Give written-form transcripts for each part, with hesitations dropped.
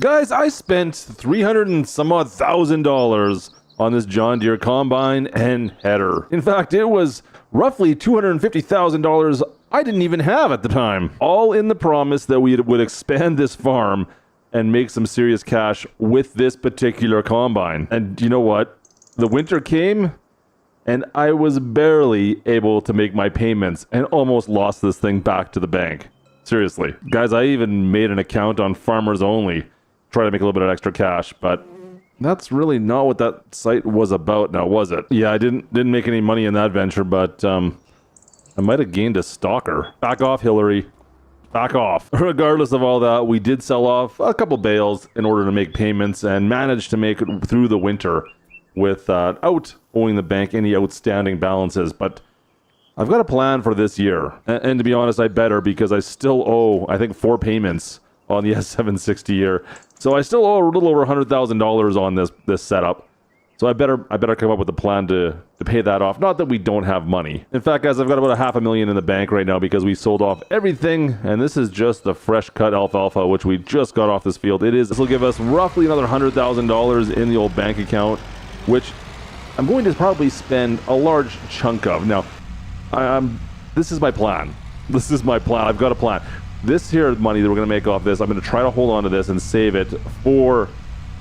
Guys, I spent $300 and some odd thousand on this John Deere combine and header. In fact, it was roughly $250,000 I didn't even have at the time. All in the promise that we would expand this farm and make some serious cash with this particular combine. And you know what? The winter came and I was barely able to make my payments and almost lost this thing back to the bank. Seriously. Guys, I even made an account on Farmers Only, try to make a little bit of extra cash, but that's really not what that site was about now, was it? Yeah, I didn't make any money in that venture, but I might have gained a stalker. Back off, Hillary. Back off. Regardless of all that, we did sell off a couple bales in order to make payments and managed to make it through the winter without owing the bank any outstanding balances. But I've got a plan for this year. And to be honest, I better, because I still owe, I think, 4 payments on the S760 here. So I still owe a little over $100,000 on this setup. So I better come up with a plan to pay that off. Not that we don't have money. In fact, guys, I've got about $500,000 in the bank right now because we sold off everything, and this is just the fresh cut alfalfa, which we just got off this field. This will give us roughly another $100,000 in the old bank account, which I'm going to probably spend a large chunk of. Now, this is my plan. This is my plan. I've got a plan. This here money that we're going to make off this, I'm going to try to hold on to this and save it for,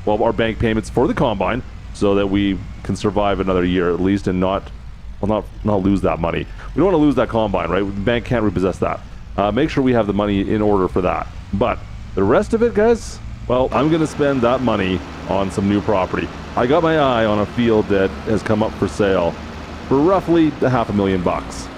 well, our bank payments for the combine, so that we can survive another year at least and not lose that money. We don't want to lose that combine, right? The bank can't repossess that. Make sure we have the money in order for that. But the rest of it, guys, well, I'm going to spend that money on some new property. I got my eye on a field that has come up for sale for roughly $500,000.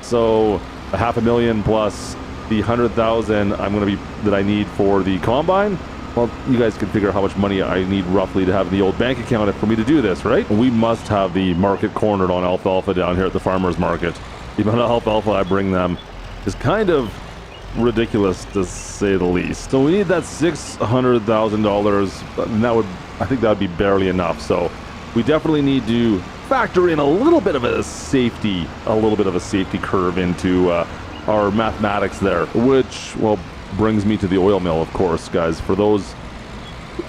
So $500,000 plus the $100,000 that I need for the combine. Well, you guys can figure out how much money I need roughly to have in the old bank account for me to do this, right? We must have the market cornered on alfalfa down here at the farmers market. The amount of alfalfa I bring them is kind of ridiculous, to say the least. So we need that $600,000, and I think that would be barely enough. So we definitely need to factor in a little bit of a safety curve into our mathematics there, which, well, brings me to the oil mill, of course, guys. For those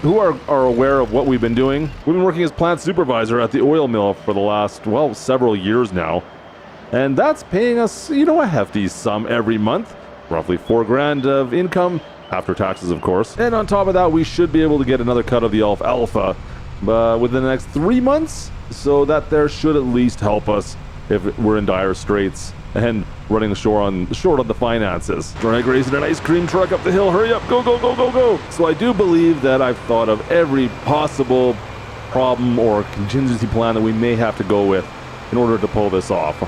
who are aware of what we've been doing, we've been working as plant supervisor at the oil mill for the last, well, several years now. And that's paying us, a hefty sum every month, roughly $4,000 of income, after taxes, of course. And on top of that, we should be able to get another cut of the alfalfa within the next 3 months, so that there should at least help us if we're in dire straits and running short on the finances. Drag racing an ice cream truck up the hill. Hurry up, go, go, go, go, go. So I do believe that I've thought of every possible problem or contingency plan that we may have to go with in order to pull this off.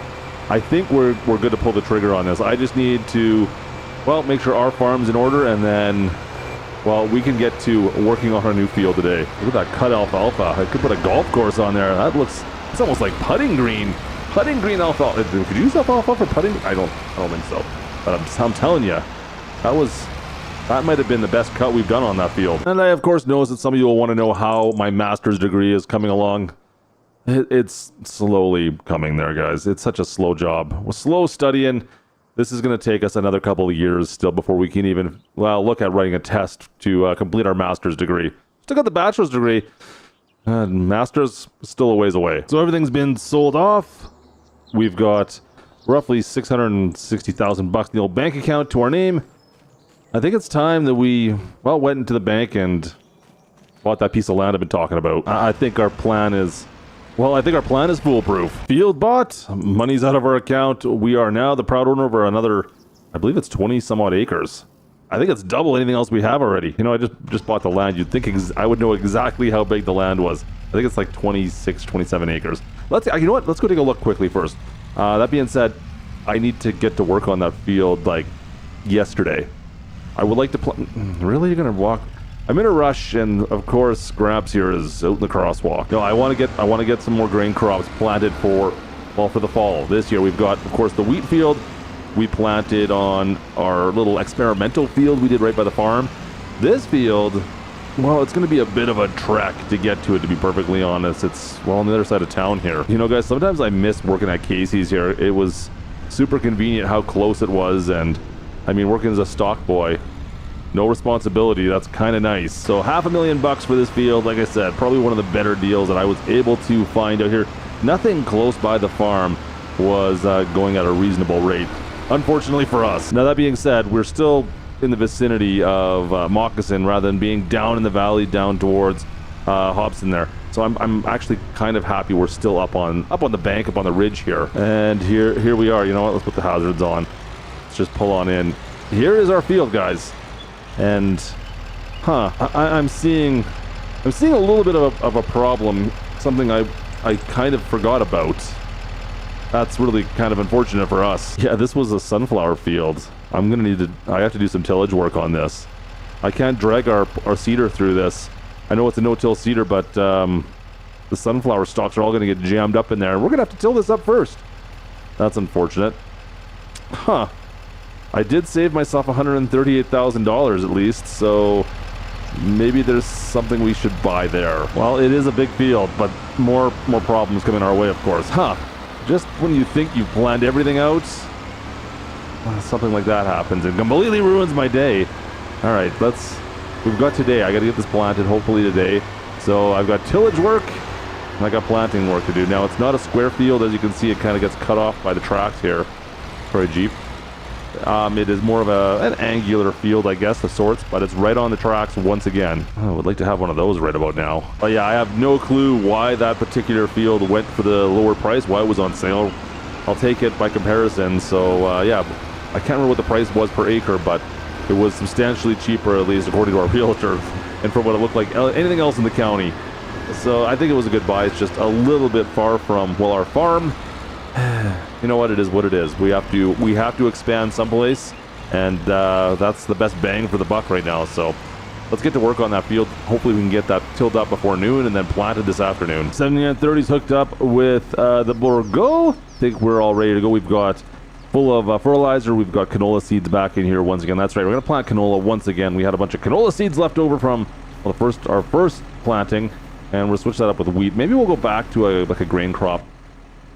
I think we're good to pull the trigger on this. I just need to, well, make sure our farm's in order, and then, well, we can get to working on our new field today. Look at that cut alfalfa. I could put a golf course on there. It's almost like putting green. Putting green alfalfa. Could you use alfalfa for putting? I don't think so. But I'm telling you, that might have been the best cut we've done on that field. And I, of course, know that some of you will want to know how my master's degree is coming along. It's slowly coming there, guys. It's such a slow job. We're slow studying. This is going to take us another couple of years still before we can even, well, look at writing a test to complete our master's degree. Still got the bachelor's degree. Master's still a ways away. So everything's been sold off. We've got roughly $660,000 in the old bank account to our name. I think it's time that we, well, went into the bank and bought that piece of land I've been talking about. I think our plan is foolproof. Field bought, money's out of our account. We are now the proud owner of another, I believe it's 20 some odd acres. I think it's double anything else we have already. I just bought the land. You'd think I would know exactly how big the land was. I think it's like 26, 27 acres. You know what? Let's go take a look quickly first. That being said, I need to get to work on that field like yesterday. I would like to really? You're gonna walk? I'm in a rush, and of course, Gramps here is out in the crosswalk. No, I want to get some more grain crops planted for the fall. This year we've got, of course, the wheat field. We planted on our little experimental field we did right by the farm. This field, well, it's going to be a bit of a trek to get to it, to be perfectly honest. It's, well, on the other side of town here. Guys, sometimes I miss working at Casey's here. It was super convenient how close it was, and I mean, working as a stock boy, No responsibility. That's kind of nice. So $500,000 for this field. Like I said, probably one of the better deals that I was able to find out here. Nothing close by the farm was going at a reasonable rate, unfortunately for us. Now that being said, we're still in the vicinity of Moccasin rather than being down in the valley down towards Hobson there. So I'm actually kind of happy we're still up on the bank, up on the ridge here. And here we are. You know what? Let's put the hazards on. Let's just pull on in. Here is our field, guys. And I'm seeing a little bit of a problem, something I kind of forgot about. That's really kind of unfortunate for us. Yeah, this was a sunflower field. I have to do some tillage work on this. I can't drag our cedar through this. I know it's a no-till cedar, but the sunflower stalks are all going to get jammed up in there, and we're going to have to till this up first. That's unfortunate. I did save myself $138,000 at least, so maybe there's something we should buy there. Well, it is a big field, but more problems coming our way, of course. Just when you think you've planned everything out, something like that happens and completely ruins my day. All right, we've got today. I got to get this planted hopefully today. So I've got tillage work and I got planting work to do. Now it's not a square field, as you can see. It kind of gets cut off by the tracks here for a Jeep. It is more of an angular field, I guess, of sorts, but it's right on the tracks once again. I would like to have one of those right about now. But yeah, I have no clue why that particular field went for the lower price, why it was on sale. I'll take it by comparison. So yeah, I can't remember what the price was per acre, but it was substantially cheaper, at least according to our realtor, and from what it looked like anything else in the county. So I think it was a good buy. It's just a little bit far from, well, our farm. You know what, it is what it is. We have to expand someplace, and that's the best bang for the buck right now. So let's get to work on that field. Hopefully we can get that tilled up before noon and then planted this afternoon. 7930's hooked up with the Bourgault. I think we're all ready to go. We've got full of fertilizer. We've got canola seeds back in here once again. That's right, we're gonna plant canola once again. We had a bunch of canola seeds left over from our first planting, and we'll switch that up with wheat. Maybe we'll go back to like a grain crop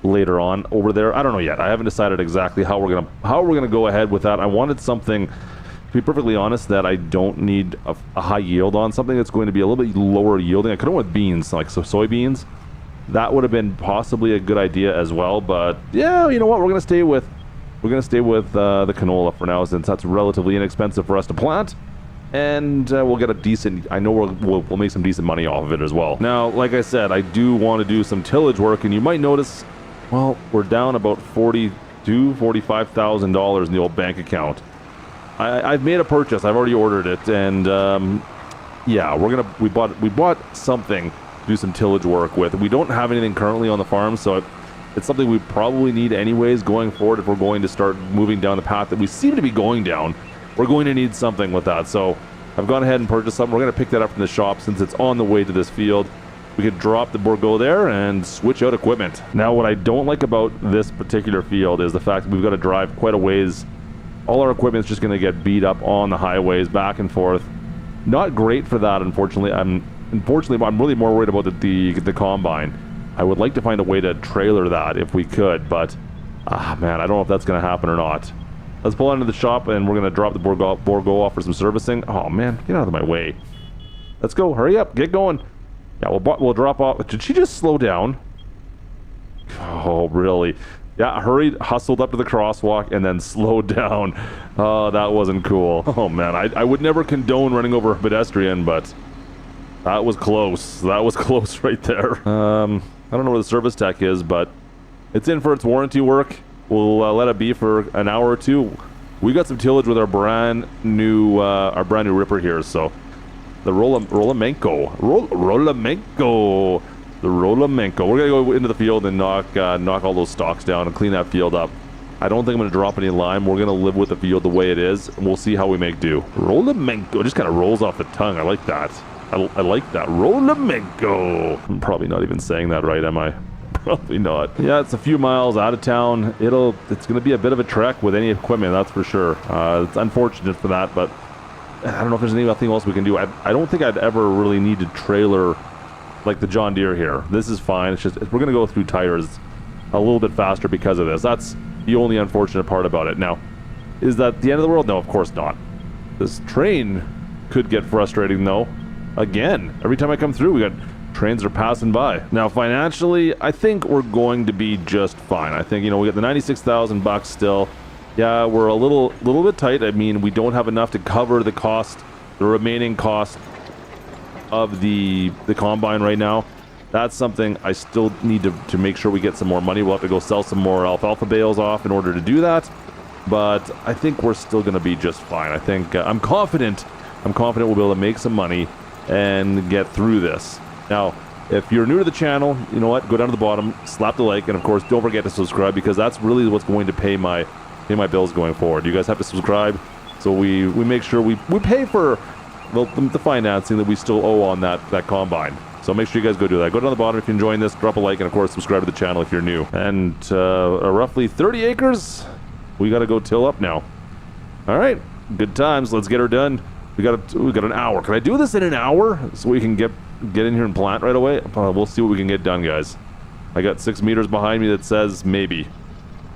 later on over there. I don't know yet. I haven't decided exactly how we're gonna go ahead with that. I wanted something, to be perfectly honest, that I don't need a high yield on, something that's going to be a little bit lower yielding. I could have went with beans, like soybeans. That would have been possibly a good idea as well. But yeah, you know what? We're gonna stay with the canola for now, since that's relatively inexpensive for us to plant. And we'll get a decent, I know we'll make some decent money off of it as well. Now, like I said, I do want to do some tillage work, and you might notice, well, we're down about $45,000 in the old bank account. I've made a purchase. I've already ordered it, and yeah, we bought something to do some tillage work with. We don't have anything currently on the farm, so it's something we probably need anyways going forward if we're going to start moving down the path that we seem to be going down. We're going to need something with that, so I've gone ahead and purchased something. We're going to pick that up from the shop since it's on the way to this field. We could drop the Bourgault there and switch out equipment. Now, what I don't like about this particular field is the fact that we've got to drive quite a ways. All our equipment's just going to get beat up on the highways back and forth. Not great for that, unfortunately. I'm really more worried about the combine. I would like to find a way to trailer that if we could, but man, I don't know if that's going to happen or not. Let's pull into the shop, and we're going to drop the Bourgault off for some servicing. Oh man, get out of my way. Let's go, hurry up, get going. Yeah, we'll drop off. Did she just slow down? Oh, really? Yeah, hurried, hustled up to the crosswalk, and then slowed down. Oh, that wasn't cool. Oh man, I would never condone running over a pedestrian, but that was close. That was close right there. I don't know where the service tech is, but it's in for its warranty work. We'll let it be for an hour or two. We got some tillage with our brand new ripper here, so the Rolamenco. We're gonna go into the field and knock all those stalks down and clean that field up. I don't think I'm gonna drop any lime. We're gonna live with the field the way it is, and we'll see how we make do. Rolamenco just kind of rolls off the tongue. I like that. I like that. Rolamenco. I'm probably not even saying that right, am I? Probably not. Yeah, it's a few miles out of town. It's going to be a bit of a trek with any equipment, that's for sure. It's unfortunate for that, but I don't know if there's anything else we can do. I don't think I'd ever really need to trailer like the John Deere here. This is fine. It's just we're going to go through tires a little bit faster because of this. That's the only unfortunate part about it. Now, is that the end of the world? No, of course not. This train Could get frustrating though. Again, every time I come through, we got trains are passing by. Now financially, I think we're going to be just fine. I think, you know, we got the 96,000 bucks still. Yeah, we're a little bit tight. I mean, we don't have enough to cover the cost, the remaining cost of the combine right now. That's something I still need to make sure we get some more money. We'll have to go sell some more alfalfa bales off in order to do that. But I think we're still going to be just fine. I think I'm confident we'll be able to make some money and get through this. Now, if you're new to the channel, you know what? Go down to the bottom, slap the like, and of course, don't forget to subscribe, because that's really what's going to pay my bills going forward. You guys have to subscribe, so we make sure we pay for the financing that we still owe on that combine. So make sure you guys go do that. Go down the bottom if you're enjoying this, drop a like, and of course, subscribe to the channel if you're new. And roughly 30 acres, we got to go till up now. All right, good times. Let's get her done. We got an hour. Can I do this in an hour so we can get in here and plant right away? We'll see what we can get done, guys. I got 6 meters behind me that says maybe,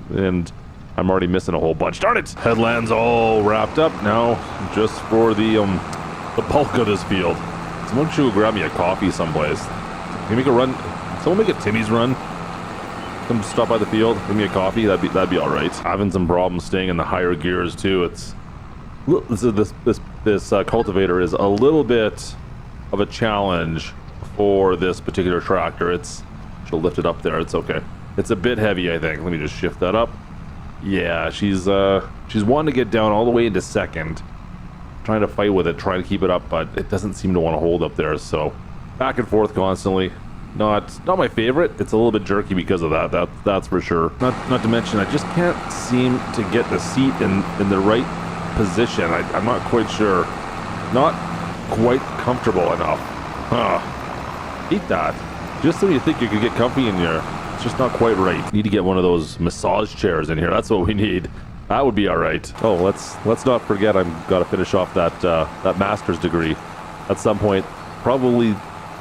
and I'm already missing a whole bunch. Darn it! Headlands all wrapped up now, just for the bulk of this field. Someone should go grab me a coffee someplace. Can you make a run? Someone make a Timmy's run. Come stop by the field, give me a coffee. That'd be all right. Having some problems staying in the higher gears too. This cultivator is a little bit of a challenge for this particular tractor. She'll lift it up there. It's okay. It's a bit heavy, I think. Let me just shift that up. Yeah, she's wanting to get down all the way into second, trying to fight with it, trying to keep it up, but it doesn't seem to want to hold up there. So back and forth constantly. Not my favorite. It's a little bit jerky because of that. That's for sure. Not to mention, I just can't seem to get the seat in the right position. I'm not quite sure. Not quite comfortable enough. Eat that. Just when you think you could get comfy in here, it's just not quite right. Need to get one of those massage chairs in here. That's what we need. That would be all right. Oh, let's not forget I've got to finish off that master's degree at some point. Probably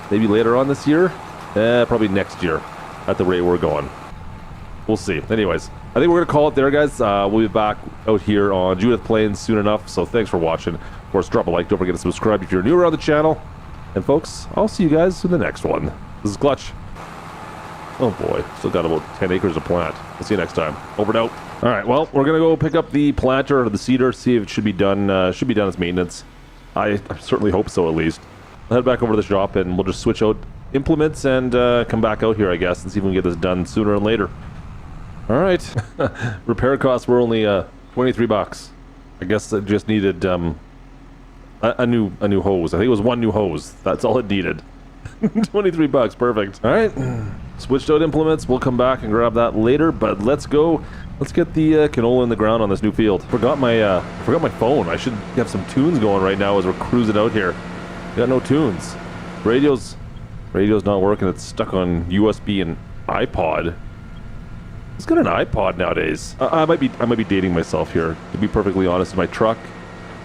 maybe later on this year. Probably next year at the rate we're going. We'll see. Anyways, I think we're going to call it there, guys. We'll be back out here on Judith Plain soon enough. So thanks for watching. Of course, drop a like. Don't forget to subscribe if you're new around the channel. And folks, I'll see you guys in the next one. This is Klutch. Oh boy, still got about 10 acres to plant. We'll see you next time. Over and out. All right, well, we're going to go pick up the planter or the seeder, see if it should be done as maintenance. I certainly hope so, at least. I'll head back over to the shop and we'll just switch out implements and come back out here, I guess, and see if we can get this done sooner and later. All right. Repair costs were only 23 bucks. I guess it just needed a new hose. I think it was one new hose. That's all it needed. 23 bucks, perfect. All right. Switched out implements. We'll come back and grab that later, but let's go. Let's get the canola in the ground on this new field. Forgot my phone. I should have some tunes going right now as we're cruising out here. Got no tunes. Radio's not working. It's stuck on USB and iPod. Who's got an iPod nowadays? I might be dating myself here, to be perfectly honest. In my truck,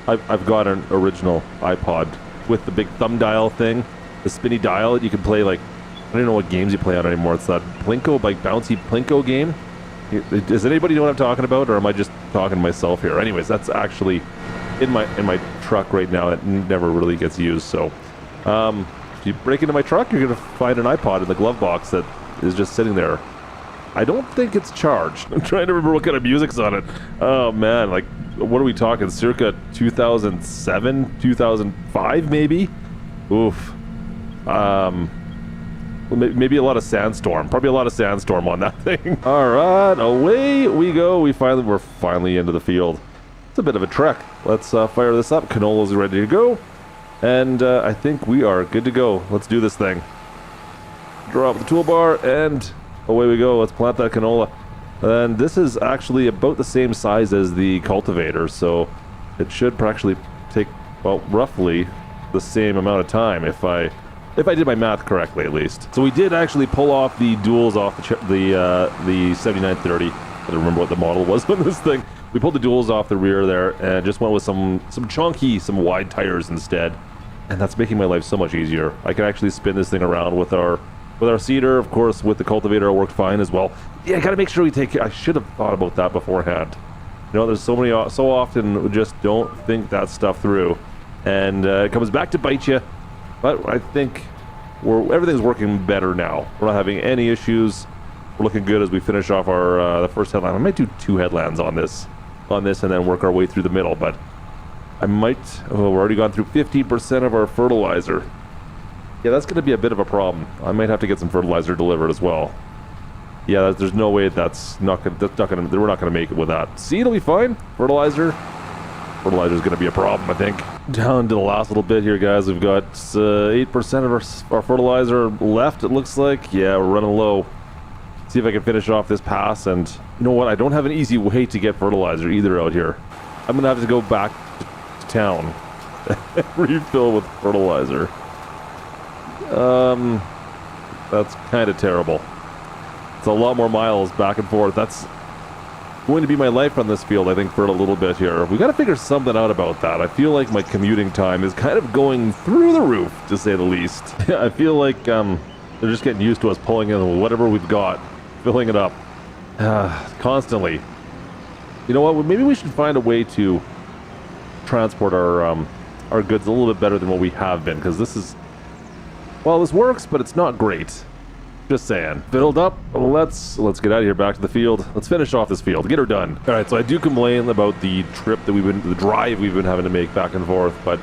I've got an original iPod with the big thumb dial thing, the spinny dial that you can play, like, I don't know what games you play on anymore. It's that Plinko, like bouncy Plinko game. Does anybody know what I'm talking about, or am I just talking to myself here? Anyways, that's actually in my truck right now. That never really gets used. So if you break into my truck, you're gonna find an iPod in the glove box that is just sitting there. I don't think it's charged. I'm trying to remember what kind of music's on it. Oh man, like, what are we talking? Circa 2007, 2005 maybe? Oof. Maybe a lot of Sandstorm. Probably a lot of Sandstorm on that thing. All right, away we go. We're finally into the field. It's a bit of a trek. Let's fire this up. Canola's ready to go. And I think we are good to go. Let's do this thing. Drop the toolbar and away we go. Let's plant that canola. And this is actually about the same size as the cultivator, so it should actually take, well, roughly the same amount of time if I did my math correctly, at least. So we did actually pull off the duals off the 7930. I don't remember what the model was on this thing. We pulled the duals off the rear there and just went with some chunky, some wide tires instead. And that's making my life so much easier. I can actually spin this thing around with our seeder. Of course, with the cultivator, it worked fine as well. Yeah, I gotta make sure we take care. I should have thought about that beforehand. You know, there's so often we just don't think that stuff through. and it comes back to bite you. But I think everything's working better now. We're not having any issues. We're looking good as we finish off our the first headland. I might do 2 headlands on this, and then work our way through the middle. But I might. Oh, we're already gone through 50% of our fertilizer. Yeah, that's going to be a bit of a problem. I might have to get some fertilizer delivered as well. Yeah, there's no way we're not going to make it with that. Seed will be fine. Fertilizer is going to be a problem, I think. Down to the last little bit here, guys. We've got 8% of our fertilizer left, it looks like. Yeah, we're running low. See if I can finish off this pass. And you know what? I don't have an easy way to get fertilizer either out here. I'm going to have to go back to town and refill with fertilizer. That's kind of terrible. It's a lot more miles back and forth. That's going to be my life on this field, I think, for a little bit here. We got to figure something out about that. I feel like my commuting time is kind of going through the roof, to say the least. I feel like they're just getting used to us pulling in whatever we've got, filling it up constantly. You know what? Maybe we should find a way to transport our goods a little bit better than what we have been, because this works, but it's not great. Just saying. Filled up. Let's get out of here, back to the field. Let's finish off this field. Get her done. All right, so I do complain about the drive we've been having to make back and forth, but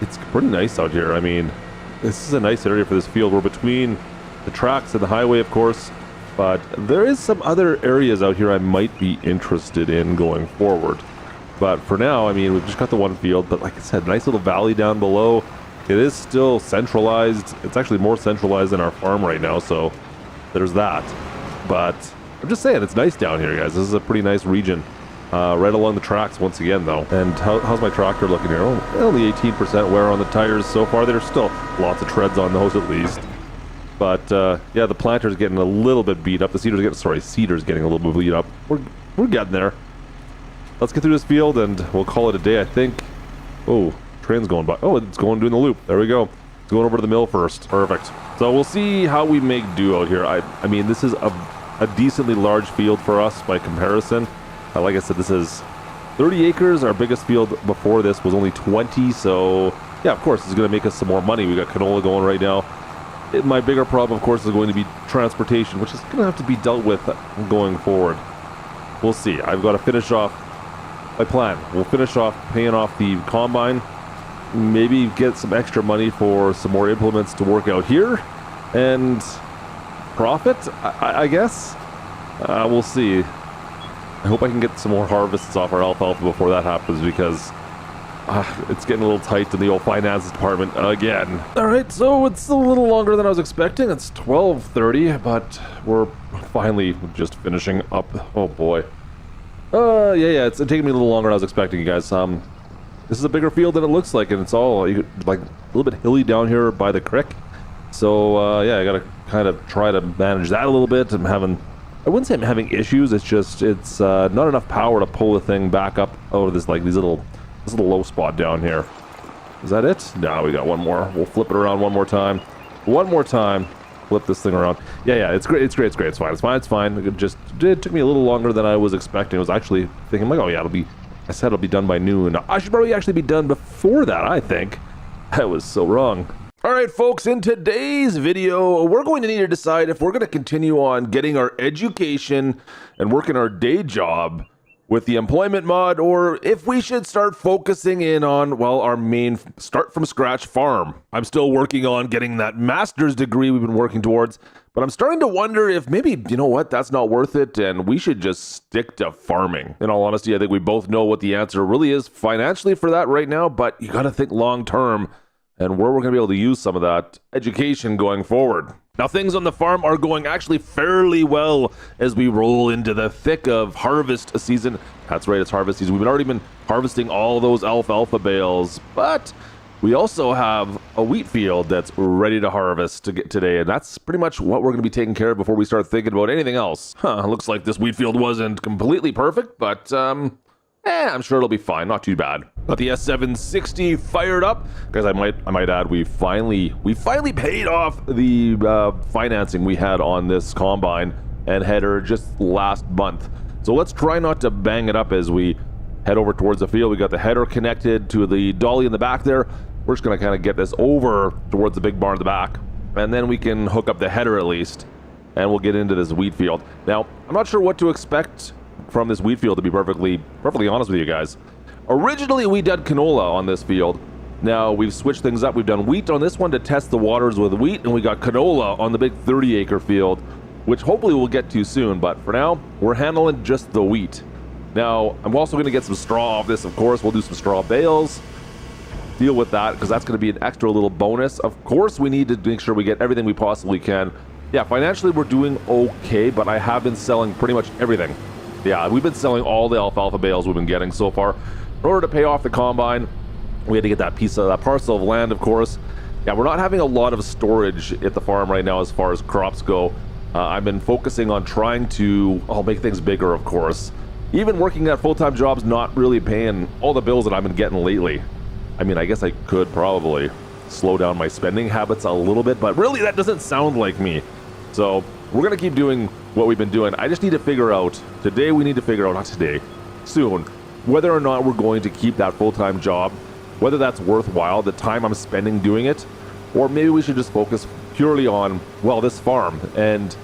it's pretty nice out here. I mean, this is a nice area for this field. We're between the tracks and the highway, of course, but there is some other areas out here I might be interested in going forward. But for now, I mean, we've just got the one field, but like I said, nice little valley down below. It is still centralized. It's actually more centralized than our farm right now, so there's that. But I'm just saying, it's nice down here, guys. This is a pretty nice region. Right along the tracks once again, though. And how's my tractor looking here? Oh, only 18% wear on the tires so far. There's still lots of treads on those at least. But yeah, the planter's getting a little bit beat up. The seeder's getting a little bit beat up. We're getting there. Let's get through this field and we'll call it a day, I think. Oh. Train's going by. Oh, it's doing the loop. There we go. It's going over to the mill first. Perfect. So we'll see how we make do out here. I mean, this is a decently large field for us by comparison. Like I said, this is 30 acres. Our biggest field before this was only 20. So yeah, of course, it's going to make us some more money. We got canola going right now. My bigger problem, of course, is going to be transportation, which is going to have to be dealt with going forward. We'll see. I've got to finish off my plan. We'll finish off paying off the combine. Maybe get some extra money for some more implements to work out here and profit, I guess. We'll see. I hope I can get some more harvests off our alfalfa before that happens, because it's getting a little tight in the old finances department again. All right, so it's a little longer than I was expecting. It's 12:30, but we're finally just finishing up. Oh boy. Yeah, it's taking me a little longer than I was expecting, you guys. This is a bigger field than it looks like, and it's all like a little bit hilly down here by the creek. So yeah, I gotta kind of try to manage that a little bit. I wouldn't say I'm having issues. It's not enough power to pull the thing back up out of this little low spot down here. Is that it? No, we got one more. We'll flip it around one more time. Flip this thing around. Yeah, it's great. It's fine. It took me a little longer than I was expecting. I was actually thinking like, oh yeah, I said it'll be done by noon. I should probably actually be done before that, I think. I was so wrong. All right, folks, in today's video, we're going to need to decide if we're going to continue on getting our education and working our day job with the employment mod, or if we should start focusing in on, well, our main start from scratch farm. I'm still working on getting that master's degree we've been working towards, but I'm starting to wonder if maybe, you know what, that's not worth it and we should just stick to farming. In all honesty, I think we both know what the answer really is financially for that right now, but you got to think long term and where we're going to be able to use some of that education going forward. Now, things on the farm are going actually fairly well as we roll into the thick of harvest season. That's right, it's harvest season. We've already been harvesting all those alfalfa bales, but we also have a wheat field that's ready to harvest today, and that's pretty much what we're going to be taking care of before we start thinking about anything else. Looks like this wheat field wasn't completely perfect, but I'm sure it'll be fine. Not too bad. Got the S760 fired up. Guys, I might add, we finally paid off the financing we had on this combine and header just last month. So let's try not to bang it up as we head over towards the field. We got the header connected to the dolly in the back there. We're just going to kind of get this over towards the big barn in the back, and then we can hook up the header at least, and we'll get into this wheat field. Now, I'm not sure what to expect from this wheat field, to be perfectly honest with you guys. Originally, we did canola on this field. Now, we've switched things up. We've done wheat on this one to test the waters with wheat, and we got canola on the big 30-acre field, which hopefully we'll get to soon. But for now, we're handling just the wheat. Now, I'm also going to get some straw off this, of course. We'll do some straw bales, deal with that, because that's going to be an extra little bonus. Of course, we need to make sure we get everything we possibly can. Yeah, financially, we're doing okay, but I have been selling pretty much everything. Yeah, we've been selling all the alfalfa bales we've been getting so far. In order to pay off the combine, we had to get that parcel of land, of course. Yeah, we're not having a lot of storage at the farm right now as far as crops go. I've been focusing on trying to make things bigger, of course. Even working at full-time jobs, not really paying all the bills that I've been getting lately. I mean, I guess I could probably slow down my spending habits a little bit, but really that doesn't sound like me. So we're going to keep doing what we've been doing. I just need to figure out, not today, soon, whether or not we're going to keep that full-time job, whether that's worthwhile, the time I'm spending doing it, or maybe we should just focus purely on, well, this farm and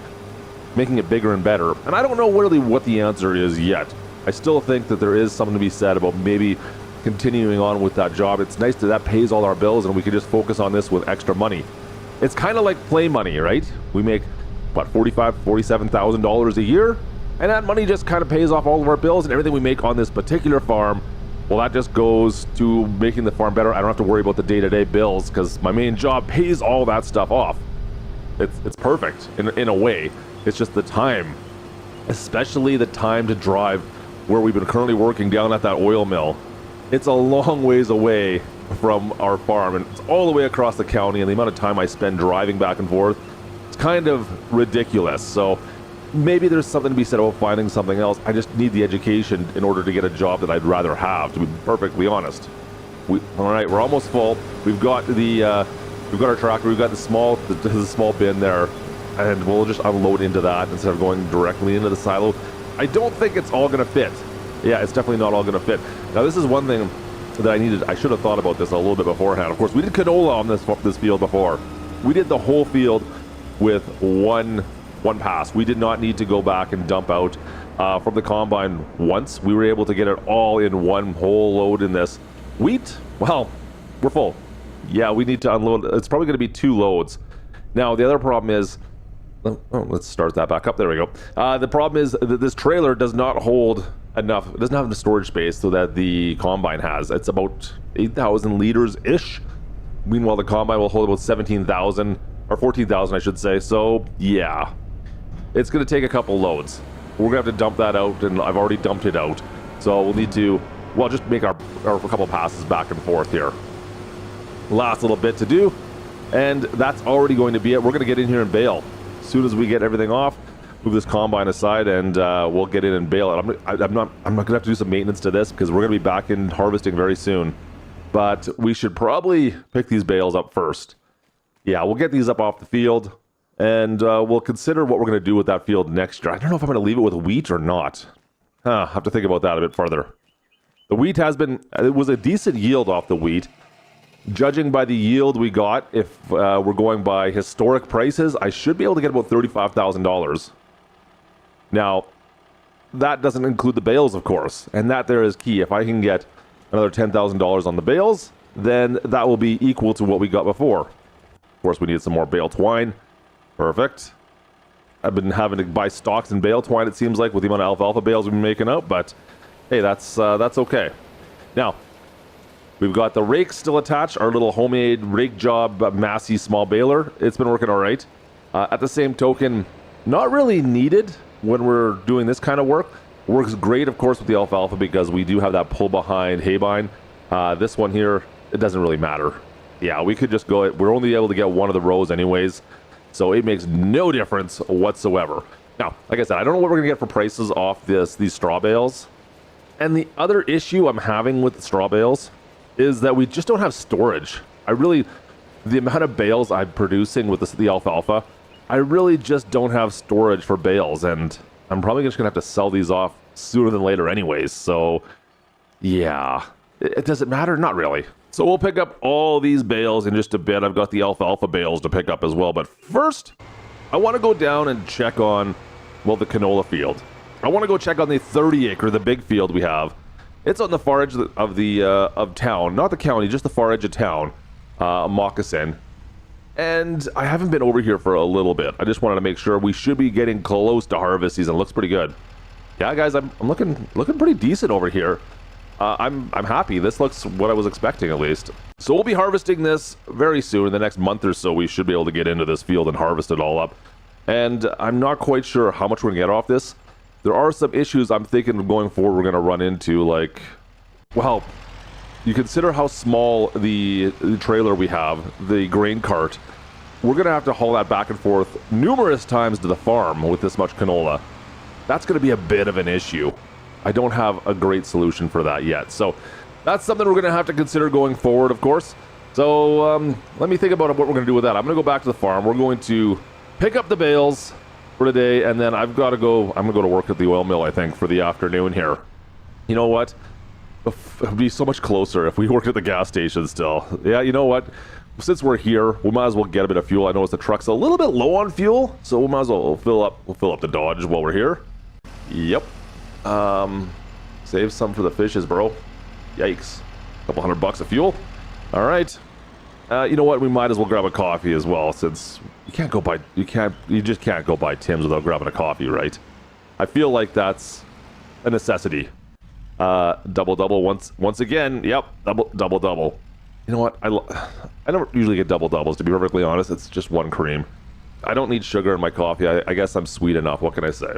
making it bigger and better. And I don't know really what the answer is yet. I still think that there is something to be said about maybe continuing on with that job. It's nice that pays all our bills and we can just focus on this with extra money. It's kind of like play money, right? We make, what, $45,000, $47,000 a year? And that money just kind of pays off all of our bills, and everything we make on this particular farm, well, that just goes to making the farm better. I don't have to worry about the day-to-day bills because my main job pays all that stuff off. It's perfect in a way. It's just the time, especially the time to drive where we've been currently working down at that oil mill. It's a long ways away from our farm, and it's all the way across the county, and the amount of time I spend driving back and forth, it's kind of ridiculous. So maybe there's something to be said about finding something else. I just need the education in order to get a job that I'd rather have, to be perfectly honest. All right, we're almost full. We've got our tractor, we've got the small bin there, and we'll just unload into that instead of going directly into the silo. I don't think it's all gonna fit. Yeah, it's definitely not all gonna fit. Now, this is one thing that I should have thought about this a little bit beforehand. Of course, we did canola on this field before. We did the whole field with one pass. We did not need to go back and dump out from the combine once. We were able to get it all in one whole load in this. Wheat, well, we're full. Yeah, we need to unload. It's probably going to be 2 loads. Now, the other problem is, let's start that back up. There we go. The problem is that this trailer does not hold enough. It doesn't have the storage space so that the combine has. It's about 8,000 liters-ish. Meanwhile, the combine will hold about 17,000, or 14,000, I should say. So, yeah. It's going to take a couple loads. We're going to have to dump that out, and I've already dumped it out. So we'll need to, well, just make our couple passes back and forth here. Last little bit to do, and that's already going to be it. We're going to get in here and bale. As soon as we get everything off, move this combine aside, and we'll get in and bale it. I'm not going to have to do some maintenance to this because we're going to be back in harvesting very soon. But we should probably pick these bales up first. Yeah, we'll get these up off the field. And we'll consider what we're going to do with that field next year. I don't know if I'm going to leave it with wheat or not. I have to think about that a bit further. The wheat it was a decent yield off the wheat. Judging by the yield we got, if we're going by historic prices, I should be able to get about $35,000. Now, that doesn't include the bales, of course. And that there is key. If I can get another $10,000 on the bales, then that will be equal to what we got before. Of course, we need some more bale twine. Perfect. I've been having to buy stalks and bale twine, it seems like, with the amount of alfalfa bales we've been making out, but hey, that's okay. Now, we've got the rake still attached, our little homemade rake job Massey small baler. It's been working all right. At the same token, not really needed when we're doing this kind of work. Works great, of course, with the alfalfa because we do have that pull behind hay bind. This one here, it doesn't really matter. Yeah, we could just go, we're only able to get one of the rows anyways. So it makes no difference whatsoever. Now, like I said, I don't know what we're going to get for prices off these straw bales. And the other issue I'm having with the straw bales is that we just don't have storage. The amount of bales I'm producing with the alfalfa, I really just don't have storage for bales. And I'm probably just going to have to sell these off sooner than later anyways. So Yeah. Does it matter? Not really. So we'll pick up all these bales in just a bit. I've got the alfalfa bales to pick up as well. But first, I want to go down and check on, well, the canola field. I want to go check on the 30-acre, the big field we have. It's on the far edge of town. Not the county, just the far edge of town. Moccasin. And I haven't been over here for a little bit. I just wanted to make sure. We should be getting close to harvest season. Looks pretty good. Yeah, guys, I'm looking pretty decent over here. I'm happy. This looks what I was expecting, at least. So we'll be harvesting this very soon. In the next month or so, we should be able to get into this field and harvest it all up. And I'm not quite sure how much we're going to get off this. There are some issues I'm thinking of going forward we're going to run into, like, well, you consider how small the trailer we have, the grain cart. We're going to have to haul that back and forth numerous times to the farm with this much canola. That's going to be a bit of an issue. I don't have a great solution for that yet. So that's something we're going to have to consider going forward, of course. So let me think about what we're going to do with that. I'm going to go back to the farm. We're going to pick up the bales for today, and then I'm going to go to work at the oil mill, I think, for the afternoon here. You know what? It would be so much closer if we worked at the gas station still. Yeah, you know what? Since we're here, we might as well get a bit of fuel. I noticed the truck's a little bit low on fuel, so we might as well fill up the Dodge while we're here. Yep. Save some for the fishes, bro. Yikes. A couple $100 of fuel. All right. You know what? We might as well grab a coffee as well, since you just can't go buy Tim's without grabbing a coffee, right? I feel like that's a necessity. Double once again. Yep. Double. You know what? I don't usually get double doubles, to be perfectly honest. It's just one cream. I don't need sugar in my coffee. I guess I'm sweet enough. What can I say?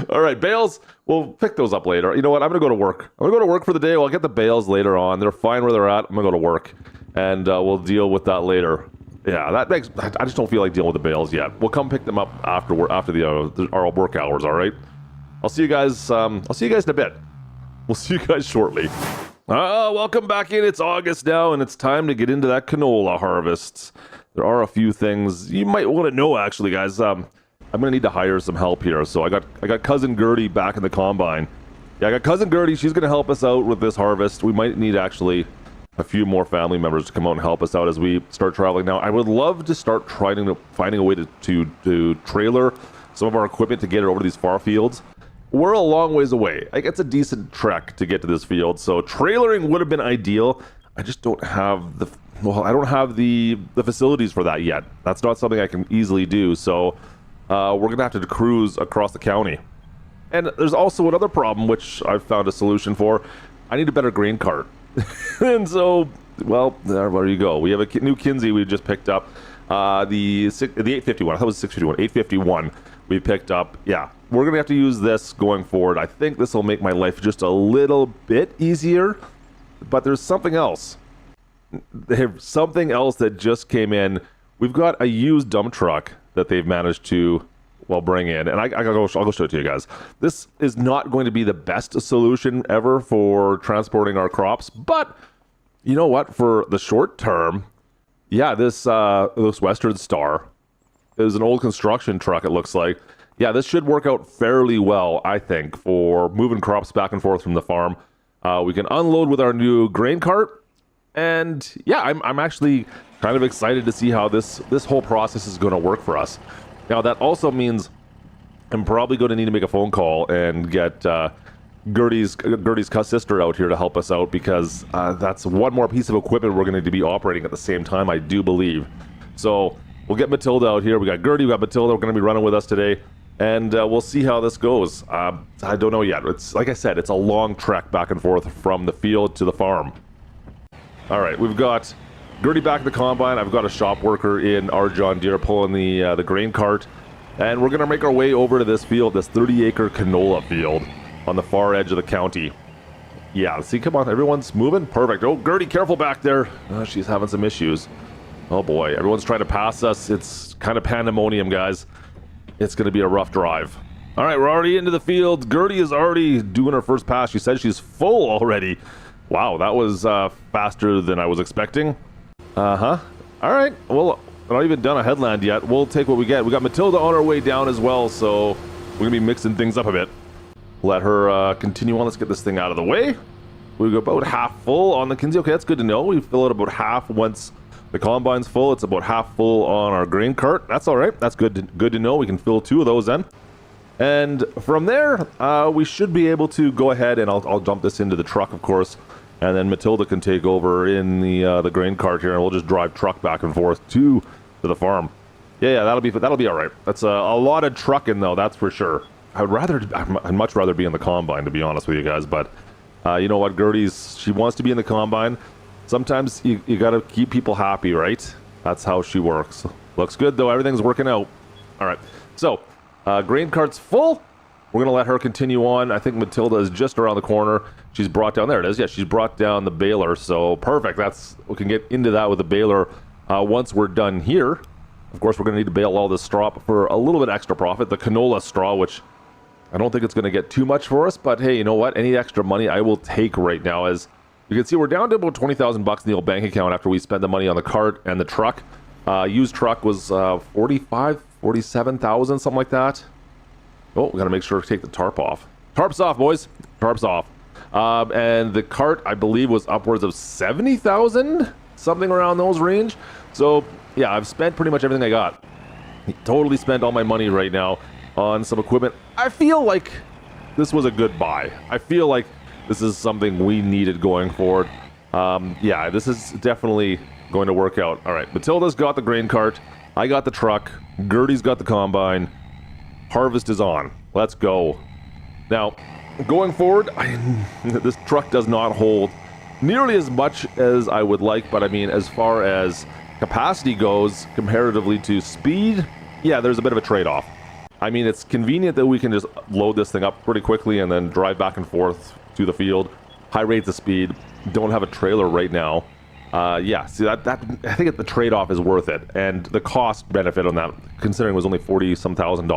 All right, bales, we'll pick those up later. You know what? I'm going to go to work. I'm going to go to work for the day. I'll get the bales later on. They're fine where they're at. I'm going to go to work, and we'll deal with that later. Yeah, I just don't feel like dealing with the bales yet. We'll come pick them up after our work hours, all right? I'll see you guys in a bit. We'll see you guys shortly. Welcome back in. It's August now, and it's time to get into that canola harvest. There are a few things you might want to know, actually, guys. I'm gonna need to hire some help here. So I got cousin Gertie back in the combine. Yeah, I got cousin Gertie. She's gonna help us out with this harvest. We might need actually a few more family members to come out and help us out as we start traveling. Now, I would love to start finding a way to trailer some of our equipment to get it over to these far fields. We're a long ways away. Like, it's a decent trek to get to this field, so trailering would have been ideal. I just don't have the facilities for that yet. That's not something I can easily do. So. We're going to have to cruise across the county. And there's also another problem, which I've found a solution for. I need a better grain cart. And so, well, there you go. We have a new Kinsey we just picked up. The 851. I thought it was 651. 851 we picked up. Yeah, we're going to have to use this going forward. I think this will make my life just a little bit easier. But there's something else. There's something else that just came in. We've got a used dump truck that they've managed to, well, bring in. And I'll go show it to you guys. This is not going to be the best solution ever for transporting our crops. But, you know what? For the short term, yeah, this Western Star is an old construction truck, it looks like. Yeah, this should work out fairly well, I think, for moving crops back and forth from the farm. We can unload with our new grain cart. And, yeah, I'm actually kind of excited to see how this whole process is going to work for us. Now, that also means I'm probably going to need to make a phone call and get Gertie's sister out here to help us out, because that's one more piece of equipment we're going to be operating at the same time, I do believe. So we'll get Matilda out here. We got Gertie, we got Matilda. We're going to be running with us today, and we'll see how this goes. I don't know yet. It's like I said, it's a long trek back and forth from the field to the farm. All right, we've got Gertie back at the combine. I've got a shop worker in our John Deere pulling the grain cart. And we're going to make our way over to this field, this 30-acre canola field on the far edge of the county. Yeah, see, come on, everyone's moving. Perfect. Oh, Gertie, careful back there. She's having some issues. Oh, boy, everyone's trying to pass us. It's kind of pandemonium, guys. It's going to be a rough drive. All right, we're already into the field. Gertie is already doing her first pass. She said she's full already. Wow, that was faster than I was expecting. All right, well, we're not even done a headland yet. We'll take what we get. We got Matilda on our way down as well, so we're going to be mixing things up a bit. let her continue on. Let's get this thing out of the way. We go about half full on the Kinsey. Okay, that's good to know. We fill it about half once the combine's full. It's about half full on our grain cart. That's all right. That's good to know. We can fill 2 of those then. And from there, we should be able to go ahead, and I'll dump this into the truck, of course, and then Matilda can take over in the grain cart here, and we'll just drive truck back and forth to the farm. Yeah, that'll be all right. That's a lot of trucking though, that's for sure. I'd much rather be in the combine, to be honest with you guys, but you know what, she wants to be in the combine. Sometimes you gotta keep people happy, right? That's how she works. Looks good though, everything's working out. All right, so grain cart's full. We're gonna let her continue on. I think Matilda is just around the corner. She's brought down, there it is. Yeah, she's brought down the baler, so perfect. We can get into that with the baler once we're done here. Of course, we're gonna need to bale all this straw for a little bit extra profit. The canola straw, which I don't think it's gonna get too much for us, but hey, you know what? Any extra money I will take right now. As you can see, we're down to about 20,000 bucks in the old bank account after we spent the money on the cart and the truck. Used truck was 47,000, something like that. Oh, we gotta make sure to take the tarp off. Tarp's off, boys. Tarp's off. And the cart, I believe, was upwards of 70,000, something around those range. So yeah, I've spent pretty much everything I got. Totally spent all my money right now on some equipment. I feel like this was a good buy. I feel like this is something we needed going forward. Yeah, this is definitely going to work out. All right, Matilda's got the grain cart. I got the truck. Gertie's got the combine. Harvest is on. Let's go. Now, going forward, this truck does not hold nearly as much as I would like, but I mean, as far as capacity goes, comparatively to speed, yeah, there's a bit of a trade-off. I mean, it's convenient that we can just load this thing up pretty quickly and then drive back and forth to the field. High rates of speed. Don't have a trailer right now. Yeah, see, that I think the trade-off is worth it, and the cost benefit on that, considering it was only $40-some thousand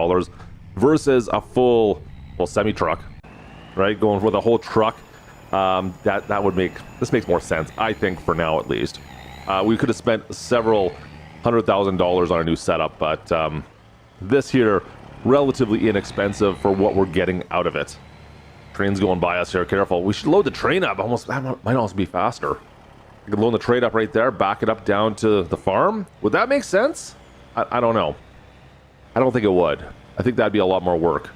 versus a full, well, semi-truck, right? Going for the whole truck, that would this makes more sense, I think, for now at least. We could have spent several $100,000 on a new setup, but this here, relatively inexpensive for what we're getting out of it. Train's going by us here, careful. We should load the train up. That might also be faster. I could load the train up right there, back it up down to the farm. Would that make sense? I don't know. I don't think it would. I think that'd be a lot more work.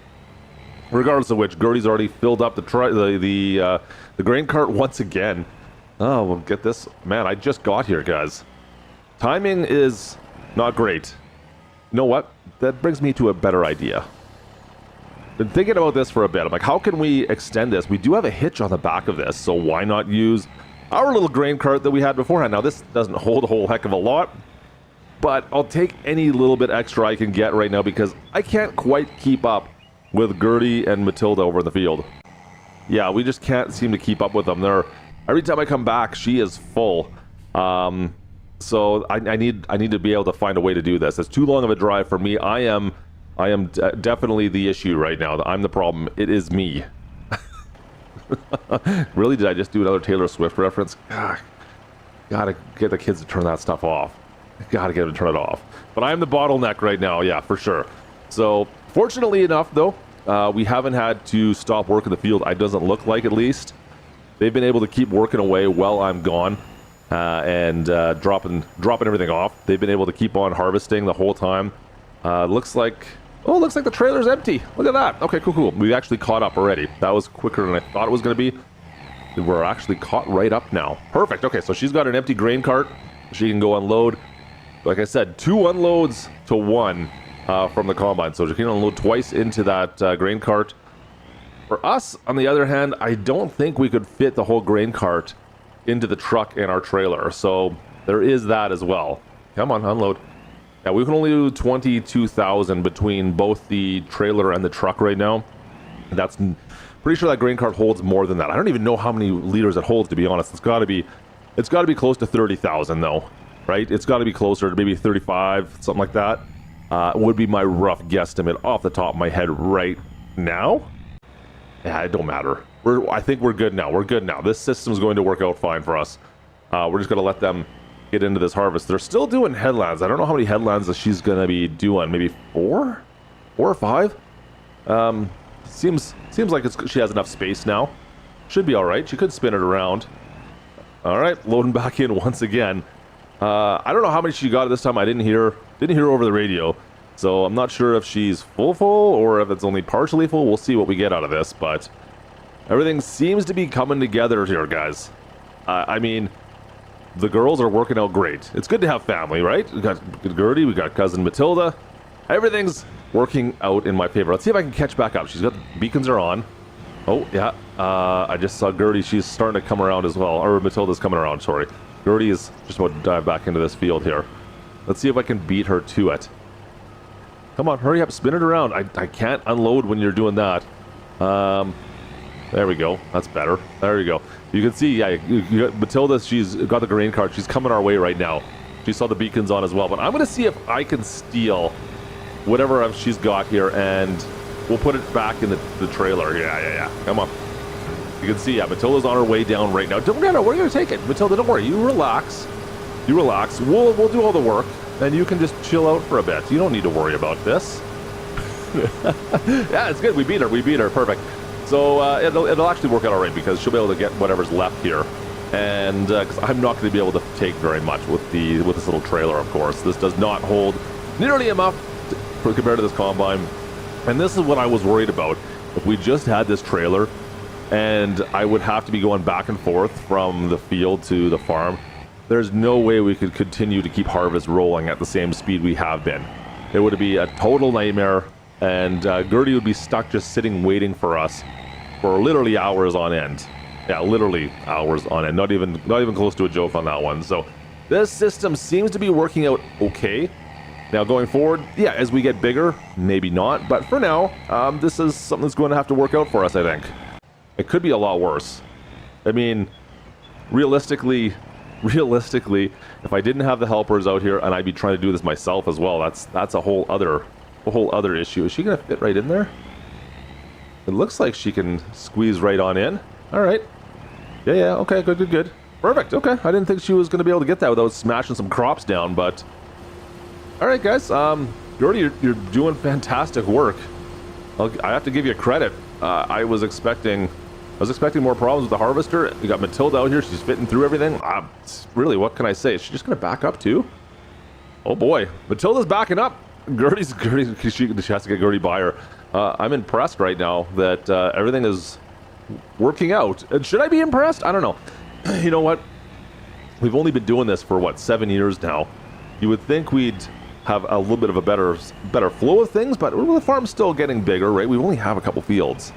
Regardless of which, Gertie's already filled up the grain cart once again. Oh, we'll get this. Man, I just got here, guys. Timing is not great. You know what? That brings me to a better idea. Been thinking about this for a bit. I'm like, how can we extend this? We do have a hitch on the back of this, so why not use our little grain cart that we had beforehand? Now, this doesn't hold a whole heck of a lot, but I'll take any little bit extra I can get right now because I can't quite keep up with Gertie and Matilda over in the field. Yeah, we just can't seem to keep up with them. Every time I come back, she is full. So I need to be able to find a way to do this. It's too long of a drive for me. I am definitely the issue right now. I'm the problem. It is me. Really, did I just do another Taylor Swift reference? Gotta get the kids to turn that stuff off. Gotta get them to turn it off. But I am the bottleneck right now, yeah, for sure. So, fortunately enough, though, we haven't had to stop work in the field. It doesn't look like, at least. They've been able to keep working away while I'm gone and dropping everything off. They've been able to keep on harvesting the whole time. Looks like the trailer's empty. Look at that. Okay, cool. We actually caught up already. That was quicker than I thought it was going to be. We're actually caught right up now. Perfect. Okay, so she's got an empty grain cart. She can go unload. Like I said, 2 unloads to 1 from the combine. So she can unload twice into that grain cart. For us, on the other hand, I don't think we could fit the whole grain cart into the truck and our trailer. So there is that as well. Come on, unload. Yeah, we can only do 22,000 between both the trailer and the truck right now. That's pretty sure that grain cart holds more than that. I don't even know how many liters it holds, to be honest. It's got to be close to 30,000 though, right? It's got to be closer to maybe 35, something like that. Would be my rough guesstimate off the top of my head right now. Yeah, it don't matter. I think we're good now. We're good now. This system's going to work out fine for us. We're just going to let them get into this harvest. They're still doing headlands. I don't know how many headlands that she's going to be doing. Maybe 4 or 5? Seems like she has enough space now. Should be all right. She could spin it around. All right, loading back in once again. I don't know how many she got this time. I didn't hear over the radio, so I'm not sure if she's full or if it's only partially full. We'll see what we get out of this, but everything seems to be coming together here, guys. I mean, the girls are working out great. It's good to have family, right? We got Gertie, we got cousin Matilda. Everything's working out in my favor. Let's see if I can catch back up. She's got beacons are on. Oh, yeah. I just saw Gertie. She's starting to come around as well. Or Matilda's coming around, sorry. Gertie is just about to dive back into this field here. Let's see if I can beat her to it. Come on, hurry up, spin it around. I can't unload when you're doing that. There we go. That's better. There you go. You can see, yeah, you got Matilda, she's got the grain cart. She's coming our way right now. She saw the beacons on as well. But I'm going to see if I can steal whatever she's got here, and we'll put it back in the trailer. Yeah. Come on. You can see, yeah, Matilda's on her way down right now. Don't worry, we're going to take it. Matilda, don't worry. You relax. We'll do all the work, and you can just chill out for a bit. You don't need to worry about this. Yeah, it's good. We beat her. Perfect. So it'll actually work out all right because she'll be able to get whatever's left here. And because I'm not going to be able to take very much with this little trailer, of course. This does not hold nearly enough compared to this combine. And this is what I was worried about. If we just had this trailer and I would have to be going back and forth from the field to the farm, there's no way we could continue to keep harvest rolling at the same speed we have been. It would be a total nightmare, and Gertie would be stuck just sitting waiting for us for literally hours on end. Yeah, literally hours on end. Not even close to a joke on that one. So this system seems to be working out okay. Now going forward, yeah, as we get bigger, maybe not. But for now, this is something that's going to have to work out for us, I think. It could be a lot worse. I mean, realistically, if I didn't have the helpers out here and I'd be trying to do this myself as well, that's a whole other issue. Is she gonna fit right in there? It looks like she can squeeze right on in. All right. Yeah. Okay. Good. Perfect. Okay. I didn't think she was gonna be able to get that without smashing some crops down, but all right, guys. Gertie, you're doing fantastic work. I have to give you credit. I was expecting more problems with the harvester. We got Matilda out here. She's fitting through everything. Really, what can I say? Is she just going to back up too? Oh boy, Matilda's backing up. Gertie, she has to get Gertie by her. I'm impressed right now that everything is working out. And should I be impressed? I don't know. You know what? We've only been doing this for, 7 years now. You would think we'd have a little bit of a better flow of things, but the farm's still getting bigger, right? We only have a couple fields.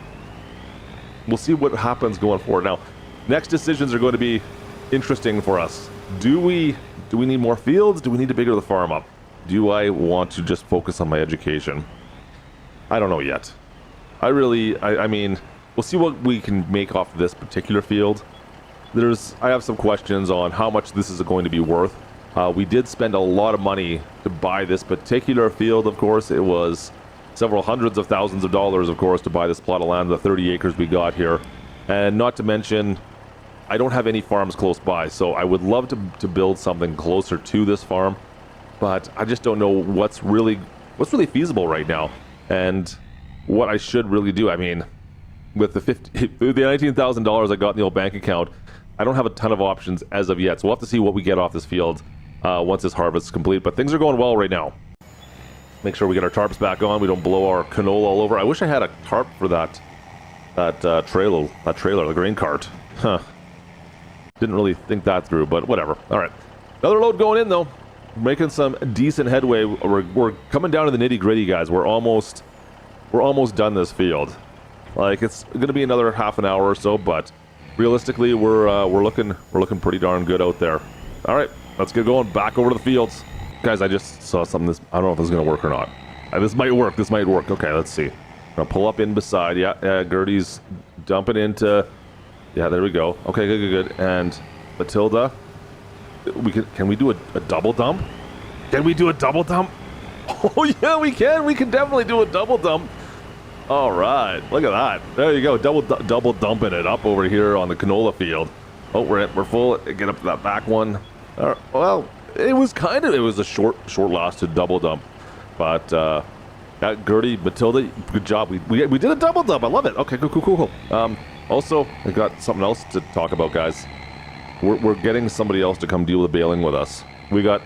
We'll see what happens going forward. Now, next decisions are going to be interesting for us. Do we need more fields? Do we need to bigger the farm up? Do I want to just focus on my education? I don't know yet. I mean, we'll see what we can make off this particular field. I have some questions on how much this is going to be worth. We did spend a lot of money to buy this particular field, of course. It was several hundreds of thousands of dollars, of course, to buy this plot of land, the 30 acres we got here. And not to mention, I don't have any farms close by, so I would love to build something closer to this farm, but I just don't know what's really feasible right now and what I should really do. I mean, with the $19,000 I got in the old bank account, I don't have a ton of options as of yet, so we'll have to see what we get off this field once this harvest is complete. But things are going well right now. Make sure we get our tarps back on. We don't blow our canola all over. I wish I had a tarp for that trailer, the grain cart. Huh. Didn't really think that through, but whatever. All right, another load going in though. Making some decent headway. We're coming down to the nitty gritty, guys. We're almost done this field. Like, it's gonna be another half an hour or so, but realistically, we're looking pretty darn good out there. All right, let's get going back over to the fields. Guys, I just saw something. I don't know if this is going to work or not. This might work. Okay, let's see. I'm going to pull up in beside. Yeah, Gertie's dumping into... Yeah, there we go. Okay, good. And Matilda, can we do a double dump? Can we do a double dump? Oh, yeah, we can. We can definitely do a double dump. All right, look at that. There you go. Double dumping it up over here on the canola field. Oh, we're full. Get up to that back one. Well... It was a short lasted double dump, but Gertie, Matilda, good job. We did a double dub. I love it. Okay, cool. Also, I got something else to talk about, guys. We're getting somebody else to come deal with the bailing with us. We got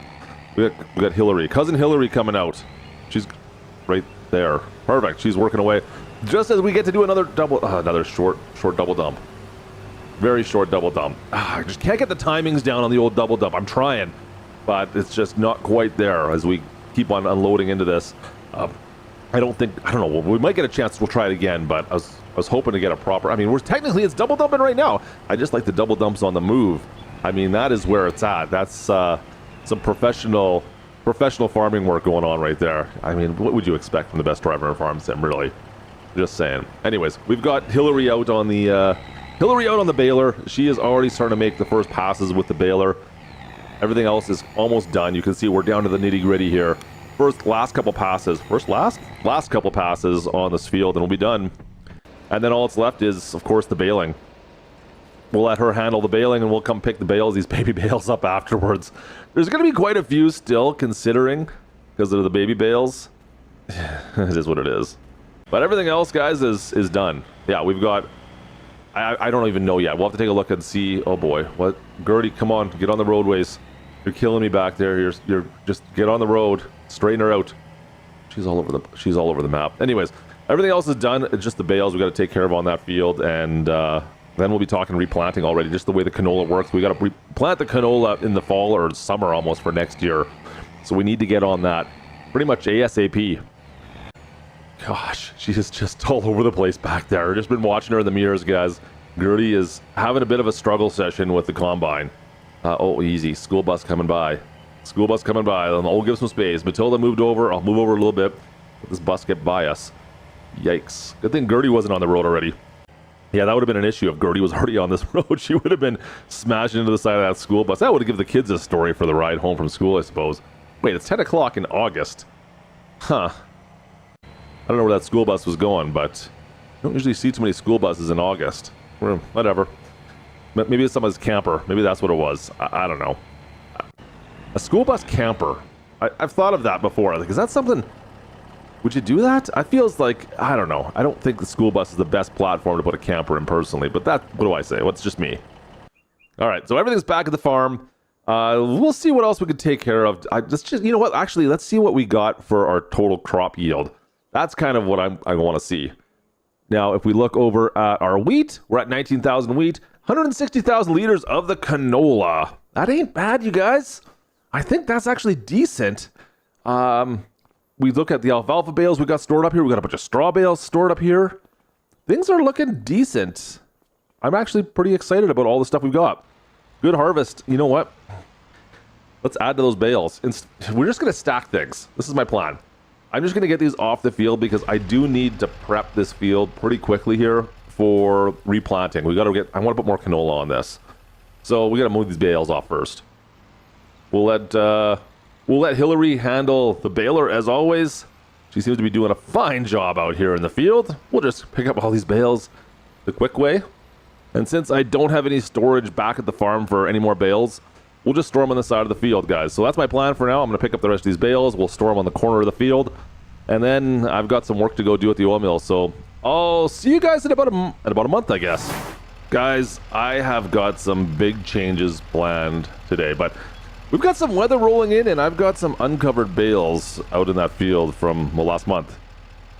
Hillary, cousin Hillary, coming out. She's right there. Perfect. She's working away. Just as we get to do another short double dump. Very short double dump. I just can't get the timings down on the old double dump. I'm trying, but it's just not quite there as we keep on unloading into this. I don't know. We might get a chance. We'll try it again, but I was hoping to get a proper. I mean, it's double dumping right now. I just like the double dumps on the move. I mean, that is where it's at. That's some professional farming work going on right there. I mean, what would you expect from the best driver in farm sim, really? Just saying. Anyways, we've got Hillary out on the baler. She is already starting to make the first passes with the baler. Everything else is almost done. You can see we're down to the nitty-gritty here. Last couple passes on this field, and we'll be done. And then all that's left is, of course, the baling. We'll let her handle the baling, and we'll come pick these baby bales up afterwards. There's going to be quite a few still, considering, because of the baby bales. It is what it is. But everything else, guys, is done. Yeah, we've got... I don't even know yet. We'll have to take a look and see. Oh boy, what? Gertie, come on, get on the roadways. You're killing me back there. You're just get on the road. Straighten her out. She's all over the map. Anyways, everything else is done. It's just the bales we got to take care of on that field, and then we'll be talking replanting already. Just the way the canola works, we got to replant the canola in the fall or summer almost for next year. So we need to get on that pretty much ASAP. Gosh, she is just all over the place back there. I've just been watching her in the mirrors, guys. Gertie is having a bit of a struggle session with the combine. Oh, easy. School bus coming by. Then I'll give some space. Matilda moved over. I'll move over a little bit. Let this bus get by us. Yikes. Good thing Gertie wasn't on the road already. Yeah, that would have been an issue if Gertie was already on this road. She would have been smashing into the side of that school bus. That would have given the kids a story for the ride home from school, I suppose. Wait, it's 10 o'clock in August. Huh. I don't know where that school bus was going, but you don't usually see too many school buses in August. Whatever. Maybe it's someone's camper. Maybe that's what it was. I don't know. A school bus camper. I've thought of that before. Like, is that something... Would you do that? I feels like... I don't know. I don't think the school bus is the best platform to put a camper in personally, but that... What do I say? What's just me? Alright, so everything's back at the farm. We'll see what else we can take care of. You know what? Actually, let's see what we got for our total crop yield. That's kind of what I want to see. Now, if we look over at our wheat, we're at 19,000 wheat, 160,000 liters of the canola. That ain't bad, you guys. I think that's actually decent. We look at the alfalfa bales we got stored up here. We got a bunch of straw bales stored up here. Things are looking decent. I'm actually pretty excited about all the stuff we've got. Good harvest. You know what? Let's add to those bales. We're just going to stack things. This is my plan. I'm just going to get these off the field because I do need to prep this field pretty quickly here for replanting. I want to put more canola on this. So we got to move these bales off first. We'll let Hillary handle the baler as always. She seems to be doing a fine job out here in the field. We'll just pick up all these bales the quick way. And since I don't have any storage back at the farm for any more bales, we'll just store them on the side of the field, guys. So that's my plan for now. I'm going to pick up the rest of these bales. We'll store them on the corner of the field. And then I've got some work to go do at the oil mill. So I'll see you guys in about a month, I guess. Guys, I have got some big changes planned today. But we've got some weather rolling in, and I've got some uncovered bales out in that field from last month.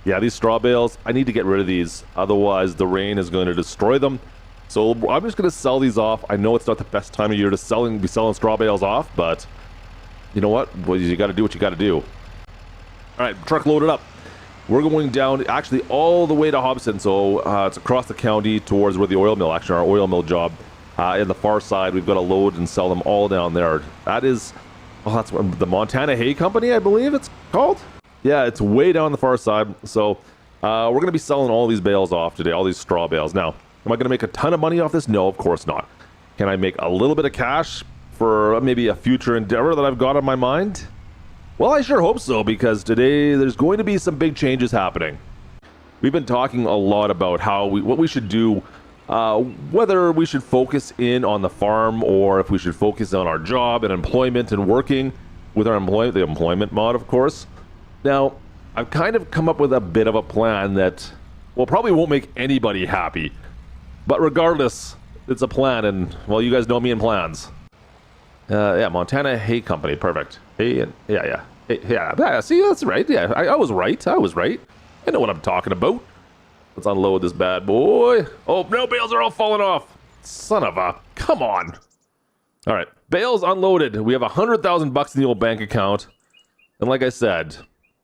Yeah, these straw bales, I need to get rid of these. Otherwise, the rain is going to destroy them. So I'm just going to sell these off. I know it's not the best time of year to be selling straw bales off, but you know what? Well, you got to do what you got to do. All right, truck loaded up. We're going down actually all the way to Hobson. So it's across the county towards where the oil mill, actually our oil mill job. In the far side, we've got to load and sell them all down there. That's the Montana Hay Company, I believe it's called. Yeah, it's way down the far side. So we're going to be selling all these bales off today, all these straw bales. Now, am I going to make a ton of money off this? No, of course not. Can I make a little bit of cash for maybe a future endeavor that I've got on my mind? Well, I sure hope so, because today there's going to be some big changes happening. We've been talking a lot about what we should do, whether we should focus in on the farm or if we should focus on our job and employment and working with the employment mod, of course. Now, I've kind of come up with a bit of a plan that, well, probably won't make anybody happy. But regardless, it's a plan, and, well, you guys know me and plans. Yeah, Montana Hay Company, perfect. Hay, yeah. Hey, yeah, see, that's right. Yeah, I was right. I know what I'm talking about. Let's unload this bad boy. Oh, no, bales are all falling off. Son of a... Come on. All right, bales unloaded. We have $100,000 in the old bank account. And like I said,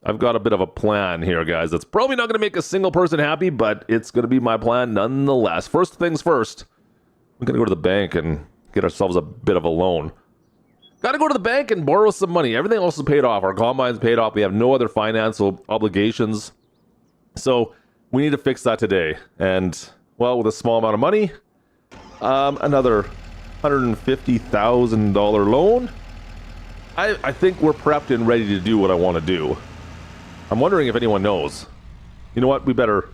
I've got a bit of a plan here, guys. That's probably not going to make a single person happy, but it's going to be my plan nonetheless. First things first, we're going to go to the bank and get ourselves a bit of a loan. Got to go to the bank and borrow some money. Everything else is paid off. Our combine's paid off. We have no other financial obligations. So we need to fix that today. And, well, with a small amount of money, another $150,000 loan. I think we're prepped and ready to do what I want to do. I'm wondering if anyone knows. You know what? We better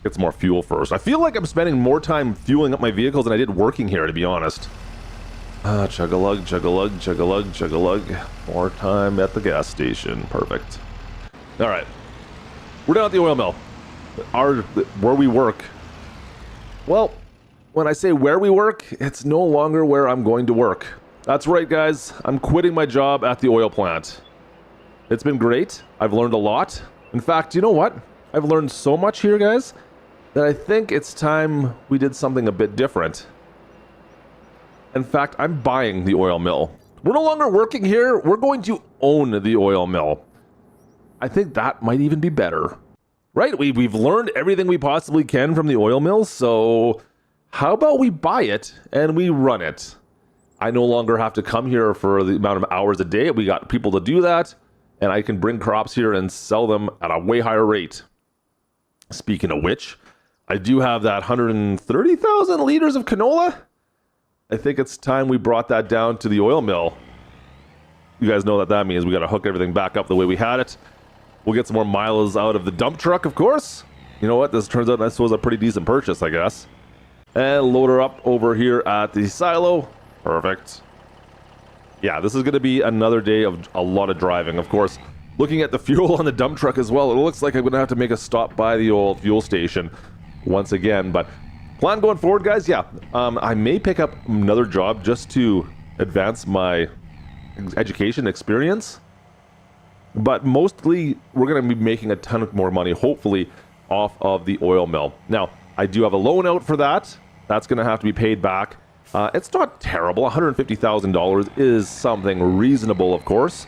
get some more fuel first. I feel like I'm spending more time fueling up my vehicles than I did working here, to be honest. Chug-a-lug, chug-a-lug, chug-a-lug, chug-a-lug. More time at the gas station. Perfect. All right. We're down at the oil mill. Where we work. Well, when I say where we work, it's no longer where I'm going to work. That's right, guys. I'm quitting my job at the oil plant. It's been great. I've learned a lot. In fact, you know what? I've learned so much here, guys, that I think it's time we did something a bit different. In fact, I'm buying the oil mill. We're no longer working here. We're going to own the oil mill. I think that might even be better. Right? We've learned everything we possibly can from the oil mill, so how about we buy it and we run it? I no longer have to come here for the amount of hours a day. We got people to do that, and I can bring crops here and sell them at a way higher rate. Speaking of which, I do have that 130,000 liters of canola. I think it's time we brought that down to the oil mill. You guys know what that means. We got to hook everything back up the way we had it. We'll get some more miles out of the dump truck, of course. You know what? This turns out this was a pretty decent purchase, I guess. And load her up over here at the silo. Perfect. Yeah, this is going to be another day of a lot of driving. Of course, looking at the fuel on the dump truck as well, it looks like I'm going to have to make a stop by the old fuel station once again. But plan going forward, guys, yeah. I may pick up another job just to advance my education experience. But mostly, we're going to be making a ton more money, hopefully, off of the oil mill. Now, I do have a loan out for that. That's going to have to be paid back. It's not terrible. $150,000 is something reasonable, of course.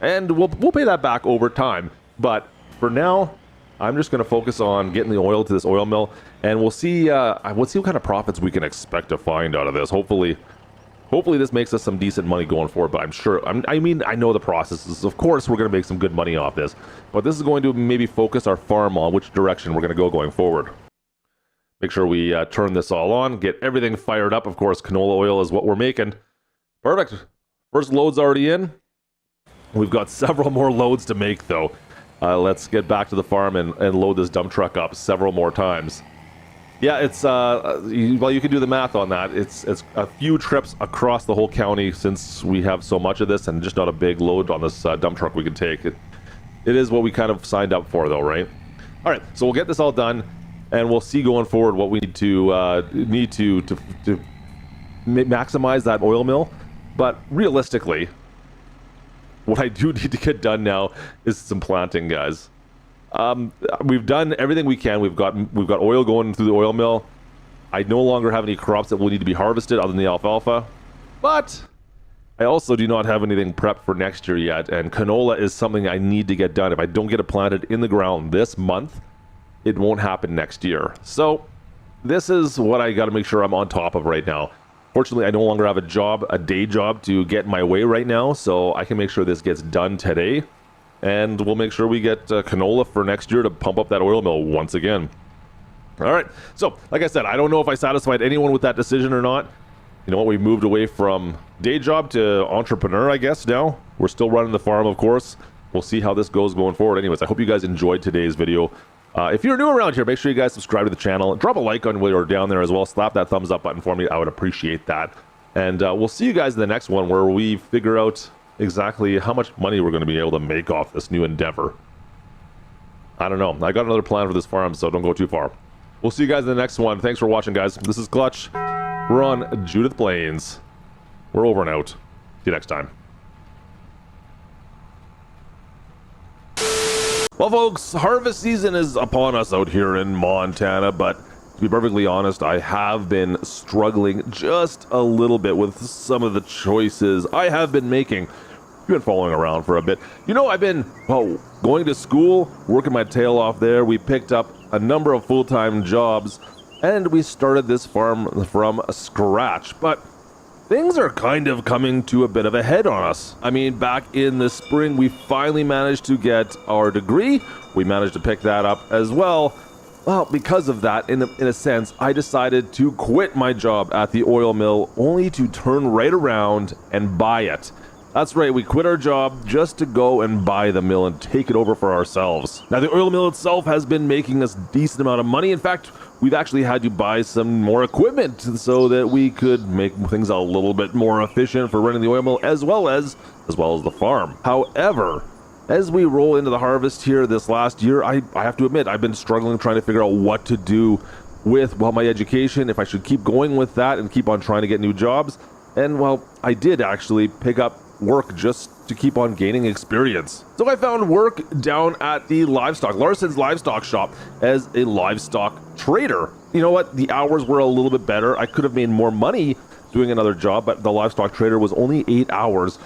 And we'll pay that back over time. But for now, I'm just going to focus on getting the oil to this oil mill. And we'll see what kind of profits we can expect to find out of this. Hopefully this makes us some decent money going forward. But I'm sure, I know the processes. Of course, we're going to make some good money off this. But this is going to maybe focus our farm on which direction we're going to go going forward. Make sure we turn this all on, get everything fired up. Of course, canola oil is what we're making. Perfect. First load's already in. We've got several more loads to make, though. Let's get back to the farm and load this dump truck up several more times. Yeah, it's well, you can do the math on that. It's a few trips across the whole county since we have so much of this, and just not a big load on this dump truck we can take. It is what we kind of signed up for, though, right? All right, so we'll get this all done. And we'll see going forward what we need to maximize that oil mill. But realistically, what I do need to get done now is some planting, guys. We've done everything we can. We've got oil going through the oil mill. I no longer have any crops that will need to be harvested other than the alfalfa. But I also do not have anything prepped for next year yet. And canola is something I need to get done. If I don't get it planted in the ground this month, it won't happen next year. So this is what I got to make sure I'm on top of right now. Fortunately, I no longer have a day job to get in my way right now, so I can make sure this gets done today. And we'll make sure we get canola for next year to pump up that oil mill once again. All right, so like I said, I don't know if I satisfied anyone with that decision or not. You know what, we moved away from day job to entrepreneur, I guess, now. We're still running the farm, of course. We'll see how this goes going forward. Anyways, I hope you guys enjoyed today's video. If you're new around here, make sure you guys subscribe to the channel. Drop a like on while you're down there as well. Slap that thumbs up button for me. I would appreciate that. And we'll see you guys in the next one where we figure out exactly how much money we're going to be able to make off this new endeavor. I don't know. I got another plan for this farm, so don't go too far. We'll see you guys in the next one. Thanks for watching, guys. This is Klutch. We're on Judith Plains. We're over and out. See you next time. Well, folks, harvest season is upon us out here in Montana, but to be perfectly honest, I have been struggling just a little bit with some of the choices I have been making. You've been following around for a bit. You know, I've been, well, going to school, working my tail off there. We picked up a number of full-time jobs, and we started this farm from scratch, but things are kind of coming to a bit of a head on us. I mean, back in the spring, we finally managed to get our degree. We managed to pick that up as well. Well, because of that, in a sense, I decided to quit my job at the oil mill only to turn right around and buy it. That's right, we quit our job just to go and buy the mill and take it over for ourselves. Now, the oil mill itself has been making us a decent amount of money. In fact, we've actually had to buy some more equipment so that we could make things a little bit more efficient for running the oil mill as well as the farm. However, as we roll into the harvest here this last year, I have to admit, I've been struggling trying to figure out what to do with, well, my education, if I should keep going with that and keep on trying to get new jobs. And, well, I did actually pick up work just to keep on gaining experience. So I found work down at the Larson's livestock shop as a livestock trader. You know what? The hours were a little bit better. I could have made more money doing another job, but the livestock trader was only 8 hours.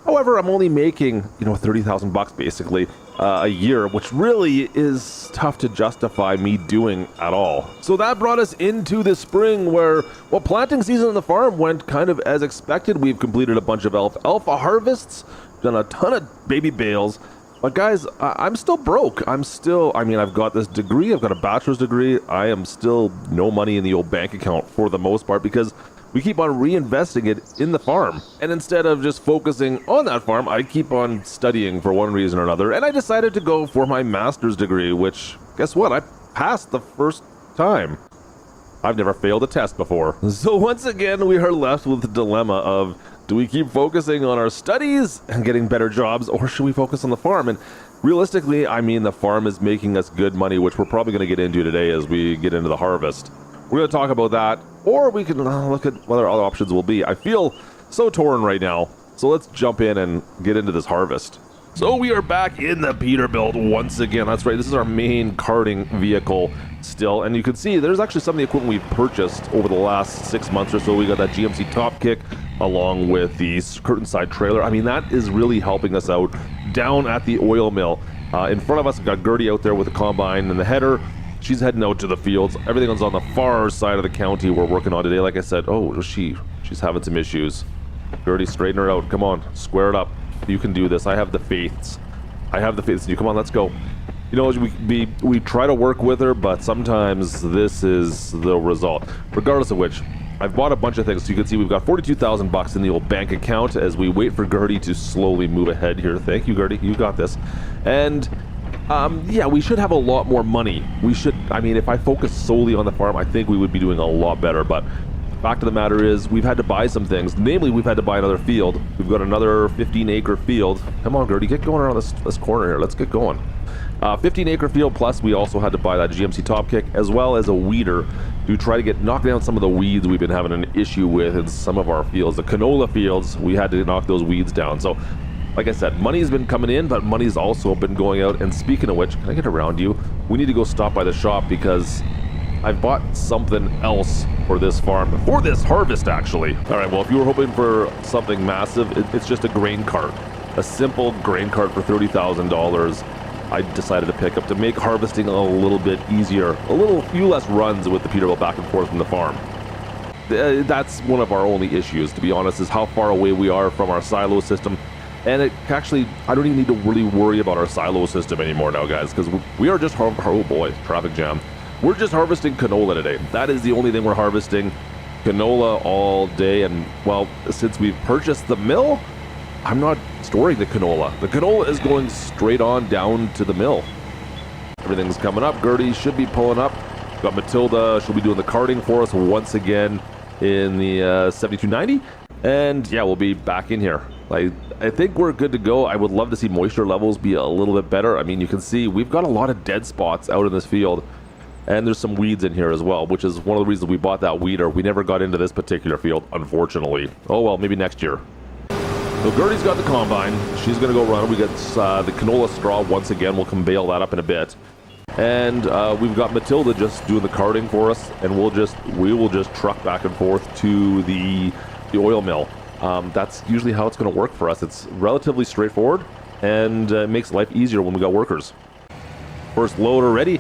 However, I'm only making, you know, 30,000 bucks basically a year, which really is tough to justify me doing at all. So that brought us into the spring where, well, planting season on the farm went kind of as expected. We've completed a bunch of alpha harvests, done a ton of baby bales. But guys, I'm still broke. I mean, I've got this degree, I've got a bachelor's degree. I am still no money in the old bank account for the most part because we keep on reinvesting it in the farm. And instead of just focusing on that farm, I keep on studying for one reason or another. And I decided to go for my master's degree, which, guess what? I passed the first time. I've never failed a test before. So once again, we are left with the dilemma of, do we keep focusing on our studies and getting better jobs, or should we focus on the farm? And realistically, I mean, the farm is making us good money, which we're probably going to get into today as we get into the harvest. We're going to talk about that, or we can look at what our other options will be. I feel so torn right now, so let's jump in and get into this harvest. So we are back in the Peterbilt once again. That's right, this is our main carting vehicle still, and you can see there's actually some of the equipment we've purchased over the last 6 months or so. We got that GMC top kick along with the curtain side trailer. I mean, that is really helping us out down at the oil mill. In front of us, we've got Gertie out there with the combine and the header. She's heading out to the fields. Everything is on the far side of the county we're working on today. Like I said, oh, she's having some issues. Gertie, straighten her out. Come on, square it up. You can do this. I have the faiths. I have the faiths in you. Come on, let's go. You know, we try to work with her, but sometimes this is the result. Regardless of which, I've bought a bunch of things. So you can see we've got 42,000 bucks in the old bank account as we wait for Gertie to slowly move ahead here. Thank you, Gertie. You got this. And yeah, we should have a lot more money. We should, I mean, if I focus solely on the farm, I think we would be doing a lot better. But fact of the matter is, we've had to buy some things. Namely, we've had to buy another field. We've got another 15-acre field. Come on, Gertie, get going around this corner here. Let's get going. 15-acre field, plus we also had to buy that GMC top kick, as well as a weeder to try to knock down some of the weeds we've been having an issue with in some of our fields. The canola fields, we had to knock those weeds down. So, like I said, money's been coming in, but money's also been going out. And speaking of which, can I get around you? We need to go stop by the shop because I've bought something else for this farm, for this harvest, actually. All right, well, if you were hoping for something massive, it's just a grain cart. A simple grain cart for $30,000. I decided to pick up to make harvesting a little bit easier, few less runs with the Peterbilt back and forth from the farm. That's one of our only issues, to be honest, is how far away we are from our silo system. And it actually, I don't even need to really worry about our silo system anymore now, guys, because we are just, oh boy, traffic jam. We're just harvesting canola today. That is the only thing we're harvesting, canola all day. And well, since we've purchased the mill, I'm not storing the canola. The canola is going straight on down to the mill. Everything's coming up. Gertie should be pulling up. Got Matilda, she'll be doing the carting for us once again in the 7290. And yeah, we'll be back in here. I think we're good to go. I would love to see moisture levels be a little bit better. I mean, you can see we've got a lot of dead spots out in this field, and there's some weeds in here as well, which is one of the reasons we bought that weeder. We never got into this particular field, unfortunately. Oh well, maybe next year. So Gertie's got the combine. She's going to go run. We got the canola straw once again. We'll come bale that up in a bit. And we've got Matilda just doing the carting for us, and we will just truck back and forth to the oil mill. That's usually how it's going to work for us. It's relatively straightforward, and makes life easier when we got workers. First loader ready.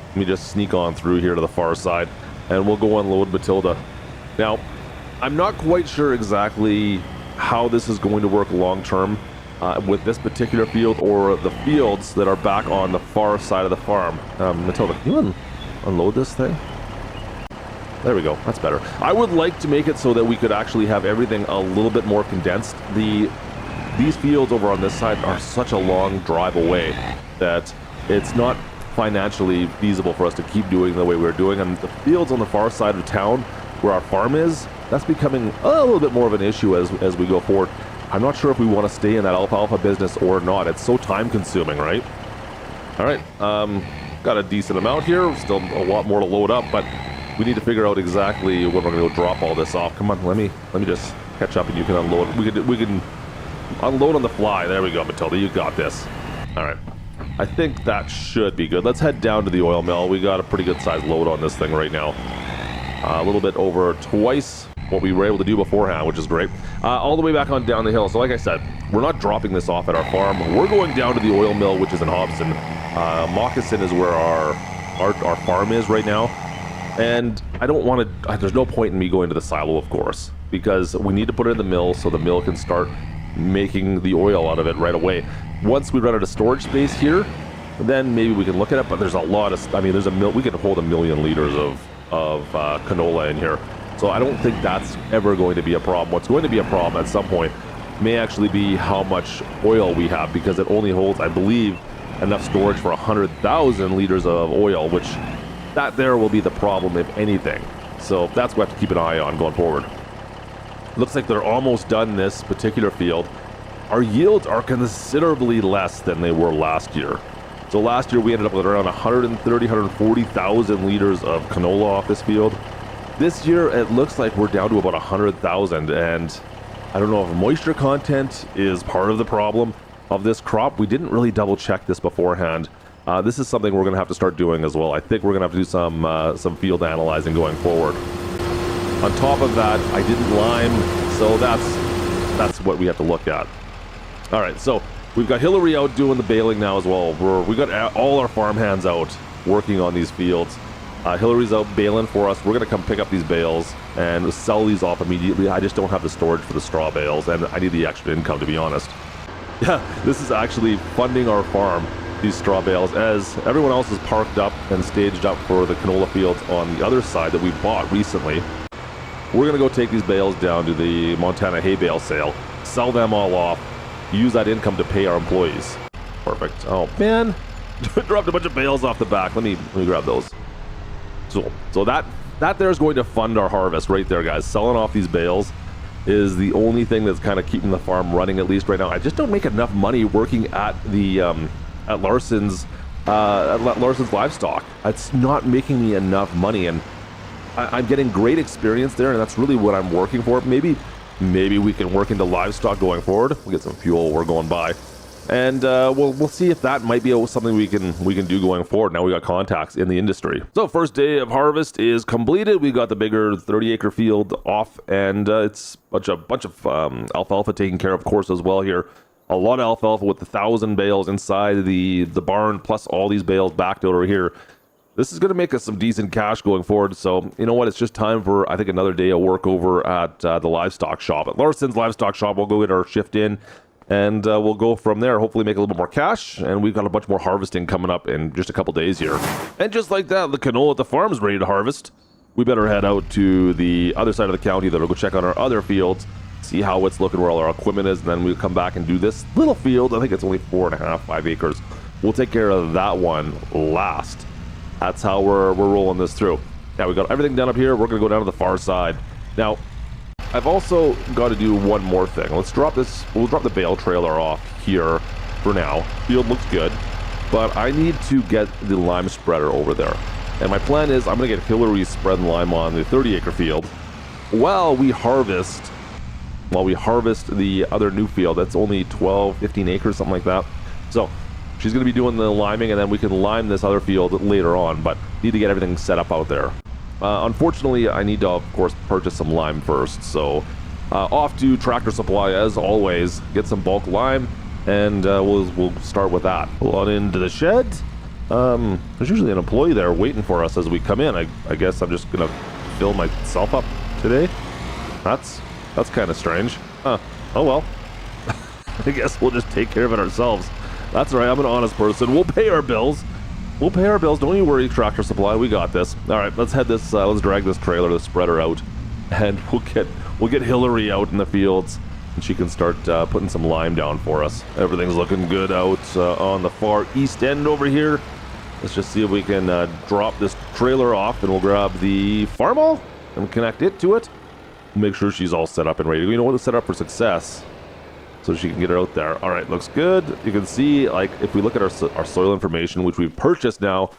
Let me just sneak on through here to the far side, and we'll go unload Matilda. Now, I'm not quite sure exactly how this is going to work long term with this particular field or the fields that are back on the far side of the farm. Matilda, can you unload this thing? There we go, that's better. I would like to make it so that we could actually have everything a little bit more condensed. These fields over on this side are such a long drive away that it's not financially feasible for us to keep doing the way we're doing. And the fields on the far side of town where our farm is, that's becoming a little bit more of an issue as we go forward. I'm not sure if we want to stay in that alfalfa business or not. It's so time consuming, right? All right, got a decent amount here. Still a lot more to load up, but we need to figure out exactly when we're going to go drop all this off. Come on, let me just catch up and you can unload. We can unload on the fly. There we go, Matilda, you got this. All right, I think that should be good. Let's head down to the oil mill. We got a pretty good sized load on this thing right now. A little bit over twice what we were able to do beforehand, which is great. All the way back on down the hill. So like I said, we're not dropping this off at our farm. We're going down to the oil mill, which is in Hobson. Moccasin is where our farm is right now. And I don't want to, there's no point in me going to the silo, of course, because we need to put it in the mill so the mill can start making the oil out of it right away. Once we run out of storage space here, then maybe we can look at it, but there's a lot of, I mean, there's we can hold 1 million liters of canola in here. So I don't think that's ever going to be a problem. What's going to be a problem at some point may actually be how much oil we have, because it only holds, I believe, enough storage for 100,000 liters of oil, which that there will be the problem if anything. So that's what we have to keep an eye on going forward. Looks like they're almost done this particular field. Our yields are considerably less than they were last year. So last year we ended up with around 140,000 liters of canola off this field. This year, it looks like we're down to about 100,000, and I don't know if moisture content is part of the problem of this crop. We didn't really double check this beforehand. This is something we're going to have to start doing as well. I think we're going to have to do some field analyzing going forward. On top of that, I didn't lime, so that's what we have to look at. All right, so we've got Hillary out doing the baling now as well. We've got all our farm hands out working on these fields. Hillary's out baling for us. We're going to come pick up these bales and sell these off immediately. I just don't have the storage for the straw bales, and I need the extra income, to be honest. Yeah, this is actually funding our farm, these straw bales, as everyone else is parked up and staged up for the canola fields on the other side that we bought recently. We're going to go take these bales down to the Montana hay bale sale, sell them all off, use that income to pay our employees. Perfect. Oh, man. Dropped a bunch of bales off the back. Let me grab those. So that there is going to fund our harvest right there, guys. Selling off these bales is the only thing that's kind of keeping the farm running, at least right now. I just don't make enough money working at the at Larson's livestock. It's not making me enough money, and I'm getting great experience there, and that's really what I'm working for. Maybe we can work into livestock going forward. We'll get some fuel. We're going by. And we'll see if that might be something we can do going forward. Now we got contacts in the industry. So first day of harvest is completed. We got the bigger 30-acre field off, and it's a bunch of alfalfa taken care of course as well here. A lot of alfalfa with 1,000 bales inside the barn, plus all these bales backed over here. This is going to make us some decent cash going forward. So you know what? It's just time for, I think, another day of work over at the livestock shop at Larson's livestock shop. We'll go get our shift in. And we'll go from there, hopefully make a little bit more cash. And we've got a bunch more harvesting coming up in just a couple days here. And just like that, the canola at the farm is ready to harvest. We better head out to the other side of the county. That'll go check on our other fields, see how it's looking, where all our equipment is. And then we'll come back and do this little field. I think it's only 4.5, 5 acres. We'll take care of that one last. That's how we're rolling this through. Yeah, we got everything done up here. We're going to go down to the far side. Now, I've also got to do one more thing. Let's drop this. We'll drop the bale trailer off here for now. Field looks good, but I need to get the lime spreader over there. And my plan is I'm going to get Hillary spreading lime on the 30-acre field while we harvest the other new field. That's only 12, 15 acres, something like that. So she's going to be doing the liming, and then we can lime this other field later on, but need to get everything set up out there. Unfortunately, I need to, of course, purchase some lime first. So off to Tractor Supply, as always, get some bulk lime, and we'll start with that. Pull on into the shed. There's usually an employee there waiting for us as we come in. I guess I'm just going to fill myself up today. That's kind of strange. Oh well. I guess we'll just take care of it ourselves. That's right, I'm an honest person. We'll pay our bills. Don't you worry, Tractor Supply, we got this. All right, let's head this. Let's drag this trailer, the spreader out, and we'll get Hillary out in the fields, and she can start putting some lime down for us. Everything's looking good out on the far east end over here. Let's just see if we can drop this trailer off, and we'll grab the farmall and connect it to it. Make sure she's all set up and ready. We know what to set up for success, so she can get her out there. All right, looks good. You can see, like, if we look at our soil information, which we've purchased now,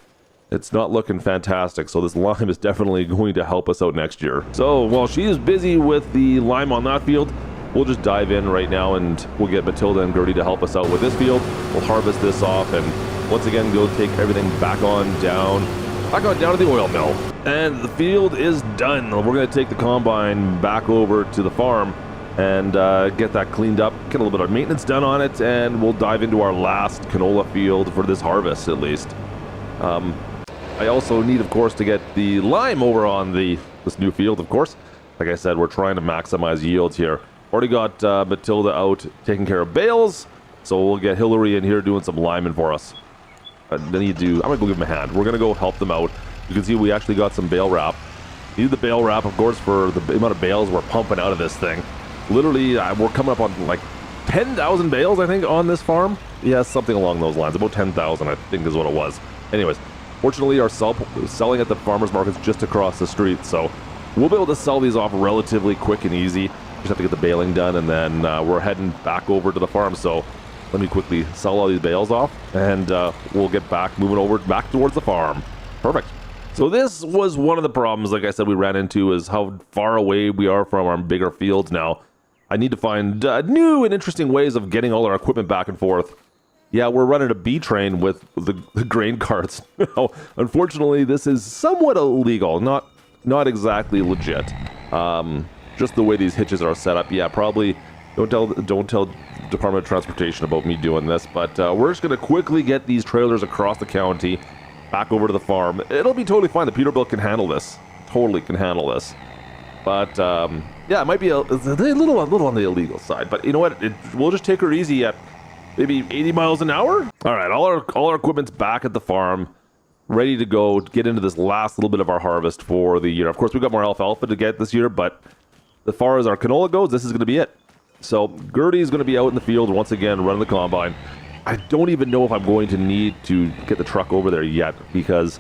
it's not looking fantastic. So this lime is definitely going to help us out next year. So while she is busy with the lime on that field, we'll just dive in right now, and we'll get Matilda and Gertie to help us out with this field. We'll harvest this off, and once again, go take everything back on down to the oil mill. And the field is done. We're going to take the combine back over to the farm and get that cleaned up, get a little bit of maintenance done on it, and we'll dive into our last canola field for this harvest, at least. I also need, of course, to get the lime over on this new field, of course. Like I said, we're trying to maximize yields here. Already got Matilda out taking care of bales, so we'll get Hillary in here doing some liming for us. I'm gonna go give them a hand. We're gonna go help them out. You can see we actually got some bale wrap. Need the bale wrap, of course, for the amount of bales we're pumping out of this thing. Literally, we're coming up on like 10,000 bales, I think, on this farm. Yeah, something along those lines. About 10,000, I think, is what it was. Anyways, fortunately, our selling at the farmer's market's just across the street, so we'll be able to sell these off relatively quick and easy. Just have to get the baling done, and then we're heading back over to the farm. So let me quickly sell all these bales off, and we'll get moving back towards the farm. Perfect. So this was one of the problems, like I said, we ran into, is how far away we are from our bigger fields now. I need to find new and interesting ways of getting all our equipment back and forth. Yeah, we're running a B train with the grain carts. Unfortunately, this is somewhat illegal, not exactly legit. Just the way these hitches are set up. Yeah, probably don't tell Department of Transportation about me doing this, but we're just going to quickly get these trailers across the county back over to the farm. It'll be totally fine. The Peterbilt can handle this. Totally can handle this. But yeah, it might be a little on the illegal side, but you know what? We'll just take her easy at maybe 80 miles an hour. All right, all our equipment's back at the farm, ready to go get into this last little bit of our harvest for the year. Of course, we've got more alfalfa to get this year, but as far as our canola goes, this is going to be it. So Gertie's going to be out in the field once again, running the combine. I don't even know if I'm going to need to get the truck over there yet, because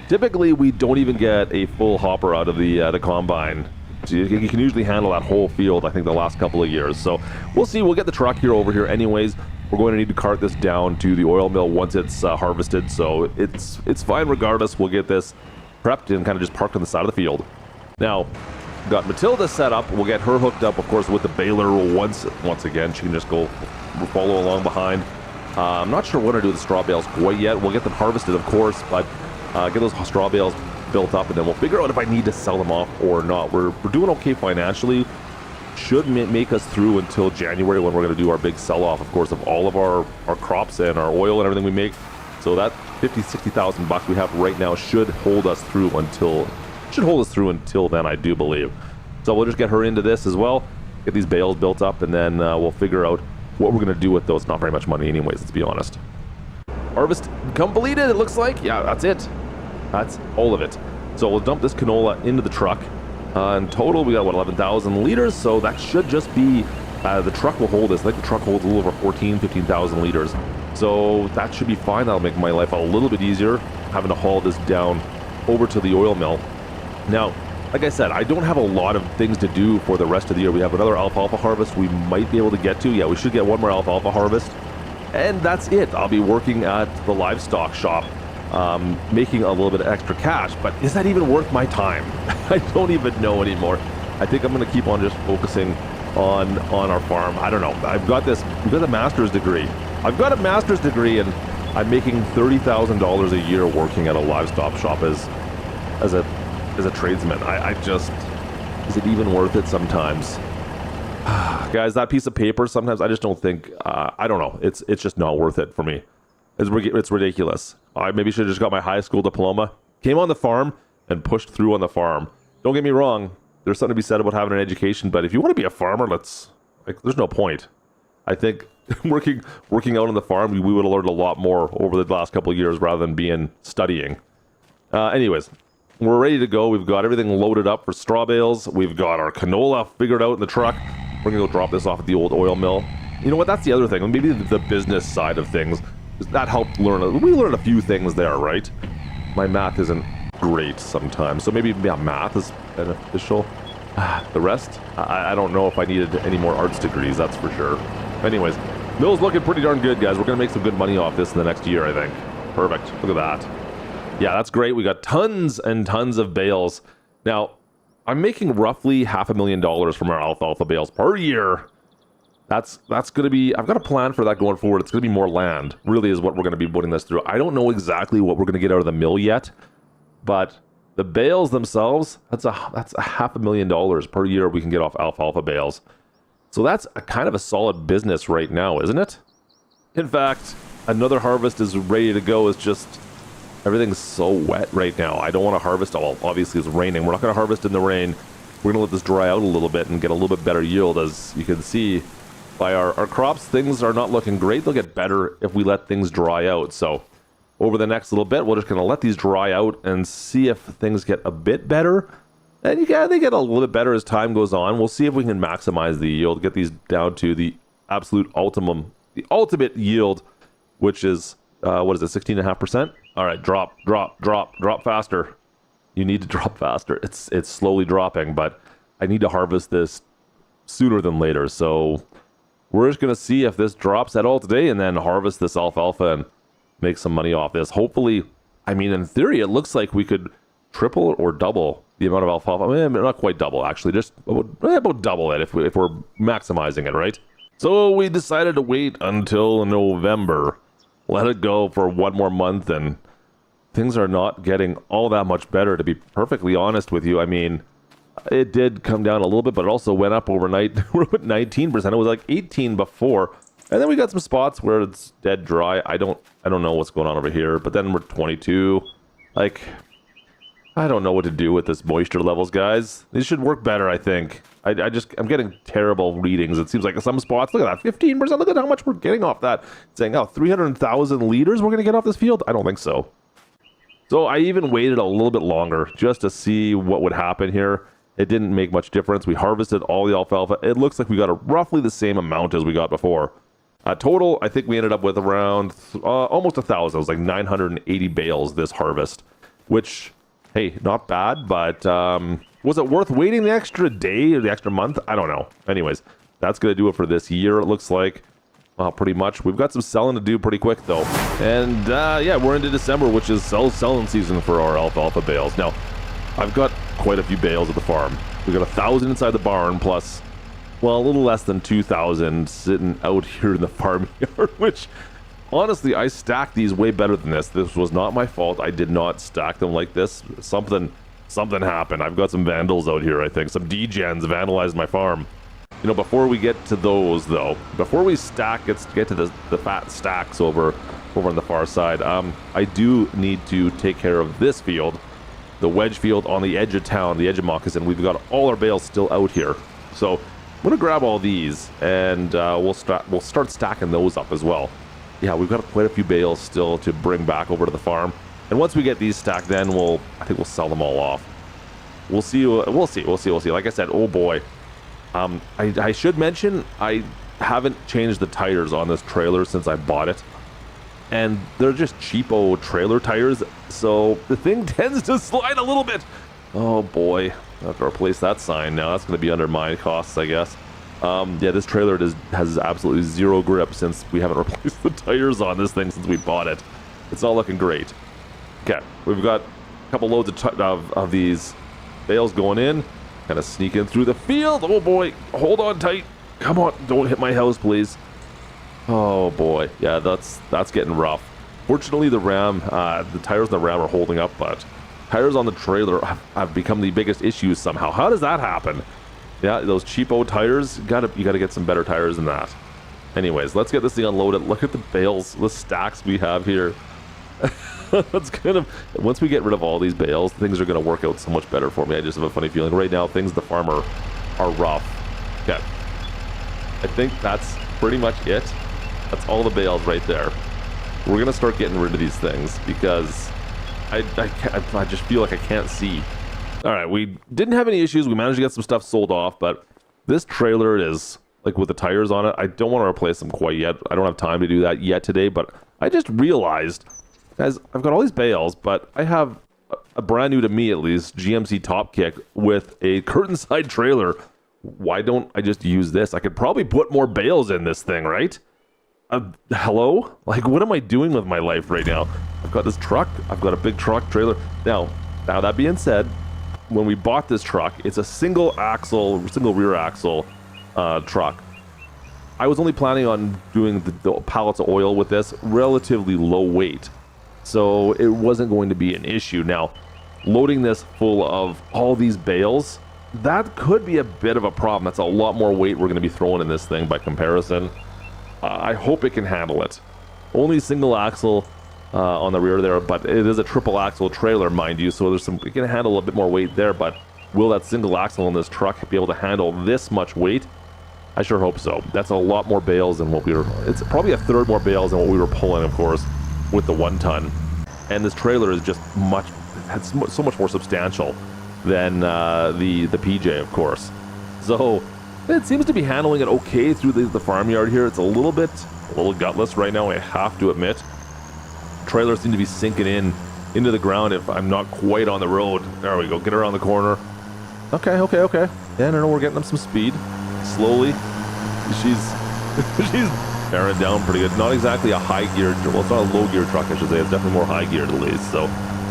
typically we don't even get a full hopper out of the combine. So you can usually handle that whole field, I think, the last couple of years. So we'll see. We'll get the truck here over here anyways. We're going to need to cart this down to the oil mill once it's harvested. So it's fine regardless. We'll get this prepped and kind of just parked on the side of the field. Now, got Matilda set up. We'll get her hooked up, of course, with the baler once again. She can just go follow along behind. I'm not sure what to do with the straw bales quite yet. We'll get them harvested, of course, but get those straw bales built up, and then we'll figure out if I need to sell them off or not. We're doing okay financially. Should make us through until January, when we're going to do our big sell-off, of course, of all of our crops and our oil and everything we make. So that $50,000-$60,000 we have right now should hold us through until then, I do believe. So we'll just get her into this as well, get these bales built up, and then we'll figure out what we're going to do with those. Not very much money anyways, let's be honest. Harvest completed, it looks like. Yeah, that's it. That's all of it. So we'll dump this canola into the truck. In total, we got, 11,000 liters, so that should just be, the truck will hold this. I think the truck holds a little over 15,000 liters. So that should be fine. That'll make my life a little bit easier, having to haul this down over to the oil mill. Now, like I said, I don't have a lot of things to do for the rest of the year. We have another alfalfa harvest we might be able to get to. Yeah, we should get one more alfalfa harvest. And that's it. I'll be working at the livestock shop, making a little bit of extra cash. But is that even worth my time? I don't even know anymore. I think I'm going to keep on just focusing on our farm. I don't know. We've got a master's degree. I've got a master's degree, and I'm making $30,000 a year working at a livestock shop as a tradesman. I just, is it even worth it sometimes? Guys, that piece of paper, sometimes I just don't think, I don't know. It's just not worth it for me. It's ridiculous. I maybe should have just got my high school diploma, came on the farm, and pushed through on the farm. Don't get me wrong. There's something to be said about having an education, but if you want to be a farmer, there's no point. I think working out on the farm, we would have learned a lot more over the last couple of years rather than studying. Anyways, we're ready to go. We've got everything loaded up for straw bales. We've got our canola figured out in the truck. We're going to go drop this off at the old oil mill. You know what? That's the other thing. Maybe the business side of things. That helped learn. We learned a few things there, right? My math isn't great sometimes. So maybe math is beneficial. The rest, I don't know if I needed any more arts degrees, that's for sure. Anyways, mill's looking pretty darn good, guys. We're going to make some good money off this in the next year, I think. Perfect. Look at that. Yeah, that's great. We got tons and tons of bales. Now, I'm making roughly $500,000 from our alfalfa bales per year. That's going to be, I've got a plan for that going forward. It's going to be more land, really is what we're going to be putting this through. I don't know exactly what we're going to get out of the mill yet, but the bales themselves, that's a $500,000 per year we can get off alfalfa bales. So that's a kind of a solid business right now, isn't it? In fact, another harvest is ready to go. It's just, everything's so wet right now. I don't want to harvest. Well, obviously it's raining. We're not going to harvest in the rain. We're going to let this dry out a little bit and get a little bit better yield. As you can see by our crops, things are not looking great. They'll get better if we let things dry out. So over the next little bit, we're just going to let these dry out and see if things get a bit better. And they get a little bit better as time goes on. We'll see if we can maximize the yield, get these down to the absolute ultimum, the ultimate yield, which is, 16.5%? All right, drop faster. You need to drop faster. It's slowly dropping, but I need to harvest this sooner than later. So we're just going to see if this drops at all today and then harvest this alfalfa and make some money off this. Hopefully, I mean, in theory, it looks like we could triple or double the amount of alfalfa. Not quite double, actually. Just about double it if we're maximizing it, right? So we decided to wait until November. Let it go for one more month, and things are not getting all that much better, to be perfectly honest with you. I mean, it did come down a little bit, but it also went up overnight. We're at 19%. It was like 18 before. And then we got some spots where it's dead dry. I don't know what's going on over here, but then we're 22. Like, I don't know what to do with this moisture levels, guys. These should work better, I think. I'm getting terrible readings. It seems like some spots, look at that, 15%. Look at how much we're getting off that. It's saying, 300,000 liters we're going to get off this field? I don't think so. So I even waited a little bit longer just to see what would happen here. It didn't make much difference. We harvested all the alfalfa. It looks like we got roughly the same amount as we got before. Total, I think we ended up with around almost 1,000. It was like 980 bales this harvest, which, hey, not bad, but was it worth waiting the extra day or the extra month? I don't know. Anyways, that's going to do it for this year, it looks like. Pretty much. We've got some selling to do pretty quick, though. And, yeah, we're into December, which is selling season for our alfalfa bales. Now, I've got quite a few bales at the farm. We've got 1,000 inside the barn, plus, well, a little less than 2,000 sitting out here in the farmyard, which, honestly, I stacked these way better than this. This was not my fault. I did not stack them like this. Something happened. I've got some vandals out here, I think. Some degens vandalized my farm. You know, before we get to those, though, before we get to the fat stacks over on the far side, I do need to take care of this field, the wedge field on the edge of town, the edge of Moccasin. We've got all our bales still out here. So I'm going to grab all these, and we'll start stacking those up as well. Yeah, we've got quite a few bales still to bring back over to the farm. And once we get these stacked, then I think we'll sell them all off. We'll see. Like I said, oh boy. I should mention, I haven't changed the tires on this trailer since I bought it. And they're just cheapo trailer tires, so the thing tends to slide a little bit. Oh boy. I have to replace that sign now. That's going to be under my costs, I guess. Yeah, this trailer has absolutely zero grip since we haven't replaced the tires on this thing since we bought it. It's not looking great. Okay, we've got a couple loads of these bales going in. Kind of sneaking through the field. Oh boy, hold on tight. Come on, don't hit my house, please. Oh boy, yeah, that's getting rough. Fortunately, the tires on the Ram are holding up, but tires on the trailer have become the biggest issue somehow. How does that happen? Yeah, those cheapo tires, you gotta get some better tires than that. Anyways, let's get this thing unloaded. Look at the bales, the stacks we have here. That's kind of, once we get rid of all these bales, things are gonna work out so much better for me. I just have a funny feeling right now things at the farm are rough. Okay, I think that's pretty much it. That's all the bales right there. We're gonna start getting rid of these things because I just feel like I can't see. All right, we didn't have any issues. We managed to get some stuff sold off, but this trailer is, like with the tires on it, I don't want to replace them quite yet. I don't have time to do that yet today, but I just realized, guys, I've got all these bales, but I have a brand new, to me at least, GMC Top Kick with a curtain side trailer. Why don't I just use this? I could probably put more bales in this thing, right? Hello? Like, what am I doing with my life right now? I've got this truck. I've got a big truck trailer. Now that being said, when we bought this truck, it's a single rear axle truck. I was only planning on doing the pallets of oil with this, relatively low weight, so it wasn't going to be an issue. Now, loading this full of all these bales, that could be a bit of a problem. That's a lot more weight we're going to be throwing in this thing by comparison. I hope it can handle it. Only single axle on the rear there, but it is a triple axle trailer, mind you, so it can handle a bit more weight there, but will that single axle in this truck be able to handle this much weight? I sure hope so. That's a lot more bales than what it's probably a third more bales than what we were pulling, of course, with the 1 ton. And this trailer is just so much more substantial than the PJ, of course. So it seems to be handling it okay through the farmyard here. It's a little gutless right now, I have to admit. Trailers seem to be sinking into the ground if I'm not quite on the road. There we go, get around the corner. Okay. Yeah, no, we're getting them some speed. Slowly. She's bearing down pretty good. Not exactly a high gear, well, it's not a low gear truck, I should say. It's definitely more high geared at least. So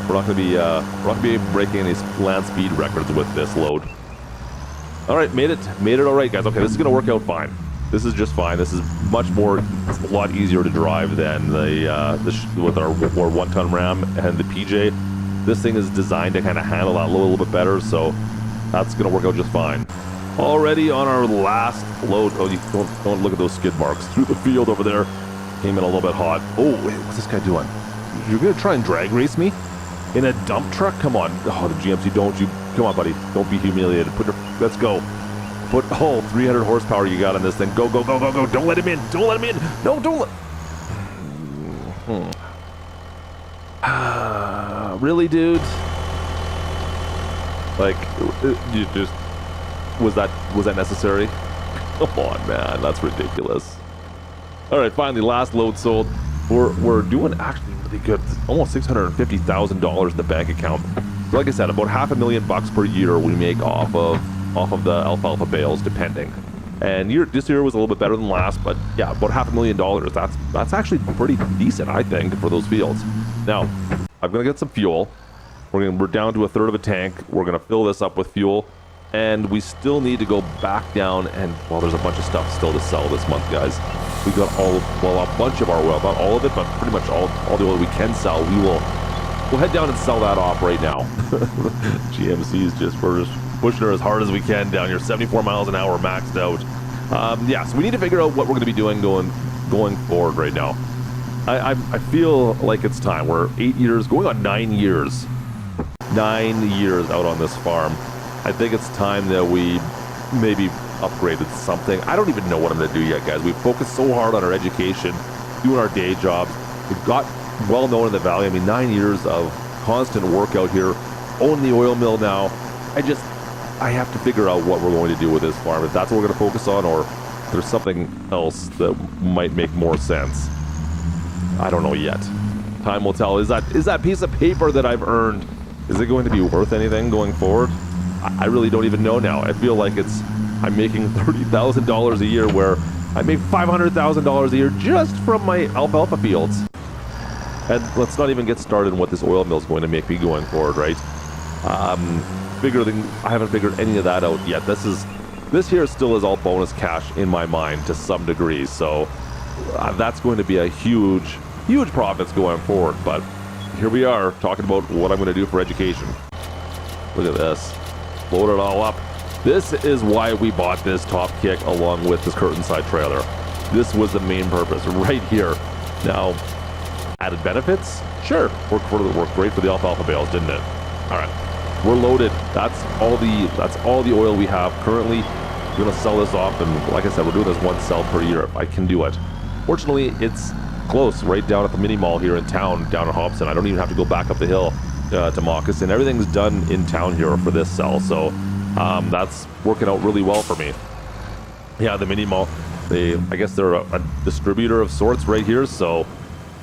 we're not gonna be breaking any land speed records with this load. All right, made it all right, guys. Okay, this is gonna work out fine. This is just fine. This is it's a lot easier to drive than with our 1 ton Ram and the PJ. This thing is designed to kind of handle that load a little bit better, so that's gonna work out just fine. Already on our last load. Oh, you don't look at those skid marks through the field over there. Came in a little bit hot. Oh, wait, what's this guy doing? You're gonna try and drag race me in a dump truck? Come on. Oh, the GMC, come on, buddy. Don't be humiliated. Let's go. Put 300 horsepower you got on this thing. Go. Don't let him in. No, don't let... Really, dude? Like, you just... Was that necessary? Come on, man. That's ridiculous. All right, finally, last load sold. We're doing actually really good. Almost $650,000 in the bank account. Like I said, about $500,000 per year we make off of the alfalfa bales, depending. And this year was a little bit better than last, but yeah, about $500,000. That's actually pretty decent, I think, for those fields. Now, I'm gonna get some fuel. We're down to a third of a tank. We're gonna fill this up with fuel. And we still need to go back down and, well, there's a bunch of stuff still to sell this month, guys. We got a bunch of our oil, not all of it, but pretty much all the oil we can sell. We'll head down and sell that off right now. GMC's we're just pushing her as hard as we can down here, 74 miles an hour maxed out. Yeah, so we need to figure out what we're going to be doing going forward right now. I feel like it's time. We're 8 years, going on 9 years. 9 years out on this farm. I think it's time that we maybe upgraded something. I don't even know what I'm going to do yet, guys. We've focused so hard on our education, doing our day jobs. We've got well known in the valley. I mean, 9 years of constant work out here, own the oil mill now. I have to figure out what we're going to do with this farm. If that's what we're going to focus on, or if there's something else that might make more sense. I don't know yet. Time will tell. Is that piece of paper that I've earned, is it going to be worth anything going forward? I really don't even know now. I feel like I'm making $30,000 a year, where I make $500,000 a year just from my alfalfa fields. And let's not even get started on what this oil mill is going to make me going forward, right? I haven't figured any of that out yet. This here still is all bonus cash in my mind to some degree. So that's going to be a huge profits going forward. But here we are talking about what I'm going to do for education. Look at this. Load it all up. This is why we bought this top kick along with this curtain side trailer. This was the main purpose right here. Now, added benefits? Sure. Worked great for the alfalfa bales, didn't it? All right. We're loaded. That's all the oil we have currently. We're going to sell this off, and like I said, we're doing this one sell per year if I can do it. Fortunately, it's close, right down at the mini mall here in town, down in Hobson. I don't even have to go back up the hill to Moccasin. Everything's done in town here for this sell, so that's working out really well for me. Yeah, the mini mall, I guess they're a distributor of sorts right here, so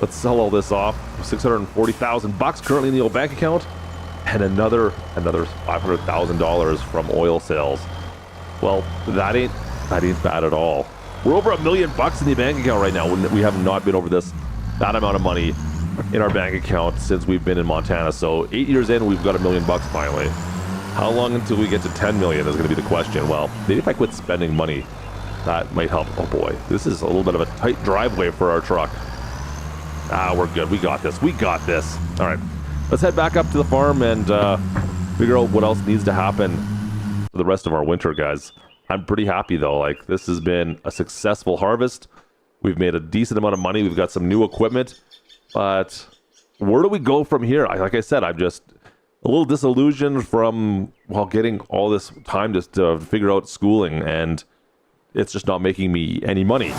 let's sell all this off. $640,000 currently in the old bank account, and another $500,000 from oil sales. Well, that ain't bad at all. We're over $1 million in the bank account right now. We have not been over that amount of money in our bank account since we've been in Montana. So 8 years in, we've got $1 million finally. How long until we get to 10 million is going to be the question. Well, maybe if I quit spending money, that might help. Oh boy, this is a little bit of a tight driveway for our truck. We're good. We got this. All right, let's head back up to the farm and figure out what else needs to happen for the rest of our winter, guys. I'm pretty happy though. Like, this has been a successful harvest. We've made a decent amount of money. We've got some new equipment, but where do we go from here? Like I said, I'm just a little disillusioned from getting all this time just to figure out schooling, and it's just not making me any money.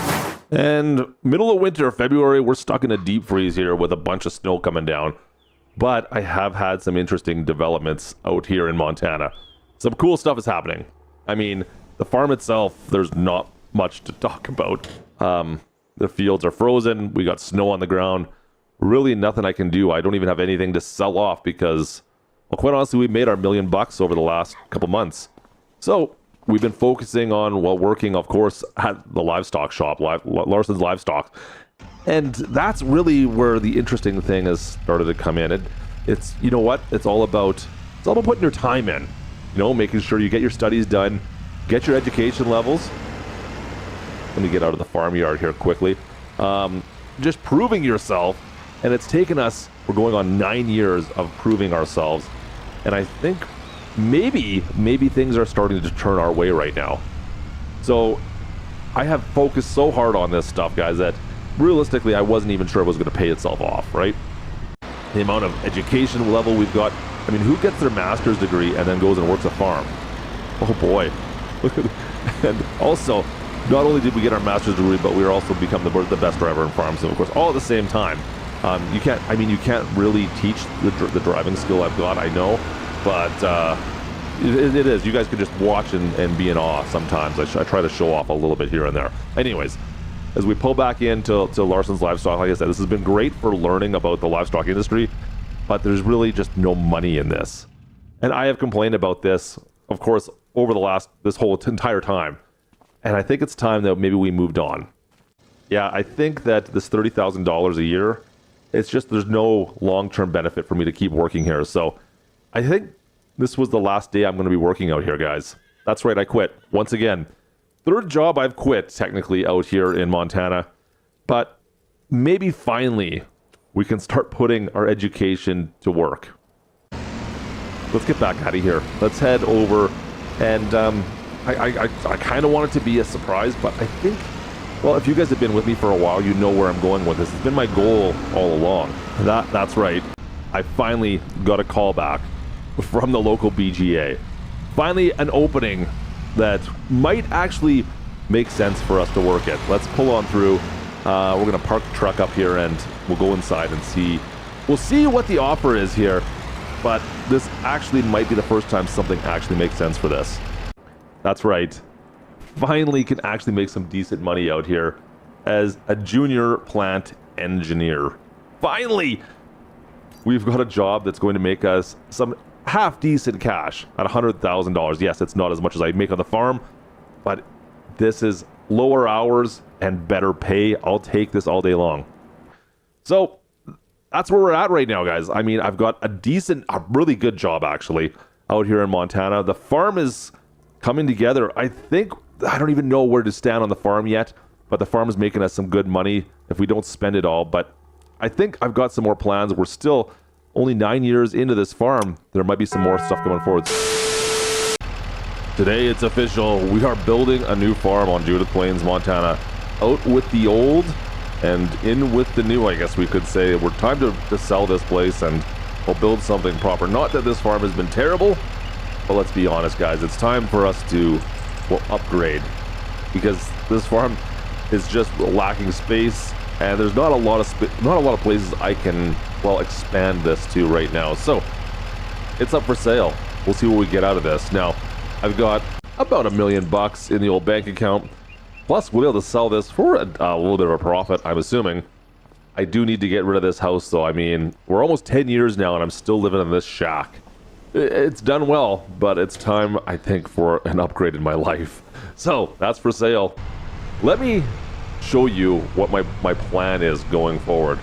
And middle of winter, February, we're stuck in a deep freeze here with a bunch of snow coming down. But I have had some interesting developments out here in Montana. Some cool stuff is happening. I mean, the farm itself, there's not much to talk about. The fields are frozen. We got snow on the ground. Really nothing I can do. I don't even have anything to sell off because, well, quite honestly, we made our $1 million over the last couple months. So we've been focusing on, working, of course, at the livestock shop, Larson's Livestock. And that's really where the interesting thing has started to come in. It's, you know what? It's all about putting your time in. You know, making sure you get your studies done, get your education levels. Let me get out of the farmyard here quickly. Just proving yourself. And it's taken us, we're going on 9 years of proving ourselves. And I think maybe things are starting to turn our way right now. So I have focused so hard on this stuff, guys, that realistically I wasn't even sure it was going to pay itself off, right? The amount of education level we've got. I mean, who gets their master's degree and then goes and works a farm? Oh boy. And also, not only did we get our master's degree, but we are also become the best driver in farms, of course, all at the same time. You can't really teach the driving skill I've got, I know, but it is. You guys could just watch and be in awe sometimes. I try to show off a little bit here and there. Anyways, as we pull back into Larson's Livestock, like I said, this has been great for learning about the livestock industry, but there's really just no money in this. And I have complained about this, of course, over this whole entire time. And I think it's time that maybe we moved on. Yeah, I think that this $30,000 a year, it's just there's no long-term benefit for me to keep working here. So I think this was the last day I'm going to be working out here, guys. That's right, I quit. Once again, third job I've quit technically out here in Montana. But maybe finally we can start putting our education to work. Let's get back out of here. Let's head over, and I kind of want it to be a surprise, but I think, well, if you guys have been with me for a while, you know where I'm going with this. It's been my goal all along. That's right. I finally got a call back from the local BGA. Finally, an opening that might actually make sense for us to work at. Let's pull on through. We're going to park the truck up here and we'll go inside and see. We'll see what the offer is here, but this actually might be the first time something actually makes sense for this. That's right. Finally can actually make some decent money out here as a junior plant engineer. Finally, we've got a job that's going to make us some half decent cash at $100,000. Yes, it's not as much as I make on the farm, but this is lower hours and better pay. I'll take this all day long. So that's where we're at right now, guys. I mean, I've got a really good job actually out here in Montana. The farm is coming together. I don't even know where to stand on the farm yet, but the farm is making us some good money if we don't spend it all. But I think I've got some more plans. We're still only 9 years into this farm. There might be some more stuff going forward. Today it's official. We are building a new farm on Judith Plains, Montana. Out with the old and in with the new, I guess we could say. We're time to sell this place and we'll build something proper. Not that this farm has been terrible, but let's be honest, guys. It's time for us to, well, upgrade, because this farm is just lacking space, and there's not a lot of places I can, well, expand this to right now. So it's up for sale. We'll see what we get out of this. Now, I've got about $1 million in the old bank account. Plus, we'll be able to sell this for a little bit of a profit, I'm assuming. I do need to get rid of this house, though. I mean, we're almost 10 years now, and I'm still living in this shack. It's done well, but it's time, I think, for an upgrade in my life. So, that's for sale. Let me show you what my plan is going forward.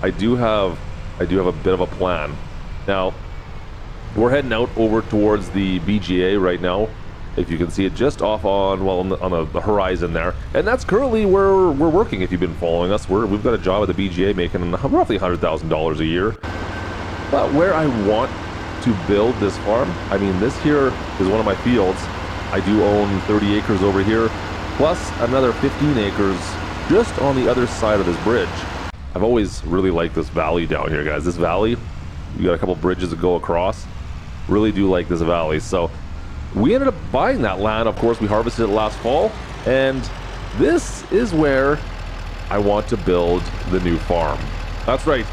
I do have a bit of a plan. Now, we're heading out over towards the BGA right now. If you can see it just off on the horizon there. And that's currently where we're working. If you've been following us, we've got a job at the BGA making roughly $100,000 a year. But where I want to build this farm, I mean, this here is one of my fields. I do own 30 acres over here, plus another 15 acres just on the other side of this bridge. I've always really liked this valley down here, guys. This valley, you got a couple bridges that go across. Really do like this valley. So we ended up buying that land. Of course, we harvested it last fall, and this is where I want to build the new farm. That's right.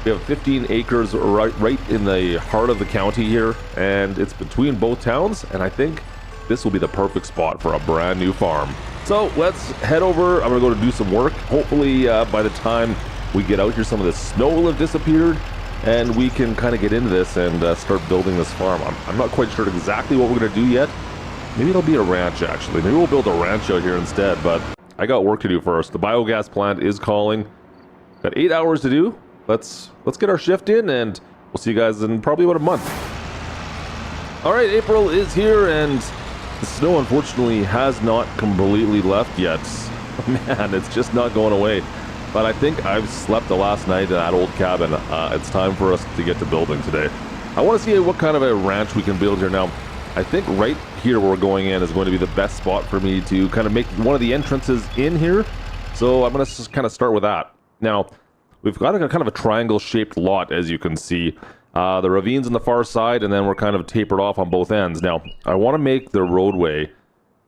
We have 15 acres right in the heart of the county here, and it's between both towns, and I think this will be the perfect spot for a brand new farm. So let's head over. I'm gonna go to do some work. Hopefully by the time we get out here, some of the snow will have disappeared, and we can kind of get into this and start building this farm. I'm not quite sure exactly what we're going to do yet. Maybe it'll be a ranch, actually. Maybe we'll build a ranch out here instead, but I got work to do first. The biogas plant is calling. Got 8 hours to do. Let's get our shift in, and we'll see you guys in probably about a month. All right, April is here, and the snow, unfortunately, has not completely left yet. Man, it's just not going away. But I think I've slept the last night in that old cabin. It's time for us to get to building today. I want to see what kind of a ranch we can build here now. I think right here where we're going in is going to be the best spot for me to kind of make one of the entrances in here. So I'm going to just kind of start with that. Now, we've got a kind of a triangle-shaped lot, as you can see. The ravine's on the far side, and then we're kind of tapered off on both ends. Now, I want to make the roadway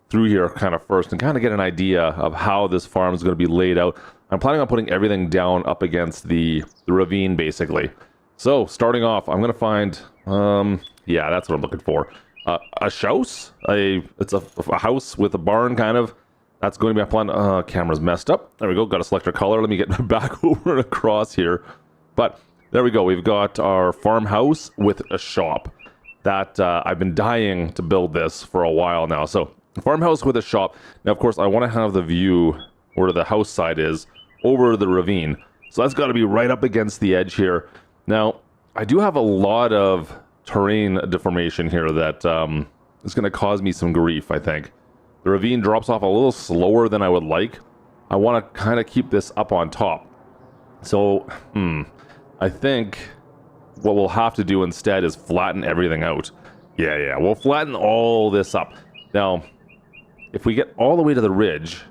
through here kind of first and kind of get an idea of how this farm is going to be laid out. I'm planning on putting everything down up against the ravine, basically. So, starting off, I'm going to find, yeah, that's what I'm looking for. A house? It's a house with a barn, kind of. That's going to be my plan. Camera's messed up. There we go, got to select our color. Let me get back over and across here. But, there we go. We've got our farmhouse with a shop. That, I've been dying to build this for a while now. So, farmhouse with a shop. Now, of course, I want to have the view where the house side is over the ravine. So that's got to be right up against the edge here. Now, I do have a lot of terrain deformation here that is going to cause me some grief, I think. The ravine drops off a little slower than I would like. I want to kind of keep this up on top. So, I think what we'll have to do instead is flatten everything out. Yeah, we'll flatten all this up. Now, if we get all the way to the ridge,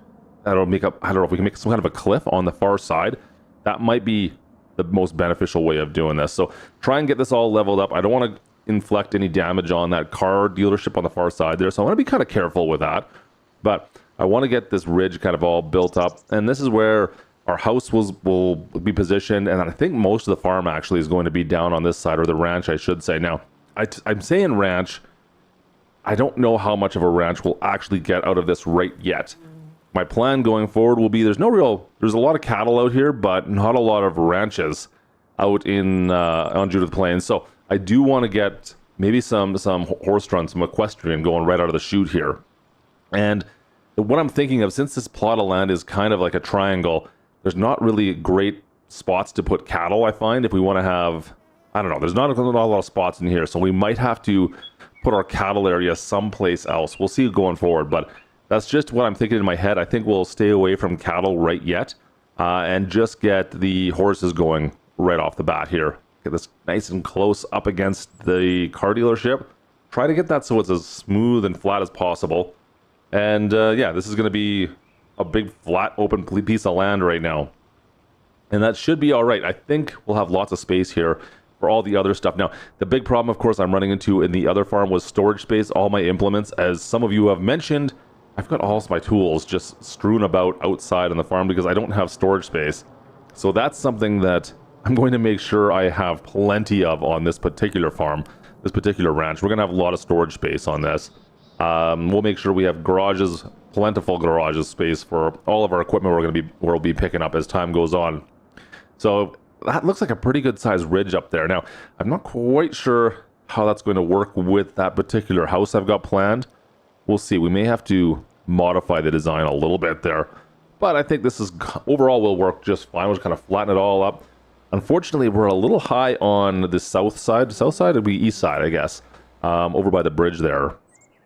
that'll make up, I don't know if we can make some kind of a cliff on the far side. That might be the most beneficial way of doing this. So try and get this all leveled up. I don't want to inflict any damage on that car dealership on the far side there. So I want to be kind of careful with that. But I want to get this ridge kind of all built up. And this is where our house will be positioned. And I think most of the farm actually is going to be down on this side, or the ranch, I should say. Now, I'm saying ranch. I don't know how much of a ranch we'll actually get out of this right yet. My plan going forward will be there's a lot of cattle out here, but not a lot of ranches out in on Judith Plains. So I do want to get maybe some horse run, some equestrian going right out of the chute here. And what I'm thinking of, since this plot of land is kind of like a triangle, there's not really great spots to put cattle, I find, if we want to have, I don't know, there's not a lot of spots in here, so we might have to put our cattle area someplace else. We'll see going forward, but that's just what I'm thinking in my head. I think we'll stay away from cattle right yet, and just get the horses going right off the bat here. Get this nice and close up against the car dealership. Try to get that so it's as smooth and flat as possible. And yeah, this is going to be a big flat open piece of land right now. And that should be all right. I think we'll have lots of space here for all the other stuff. Now, the big problem, of course, I'm running into in the other farm was storage space, all my implements. As some of you have mentioned, I've got all of my tools just strewn about outside on the farm because I don't have storage space. So that's something that I'm going to make sure I have plenty of on this particular farm, this particular ranch. We're going to have a lot of storage space on this. We'll make sure we have garages, plentiful garages space for all of our equipment we'll be picking up as time goes on. So that looks like a pretty good sized ridge up there. Now, I'm not quite sure how that's going to work with that particular house I've got planned. We'll see. We may have to modify the design a little bit there, but I think this is overall will work just fine. We'll just kind of flatten it all up. Unfortunately, we're a little high on the south side. South side would be east side, I guess, over by the bridge there.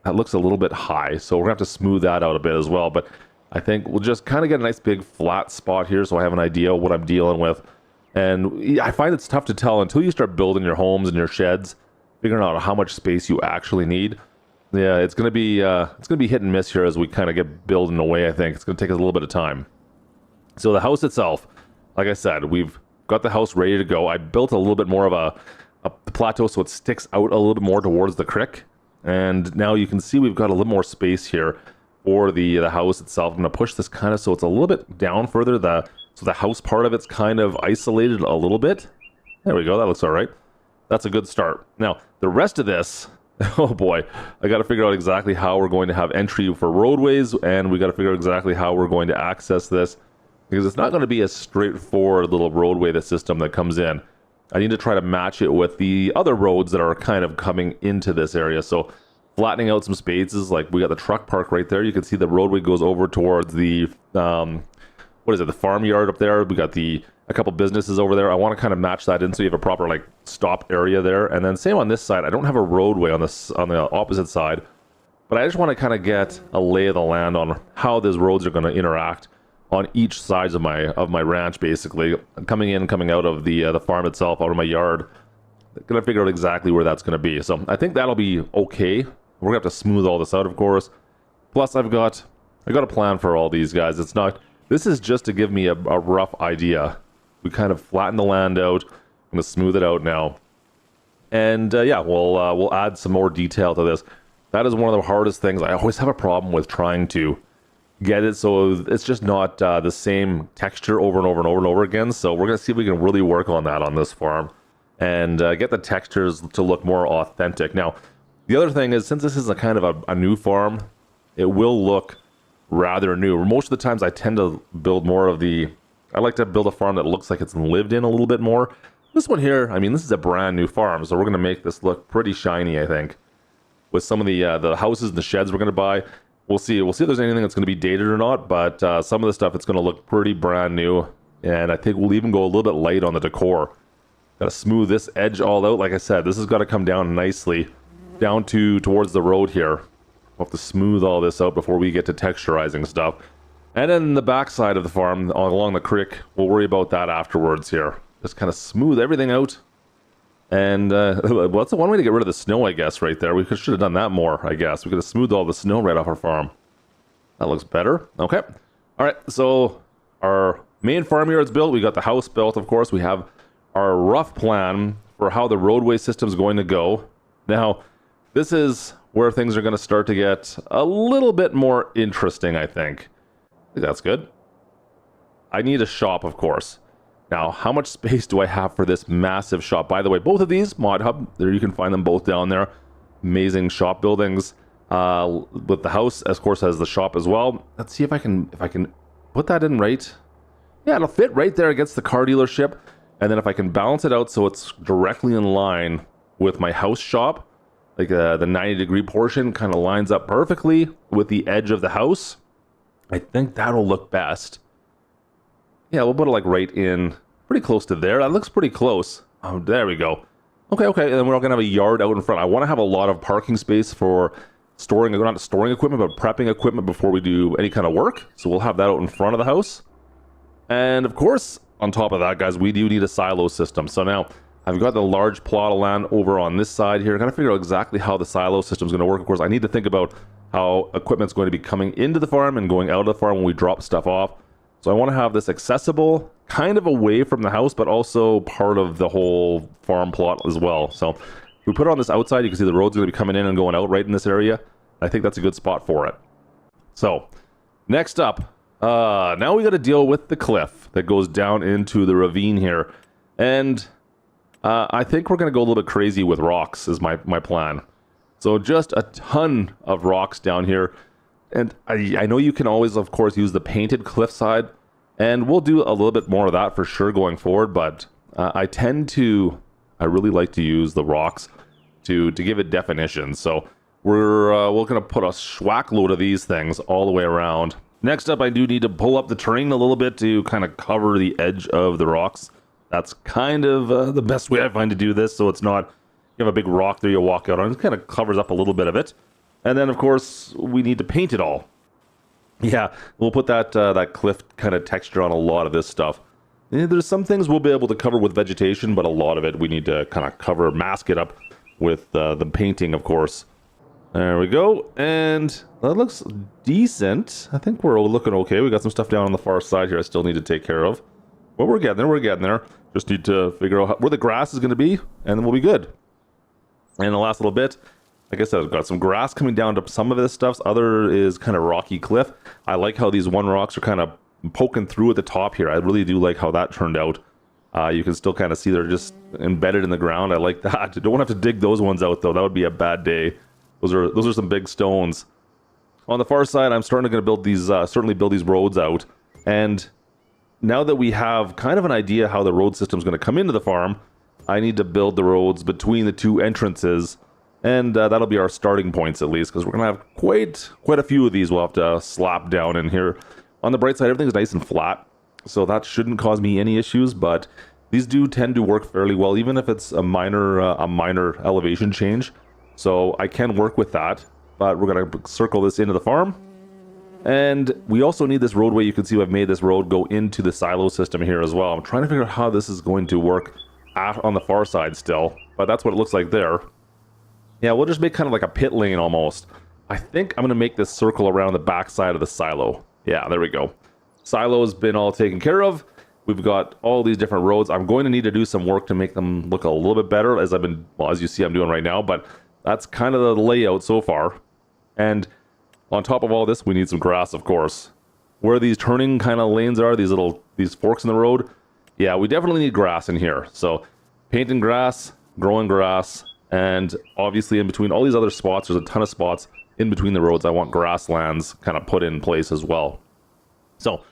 That looks a little bit high, so we're gonna have to smooth that out a bit as well. But I think we'll just kind of get a nice big flat spot here so I have an idea of what I'm dealing with. And I find it's tough to tell until you start building your homes and your sheds, figuring out how much space you actually need. Yeah, it's gonna be hit and miss here as we kind of get building away. I think it's gonna take us a little bit of time. So the house itself, like I said, we've got the house ready to go. I built a little bit more of a plateau so it sticks out a little bit more towards the creek. And now you can see we've got a little more space here for the house itself. I'm going to push this kind of so it's a little bit down further, so the house part of it's kind of isolated a little bit. There we go, that looks all right. That's a good start. Now, the rest of this, oh boy, I got to figure out exactly how we're going to have entry for roadways, and we got to figure out exactly how we're going to access this, because it's not going to be a straightforward little roadway, the system that comes in. I need to try to match it with the other roads that are kind of coming into this area. So flattening out some spaces, like we got the truck park right there. You can see the roadway goes over towards the, what is it, the farmyard up there. We got a couple businesses over there. I want to kind of match that in so you have a proper like stop area there. And then same on this side. I don't have a roadway on the opposite side, but I just want to kind of get a lay of the land on how these roads are going to interact on each sides of my ranch, basically coming in, coming out of the farm itself, out of my yard. Gonna figure out exactly where that's gonna be. So I think that'll be okay. We're gonna have to smooth all this out, of course. Plus, I got a plan for all these guys. This is just to give me a rough idea. We kind of flatten the land out. I'm gonna smooth it out now, and yeah, we'll add some more detail to this. That is one of the hardest things. I always have a problem with trying to get it so it's just not the same texture over and over and over and over again. So we're gonna see if we can really work on that on this farm and get the textures to look more authentic. Now, the other thing is, since this is a kind of a new farm, it will look rather new. Most of the times I tend to build more of I like to build a farm that looks like it's lived in a little bit more. This one here, I mean, this is a brand new farm, so we're gonna make this look pretty shiny, I think, with some of the houses and the sheds we're gonna buy. We'll see if there's anything that's going to be dated or not, but some of the stuff, it's going to look pretty brand new, and I think we'll even go a little bit light on the decor. Got to smooth this edge all out. Like I said, this has got to come down nicely down towards the road here. We'll have to smooth all this out before we get to texturizing stuff. And then the back side of the farm, along the creek, we'll worry about that afterwards here. Just kind of smooth everything out. And well, that's the one way to get rid of the snow, I guess, right there. We should have done that more, I guess. We could have smoothed all the snow right off our farm. That looks better. Okay. All right, so our main farmyard's built. We got the house built, of course. We have our rough plan for how the roadway system's going to go. Now, this is where things are going to start to get a little bit more interesting, I think. That's good. I need a shop, of course. Now, how much space do I have for this massive shop? By the way, both of these, Mod Hub, there you can find them both down there. Amazing shop buildings. With the house, of course, has the shop as well. Let's see if I can put that in right. Yeah, it'll fit right there against the car dealership. And then if I can balance it out so it's directly in line with my house shop, like the 90-degree portion kind of lines up perfectly with the edge of the house. I think that'll look best. Yeah, we'll put it like right in, pretty close to there. That looks pretty close. Oh, there we go. Okay, and then we're going to have a yard out in front. I want to have a lot of parking space for storing, not storing equipment, but prepping equipment before we do any kind of work. So we'll have that out in front of the house. And of course, on top of that, guys, we do need a silo system. So now I've got the large plot of land over on this side here. I'm going to figure out exactly how the silo system is going to work. Of course, I need to think about how equipment's going to be coming into the farm and going out of the farm when we drop stuff off. So I want to have this accessible, kind of away from the house, but also part of the whole farm plot as well. So if we put it on this outside, you can see the road's going to be coming in and going out right in this area. I think that's a good spot for it. So next up, now we got to deal with the cliff that goes down into the ravine here. And I think we're going to go a little bit crazy with rocks is my plan. So just a ton of rocks down here. And I know you can always, of course, use the painted cliffside, and we'll do a little bit more of that for sure going forward, but I really like to use the rocks to give it definition. So we're going to put a schwack load of these things all the way around. Next up, I do need to pull up the terrain a little bit to kind of cover the edge of the rocks. That's kind of the best way I find to do this, so it's not, you have a big rock there you walk out on, it kind of covers up a little bit of it. And then, of course, we need to paint it all. Yeah, we'll put that cliff kind of texture on a lot of this stuff. And there's some things we'll be able to cover with vegetation, but a lot of it we need to kind of mask it up with the painting, of course. There we go, and that looks decent. I think we're looking okay. We got some stuff down on the far side here I still need to take care of. But we're getting there, Just need to figure out where the grass is going to be, and then we'll be good. And the last little bit, like I said, I've got some grass coming down to some of this stuff. Other is kind of rocky cliff. I like how these one rocks are kind of poking through at the top here. I really do like how that turned out. You can still kind of see they're just embedded in the ground. I like that. Don't have to dig those ones out, though. That would be a bad day. Those are some big stones. On the far side, I'm starting to build these, certainly build these roads out. And now that we have kind of an idea how the road system is going to come into the farm, I need to build the roads between the two entrances. And that'll be our starting points, at least, because we're going to have quite a few of these we'll have to slap down in here. On the bright side, everything's nice and flat, so that shouldn't cause me any issues, but these do tend to work fairly well, even if it's a minor elevation change. So I can work with that, but we're going to circle this into the farm. And we also need this roadway. You can see I've made this road go into the silo system here as well. I'm trying to figure out how this is going to work on the far side still, but that's what it looks like there. Yeah, we'll just make kind of like a pit lane almost. I think I'm going to make this circle around the back side of the silo. Yeah, there we go. Silo's been all taken care of. We've got all these different roads. I'm going to need to do some work to make them look a little bit better, as you see I'm doing right now, but that's kind of the layout so far. And on top of all this, we need some grass, of course. Where these turning kind of lanes are, these forks in the road, yeah, we definitely need grass in here. So painting grass, growing grass, and obviously in between all these other spots, there's a ton of spots in between the roads. I want grasslands kind of put in place as well. So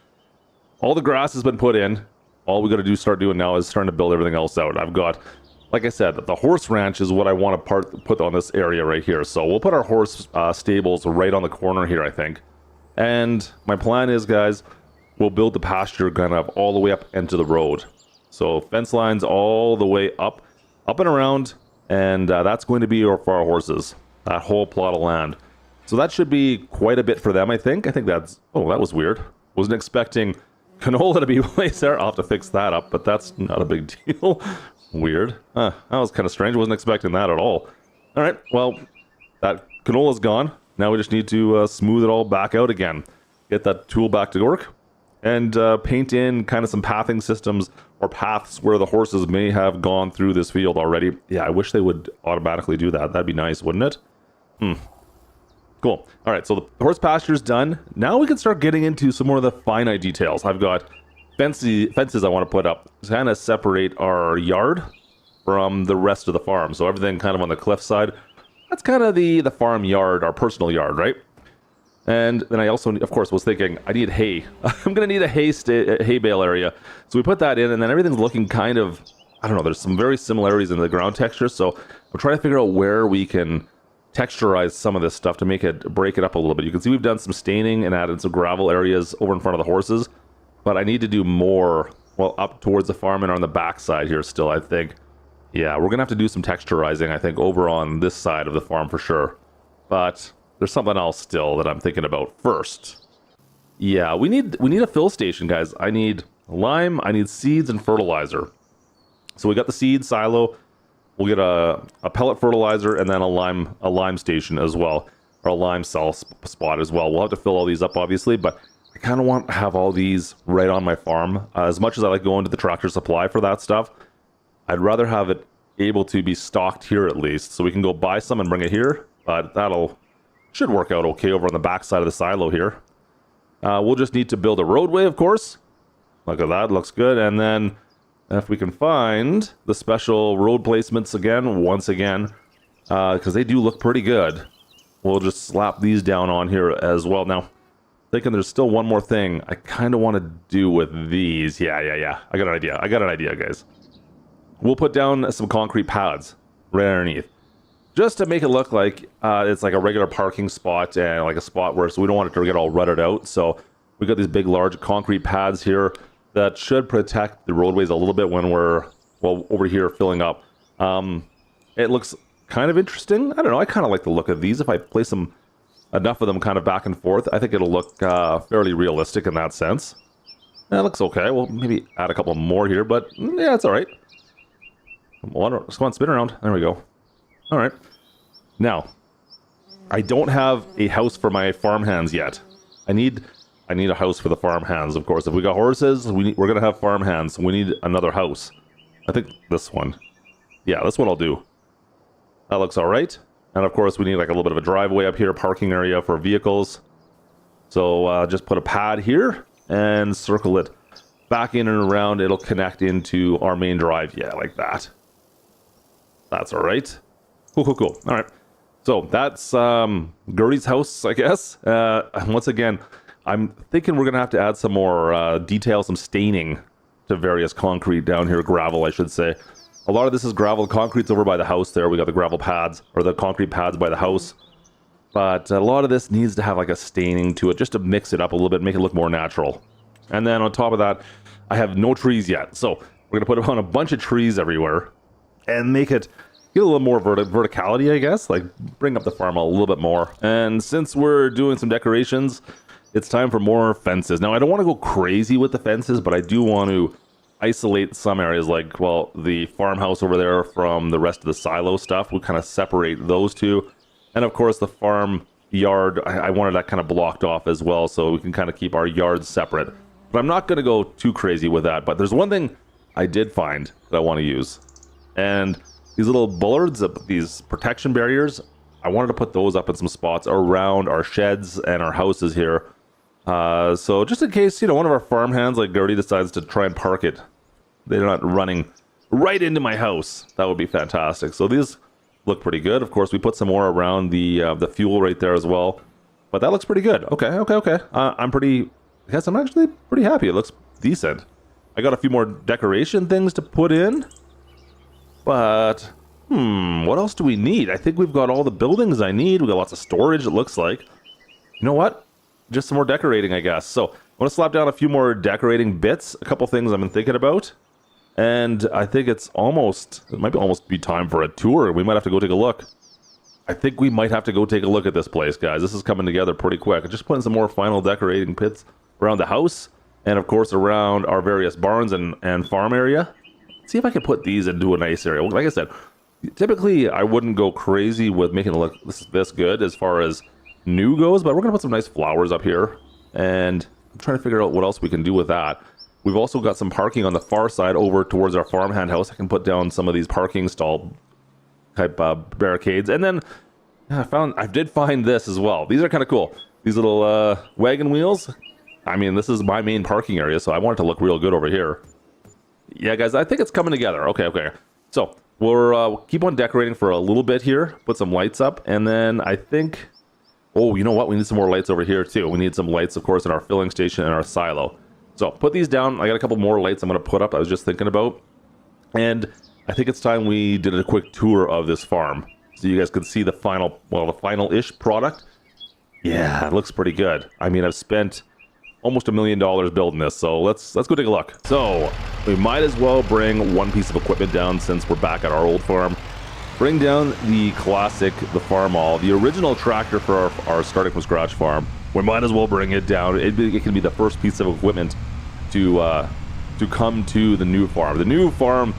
all the grass has been put in. All we got to start doing now is starting to build everything else out. I've got, like I said, the horse ranch is what I want to put on this area right here. So we'll put our horse stables right on the corner here, I think. And my plan is, guys, we'll build the pasture kind of all the way up into the road. So fence lines all the way up and around. And that's going to be for our horses, that whole plot of land. So that should be quite a bit for them, I think. I think that's... Oh, that was weird. Wasn't expecting canola to be placed there. I'll have to fix that up, but that's not a big deal. Weird. That was kind of strange. Wasn't expecting that at all. All right, well, that canola's gone. Now we just need to smooth it all back out again. Get that tool back to work. And paint in kind of some pathing systems or paths where the horses may have gone through this field already. Yeah, I wish they would automatically do that. That'd be nice, wouldn't it? Cool. All right, so the horse pasture's done. Now we can start getting into some more of the finite details. I've got fences I want to put up to kind of separate our yard from the rest of the farm. So everything kind of on the cliff side. That's kind of the farm yard, our personal yard, right? And then I also, of course, was thinking, I need hay. I'm going to need a hay bale area. So we put that in, and then everything's looking kind of I don't know, there's some very similarities in the ground texture, so I'm trying to figure out where we can texturize some of this stuff to make it, break it up a little bit. You can see we've done some staining and added some gravel areas over in front of the horses, but I need to do more, well, up towards the farm and on the back side here still, I think. Yeah, we're gonna have to do some texturizing, I think, over on this side of the farm for sure. But there's something else still that I'm thinking about first. Yeah, we need a fill station, guys. I need lime, I need seeds and fertilizer. So we got the seed silo. We'll get a pellet fertilizer and then a lime station as well, or a lime cell spot as well. We'll have to fill all these up, obviously, but I kind of want to have all these right on my farm. As much as I like going to the Tractor Supply for that stuff, I'd rather have it able to be stocked here at least, so we can go buy some and bring it here. But should work out okay over on the back side of the silo here. We'll just need to build a roadway, of course. Look at that, looks good. And then if we can find the special road placements again, once again, because they do look pretty good, we'll just slap these down on here as well. Now, thinking there's still one more thing I kind of want to do with these. Yeah. I got an idea, guys. We'll put down some concrete pads right underneath, just to make it look like it's like a regular parking spot and like a spot where, so we don't want it to get all rutted out. So we got these big, large concrete pads here that should protect the roadways a little bit when we're, well, over here filling up. It looks kind of interesting. I don't know. I kind of like the look of these. If I place enough of them kind of back and forth, I think it'll look fairly realistic in that sense. That looks okay. We'll maybe add a couple more here, but yeah, it's all right. Come on, spin around. There we go. All right. Now, I don't have a house for my farmhands yet. I need a house for the farmhands, of course. If we got horses, we're going to have farmhands. So we need another house. I think this one. Yeah, this one I'll do. That looks all right. And of course, we need like a little bit of a driveway up here, parking area for vehicles. So just put a pad here and circle it back in and around. It'll connect into our main drive. Yeah, like that. That's all right. Cool. All right. So that's Gertie's house, I guess. Once again, I'm thinking we're going to have to add some more detail, some staining to various concrete down here, gravel, I should say. A lot of this is gravel. Concrete's over by the house there. We got the gravel pads, or the concrete pads by the house. But a lot of this needs to have like a staining to it, just to mix it up a little bit, make it look more natural. And then on top of that, I have no trees yet. So we're going to put on a bunch of trees everywhere and make it get a little more verticality, I guess. Like bring up the farm a little bit more. And since we're doing some decorations, it's time for more fences. Now, I don't want to go crazy with the fences, but I do want to isolate some areas, like, well, the farmhouse over there from the rest of the silo stuff. We'll kind of separate those two. And of course, the farm yard, I wanted that kind of blocked off as well, so we can kind of keep our yards separate. But I'm not going to go too crazy with that. But there's one thing I did find that I want to use. And these little bullards, these protection barriers, I wanted to put those up in some spots around our sheds and our houses here. So just in case, one of our farmhands like Gertie decides to try and park it, they're not running right into my house. That would be fantastic. So these look pretty good. Of course, we put some more around the fuel right there as well. But that looks pretty good. Okay. I guess I'm actually pretty happy. It looks decent. I got a few more decoration things to put in. But, what else do we need? I think we've got all the buildings I need. We got lots of storage, it looks like. You know what? Just some more decorating, I guess. So I want to slap down a few more decorating bits. A couple things I've been thinking about. And I think it might almost be time for a tour. We might have to go take a look. I think we might have to go take a look at this place, guys. This is coming together pretty quick. I'm just putting some more final decorating bits around the house. And of course, around our various barns and farm area. See if I can put these into a nice area. Like I said, typically I wouldn't go crazy with making it look this good as far as new goes, but we're gonna put some nice flowers up here, and I'm trying to figure out what else we can do with that. We've also got some parking on the far side over towards our farmhand house. I can put down some of these parking stall type barricades, and then I did find this as well. These are kind of cool. These little wagon wheels. I mean, this is my main parking area, so I want it to look real good over here. Yeah, guys, I think it's coming together. Okay. So we'll keep on decorating for a little bit here. Put some lights up, and then I think. Oh, you know what? We need some more lights over here, too. We need some lights, of course, in our filling station and our silo. So, put these down. I got a couple more lights I'm going to put up. I was just thinking about. And I think it's time we did a quick tour of this farm so you guys could see the final-ish product. Yeah, it looks pretty good. I mean, I've spent almost $1 million building this, so let's go take a look. So we might as well bring one piece of equipment down since we're back at our old farm. Bring down the classic, the Farmall, the original tractor for our starting from scratch farm. We might as well bring it down. It can be the first piece of equipment to come to the new farm. The new farm,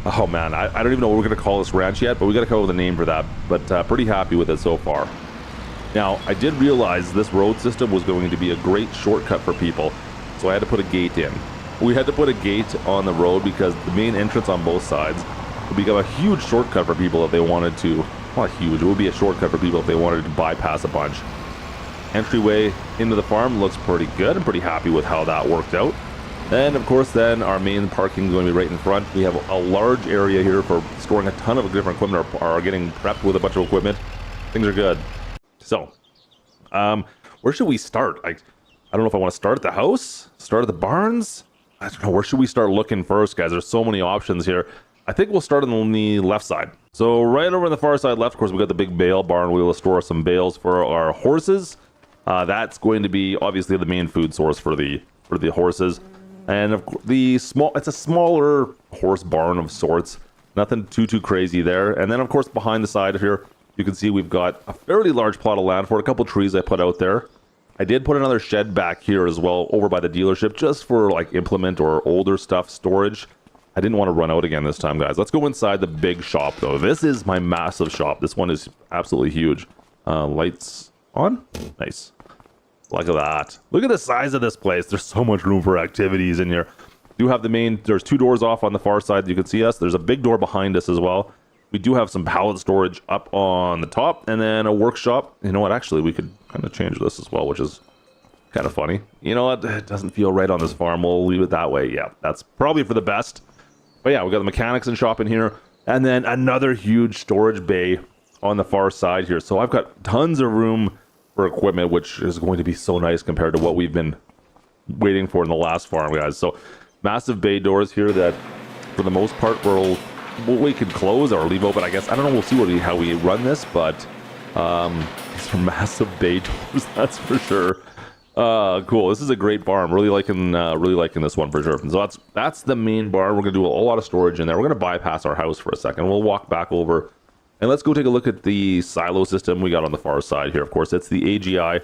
oh man, I don't even know what we're going to call this ranch yet, but we got to come up with a name for that. But pretty happy with it so far. Now, I did realize this road system was going to be a great shortcut for people, so I had to put a gate in. We had to put a gate on the road because the main entrance on both sides would become a huge shortcut for people if they wanted to. Not huge, it would be a shortcut for people if they wanted to bypass a bunch. Entryway into the farm looks pretty good. I'm pretty happy with how that worked out. And of course then our main parking is going to be right in front. We have a large area here for storing a ton of different equipment, or getting prepped with a bunch of equipment. Things are good. So, where should we start? I don't know if I want to start at the house, start at the barns. I don't know, where should we start looking first, guys? There's so many options here. I think we'll start on the left side. So right over on the far side left, of course, we got the big bale barn. We will store some bales for our horses. That's going to be obviously the main food source for the horses. And of course, it's a smaller horse barn of sorts. Nothing too crazy there. And then of course behind the side here, you can see we've got a fairly large plot of land for it, a couple trees I put out there. I did put another shed back here as well over by the dealership just for like implement or older stuff storage. I didn't want to run out again this time, guys. Let's go inside the big shop though. This is my massive shop. This one is absolutely huge. Lights on? Nice. Look at that. Look at the size of this place. There's so much room for activities in here. Do have there's 2 doors off on the far side. You can see us. There's a big door behind us as well. We do have some pallet storage up on the top, and then a workshop. You know what? Actually, we could kind of change this as well, which is kind of funny. You know what? It doesn't feel right on this farm. We'll leave it that way. Yeah, that's probably for the best. But yeah, we got the mechanics and shop in here, and then another huge storage bay on the far side here. So I've got tons of room for equipment, which is going to be so nice compared to what we've been waiting for in the last farm, guys. So massive bay doors here that, for the most part, we can close or leave open, I guess. I don't know. We'll see how we run this, but these are massive bay doors, that's for sure. Cool. This is a great barn. Really liking this one for sure. So that's the main barn. We're gonna do a lot of storage in there. We're gonna bypass our house for a second. We'll walk back over and let's go take a look at the silo system we got on the far side here. Of course, it's the AGI.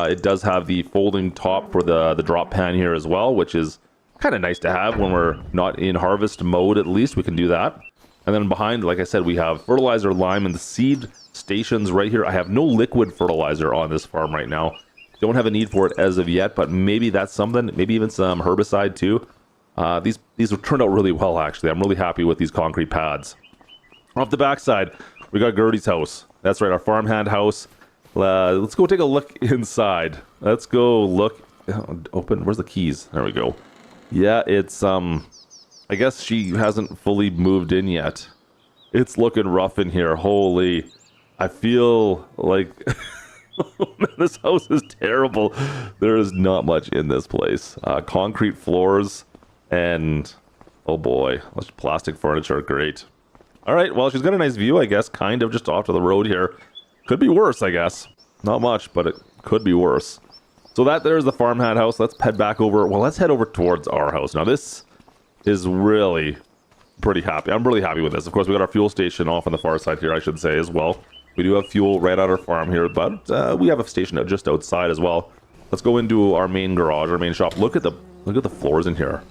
It does have the folding top for the drop pan here as well, which is kind of nice to have when we're not in harvest mode. At least we can do that. And then behind, like I said, we have fertilizer, lime, and the seed stations right here. I have no liquid fertilizer on this farm right now. Don't have a need for it as of yet, but maybe that's something. Maybe even some herbicide too. These have turned out really well, actually. I'm really happy with these concrete pads. Off the backside, we got Gertie's house. That's right, our farmhand house. Let's go take a look inside. Let's go look. Open. Where's the keys? There we go. Yeah, it's I guess she hasn't fully moved in yet. It's looking rough in here. Holy, I feel like oh, man, this house is terrible. There is not much in this place. Concrete floors and oh boy, plastic furniture. Great. All right, well, she's got a nice view, I guess, kind of just off to the road here. Could be worse, I guess. Not much, but it could be worse. So there's the farmhand house. Let's head back over. Well, let's head over towards our house. Now, this is really pretty happy. I'm really happy with this. Of course, we got our fuel station off on the far side here, I should say, as well. We do have fuel right at our farm here, but we have a station just outside as well. Let's go into our main garage, our main shop. Look at the floors in here.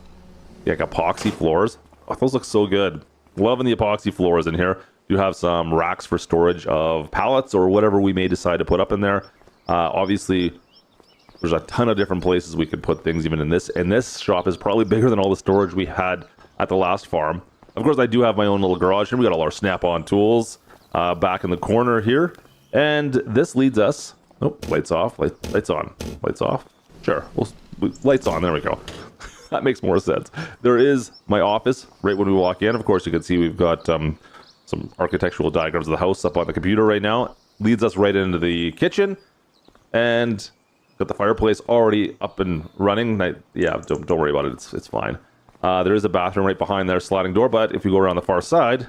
Yeah, like epoxy floors. Oh, those look so good. Loving the epoxy floors in here. You have some racks for storage of pallets or whatever we may decide to put up in there. Obviously, there's a ton of different places we could put things even in this. And this shop is probably bigger than all the storage we had at the last farm. Of course, I do have my own little garage here. We got all our snap-on tools back in the corner here. And this leads us... Oh, lights off. Lights on. Lights off. Sure. Lights on. There we go. That makes more sense. There is my office right when we walk in. Of course, you can see we've got some architectural diagrams of the house up on the computer right now. Leads us right into the kitchen. And got the fireplace already up and running. Yeah, don't worry about it. It's fine. There is a bathroom right behind there, sliding door, but if you go around the far side,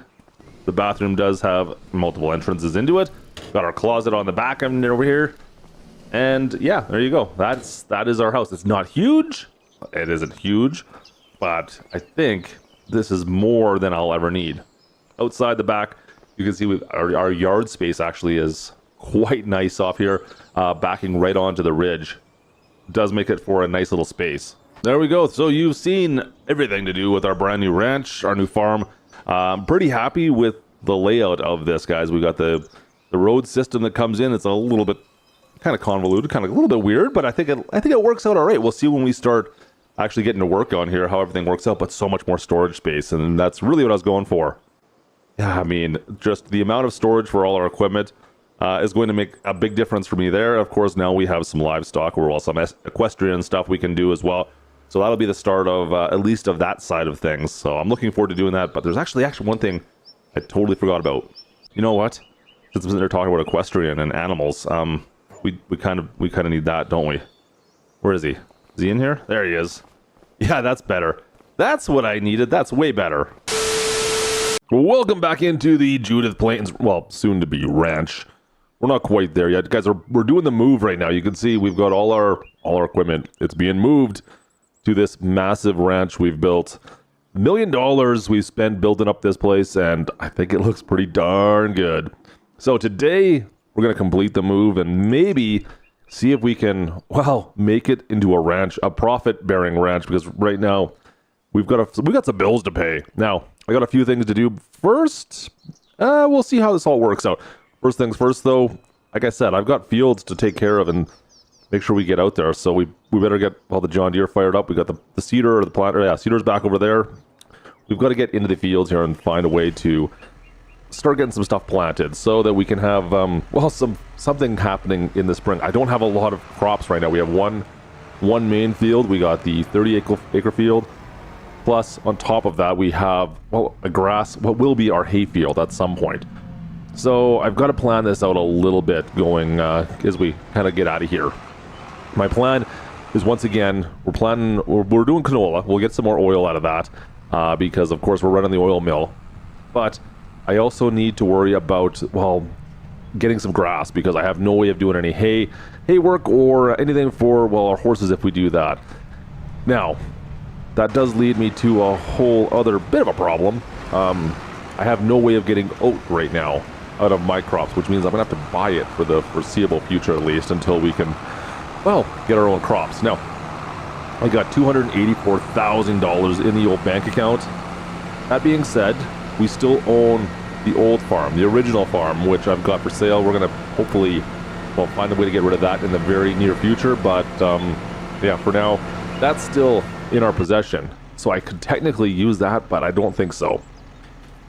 the bathroom does have multiple entrances into it. Got our closet on the back end over here. And yeah, there you go. That is our house. It's not huge. It isn't huge, but I think this is more than I'll ever need. Outside the back, you can see our yard space actually is quite nice off here, backing right onto the ridge. Does make it for a nice little space. There we go. So you've seen everything to do with our brand new ranch, our new farm. I'm pretty happy with the layout of this, guys. We got the road system that comes in. It's a little bit kind of convoluted, kind of a little bit weird, but I think it works out all right. We'll see when we start actually getting to work on here how everything works out, but so much more storage space, and that's really what I was going for. Yeah, I mean, just the amount of storage for all our equipment is going to make a big difference for me there. Of course, now we have some livestock, or some equestrian stuff we can do as well. So that'll be the start of at least of that side of things. So I'm looking forward to doing that. But there's actually one thing I totally forgot about. You know what? Since they're talking about equestrian and animals, we kind of need that, don't we? Where is he? Is he in here? There he is. Yeah, that's better. That's what I needed. That's way better. Welcome back into the Judith Plain, well, soon to be ranch. We're not quite there yet, guys. We're doing the move right now. You can see we've got all our equipment. It's being moved to this massive ranch we've built. $1 million we've spent building up this place, and I think it looks pretty darn good. So today we're going to complete the move and maybe see if we can, well, make it into a ranch, a profit-bearing ranch, because right now we got some bills to pay. Now, I got a few things to do. First, we'll see how this all works out. First things first, though, like I said, I've got fields to take care of and make sure we get out there. So we better get all the John Deere fired up. We got the seeder or the planter. Yeah, seeder's back over there. We've got to get into the fields here and find a way to start getting some stuff planted so that we can have, well, something happening in the spring. I don't have a lot of crops right now. We have one main field. We got the 30-acre field. Plus, on top of that, we have, well, what will be our hay field at some point. So I've got to plan this out a little bit going as we kind of get out of here. My plan is, once again, we're doing canola. We'll get some more oil out of that because, of course, we're running the oil mill. But I also need to worry about, well, getting some grass because I have no way of doing any hay work or anything for, well, our horses if we do that. Now, that does lead me to a whole other bit of a problem. I have no way of getting oat right now out of my crops, which means I'm going to have to buy it for the foreseeable future at least until we can, well, get our own crops. Now, I got $284,000 in the old bank account. That being said, we still own the old farm, the original farm, which I've got for sale. We're going to hopefully, well, find a way to get rid of that in the very near future. But yeah, for now, that's still in our possession. So I could technically use that, but I don't think so.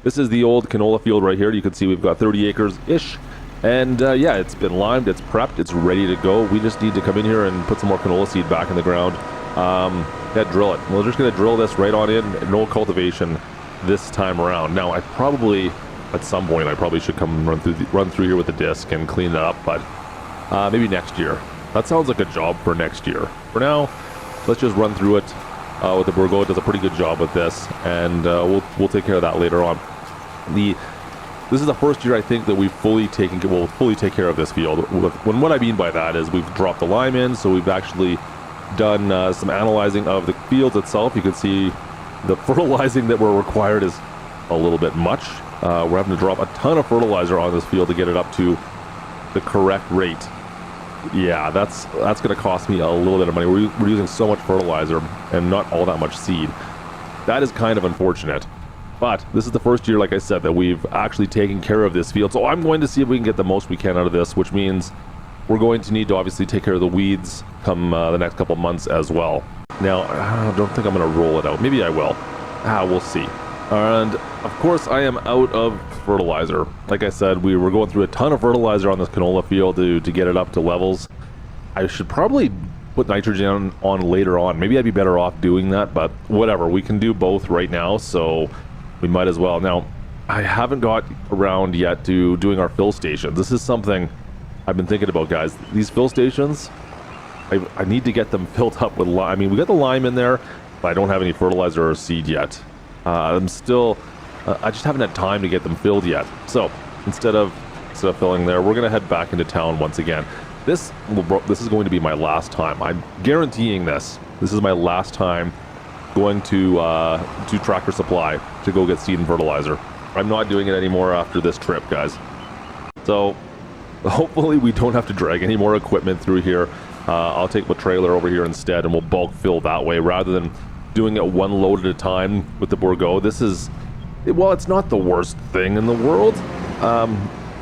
This is the old canola field right here. You can see we've got 30 acres-ish. And yeah, it's been limed, it's prepped, it's ready to go. We just need to come in here and put some more canola seed back in the ground. Yeah, drill it. We're just going to drill this right on in, no cultivation this time around. Now, I probably, at some point, I probably should come run through here with the disc and clean it up, but maybe next year. That sounds like a job for next year. For now, let's just run through it with the Burgo. It does a pretty good job with this, and we'll take care of that later on. This is the first year I think that we'll fully take care of this field. What I mean by that is we've dropped the lime in, so we've actually done some analyzing of the field itself. You can see the fertilizing that we're required is a little bit much. We're having to drop a ton of fertilizer on this field to get it up to the correct rate. Yeah, that's going to cost me a little bit of money. We're using so much fertilizer and not all that much seed. That is kind of unfortunate. But this is the first year, like I said, that we've actually taken care of this field. So I'm going to see if we can get the most we can out of this, which means we're going to need to obviously take care of the weeds come the next couple months as well. Now, I don't think I'm going to roll it out. Maybe I will. We'll see. And of course, I am out of fertilizer. Like I said, we were going through a ton of fertilizer on this canola field to get it up to levels. I should probably put nitrogen on later on. Maybe I'd be better off doing that, but whatever. We can do both right now, so we might as well. Now, I haven't got around yet to doing our fill stations. This is something I've been thinking about, guys. These fill stations, I need to get them filled up with lime. I mean, we got the lime in there, I don't have any fertilizer or seed yet. I'm still, I just haven't had time to get them filled yet. So instead of filling there, we're gonna head back into town once again. This is going to be my last time. I'm guaranteeing this. This is my last time going to Tractor Supply to go get seed and fertilizer. I'm not doing it anymore after this trip, guys. So hopefully we don't have to drag any more equipment through here. I'll take my trailer over here instead, and we'll bulk fill that way rather than doing it one load at a time with the Bourgault. This is, well, it's not the worst thing in the world.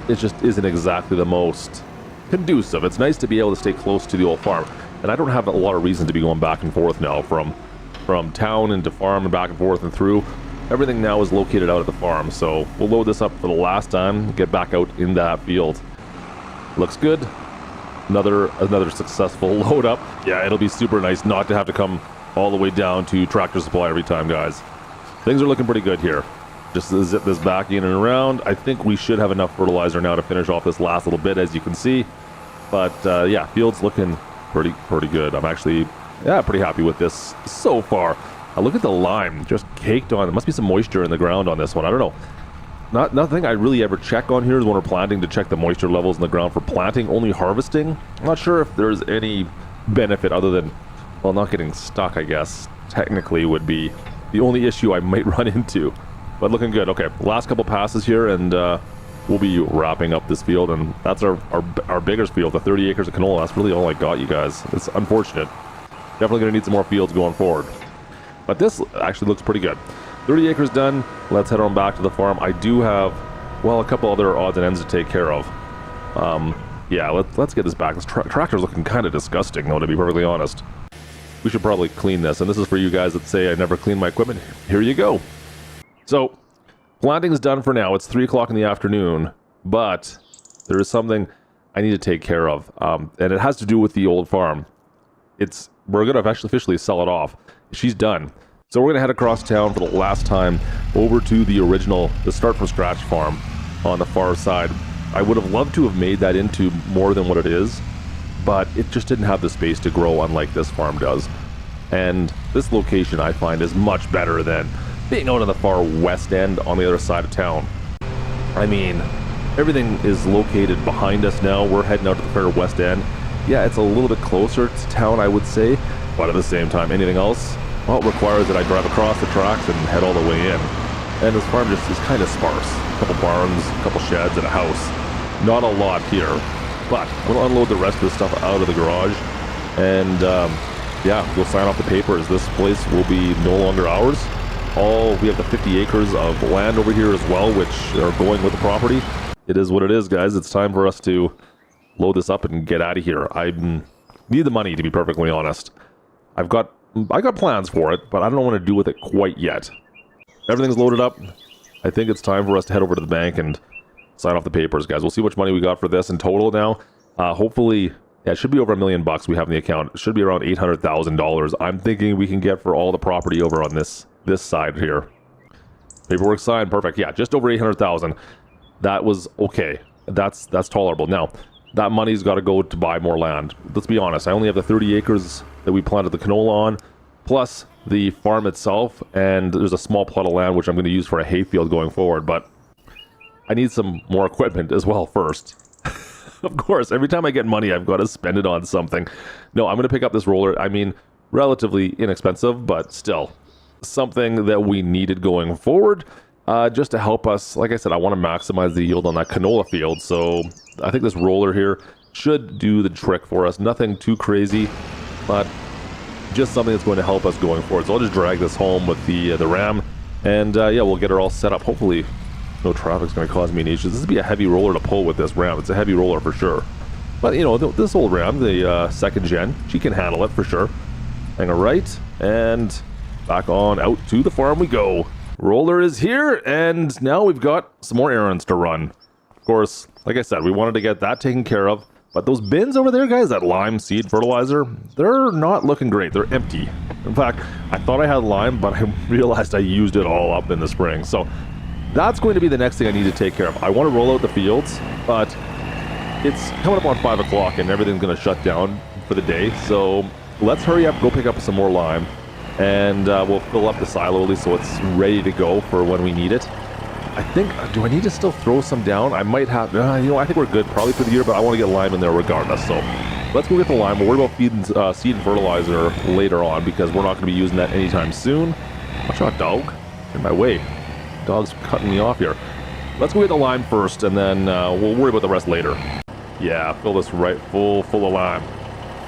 It just isn't exactly the most conducive. It's nice to be able to stay close to the old farm, and I don't have a lot of reason to be going back and forth now from town into farm and back and forth and through. Everything now is located out at the farm, so we'll load this up for the last time, get back out in that field. Looks good. Another successful load up. Yeah, it'll be super nice not to have to come all the way down to Tractor Supply every time, guys. Things are looking pretty good here. Just to zip this back in and around. I think we should have enough fertilizer now to finish off this last little bit, as you can see. But yeah, field's looking pretty good. I'm actually pretty happy with this so far. Look at the lime just caked on. There must be some moisture in the ground on this one. I don't know. Nothing I really ever check on here is when we're planting to check the moisture levels in the ground for planting, only harvesting. I'm not sure if there's any benefit other than, well, not getting stuck, I guess, technically would be the only issue I might run into. But looking good. Okay, last couple passes here, and we'll be wrapping up this field, and that's our biggest field, the 30 acres of canola. That's really all I got, you guys. It's unfortunate. Definitely going to need some more fields going forward. But this actually looks pretty good. 30 acres done. Let's head on back to the farm. I do have, well, a couple other odds and ends to take care of. Yeah, let's get this back. This tractor's looking kind of disgusting, though, to be perfectly honest. We should probably clean this. And this is for you guys that say I never clean my equipment. Here you go. So, planting is done for now. It's 3 o'clock in the afternoon, but there is something I need to take care of. And it has to do with the old farm. We're going to officially sell it off. She's done. So we're going to head across town for the last time over to the start from scratch farm on the far side. I would have loved to have made that into more than what it is, but it just didn't have the space to grow unlike this farm does. And this location I find is much better than being out on the far west end on the other side of town. I mean, everything is located behind us now. We're heading out to the far west end. Yeah, it's a little bit closer to town, I would say, but at the same time, anything else, well, it requires that I drive across the tracks and head all the way in. And this farm just is kind of sparse. A couple barns, a couple sheds, and a house. Not a lot here, but we'll unload the rest of the stuff out of the garage, and yeah, we'll sign off the papers. This place will be no longer ours. We have the 50 acres of land over here as well, which are going with the property. It is what it is, guys. It's time for us to load this up and get out of here. I need the money, to be perfectly honest. I got plans for it, but I don't want to do with it quite yet. Everything's loaded up. I think it's time for us to head over to the bank and sign off the papers, guys. We'll see how much money we got for this in total now. Hopefully, yeah, it should be over $1 million we have in the account. It should be around $800,000. I'm thinking we can get for all the property over on this side here. Paperwork signed, perfect. Yeah, just over 800,000. That was okay. That's tolerable. Now, that money's got to go to buy more land. Let's be honest. I only have the 30 acres that we planted the canola on, plus the farm itself, and there's a small plot of land which I'm going to use for a hayfield going forward, but I need some more equipment as well first. Of course, every time I get money, I've got to spend it on something. No, I'm going to pick up this roller. I mean, relatively inexpensive, but still something that we needed going forward, just to help us. Like I said, I want to maximize the yield on that canola field, so I think this roller here should do the trick for us. Nothing too crazy, but just something that's going to help us going forward. So I'll just drag this home with the ram, and yeah, we'll get her all set up. Hopefully no traffic's going to cause me any issues. This would be a heavy roller to pull with this ram. It's a heavy roller for sure. But, you know, this old ram, the second gen, she can handle it for sure. Hang her right, and back on out to the farm we go. Roller is here, and now we've got some more errands to run. Of course, like I said, we wanted to get that taken care of. But those bins over there, guys, that lime seed fertilizer, they're not looking great. They're empty. In fact, I thought I had lime, but I realized I used it all up in the spring. So that's going to be the next thing I need to take care of. I want to roll out the fields, but it's coming up on 5 o'clock and everything's going to shut down for the day. So let's hurry up, go pick up some more lime, and we'll fill up the silo at least so it's ready to go for when we need it. I think, do I need to still throw some down? I might have, I think we're good probably for the year, but I want to get lime in there regardless. So let's go get the lime. We'll worry about feeding seed and fertilizer later on because we're not going to be using that anytime soon. Watch out, dog. In my way. Dog's cutting me off here. Let's go get the lime first, and then we'll worry about the rest later. Yeah, fill this right full of lime.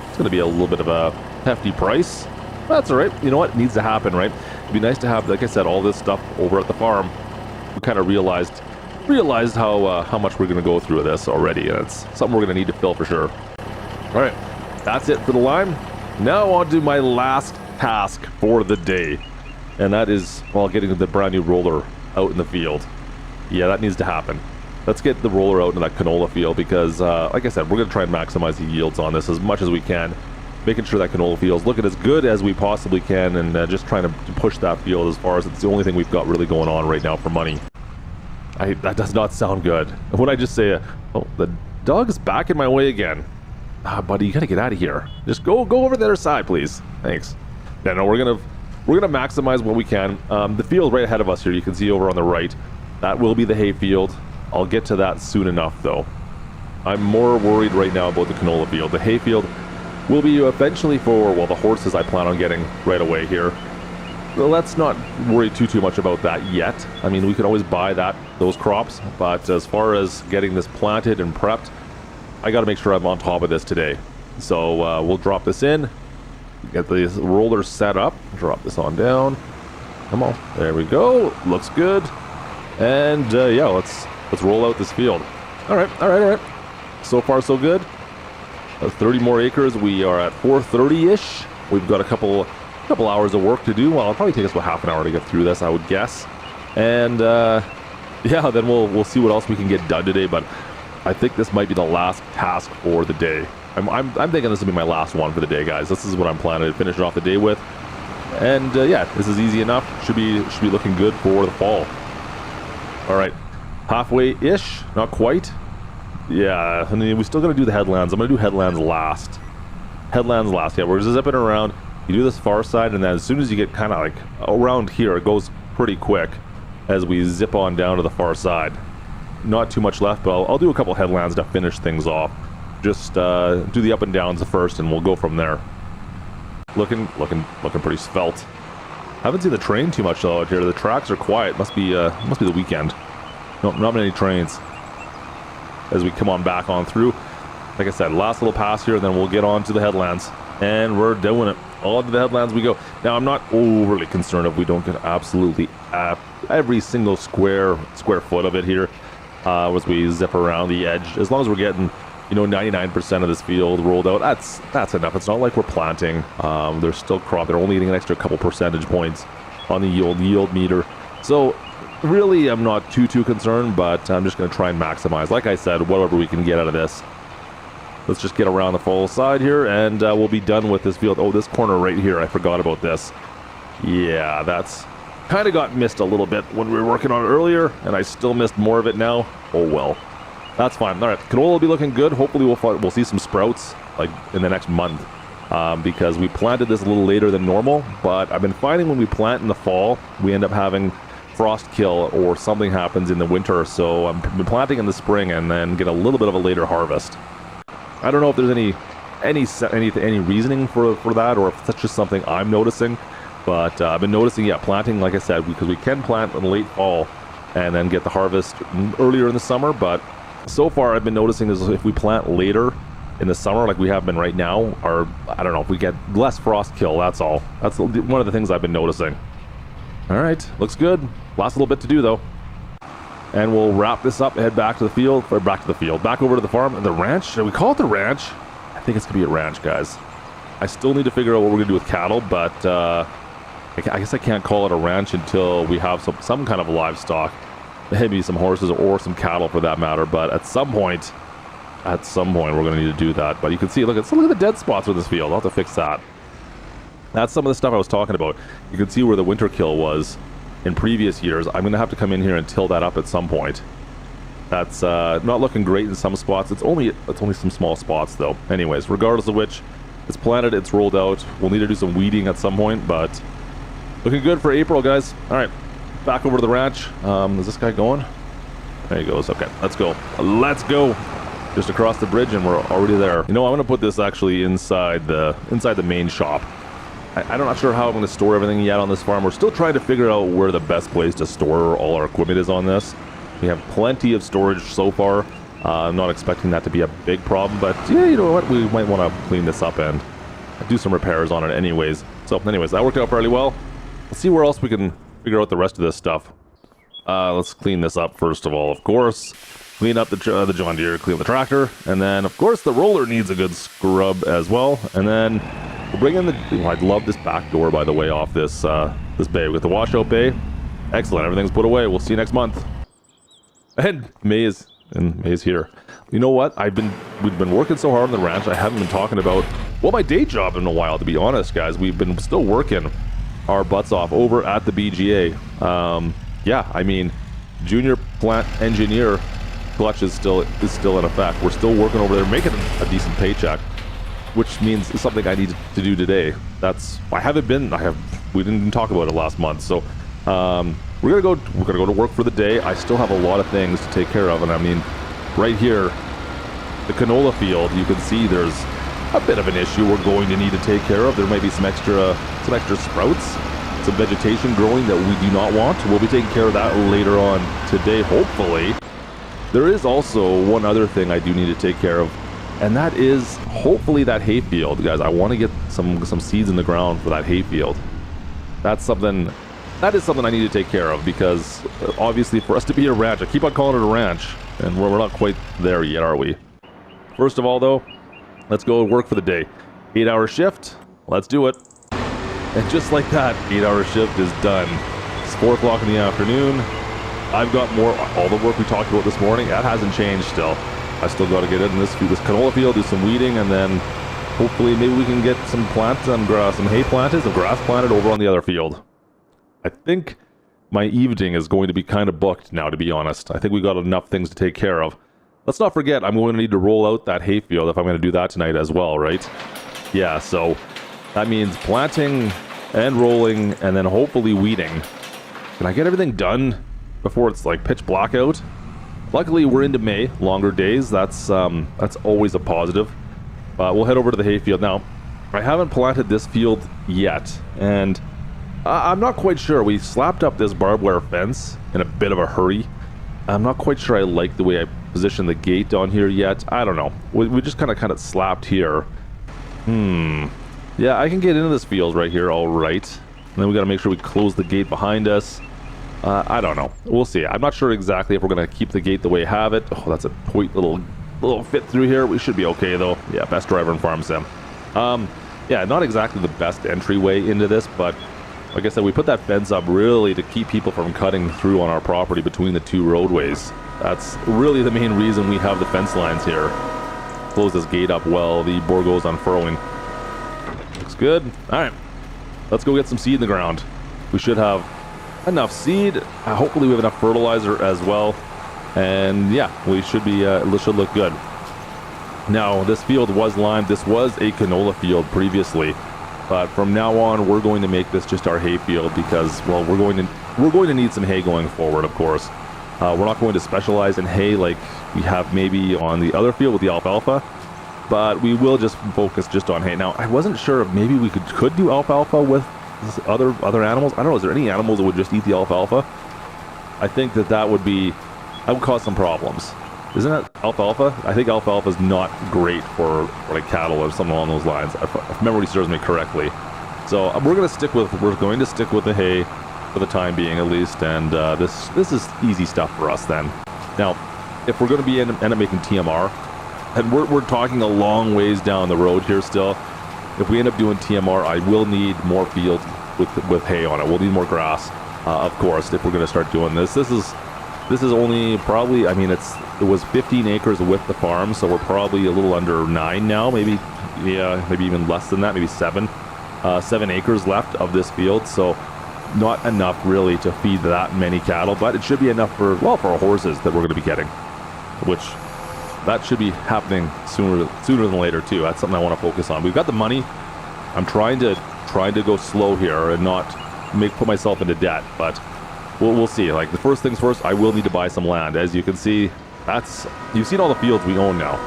It's going to be a little bit of a hefty price. That's all right. You know what? It needs to happen, right? It'd be nice to have, like I said, all this stuff over at the farm. We kind of realized how much we're going to go through this already, and it's something we're going to need to fill for sure. All right, that's it for the lime. Now on to my last task for the day, and that is, well, getting the brand new roller out in the field. Yeah, that needs to happen. Let's get the roller out in that canola field because, like I said, we're going to try and maximize the yields on this as much as we can, making sure that canola field's looking as good as we possibly can, and just trying to push that field as far as it's the only thing we've got really going on right now for money. That does not sound good. When I just say, oh, the dog is back in my way again. Buddy, you gotta get out of here. Just go over the other side, please. Thanks. Yeah, no, we're gonna maximize what we can. The field right ahead of us here, you can see over on the right, that will be the hay field. I'll get to that soon enough, though. I'm more worried right now about the canola field. The hay field will be eventually for, well, the horses I plan on getting right away here. Well, let's not worry too much about that yet. I mean, we can always buy those crops, but as far as getting this planted and prepped, I got to make sure I'm on top of this today. So we'll drop this in, get the roller set up, drop this on down. Come on, there we go. Looks good. And yeah, let's roll out this field. All right. So far, so good. 30 more acres. We are at 430-ish. We've got a couple hours of work to do. Well, it'll probably take us about half an hour to get through this, I would guess. And yeah, then we'll see what else we can get done today. But I think this might be the last task for the day. I'm thinking this will be my last one for the day, guys. This is what I'm planning to finish off the day with. And yeah, this is easy enough. Should be looking good for the fall. All right, halfway-ish, not quite. Yeah, I mean, we still got to do the headlands. I'm going to do headlands last. Yeah, we're just zipping around. You do this far side, and then as soon as you get kind of like around here, it goes pretty quick as we zip on down to the far side. Not too much left, but I'll do a couple headlands to finish things off. Just do the up and downs first, and we'll go from there. Looking pretty svelte. Haven't seen the train too much though out here. The tracks are quiet. Must be the weekend. Nope, not many trains. As we come on back on through, like I said, last little pass here, and then we'll get on to the headlands, and we're doing it. All to the headlands we go. Now, I'm not overly concerned if we don't get absolutely every single square foot of it here as we zip around the edge. As long as we're getting, 99% of this field rolled out, that's enough. It's not like we're planting. There's still crop. They're only eating an extra couple percentage points on the yield meter. So really, I'm not too concerned, but I'm just going to try and maximize. Like I said, whatever we can get out of this. Let's just get around the full side here, and we'll be done with this field. Oh, this corner right here, I forgot about this. Yeah, that's kind of got missed a little bit when we were working on it earlier, and I still missed more of it now. Oh well, that's fine. All right, canola will be looking good. Hopefully we'll see some sprouts like in the next month, because we planted this a little later than normal. But I've been finding when we plant in the fall, we end up having frost kill or something happens in the winter. So I've been planting in the spring and then get a little bit of a later harvest. I don't know if there's any reasoning for that, or if that's just something I'm noticing. But I've been noticing, yeah, planting, like I said, because we can plant in late fall and then get the harvest earlier in the summer. But so far, I've been noticing is if we plant later in the summer, like we have been right now, or I don't know, if we get less frost kill. That's all. That's one of the things I've been noticing. All right, looks good. Last little bit to do though. And we'll wrap this up, head back to the field, back over to the farm and the ranch. Should we call it the ranch? I think it's gonna be a ranch, guys. I still need to figure out what we're gonna do with cattle, but I guess I can't call it a ranch until we have some kind of livestock. Maybe some horses or some cattle for that matter, but at some point we're gonna need to do that. But you can see, look at the dead spots with this field. I'll have to fix that. That's some of the stuff I was talking about. You can see where the winter kill was in previous years. I'm going to have to come in here and till that up at some point. That's not looking great in some spots. It's only some small spots though. Anyways, regardless of which, It's planted, it's rolled out. We'll need to do some weeding at some point, but looking good for April, guys. All right, back over to the ranch. Is this guy going? There he goes. Okay, let's go. Let's go. Just across the bridge and we're already there. You know, I'm gonna put this actually inside the main shop. I'm not sure how I'm gonna store everything yet on this farm. We're still trying to figure out where the best place to store all our equipment is on this. We have plenty of storage so far. I'm not expecting that to be a big problem, but yeah, you know what? We might want to clean this up and do some repairs on it anyways. So anyways, that worked out fairly well. Let's see where else we can figure out the rest of this stuff. Let's clean this up first of all, of course. Clean up the John Deere, clean the tractor, and then of course the roller needs a good scrub as well. And then we'll bring in the, I love this back door, by the way, off this this bay. With the washout bay. Excellent, everything's put away. We'll see you next month. And May is here. You know what? We've been working so hard on the ranch. I haven't been talking about, well, my day job in a while, to be honest, guys. We've been still working our butts off over at the BGA. Yeah, I mean, junior plant engineer Klutch is still in effect. We're still working over there, making a decent paycheck, which means it's something I need to do today. We didn't talk about it last month, so we're gonna go to work for the day. I still have a lot of things to take care of, and I mean, right here, the canola field, you can see there's a bit of an issue we're going to need to take care of. There may be some extra sprouts, some vegetation growing that we do not want. We'll be taking care of that later on today, hopefully. There is also one other thing I do need to take care of, and that is hopefully that hay field, guys. I want to get some seeds in the ground for that hay field. That is something I need to take care of, because obviously for us to be a ranch, I keep on calling it a ranch, and we're not quite there yet, are we? First of all, though, let's go work for the day. 8-hour shift. Let's do it. And just like that, 8-hour shift is done. It's 4 o'clock in the afternoon. I've got all the work we talked about this morning. That hasn't changed still. I still got to get in this canola field, do some weeding, and then hopefully maybe we can get some plants and some hay planted, some grass planted over on the other field. I think my evening is going to be kind of booked now, to be honest. I think we got enough things to take care of. Let's not forget, I'm going to need to roll out that hay field if I'm going to do that tonight as well, right? Yeah, so that means planting and rolling and then hopefully weeding. Can I get everything done before it's like pitch black out? Luckily, we're into May, longer days. That's always a positive. We'll head over to the hay field now. I haven't planted this field yet, and I'm not quite sure. We slapped up this barbed wire fence in a bit of a hurry. I'm not quite sure I like the way I positioned the gate on here yet. I don't know. We just kind of slapped here. Yeah, I can get into this field right here, all right. And then we got to make sure we close the gate behind us. I don't know. We'll see. I'm not sure exactly if we're going to keep the gate the way we have it. Oh, that's a point little fit through here. We should be okay, though. Yeah, best driver in Farm Sim. Yeah, not exactly the best entryway into this, but like I said, we put that fence up really to keep people from cutting through on our property between the two roadways. That's really the main reason we have the fence lines here. Close this gate up well. The boar goes unfurling. Looks good. All right, let's go get some seed in the ground. We should have enough seed. Hopefully we have enough fertilizer as well. And yeah, we should be, it should look good. Now, this field was limed. This was a canola field previously. But from now on, we're going to make this just our hay field because, well, we're going to need some hay going forward, of course. We're not going to specialize in hay like we have maybe on the other field with the alfalfa, but we will just focus just on hay. Now, I wasn't sure if maybe we could do alfalfa with other animals. I don't know. Is there any animals that would just eat the alfalfa? I think that would cause some problems. Isn't it alfalfa? I think alfalfa is not great for like cattle or something along those lines, if memory serves me correctly. So we're going to stick with the hay for the time being at least, and this is easy stuff for us then. Now, if we're going to end up making TMR, and we're talking a long ways down the road here still. If we end up doing TMR, I will need more field with hay on it. We'll need more grass, of course, if we're going to start doing this. This is only probably, I mean, it was 15 acres with the farm, so we're probably a little under 9 now, maybe even less than that, maybe 7 acres left of this field, so not enough really to feed that many cattle, but it should be enough for our horses that we're going to be getting, which that should be happening sooner than later too. That's something I want to focus on. We've got the money. I'm trying to go slow here and not put myself into debt, but we'll see. Like, the first things first, I will need to buy some land. As you can see, you've seen all the fields we own now.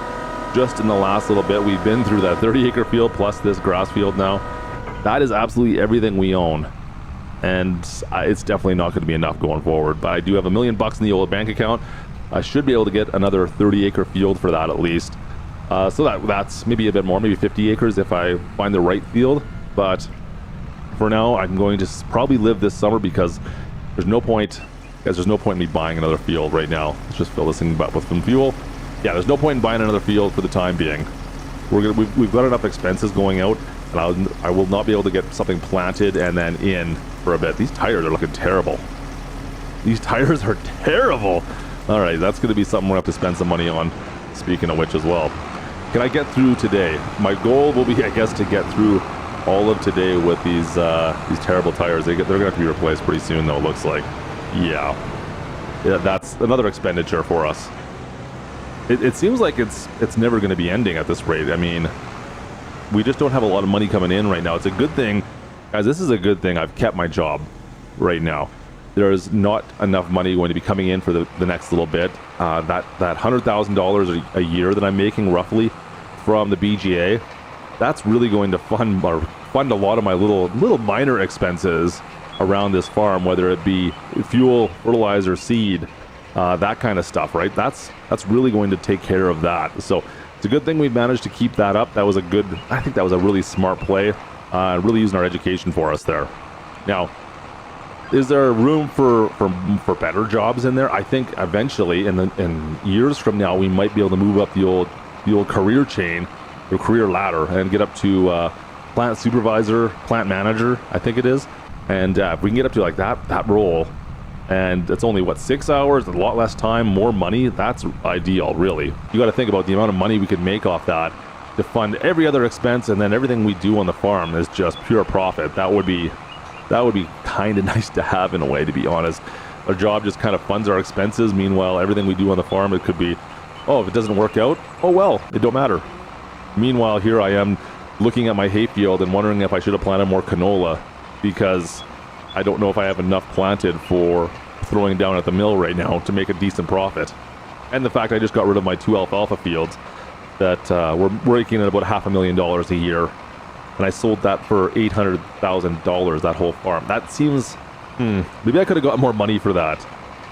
Just in the last little bit, we've been through that 30-acre field plus this grass field now. That is absolutely everything we own. And it's definitely not going to be enough going forward. But I do have $1 million in the old bank account. I should be able to get another 30-acre field for that at least. So that's maybe a bit more, maybe 50 acres if I find the right field. But for now, I'm going to probably live this summer because there's no point in me buying another field right now. Let's just fill this thing up with some fuel. Yeah, there's no point in buying another field for the time being. We've got enough expenses going out, and I will not be able to get something planted and then in for a bit. These tires are looking terrible. These tires are terrible. All right, that's going to be something we're going to have to spend some money on, speaking of which as well. Can I get through today? My goal will be, I guess, to get through all of today with these terrible tires. They're going to have to be replaced pretty soon, though, it looks like. Yeah, that's another expenditure for us. It seems like it's never going to be ending at this rate. I mean, we just don't have a lot of money coming in right now. It's a good thing, guys. This is a good thing. I've kept my job right now. There's not enough money going to be coming in for the next little bit. That $100,000 a year that I'm making roughly from the BGA, that's really going to fund a lot of my little minor expenses around this farm, whether it be fuel, fertilizer, seed, that kind of stuff, right? That's really going to take care of that. So it's a good thing we've managed to keep that up. I think that was a really smart play, really using our education for us there. Now, is there room for better jobs in there? I think eventually, in years from now, we might be able to move up the old career chain, or career ladder, and get up to plant supervisor, plant manager, I think it is. And if we can get up to like that role, and it's only 6 hours, a lot less time, more money, that's ideal, really. You got to think about the amount of money we could make off that to fund every other expense, and then everything we do on the farm is just pure profit. That would be kind of nice to have, in a way, to be honest. Our job just kind of funds our expenses. Meanwhile, everything we do on the farm, it could be, oh, if it doesn't work out, oh well, it don't matter. Meanwhile, here I am looking at my hayfield and wondering if I should have planted more canola, because I don't know if I have enough planted for throwing down at the mill right now to make a decent profit. And the fact I just got rid of my 2 alfalfa fields that were raking in about $500,000 a year, and I sold that for $800,000, that whole farm. That seems, maybe I could have got more money for that.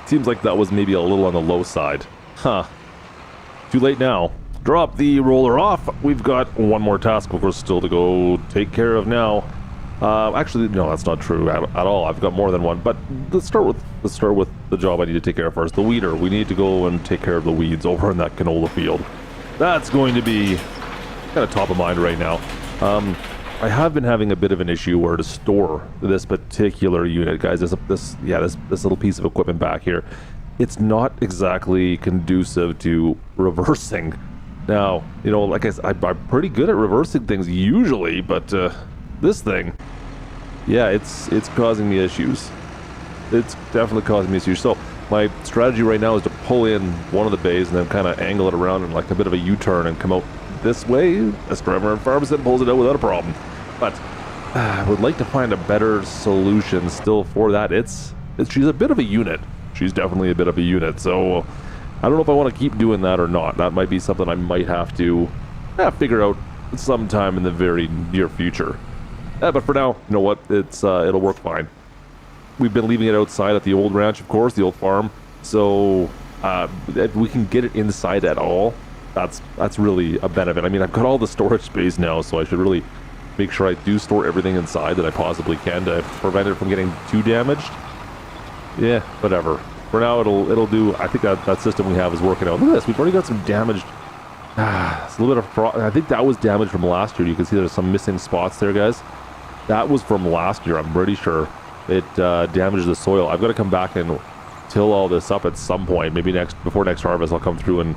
Seems like that was maybe a little on the low side. Huh. Too late now. Drop the roller off. We've got one more task, of course, still to go take care of now. Actually, no, that's not true at all. I've got more than one, but let's start with the job I need to take care of first. The weeder. We need to go and take care of the weeds over in that canola field. That's going to be kind of top of mind right now. I have been having a bit of an issue where to store this particular unit, guys. This little piece of equipment back here. It's not exactly conducive to reversing. Now, like I said, I'm pretty good at reversing things usually, but this thing, yeah, it's causing me issues. It's definitely causing me issues. So my strategy right now is to pull in one of the bays and then kind of angle it around in like a bit of a U-turn and come out this way. This driver in Farmstead pulls it out without a problem. But I would like to find a better solution still for that. She's a bit of a unit. She's definitely a bit of a unit. So I don't know if I want to keep doing that or not. That might be something I might have to figure out sometime in the very near future. But for now, you know what? It'll work fine. We've been leaving it outside at the old ranch, of course, the old farm. So if we can get it inside at all, that's really a benefit. I mean, I've got all the storage space now, so I should really make sure I do store everything inside that I possibly can to prevent it from getting too damaged. Yeah, whatever. For now, it'll do. I think that system we have is working out. Look at this. We've already got some damaged. It's a little bit of I think that was damaged from last year. You can see there's some missing spots there, guys. That was from last year. I'm pretty sure it damaged the soil. I've got to come back and till all this up at some point. Maybe before next harvest, I'll come through and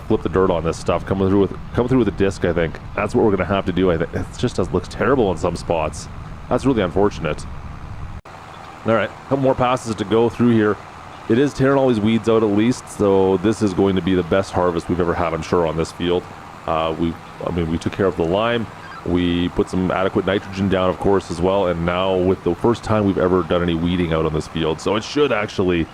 flip the dirt on this stuff. Come through with a disc. I think that's what we're gonna have to do. I think it just looks terrible in some spots. That's really unfortunate. All right, a couple more passes to go through here. it is tearing all these weeds out at least, so this is going to be the best harvest we've ever had, I'm sure, on this field. We took care of the lime. We put some adequate nitrogen down, of course, as well, and now with the first time we've ever done any weeding out on this field, so it should actually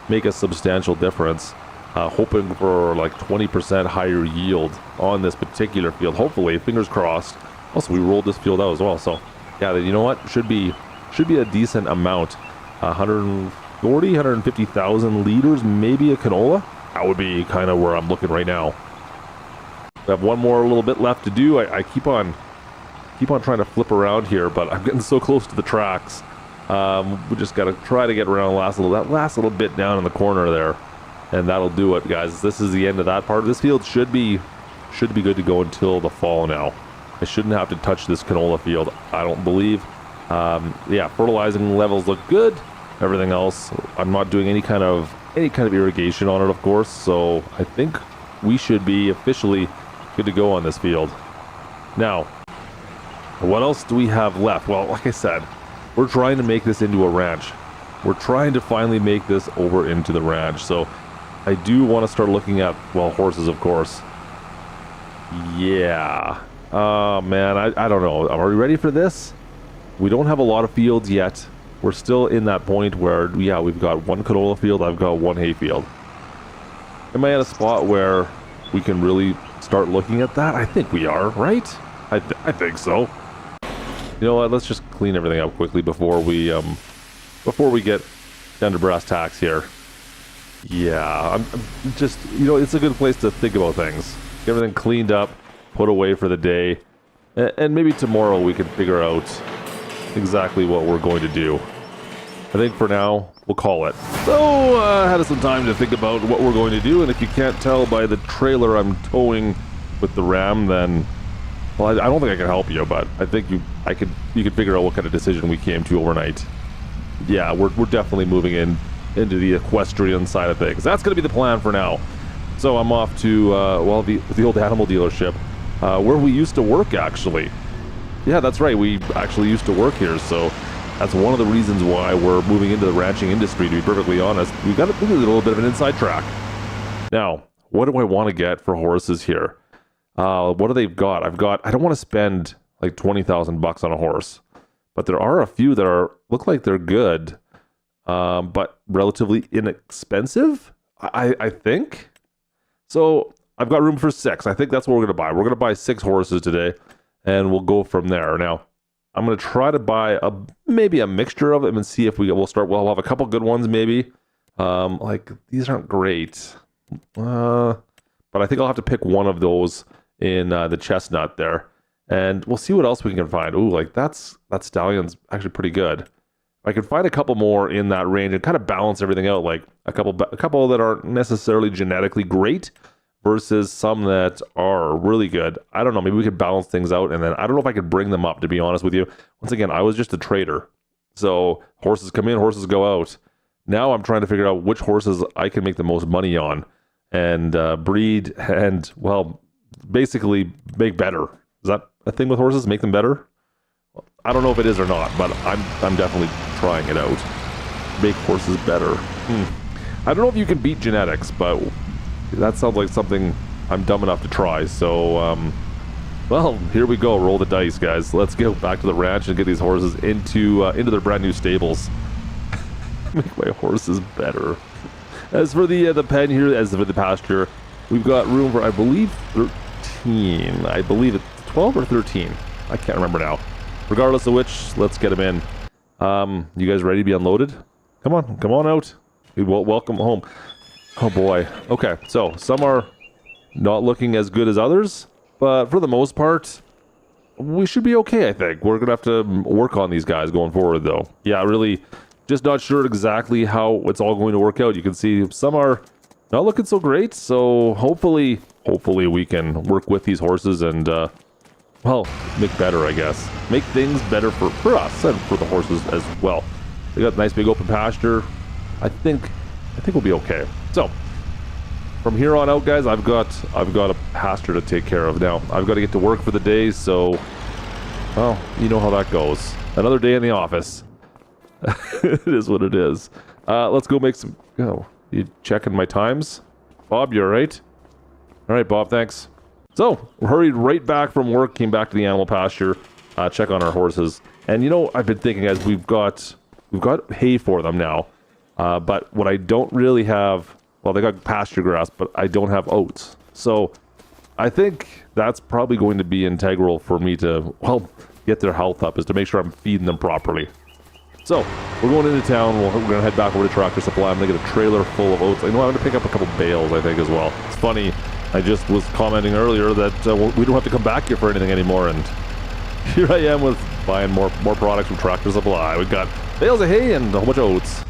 make a substantial difference. Hoping for like 20% higher yield on this particular field, hopefully, fingers crossed. Also, we rolled this field out as well, so yeah, you know what, should be a decent amount. 140, 150,000 liters, maybe a canola. That would be kind of where I'm looking right now. We have one more little bit left to do. I keep on trying to flip around here, but I'm getting so close to the tracks. We just got to try to get around that last little bit down in the corner there, and that'll do it, guys. This is the end of that part. This field should be good to go until the fall now. I shouldn't have to touch this canola field, I don't believe. Yeah, fertilizing levels look good. Everything else, I'm not doing any kind of irrigation on it, of course, so I think we should be officially good to go on this field. Now, what else do we have left? Well, like I said, we're trying to make this into a ranch. We're trying to finally make this over into the ranch, so I do want to start looking at, well, horses, of course. Yeah. Oh, man, I don't know. Are we ready for this? We don't have a lot of fields yet. We're still in that point where, yeah, we've got one canola field, I've got one hay field. Am I at a spot where we can really start looking at that? I think we are, right? I think so. You know what? Let's just clean everything up quickly before we get down to brass tacks here. Yeah, I'm just, you know, it's a good place to think about things. Get everything cleaned up, put away for the day, and maybe tomorrow we can figure out exactly what we're going to do. I think for now, we'll call it. So, I had some time to think about what we're going to do, and if you can't tell by the trailer I'm towing with the Ram, then, well, I don't think I can help you, but I think you could figure out what kind of decision we came to overnight. Yeah, we're definitely moving into the equestrian side of things. That's going to be the plan for now. So I'm off to, the old animal dealership, where we used to work, actually. Yeah, that's right, we actually used to work here, so that's one of the reasons why we're moving into the ranching industry, to be perfectly honest. We've got a little bit of an inside track. Now, what do I want to get for horses here? What do they've got? I don't want to spend like 20,000 bucks on a horse, but there are a few that look like they're good, but relatively inexpensive, I think. So I've got room for 6. I think that's what we're going to buy. We're going to buy 6 horses today, and we'll go from there. Now, I'm going to try to buy maybe a mixture of them and see if we'll have a couple good ones maybe. Like, these aren't great. But I think I'll have to pick one of those in the chestnut there. And we'll see what else we can find. Ooh, like that stallion's actually pretty good. I could find a couple more in that range and kind of balance everything out, like a couple that aren't necessarily genetically great versus some that are really good. I don't know, maybe we could balance things out, and then I don't know if I could bring them up, to be honest with you. Once again, I was just a trader. So horses come in, horses go out. Now I'm trying to figure out which horses I can make the most money on and breed and, well, basically make better. Is that a thing with horses? Make them better? I don't know if it is or not, but I'm definitely trying it out. Make horses better. I don't know if you can beat genetics, but that sounds like something I'm dumb enough to try. So, well, here we go. Roll the dice, guys. Let's go back to the ranch and get these horses into their brand new stables. Make my horses better. As for the pen here, as for the pasture, we've got room for, I believe, 13. I believe it's 12 or 13. I can't remember now. Regardless of which, let's get them in. You guys ready to be unloaded? Come on out. Welcome home. Oh boy. Okay, so some are not looking as good as others, but for the most part, we should be okay, I think. We're gonna have to work on these guys going forward, though. Yeah, really, just not sure exactly how it's all going to work out. You can see some are not looking so great, so hopefully we can work with these horses and well, make better, I guess. Make things better for us and for the horses as well. They got a nice big open pasture. I think we'll be okay. So, from here on out, guys, I've got a pasture to take care of now. I've got to get to work for the day, so, well, you know how that goes. Another day in the office. It is what it is. Let's go make some... Oh, you checking my times? Bob, you alright? Alright, Bob, thanks. So, we hurried right back from work, came back to the animal pasture, check on our horses. And you know, I've been thinking as we've got hay for them now, but what I don't really have, well, they got pasture grass, but I don't have oats. So, I think that's probably going to be integral for me to, well, get their health up, is to make sure I'm feeding them properly. So, we're going into town, we're going to head back over to Tractor Supply. I'm going to get a trailer full of oats. I know I'm going to pick up a couple bales, I think, as well. It's funny, I just was commenting earlier that we don't have to come back here for anything anymore, and here I am with buying more products from Tractor Supply. We've got bales of hay and a whole bunch of oats.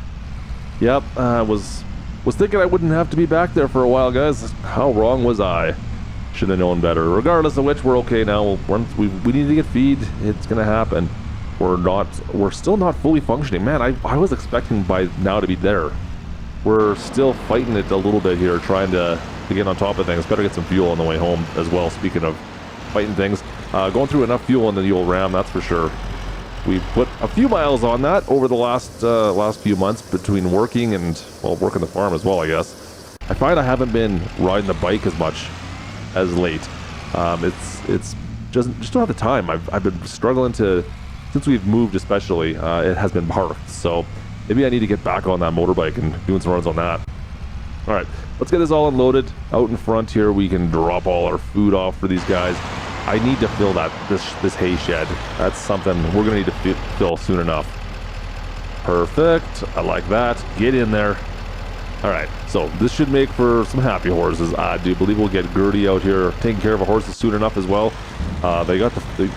Yep, I was thinking I wouldn't have to be back there for a while, guys. How wrong was I? Should have known better. Regardless of which, we're okay now. We need to get feed. It's going to happen. We're still not fully functioning. Man, I was expecting by now to be there. We're still fighting it a little bit here, trying to get on top of things. Better get some fuel on the way home as well, speaking of fighting things. Going through enough fuel in the old Ram, that's for sure. We've put a few miles on that over the last few months between working and, well, working the farm as well, I guess. I find I haven't been riding the bike as much as late. It's just don't have the time. I've been struggling to, since we've moved especially, it has been parked. So maybe I need to get back on that motorbike and doing some runs on that. All right, let's get this all unloaded. Out in front here, we can drop all our food off for these guys. I need to fill this hay shed. That's something we're gonna need to fill soon enough. Perfect, I like that. Get in there. All right, so this should make for some happy horses. I do believe we'll get Gertie out here taking care of the horses soon enough as well.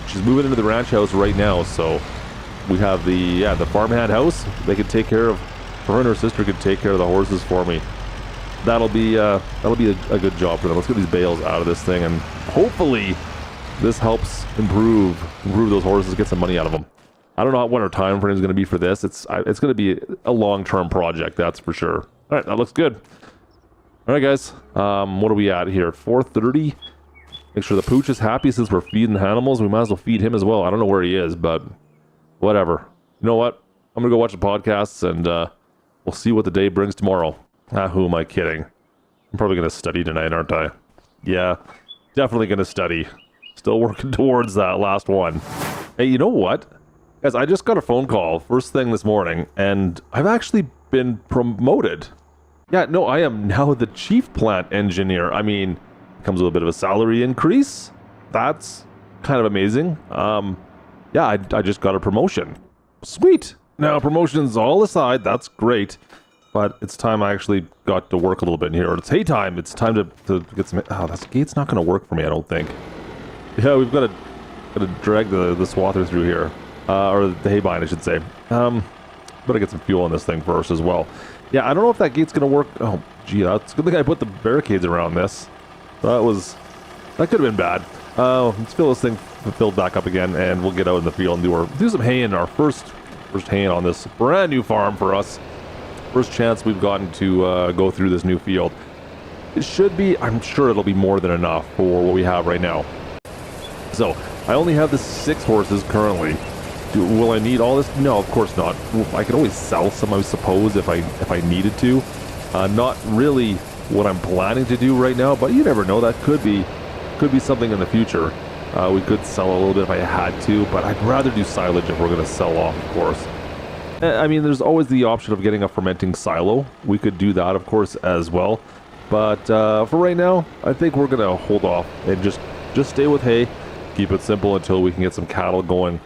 She's moving into the ranch house right now, so we have the farmhand house. They could take care of, her and her sister could take care of the horses for me. That'll be a good job for them. Let's get these bales out of this thing, and hopefully this helps improve those horses, get some money out of them. I don't know what our time frame is going to be for this. It's going to be a long-term project, that's for sure. All right, that looks good. All right, guys. What are we at here? 4:30. Make sure the pooch is happy since we're feeding the animals. We might as well feed him as well. I don't know where he is, but whatever. You know what? I'm going to go watch the podcasts, and we'll see what the day brings tomorrow. Who am I kidding? I'm probably going to study tonight, aren't I? Yeah, definitely going to study. Still working towards that last one. Hey, you know what? Guys, I just got a phone call first thing this morning, and I've actually been promoted. Yeah, no, I am now the chief plant engineer. I mean, it comes with a bit of a salary increase. That's kind of amazing. Yeah, I just got a promotion. Sweet. Now, promotions all aside, that's great. But it's time I actually got to work a little bit in here. It's hay time. It's time to get some... Oh, that gate's not going to work for me, I don't think. Yeah, we've got to drag the swather through here. Or the hay bind, I should say. Better get some fuel on this thing first as well. Yeah, I don't know if that gate's going to work. Oh, gee, that's a good thing I put the barricades around this. That could have been bad. Let's fill this thing filled back up again, and we'll get out in the field and do some haying. Our first haying on this brand new farm for us. First chance we've gotten to go through this new field. It should be, I'm sure it'll be more than enough for what we have right now. So, I only have the 6 horses currently. Will I need all this? No, of course not. I could always sell some, I suppose, if I needed to. Not really what I'm planning to do right now, but you never know. That could be something in the future. We could sell a little bit if I had to, but I'd rather do silage if we're going to sell off, of course. I mean, there's always the option of getting a fermenting silo. We could do that, of course, as well. But for right now, I think we're going to hold off and just stay with hay. Keep it simple until we can get some cattle going.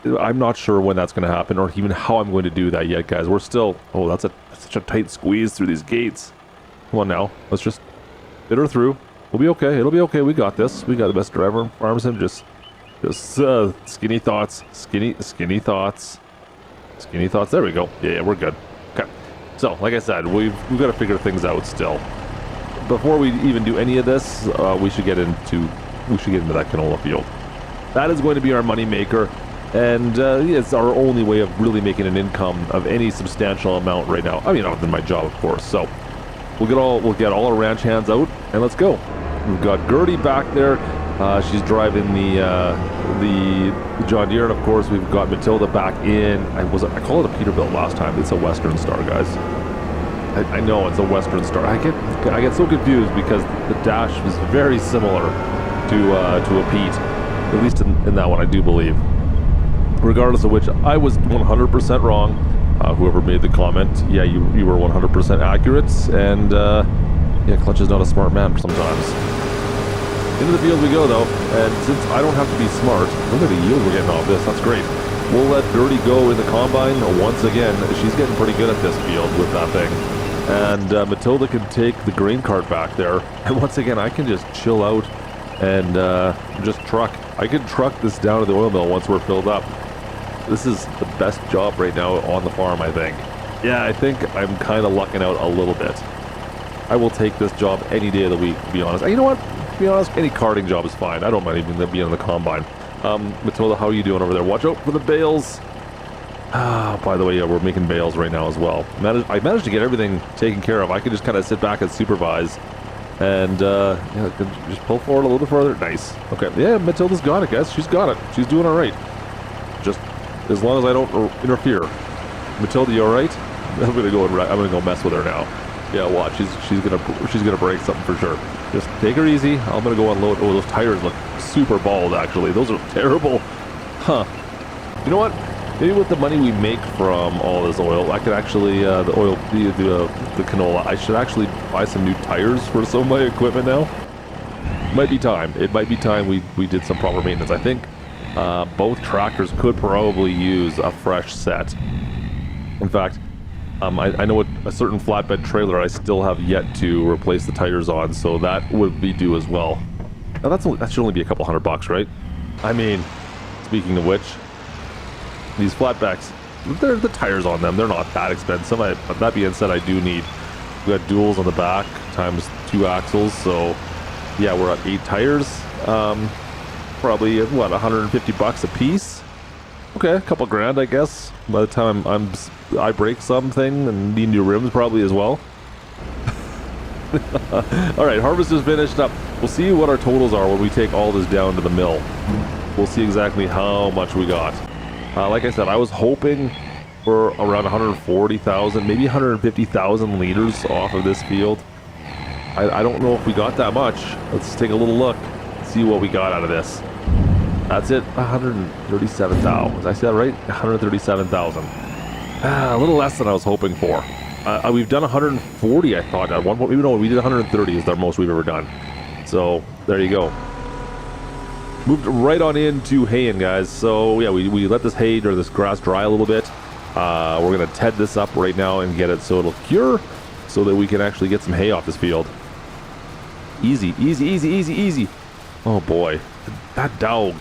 I'm not sure when that's going to happen or even how I'm going to do that yet, guys. We're still... Oh, that's such a tight squeeze through these gates. Come on now. Let's just fit her through. We'll be okay. It'll be okay. We got this. We got the best driver in Farmsim. Just skinny thoughts. Skinny thoughts. Skinny thoughts. There we go. Yeah, we're good. Okay. So, like I said, we've got to figure things out still. Before we even do any of this, we should get into that canola field. That is going to be our money maker. And it's our only way of really making an income of any substantial amount right now. I mean, other than my job, of course. So we'll get all our ranch hands out and let's go. We've got Gertie back there She's driving the John Deere, and of course we've got Matilda back in. I called it a Peterbilt last time. It's a Western Star, guys. I know it's a Western Star. I get so confused because the dash is very similar to a Pete, at least in that one, I do believe. Regardless of which, I was 100% wrong. Whoever made the comment, yeah, you were 100% accurate, and yeah, Klutch is not a smart man sometimes. Into the field we go, though, and since I don't have to be smart, look at the yield we're getting off this. That's great. We'll let Dirty go in the combine once again. She's getting pretty good at this field with that thing. And Matilda can take the grain cart back there. And once again, I can just chill out and just truck. I can truck this down to the oil mill once we're filled up. This is the best job right now on the farm, I think. Yeah, I think I'm kind of lucking out a little bit. I will take this job any day of the week, to be honest. You know what? To be honest, any carting job is fine. I don't mind even being in the combine. Matilda, how are you doing over there? Watch out for the bales. By the way, yeah, we're making bales right now as well. I managed to get everything taken care of. I can just kind of sit back and supervise. And, yeah, just pull forward a little bit further. Nice. Okay, yeah, Matilda's got it, guys. She's got it. She's doing all right. Just as long as I don't interfere. Matilda, you all right? I'm gonna go mess with her now. Yeah, watch. She's gonna break something for sure. Just take her easy. I'm gonna go unload. Oh, those tires look super bald. Actually, those are terrible. Huh? You know what? Maybe with the money we make from all this oil, I could actually the canola. I should actually buy some new tires for some of my equipment now. Might be time. It might be time we did some proper maintenance. I think both tractors could probably use a fresh set. In fact, I know a certain flatbed trailer I still have yet to replace the tires on, so that would be due as well. Now that should only be a couple $100, right? I mean, speaking of which, these flatbacks, the tires on them, they're not that expensive. But that being said, I do need, we got duals on the back times 2 axles, so yeah, we're at 8 tires. Probably what, $150 a piece? Okay, a couple grand, I guess. By the time I break something and need new rims probably as well. All right, harvest is finished up. We'll see what our totals are when we take all this down to the mill. We'll see exactly how much we got. Like I said, I was hoping for around 140,000, maybe 150,000 liters off of this field. I don't know if we got that much. Let's take a little look, see what we got out of this. That's it, 137,000. Did I say that right? 137,000. A little less than I was hoping for. We've done 140, I thought, at one point. Even though we did 130 is the most we've ever done. So, there you go. Moved right on into haying, guys. So, yeah, we let this hay or this grass dry a little bit. We're going to ted this up right now and get it so it'll cure so that we can actually get some hay off this field. Easy, easy, easy, easy, easy. Oh, boy. That dog.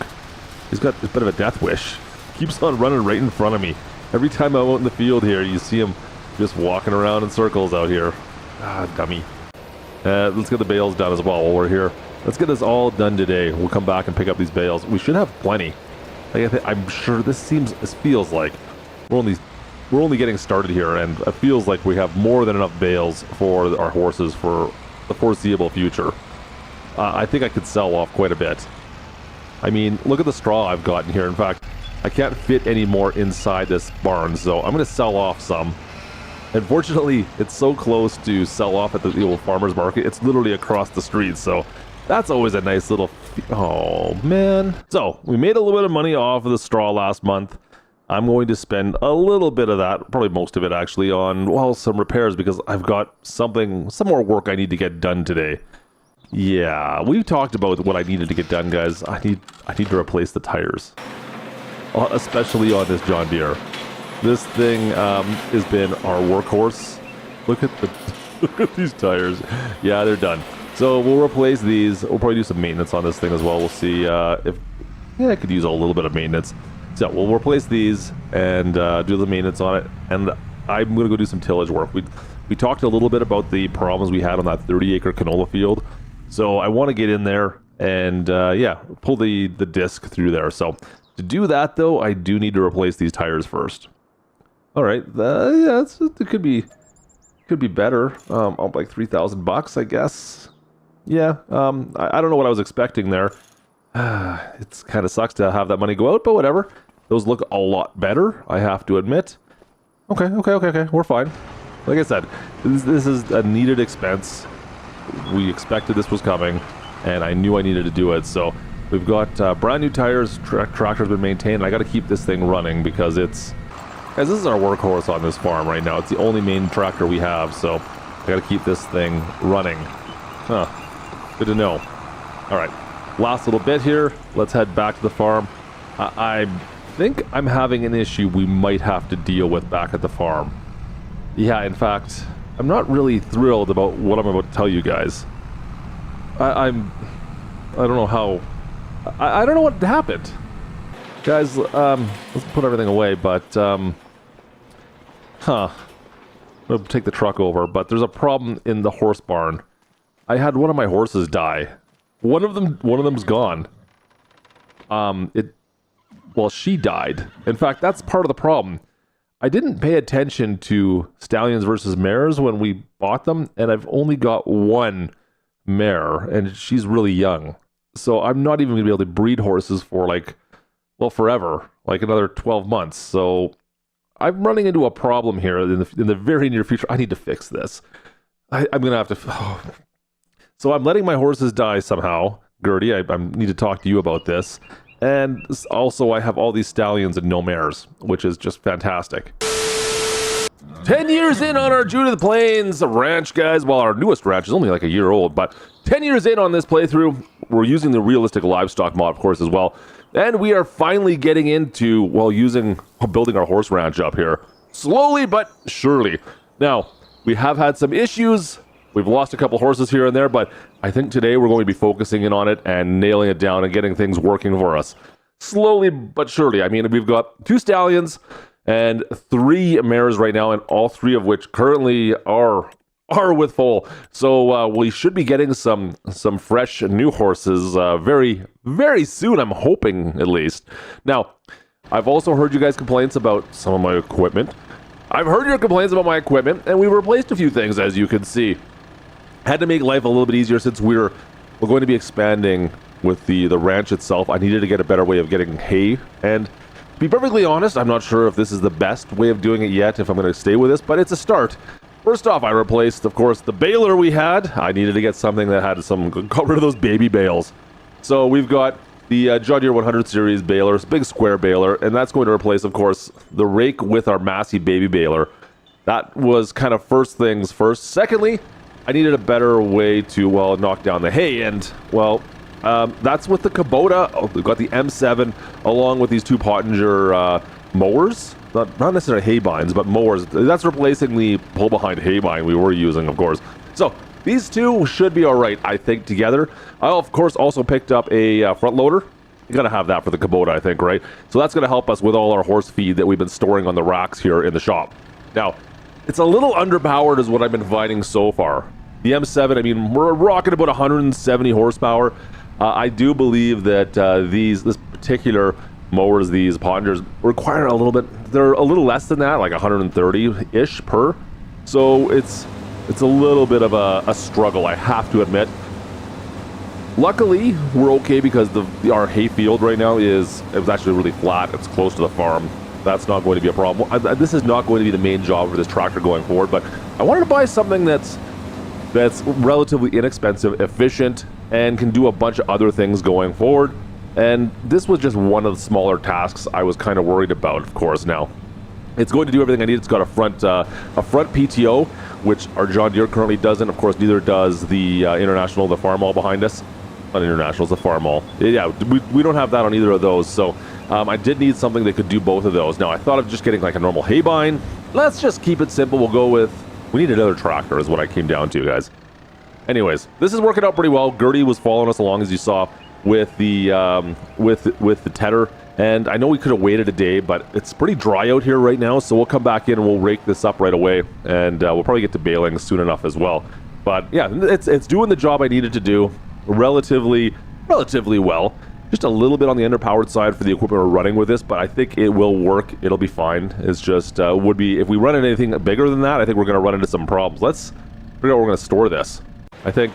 He's got a bit of a death wish. Keeps on running right in front of me. Every time I'm out in the field here, you see him just walking around in circles out here. Ah, dummy. Let's get the bales done as well while we're here. Let's get this all done today. We'll come back and pick up these bales. We should have plenty. I'm sure this feels like we're only getting started here, and it feels like we have more than enough bales for our horses for the foreseeable future. I think I could sell off quite a bit. I mean, look at the straw I've got in here. In fact, I can't fit any more inside this barn, so I'm going to sell off some. Unfortunately, it's so close to sell off at the old farmer's market. It's literally across the street, so that's always a nice little... Oh, man. So, we made a little bit of money off of the straw last month. I'm going to spend a little bit of that, probably most of it actually, on, well, some repairs because I've got some more work I need to get done today. Yeah, we've talked about what I needed to get done, guys. I need to replace the tires, especially on this John Deere. This thing has been our workhorse. Look at these tires. Yeah, they're done. So we'll replace these. We'll probably do some maintenance on this thing as well. We'll see if I could use a little bit of maintenance. So we'll replace these and do the maintenance on it. And I'm gonna go do some tillage work. We talked a little bit about the problems we had on that 30-acre canola field. So I want to get in there and, yeah, pull the disc through there. So to do that, though, I do need to replace these tires first. All right, yeah, it could be better. Like $3,000, I guess. Yeah, I don't know what I was expecting there. It's kind of sucks to have that money go out, but whatever. Those look a lot better, I have to admit. Okay. We're fine. Like I said, this is a needed expense. We expected this was coming, and I knew I needed to do it. So we've got brand new tires. Tractor's been maintained. I got to keep this thing running because guys, this is our workhorse on this farm right now. It's the only main tractor we have, so I got to keep this thing running. Huh. Good to know. All right. Last little bit here. Let's head back to the farm. I think I'm having an issue we might have to deal with back at the farm. Yeah, in fact, I'm not really thrilled about what I'm about to tell you guys. I don't know how... I don't know what happened. Guys, let's put everything away, but, I'm gonna take the truck over, but there's a problem in the horse barn. I had one of my horses die. One of them's gone. Well, she died. In fact, that's part of the problem. I didn't pay attention to stallions versus mares when we bought them, and I've only got one mare, and she's really young. So I'm not even going to be able to breed horses for, like, well, forever, like another 12 months. So I'm running into a problem here in the very near future. I need to fix this. I'm going to have to... So I'm letting my horses die somehow. Gertie, I need to talk to you about this. And also I have all these stallions and no mares, which is just fantastic. 10 years in on our Judith Plains ranch, guys. Well, our newest ranch is only like a year old, but 10 years in on this playthrough. We're using the realistic livestock mod, of course, as well. And we are finally getting into, well, building our horse ranch up here. Slowly but surely. Now, we have had some issues. We've lost a couple horses here and there, but I think today we're going to be focusing in on it and nailing it down and getting things working for us. Slowly but surely. I mean, we've got 2 stallions and 3 mares right now, and all 3 of which currently are with foal. So we should be getting some fresh new horses very, very soon, I'm hoping, at least. Now, I've also heard you guys' complaints about some of my equipment. I've heard your complaints about my equipment, and we replaced a few things, as you can see. Had to make life a little bit easier since we're going to be expanding with the ranch itself. I needed to get a better way of getting hay, and to be perfectly honest, I'm not sure if this is the best way of doing it yet, if I'm going to stay with this, but it's a start. First off, I replaced, of course, the baler we had. I needed to get something that had got rid of those baby bales. So we've got the John Deere 100 series baler, it's a big square baler, and that's going to replace, of course, the rake with our Massey baby baler. That was kind of first things first. Secondly, I needed a better way to, well, knock down the hay, and, well, that's with the Kubota. Oh, we've got the M7 along with these 2 Pottinger mowers. Not necessarily hay binds, but mowers. That's replacing the pull-behind hay bind we were using, of course. So these 2 should be all right, I think, together. I, of course, also picked up a front loader. You gotta have that for the Kubota, I think, right? So that's gonna help us with all our horse feed that we've been storing on the racks here in the shop. Now, it's a little underpowered is what I've been finding so far. The M7, I mean, we're rocking about 170 horsepower. I do believe that this particular mowers, these Pottingers, require a little bit, they're a little less than that, like 130-ish per. So it's a little bit of a struggle, I have to admit. Luckily, we're okay because our hay field right now it was actually really flat. It's close to the farm. That's not going to be a problem. This is not going to be the main job for this tractor going forward, but I wanted to buy something that's relatively inexpensive, efficient, and can do a bunch of other things going forward. And this was just one of the smaller tasks I was kind of worried about, of course. Now, it's going to do everything I need. It's got a front PTO, which our John Deere currently doesn't. Of course, neither does the International, the farm all behind us. Not International, it's the farm all. Yeah, we don't have that on either of those. So I did need something that could do both of those. Now, I thought of just getting like a normal hay bind. Let's just keep it simple. We'll go with, we need another tractor is what I came down to, guys. Anyways, this is working out pretty well. Gertie was following us along, as you saw, with the tedder. And I know we could have waited a day, but it's pretty dry out here right now, so we'll come back in and we'll rake this up right away, and we'll probably get to baling soon enough as well. But yeah, it's doing the job I needed to do relatively well. Just a little bit on the underpowered side for the equipment we're running with this, but I think it will work. It'll be fine. It's just would be if we run into anything bigger than that, I think we're going to run into some problems. Let's figure out where we're going to store this. I think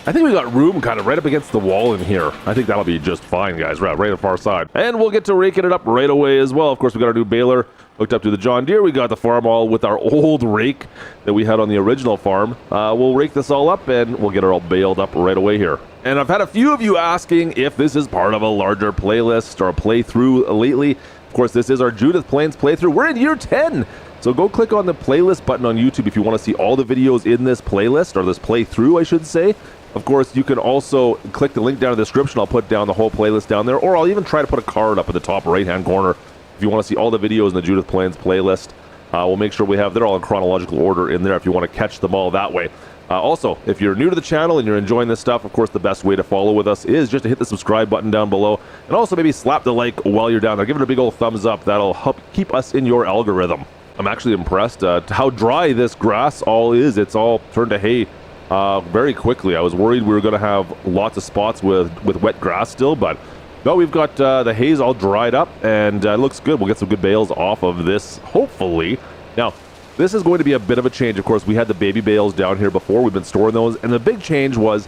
I think we got room kind of right up against the wall in here. I think that'll be just fine, guys, right on the far side. And we'll get to raking it up right away as well. Of course, we got our new baler hooked up to the John Deere. We got the farm all with our old rake that we had on the original farm. We'll rake this all up and we'll get it all baled up right away here. And I've had a few of you asking if this is part of a larger playlist or a playthrough lately. Of course, this is our Judith Plains playthrough. We're in year 10. So go click on the playlist button on YouTube if you want to see all the videos in this playlist, or this playthrough, I should say. Of course, you can also click the link down in the description. I'll put down the whole playlist down there, or I'll even try to put a card up at the top right-hand corner if you want to see all the videos in the Judith Plains playlist. We'll make sure they're all in chronological order in there if you want to catch them all that way. Also, if you're new to the channel and you're enjoying this stuff, of course, the best way to follow with us is just to hit the subscribe button down below, and also maybe slap the like while you're down there. Give it a big old thumbs up. That'll help keep us in your algorithm. I'm actually impressed how dry this grass all is. It's all turned to hay very quickly. I was worried we were going to have lots of spots with wet grass still, but no, we've got the hays all dried up, and it looks good. We'll get some good bales off of this, hopefully. Now, this is going to be a bit of a change. Of course, we had the baby bales down here before. We've been storing those, and the big change was,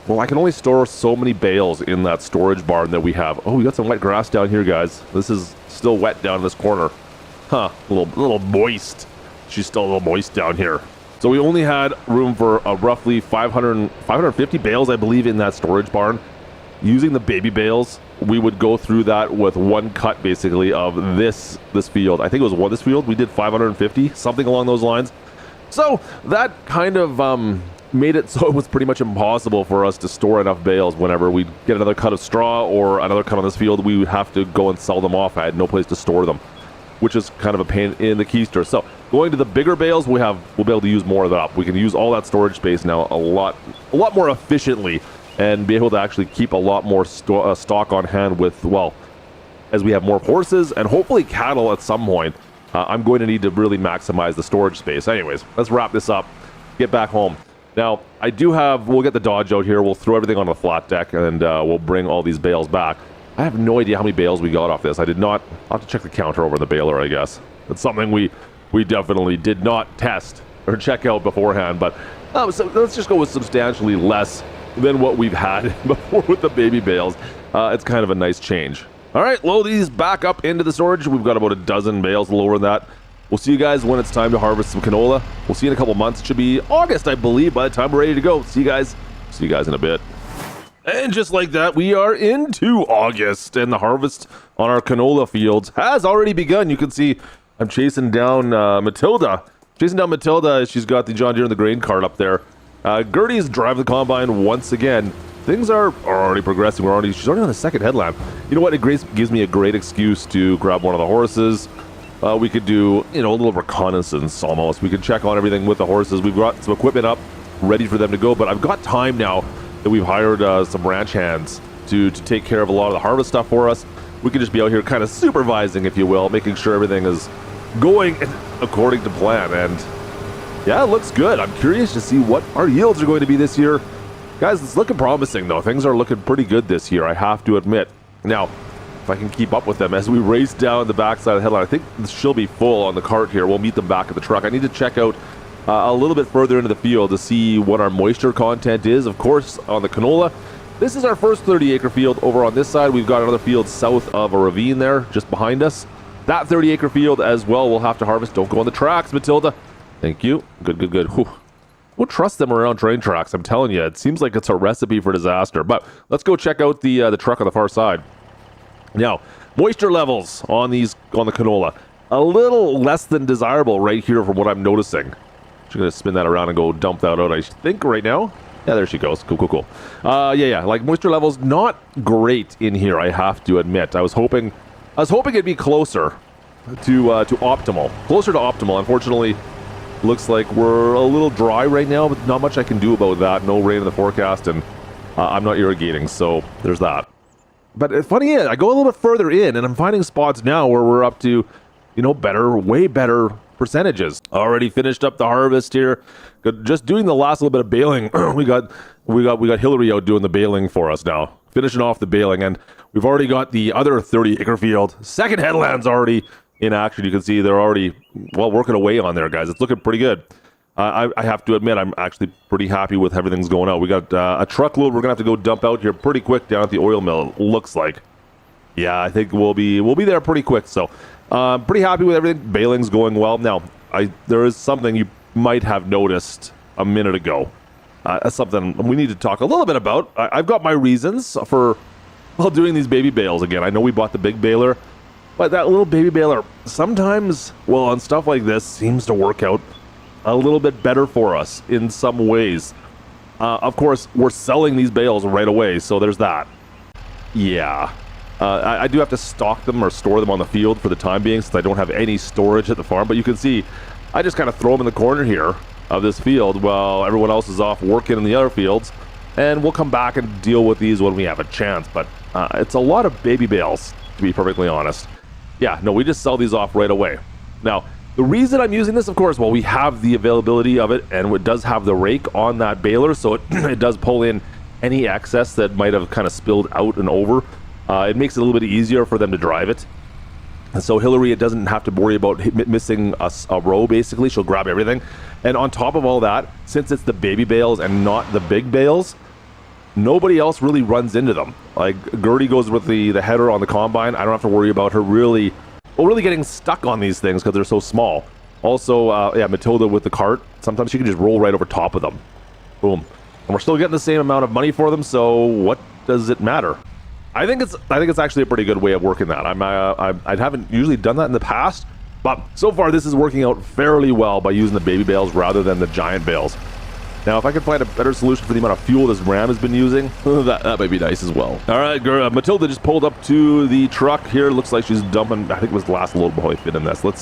well, I can only store so many bales in that storage barn that we have. Oh, we got some wet grass down here, guys. This is still wet down in this corner. Huh, a little moist. She's still a little moist down here. So we only had room for roughly 550 bales, I believe, in that storage barn. Using the baby bales, we would go through that with one cut, basically, of this field. I think it was this field. We did 550, something along those lines. So that kind of made it so it was pretty much impossible for us to store enough bales. Whenever we'd get another cut of straw or another cut on this field, we would have to go and sell them off. I had no place to store them, which is kind of a pain in the keister. So going to the bigger bales, we'll be able to use more of that up. We can use all that storage space now a lot more efficiently, and be able to actually keep a lot more stock on hand with, well, as we have more horses and hopefully cattle at some point. I'm going to need to really maximize the storage space. Anyways, let's wrap this up, get back home. Now, we'll get the Dodge out here, we'll throw everything on the flat deck, and we'll bring all these bales back. I have no idea how many bales we got off this. I'll have to check the counter over the baler, I guess. It's something we definitely did not test or check out beforehand, but so let's just go with substantially less than what we've had before with the baby bales. It's kind of a nice change. All right, load these back up into the storage. We've got about a dozen bales lower than that. We'll see you guys when it's time to harvest some canola. We'll see you in a couple months. It should be August, I believe, by the time we're ready to go. See you guys in a bit. And just like that, we are into August, and the harvest on our canola fields has already begun. You can see I'm chasing down Matilda. She's got the John Deere and the grain cart up there. Gertie's driving the combine once again. Things are already progressing. She's already on the second headlamp. You know what? It gives me a great excuse to grab one of the horses. We could do, a little reconnaissance almost. We could check on everything with the horses. We've got some equipment up, ready for them to go, but I've got time now that we've hired some ranch hands to take care of a lot of the harvest stuff for us. We can just be out here kind of supervising, if you will, making sure everything is going according to plan. And yeah, it looks good. I'm curious to see what our yields are going to be this year. Guys, it's looking promising, though. Things are looking pretty good this year, I have to admit. Now, if I can keep up with them as we race down the backside of the headline, I think she'll be full on the cart here. We'll meet them back at the truck. I need to check out a little bit further into the field to see what our moisture content is. Of course, on the canola, this is our first 30-acre field. Over on this side, we've got another field south of a ravine there, just behind us. That 30-acre field as well we'll have to harvest. Don't go on the tracks, Matilda. Thank you. Good. Whew. We'll trust them around train tracks. I'm telling you, it seems like it's a recipe for disaster. But let's go check out the truck on the far side. Now, moisture levels on the canola, a little less than desirable right here from what I'm noticing. She's going to spin that around and go dump that out, I think, right now. Yeah, there she goes. Cool. Yeah. Like, moisture levels not great in here, I have to admit. I was hoping it'd be closer to optimal. Closer to optimal. Unfortunately, looks like we're a little dry right now, but not much I can do about that. No rain in the forecast, and I'm not irrigating, so there's that. But it's funny, I go a little bit further in, and I'm finding spots now where we're up to, way better percentages. Already finished up the harvest here. Just doing the last little bit of baling. we got Hillary out doing the baling for us now. Finishing off the baling, and we've already got the other 30-acre field. Second headland's already in action. You can see they're already, working away on there, guys. It's looking pretty good. I have to admit, I'm actually pretty happy with how everything's going out. We got a truckload we're going to have to go dump out here pretty quick down at the oil mill, it looks like. Yeah, I think we'll be there pretty quick. So pretty happy with everything. Baling's going well. Now, there is something you might have noticed a minute ago. Something we need to talk a little bit about. I've got my reasons for doing these baby bales again. I know we bought the big baler, but that little baby baler sometimes, well, on stuff like this, seems to work out a little bit better for us in some ways. Of course, we're selling these bales right away, so there's that. Yeah. I do have to stock them or store them on the field for the time being, since I don't have any storage at the farm. But you can see, I just kind of throw them in the corner here of this field while everyone else is off working in the other fields. And we'll come back and deal with these when we have a chance. But it's a lot of baby bales, to be perfectly honest. Yeah, no, we just sell these off right away. Now, the reason I'm using this, of course, well, we have the availability of it, and it does have the rake on that baler, so it does pull in any excess that might have kind of spilled out and over. It makes it a little bit easier for them to drive it. And so Hillary, it doesn't have to worry about missing a row, basically. She'll grab everything. And on top of all that, since it's the baby bales and not the big bales, nobody else really runs into them. Like, Gertie goes with the header on the combine. I don't have to worry about her really getting stuck on these things because they're so small. Also, yeah, Matilda with the cart, sometimes she can just roll right over top of them. Boom. And we're still getting the same amount of money for them, so what does it matter? I think it's actually a pretty good way of working that. I haven't usually done that in the past, but so far this is working out fairly well by using the baby bales rather than the giant bales. Now, if I can find a better solution for the amount of fuel this Ram has been using, that might be nice as well. All right, Matilda just pulled up to the truck here. Looks like she's dumping, I think it was the last load before we fit in this. You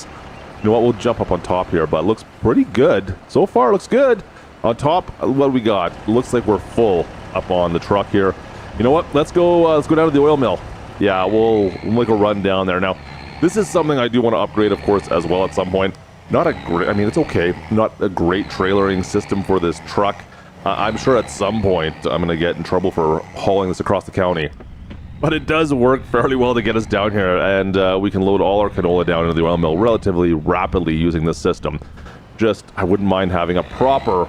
know what, we'll jump up on top here, but it looks pretty good. So far, it looks good. On top, what do we got? Looks like we're full up on the truck here. You know what, let's go down to the oil mill. Yeah, we'll make a run down there. Now, this is something I do want to upgrade, of course, as well at some point. Not a great, I mean, it's okay. Not a great trailering system for this truck. I'm sure at some point I'm going to get in trouble for hauling this across the county. But it does work fairly well to get us down here, and we can load all our canola down into the oil mill relatively rapidly using this system. Just, I wouldn't mind having a proper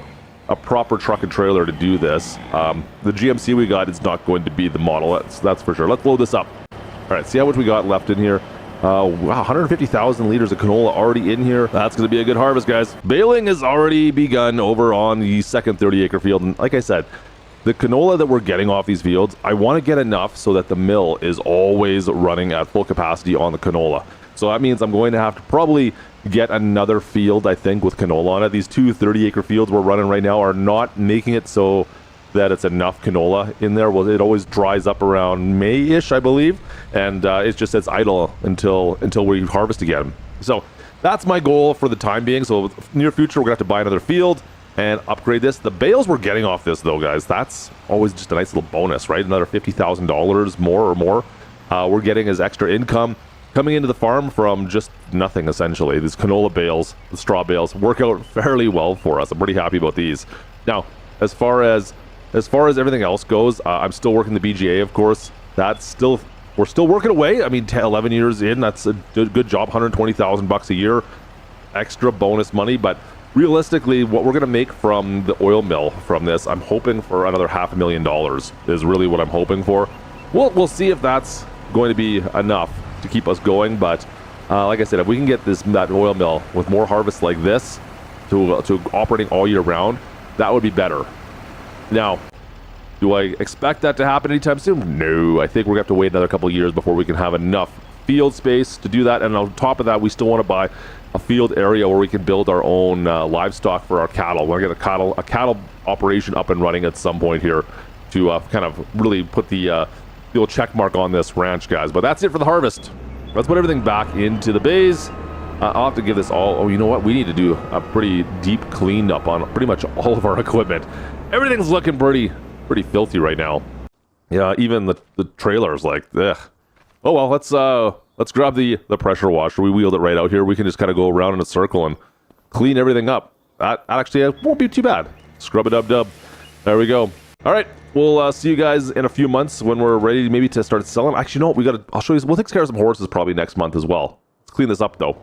truck and trailer to do this. The GMC we got is not going to be the model, that's for sure. Let's load this up. All right, see how much we got left in here. Wow, 150,000 liters of canola already in here. That's going to be a good harvest, guys. Baling has already begun over on the second 30-acre field. And like I said, the canola that we're getting off these fields, I want to get enough so that the mill is always running at full capacity on the canola. So that means I'm going to have to probably get another field, I think, with canola on it. These two 30-acre fields we're running right now are not making it so that it's enough canola in there. Well, it always dries up around May-ish, I believe, and it just sits idle until we harvest again. So that's my goal for the time being. So near future, we're gonna have to buy another field and upgrade this. The bales we're getting off this, though, guys, that's always just a nice little bonus, right? Another $50,000 more we're getting as extra income coming into the farm from just nothing, essentially. These canola bales, the straw bales, work out fairly well for us. I'm pretty happy about these. Now, as far as everything else goes, I'm still working the BGA, of course. We're still working away. I mean, 10, 11 years in, that's a good job. $120,000 a year, extra bonus money. But realistically, what we're going to make from the oil mill from this, I'm hoping for another $500,000 is really what I'm hoping for. We'll see if that's going to be enough to keep us going. But like I said, if we can get that oil mill with more harvests like this to operating all year round, that would be better. Now, do I expect that to happen anytime soon? No, I think we're going to have to wait another couple of years before we can have enough field space to do that. And on top of that, we still want to buy a field area where we can build our own livestock for our cattle. We're going to get a cattle operation up and running at some point here to kind of really put the old check mark on this ranch, guys. But that's it for the harvest. Let's put everything back into the bays. I'll have to give this all... Oh, you know what? We need to do a pretty deep cleanup on pretty much all of our equipment. Everything's looking pretty filthy right now. Yeah, even the trailer's like, ugh. Oh well, let's grab the pressure washer. We wheeled it right out here. We can just kind of go around in a circle and clean everything up. That actually won't be too bad. Scrub it dub. There we go. All right, we'll see you guys in a few months when we're ready maybe to start selling. Actually, no, I'll show you. We'll take care of some horses probably next month as well. Let's clean this up though.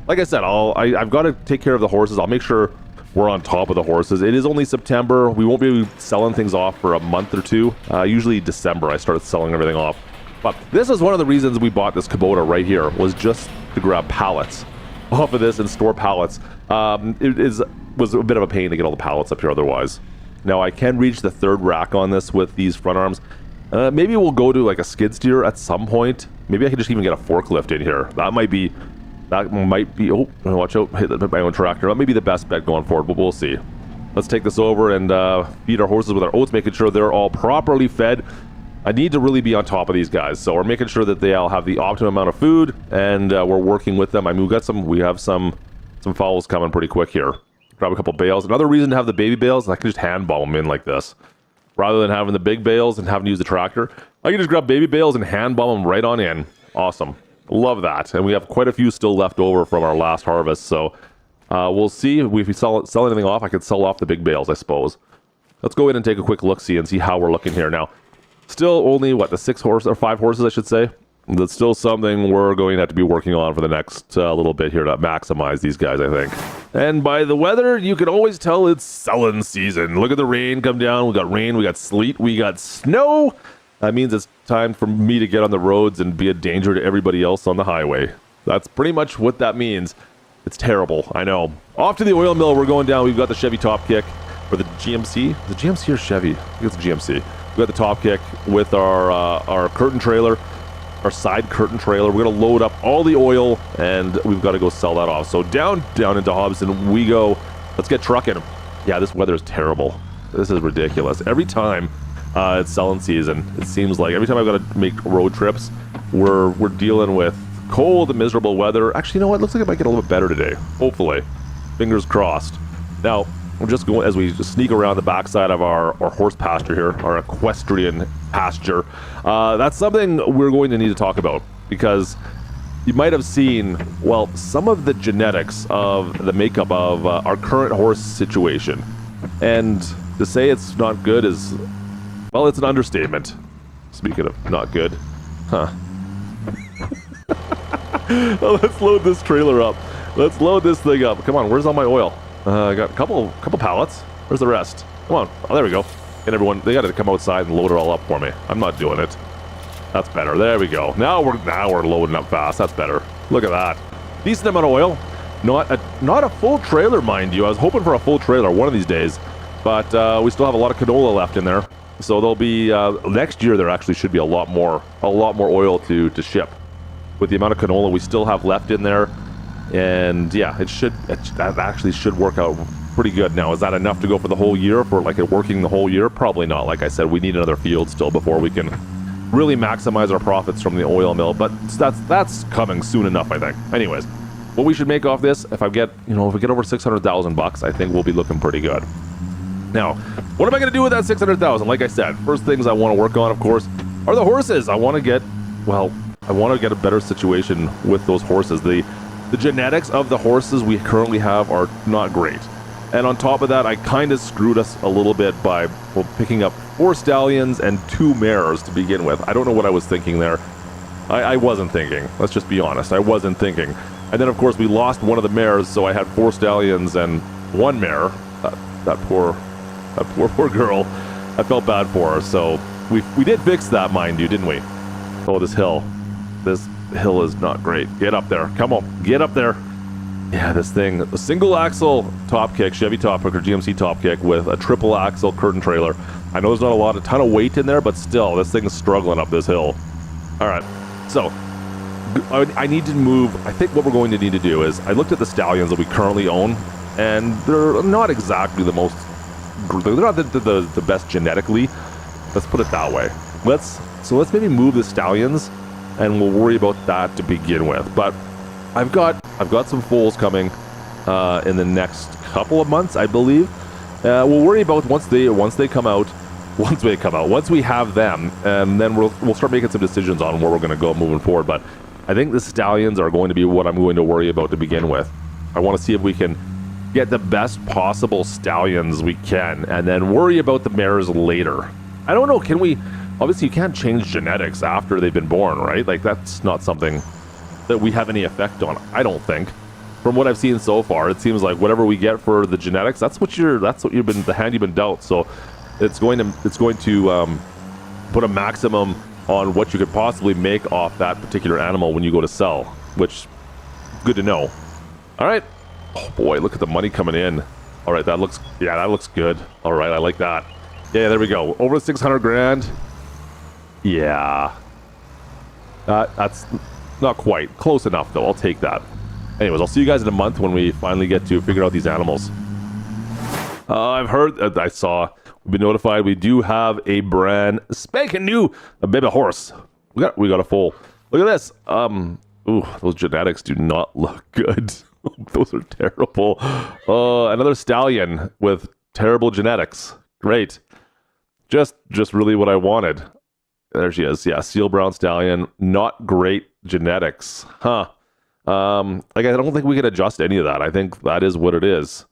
Like I said, I've got to take care of the horses. I'll make sure we're on top of the horses. It is only September. We won't be selling things off for a month or two. Usually December I started selling everything off. But this is one of the reasons we bought this Kubota right here, was just to grab pallets off of this and store pallets. Was a bit of a pain to get all the pallets up here otherwise. Now I can reach the third rack on this with these front arms. Maybe we'll go to like a skid steer at some point. Maybe I could just even get a forklift in here. That might be, oh, watch out, hit my own tractor. That may be the best bet going forward, but we'll see. Let's take this over and feed our horses with our oats, making sure they're all properly fed. I need to really be on top of these guys, so we're making sure that they all have the optimum amount of food, and we're working with them. I mean, we have some fowls coming pretty quick here. Grab a couple bales. Another reason to have the baby bales, I can just hand bale them in like this. Rather than having the big bales and having to use the tractor, I can just grab baby bales and hand bale them right on in. Awesome. Love that. And we have quite a few still left over from our last harvest, so we'll see if we sell anything off. I could sell off the big bales, I suppose. Let's go in and take a quick look-see and see how we're looking here. Now, still only, what, the 5 horses, I should say? That's still something we're going to have to be working on for the next little bit here to maximize these guys, I think. And by the weather, you can always tell it's selling season. Look at the rain come down. We got rain, we got sleet, we got snow. That means it's time for me to get on the roads and be a danger to everybody else on the highway. That's pretty much what that means. It's terrible, I know. Off to the oil mill, we're going down. We've got the Chevy top kick for the GMC. The GMC or Chevy? I think it's the GMC. We've got the top kick with our curtain trailer. Our side curtain trailer. We're going to load up all the oil, and we've got to go sell that off. So down into Hobson we go. Let's get trucking. Yeah, this weather is terrible. This is ridiculous. Every time it's selling season, it seems like every time I've got to make road trips, we're dealing with cold and miserable weather. Actually, you know what? Looks like it might get a little bit better today. Hopefully. Fingers crossed. Now, we're just going, as we sneak around the backside of our horse pasture here, our equestrian pasture. That's something we're going to need to talk about, because you might have seen, well, some of the genetics of the makeup of our current horse situation. And to say it's not good is, well, it's an understatement. Speaking of not good. Huh. Well, let's load this trailer up. Let's load this thing up. Come on, where's all my oil? I got a couple pallets. Where's the rest? Come on. Oh, there we go. And everyone, they got to come outside and load it all up for me. I'm not doing it. That's better. There we go. Now we're loading up fast. That's better. Look at that. Decent amount of oil. Not a full trailer, mind you. I was hoping for a full trailer one of these days, but we still have a lot of canola left in there. So there'll be next year. There actually should be a lot more oil to ship with the amount of canola we still have left in there. And yeah, that actually should work out pretty good. Now, is that enough to go for the whole year, for like it working the whole year? Probably not. Like I said, we need another field still before we can really maximize our profits from the oil mill, but that's coming soon enough, I think. Anyways, what we should make off this, if we get over 600,000 bucks, I think we'll be looking pretty good. Now, what am I going to do with that 600,000? Like I said, first things I want to work on, of course, are the horses. I want to get a better situation with those horses. The genetics of the horses we currently have are not great. And on top of that, I kind of screwed us a little bit by picking up 4 stallions and 2 mares to begin with. I don't know what I was thinking there. I wasn't thinking. Let's just be honest. I wasn't thinking. And then, of course, we lost one of the mares, so I had 4 stallions and 1 mare. That poor girl. I felt bad for her. So we did fix that, mind you, didn't we? Oh, this hill. This hill is not great. Get up there. Come on. Get up there. Yeah, this thing, a single axle top kick, Chevy top kick or GMC top kick with a triple axle curtain trailer. I know there's not a ton of weight in there, but still, this thing is struggling up this hill. All right, so I need to move. I think what we're going to need to do is, I looked at the stallions that we currently own, and they're not exactly the most, they're not the best genetically. Let's put it that way. Let's maybe move the stallions, and we'll worry about that to begin with. But I've got some foals coming in the next couple of months, I believe. We'll worry about once we have them, and then we'll start making some decisions on where we're going to go moving forward. But I think the stallions are going to be what I'm going to worry about to begin with. I want to see if we can get the best possible stallions we can, and then worry about the mares later. I don't know, can we? Obviously, you can't change genetics after they've been born, right? Like, that's not something that we have any effect on, I don't think. from what I've seen so far, it seems like whatever we get for the genetics, that's what you've been, the hand you've been dealt. So it's going to put a maximum on what you could possibly make off that particular animal when you go to sell, which good to know. All right. Oh boy, look at the money coming in. All right, that looks good. All right, I like that. Yeah, there we go. Over 600 grand. Yeah. That's not quite. Close enough, though. I'll take that. Anyways, I'll see you guys in a month when we finally get to figure out these animals. I've heard, we've been notified we do have a brand spanking new baby horse. We got a foal. Look at this. Ooh, those genetics do not look good. Those are terrible. Another stallion with terrible genetics. Great. Just really what I wanted. There she is. Yeah, seal brown stallion. Not great genetics. Huh. Like, I don't think we can adjust any of that. I think that is what it is.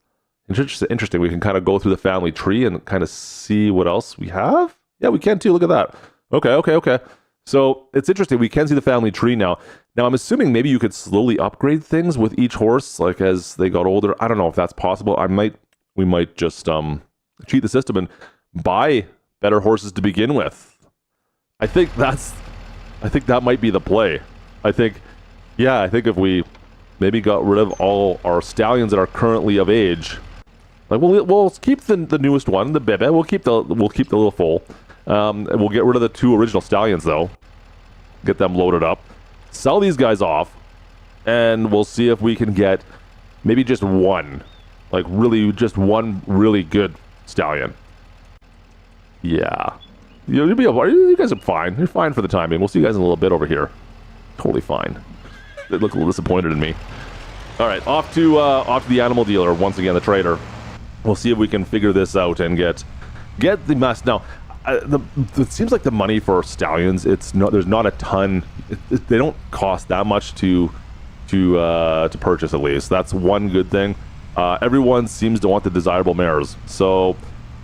Interesting. We can kind of go through the family tree and kind of see what else we have. Yeah, we can too. Look at that. Okay. So it's interesting. We can see the family tree now. Now, I'm assuming maybe you could slowly upgrade things with each horse, like as they got older. I don't know if that's possible. We might just cheat the system and buy better horses to begin with. I think that might be the play. I think if we maybe got rid of all our stallions that are currently of age, like we'll keep the newest one, the bebe. We'll keep the little foal. And we'll get rid of the 2 original stallions though. Get them loaded up. Sell these guys off, and we'll see if we can get maybe just one, like just one really good stallion. Yeah. You guys are fine. You're fine for the time being. We'll see you guys in a little bit over here. Totally fine. They look a little disappointed in me. All right, off to the animal dealer once again, the trader. We'll see if we can figure this out and get the mess. Now, it seems like the money for stallions, there's not a ton. They don't cost that much to purchase, at least. That's one good thing. Everyone seems to want the desirable mares, so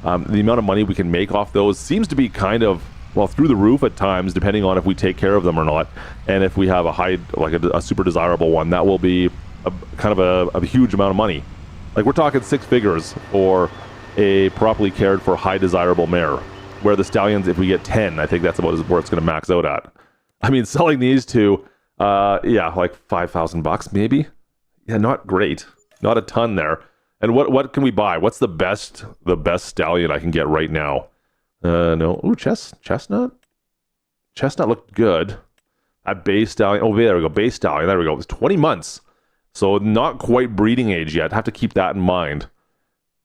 the amount of money we can make off those seems to be kind of, well, through the roof at times, depending on if we take care of them or not. And if we have a super desirable one, that will be a huge amount of money. Like, we're talking 6 figures for a properly cared for high desirable mare. Where the stallions, if we get 10, I think that's about where it's going to max out at. I mean, selling these two, like $5,000 maybe. Yeah, not great. Not a ton there. And what can we buy? What's the best stallion I can get right now? No. Ooh, chestnut. Chestnut looked good. That bay stallion. Oh, there we go. Bay stallion. There we go. It's 20 months, so not quite breeding age yet. Have to keep that in mind.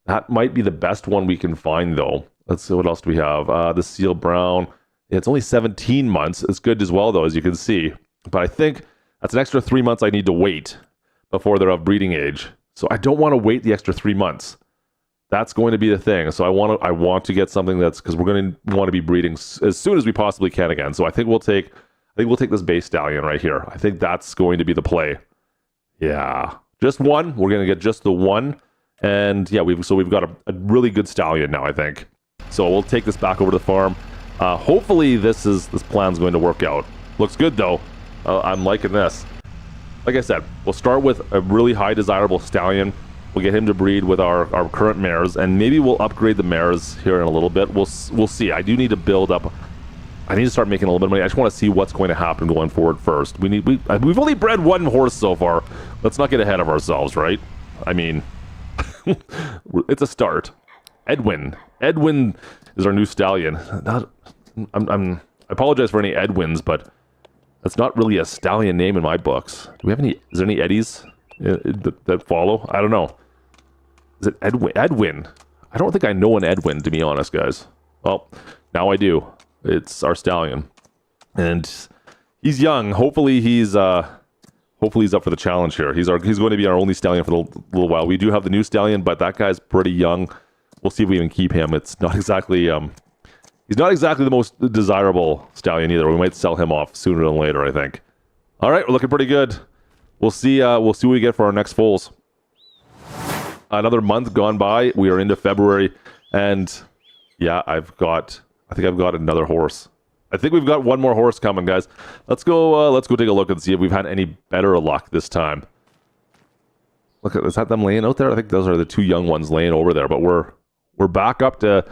That might be the best one we can find, though. Let's see, what else do we have? The seal brown. Yeah, it's only 17 months. It's good as well, though, as you can see. But I think that's an extra 3 months I need to wait before they're of breeding age. So I don't want to wait the extra 3 months. That's going to be the thing. So I want to get something that's, because we're going to want to be breeding as soon as we possibly can again. So I think we'll take this base stallion right here. I think that's going to be the play. Yeah, just one. We're going to get just the one. And yeah, we've got a really good stallion now, I think. So we'll take this back over to the farm. Hopefully this plan's going to work out. Looks good though. I'm liking this. Like I said, we'll start with a really high desirable stallion. We'll get him to breed with our current mares, and maybe we'll upgrade the mares here in a little bit. We'll see. I do need to build up. I need to start making a little bit of money. I just want to see what's going to happen going forward first. We've only bred one horse so far. Let's not get ahead of ourselves, right? I mean, it's a start. Edwin is our new stallion. I apologize for any Edwins, but that's not really a stallion name in my books. Do we have any? Is there any Eddies that follow? I don't know. Is it Edwin? I don't think I know an Edwin, to be honest, guys. Well, now I do. It's our stallion, and he's young. Hopefully he's up for the challenge here. He's going to be our only stallion for a little while. We do have the new stallion, but that guy's pretty young. We'll see if we even keep him. It's not exactly he's not exactly the most desirable stallion either. We might sell him off sooner than later, I think. All right, we're looking pretty good. We'll see what we get for our next foals. Another month gone by. We are into February, and yeah, I think I've got another horse. I think we've got one more horse coming, guys. Let's go take a look and see if we've had any better luck this time. Look at, is that them laying out there? I think those are the two young ones laying over there, but we're back up a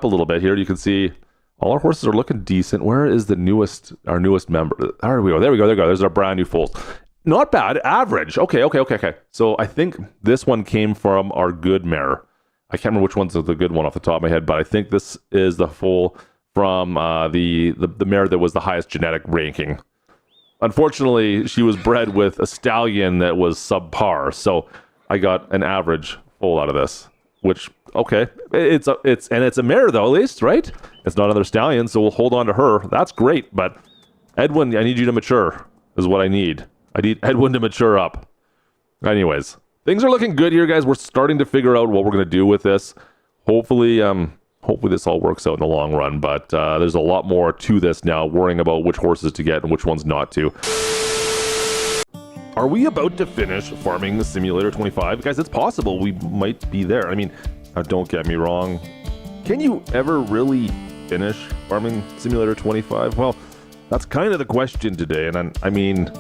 little bit here. You can see all our horses are looking decent. Where is our newest member? There we go. There we go. There's our brand new foals. Not bad. Average. Okay. So I think this one came from our good mare. I can't remember which one's the good one off the top of my head, but I think this is the foal from the mare that was the highest genetic ranking. Unfortunately, she was bred with a stallion that was subpar, so I got an average foal out of this. Which, okay, it's a mare though, at least, right? It's not another stallion, so we'll hold on to her. That's great, but Edwin, I need you to mature, is what I need. I need Edwin to mature up. Anyways, things are looking good here, guys. We're starting to figure out what we're going to do with this. Hopefully this all works out in the long run, but there's a lot more to this now, worrying about which horses to get and which ones not to. Are we about to finish Farming Simulator 25? Guys, it's possible we might be there. I mean, don't get me wrong. Can you ever really finish Farming Simulator 25? Well, that's kind of the question today, and I mean,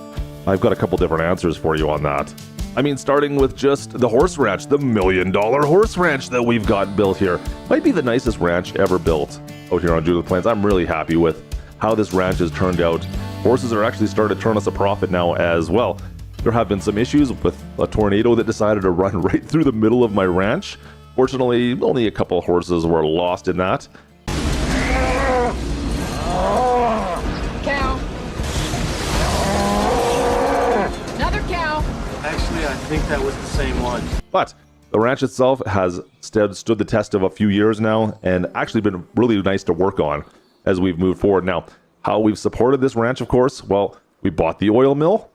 I've got a couple different answers for you on that. I mean, starting with just the horse ranch, the $1 million horse ranch that we've got built here. Might be the nicest ranch ever built out here on Judith Plains. I'm really happy with how this ranch has turned out. Horses are actually starting to turn us a profit now as well. There have been some issues with a tornado that decided to run right through the middle of my ranch. Fortunately, only a couple of horses were lost in that. Cow. Another cow. Actually, I think that was the same one. But the ranch itself has stood the test of a few years now and actually been really nice to work on as we've moved forward. Now, how we've supported this ranch, of course, well, we bought the oil mill.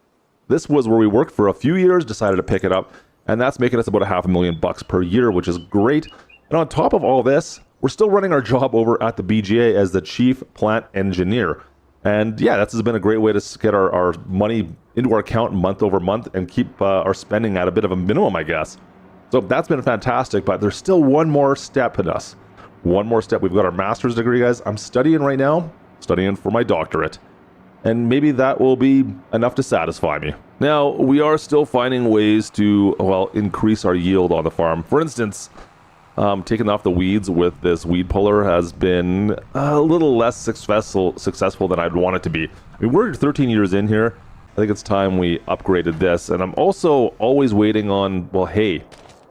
This was where we worked for a few years, decided to pick it up, and that's making us about $500,000 per year, which is great. And on top of all this, we're still running our job over at the BGA as the Chief Plant Engineer. And yeah, this has been a great way to get our money into our account month over month and keep our spending at a bit of a minimum, I guess. So that's been fantastic, but there's still one more step in us. One more step. We've got our master's degree, guys. I'm studying right now, studying for my doctorate. And maybe that will be enough to satisfy me. Now, we are still finding ways to, well, increase our yield on the farm. For instance, taking off the weeds with this weed puller has been a little less successful than I'd want it to be. I mean, we're 13 years in here. I think it's time we upgraded this. And I'm also always waiting on, well, hay.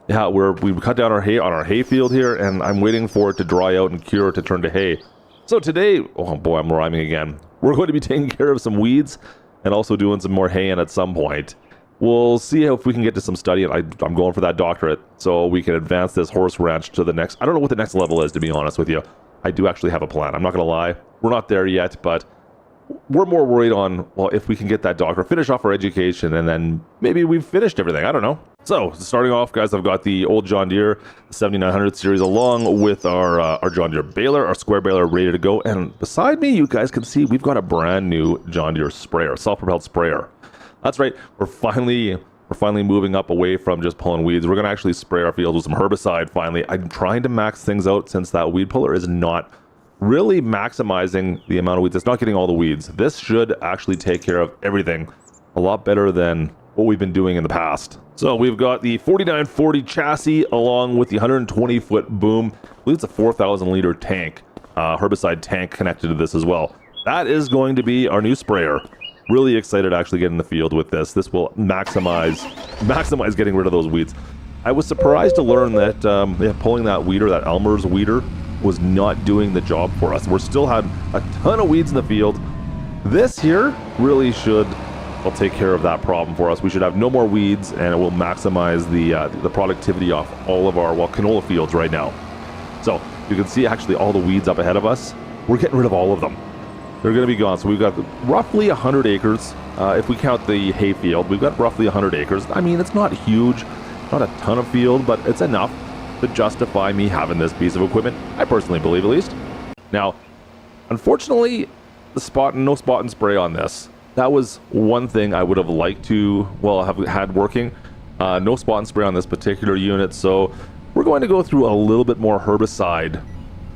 Yeah, we cut down our hay on our hay field here, and I'm waiting for it to dry out and cure to turn to hay. So today, oh boy, I'm rhyming again. We're going to be taking care of some weeds and also doing some more hay in at some point. We'll see if we can get to some study, and I'm going for that doctorate so we can advance this horse ranch to the next. I don't know what the next level is, to be honest with you. I do actually have a plan. I'm not going to lie. We're not there yet, but we're more worried on, well, if we can get that doctorate, finish off our education, and then maybe we've finished everything. I don't know. So, starting off, guys, I've got the old John Deere 7900 series along with our John Deere baler, our square baler ready to go. And beside me, you guys can see we've got a brand new John Deere sprayer, self-propelled sprayer. That's right. We're finally moving up away from just pulling weeds. We're going to actually spray our fields with some herbicide finally. I'm trying to max things out since that weed puller is not really maximizing the amount of weeds. It's not getting all the weeds. This should actually take care of everything a lot better than what we've been doing in the past. So we've got the 4940 chassis along with the 120-foot boom. I believe it's a 4,000 liter tank, herbicide tank connected to this as well. That is going to be our new sprayer. Really excited to actually get in the field with this. This will maximize getting rid of those weeds. I was surprised to learn that pulling that weeder, that Elmer's weeder, was not doing the job for us. We're still had a ton of weeds in the field. This here really should take care of that problem for us. We should have no more weeds, and it will maximize the productivity off all of our canola fields right now. So you can see actually all the weeds up ahead of us. We're getting rid of all of them. They're going to be gone. So we've got roughly 100 acres. If we count the hay field, we've got roughly 100 acres. I mean, it's not huge, not a ton of field, but it's enough to justify me having this piece of equipment. I personally believe, at least. Now, unfortunately, no spot and spray on this. That was one thing I would have liked to, have had working. No spot and spray on this particular unit, so we're going to go through a little bit more herbicide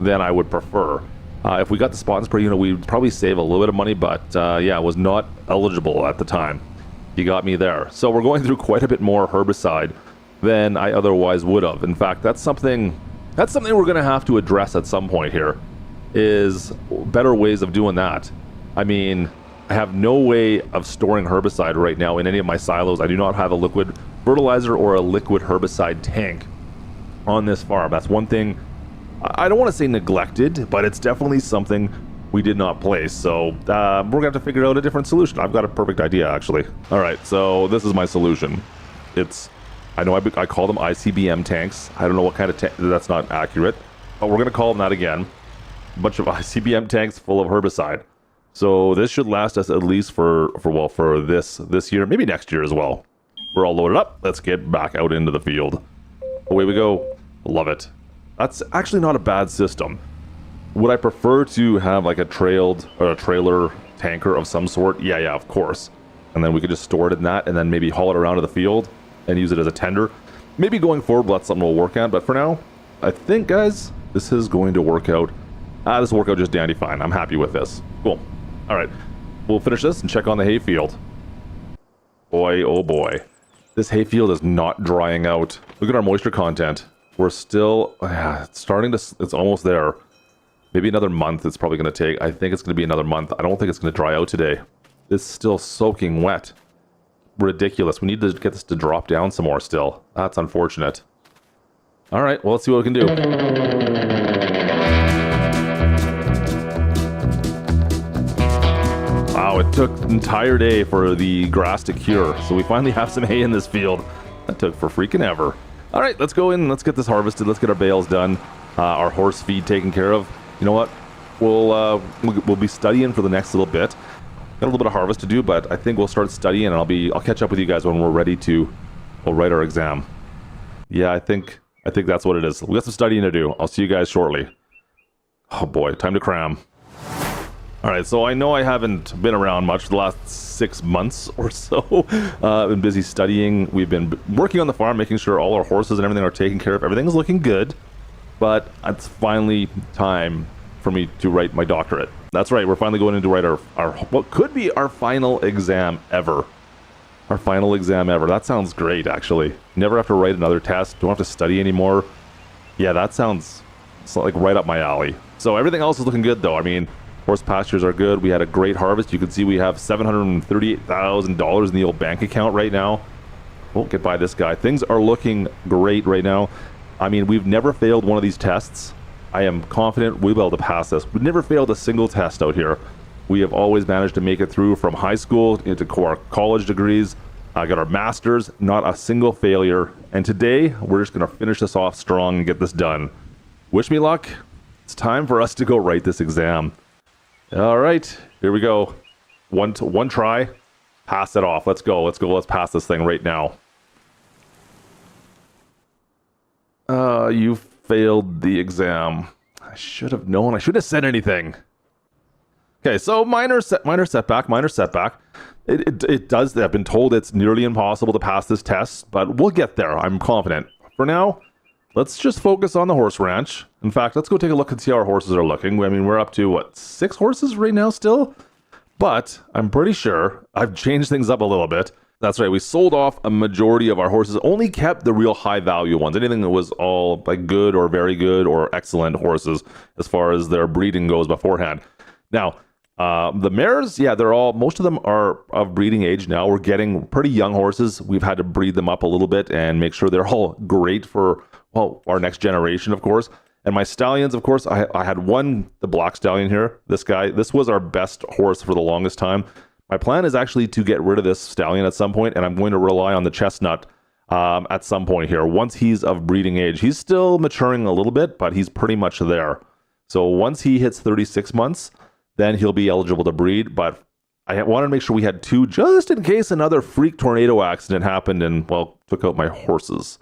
than I would prefer. If we got the spot and spray unit, we'd probably save a little bit of money, but yeah, it was not eligible at the time. You got me there. So we're going through quite a bit more herbicide than I otherwise would have. In fact, that's something we're going to have to address at some point here, is better ways of doing that. I mean, I have no way of storing herbicide right now in any of my silos. I do not have a liquid fertilizer or a liquid herbicide tank on this farm. That's one thing I don't want to say neglected, but it's definitely something we did not place. So we're gonna have to figure out a different solution. I've got a perfect idea, actually. All right, so this is my solution. I know I call them ICBM tanks. I don't know what kind of tank, that's not accurate, but we're gonna call them that again. A bunch of ICBM tanks full of herbicide. So this should last us at least for this year, maybe next year as well. We're all loaded up. Let's get back out into the field. Away we go. Love it. That's actually not a bad system. Would I prefer to have like a trailer tanker of some sort? Yeah, of course. And then we could just store it in that and then maybe haul it around to the field and use it as a tender. Maybe going forward, that's something we'll work on. But for now, I think, guys, this is going to work out. This will work out just dandy fine. I'm happy with this. Cool. All right. We'll finish this and check on the hayfield. Boy, oh boy. This hayfield is not drying out. Look at our moisture content. We're still, it's almost there. Maybe another month it's probably going to take. I think it's going to be another month. I don't think it's going to dry out today. It's still soaking wet. Ridiculous. We need to get this to drop down some more still. That's unfortunate. All right, well, let's see what we can do. Wow, it took an entire day for the grass to cure. So we finally have some hay in this field. That took for freaking ever. All right, let's go in. Let's get this harvested. Let's get our bales done. Our horse feed taken care of. You know what? We'll be studying for the next little bit. Got a little bit of harvest to do, but I think we'll start studying, and I'll catch up with you guys when we're ready to write our exam. Yeah, I think that's what it is. We got some studying to do. I'll see you guys shortly. Oh boy, time to cram. All right, so I know I haven't been around much the last 6 months or so. I've been busy studying. We've been working on the farm, making sure all our horses and everything are taken care of. Everything's looking good, but it's finally time for me to write my doctorate. That's right, we're finally going in to write our what could be our final exam ever. Our final exam ever. That sounds great, actually. Never have to write another test. Don't have to study anymore. Yeah, that sounds like right up my alley. So everything else is looking good, though. I mean, horse pastures are good. We had a great harvest. You can see we have $738,000 in the old bank account right now. Won't get by this guy. Things are looking great right now. I mean, we've never failed one of these tests. I am confident we'll be able to pass this. We've never failed a single test out here. We have always managed to make it through from high school into our college degrees. I got our masters, not a single failure. And today, we're just going to finish this off strong and get this done. Wish me luck. It's time for us to go write this exam. All right, here we go. One try, pass it off. Let's go. Let's pass this thing right now. You failed the exam. I should have known. I should have said anything. Okay, so minor setback. It does. I've been told it's nearly impossible to pass this test, but we'll get there. I'm confident. For now, let's just focus on the horse ranch. In fact, let's go take a look and see how our horses are looking. I mean, we're up to, what, 6 horses right now still? But I'm pretty sure I've changed things up a little bit. That's right, we sold off a majority of our horses, only kept the real high value ones. Anything that was all like good or very good or excellent horses as far as their breeding goes beforehand. Now, the mares, yeah, most of them are of breeding age now. We're getting pretty young horses. We've had to breed them up a little bit and make sure they're all great for, well, our next generation, of course. And my stallions, of course, I had the black stallion here. This was our best horse for the longest time. My plan is actually to get rid of this stallion at some point, and I'm going to rely on the chestnut at some point here. Once he's of breeding age, he's still maturing a little bit, but he's pretty much there. So once he hits 36 months, then he'll be eligible to breed. But I wanted to make sure we had 2 just in case another freak tornado accident happened and, well, took out my horses.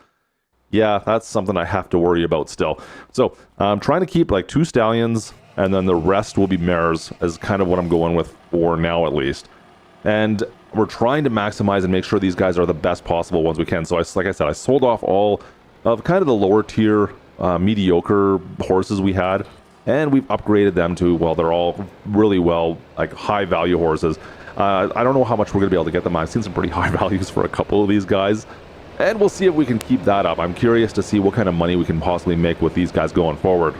Yeah, that's something I have to worry about still. So I'm trying to keep like 2 stallions, and then the rest will be mares, as kind of what I'm going with for now at least. And we're trying to maximize and make sure these guys are the best possible ones we can. So like I said, I sold off all of kind of the lower tier mediocre horses we had. and we've upgraded them to, well, they're all really well, like high value horses. I don't know how much we're going to be able to get them. I've seen some pretty high values for a couple of these guys, and we'll see if we can keep that up. I'm curious to see what kind of money we can possibly make with these guys going forward.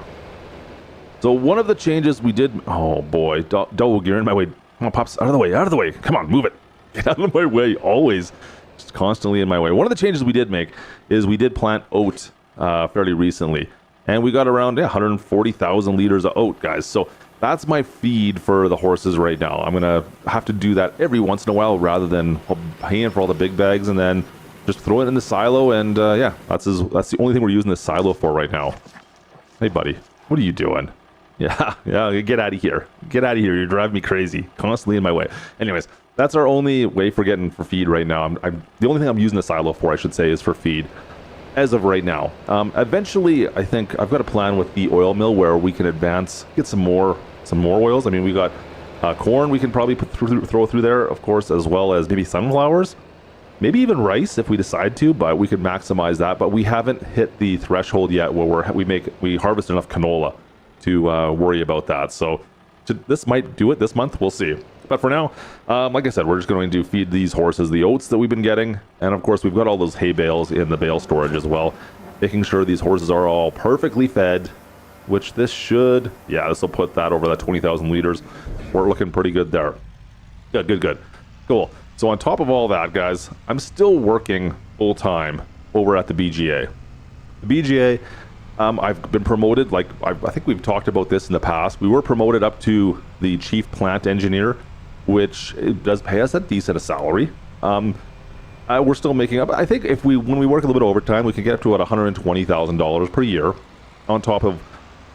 So one of the changes we did, oh boy, Dog, you're in my way. Come on, Pops, out of the way, out of the way. Come on, move it. Get out of my way, always. Just constantly in my way. One of the changes we did make is we did plant oat fairly recently. And we got around 140,000 liters of oat, guys. So that's my feed for the horses right now. I'm going to have to do that every once in a while rather than paying for all the big bags and then just throw it in the silo. And yeah, that's the only thing we're using this silo for right now. Hey, buddy, what are you doing? Yeah, get out of here. Get out of here. You're driving me crazy. Constantly in my way. Anyways, that's our only way for getting for feed right now. The only thing I'm using the silo for, I should say, is for feed as of right now. Eventually, I think I've got a plan with the oil mill where we can advance, get some more oils. I mean, we got corn we can probably throw through there, of course, as well as maybe sunflowers. Maybe even rice if we decide to, but we could maximize that. But we haven't hit the threshold yet where we harvest enough canola to worry about that. So this might do it this month. We'll see. But for now, like I said, we're just going to feed these horses the oats that we've been getting. And of course, we've got all those hay bales in the bale storage as well, making sure these horses are all perfectly fed, which this should, yeah, this will put that over that 20,000 liters. We're looking pretty good there. Good. Cool. So on top of all that, guys, I'm still working full time over at the BGA. The BGA, I've been promoted, like I think we've talked about this in the past. We were promoted up to the chief plant engineer, which does pay us a decent salary. We're still making up. I think when we work a little bit of overtime, we can get up to about $120,000 per year on top of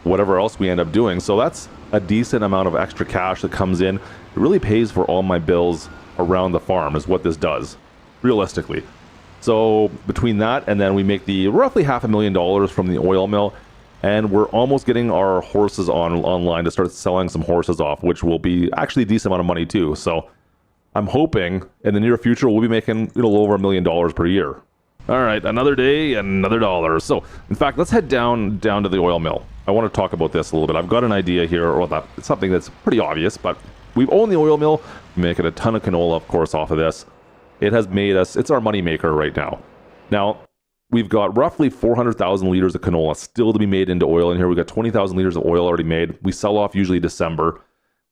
whatever else we end up doing. So that's a decent amount of extra cash that comes in. It really pays for all my bills around the farm is what this does, realistically. So between that and then we make the roughly $500,000 from the oil mill, and we're almost getting our horses online to start selling some horses off, which will be actually a decent amount of money too. So I'm hoping in the near future we'll be making a little over $1 million per year. All right, another day, another dollar. So in fact, let's head down to the oil mill. I want to talk about this a little bit. I've got an idea here, or that it's something that's pretty obvious, but we've owned the oil mill, making a ton of canola, of course, off of this. It has made us, it's our money maker right now. Now, we've got roughly 400,000 liters of canola still to be made into oil in here. We've got 20,000 liters of oil already made. We sell off usually December.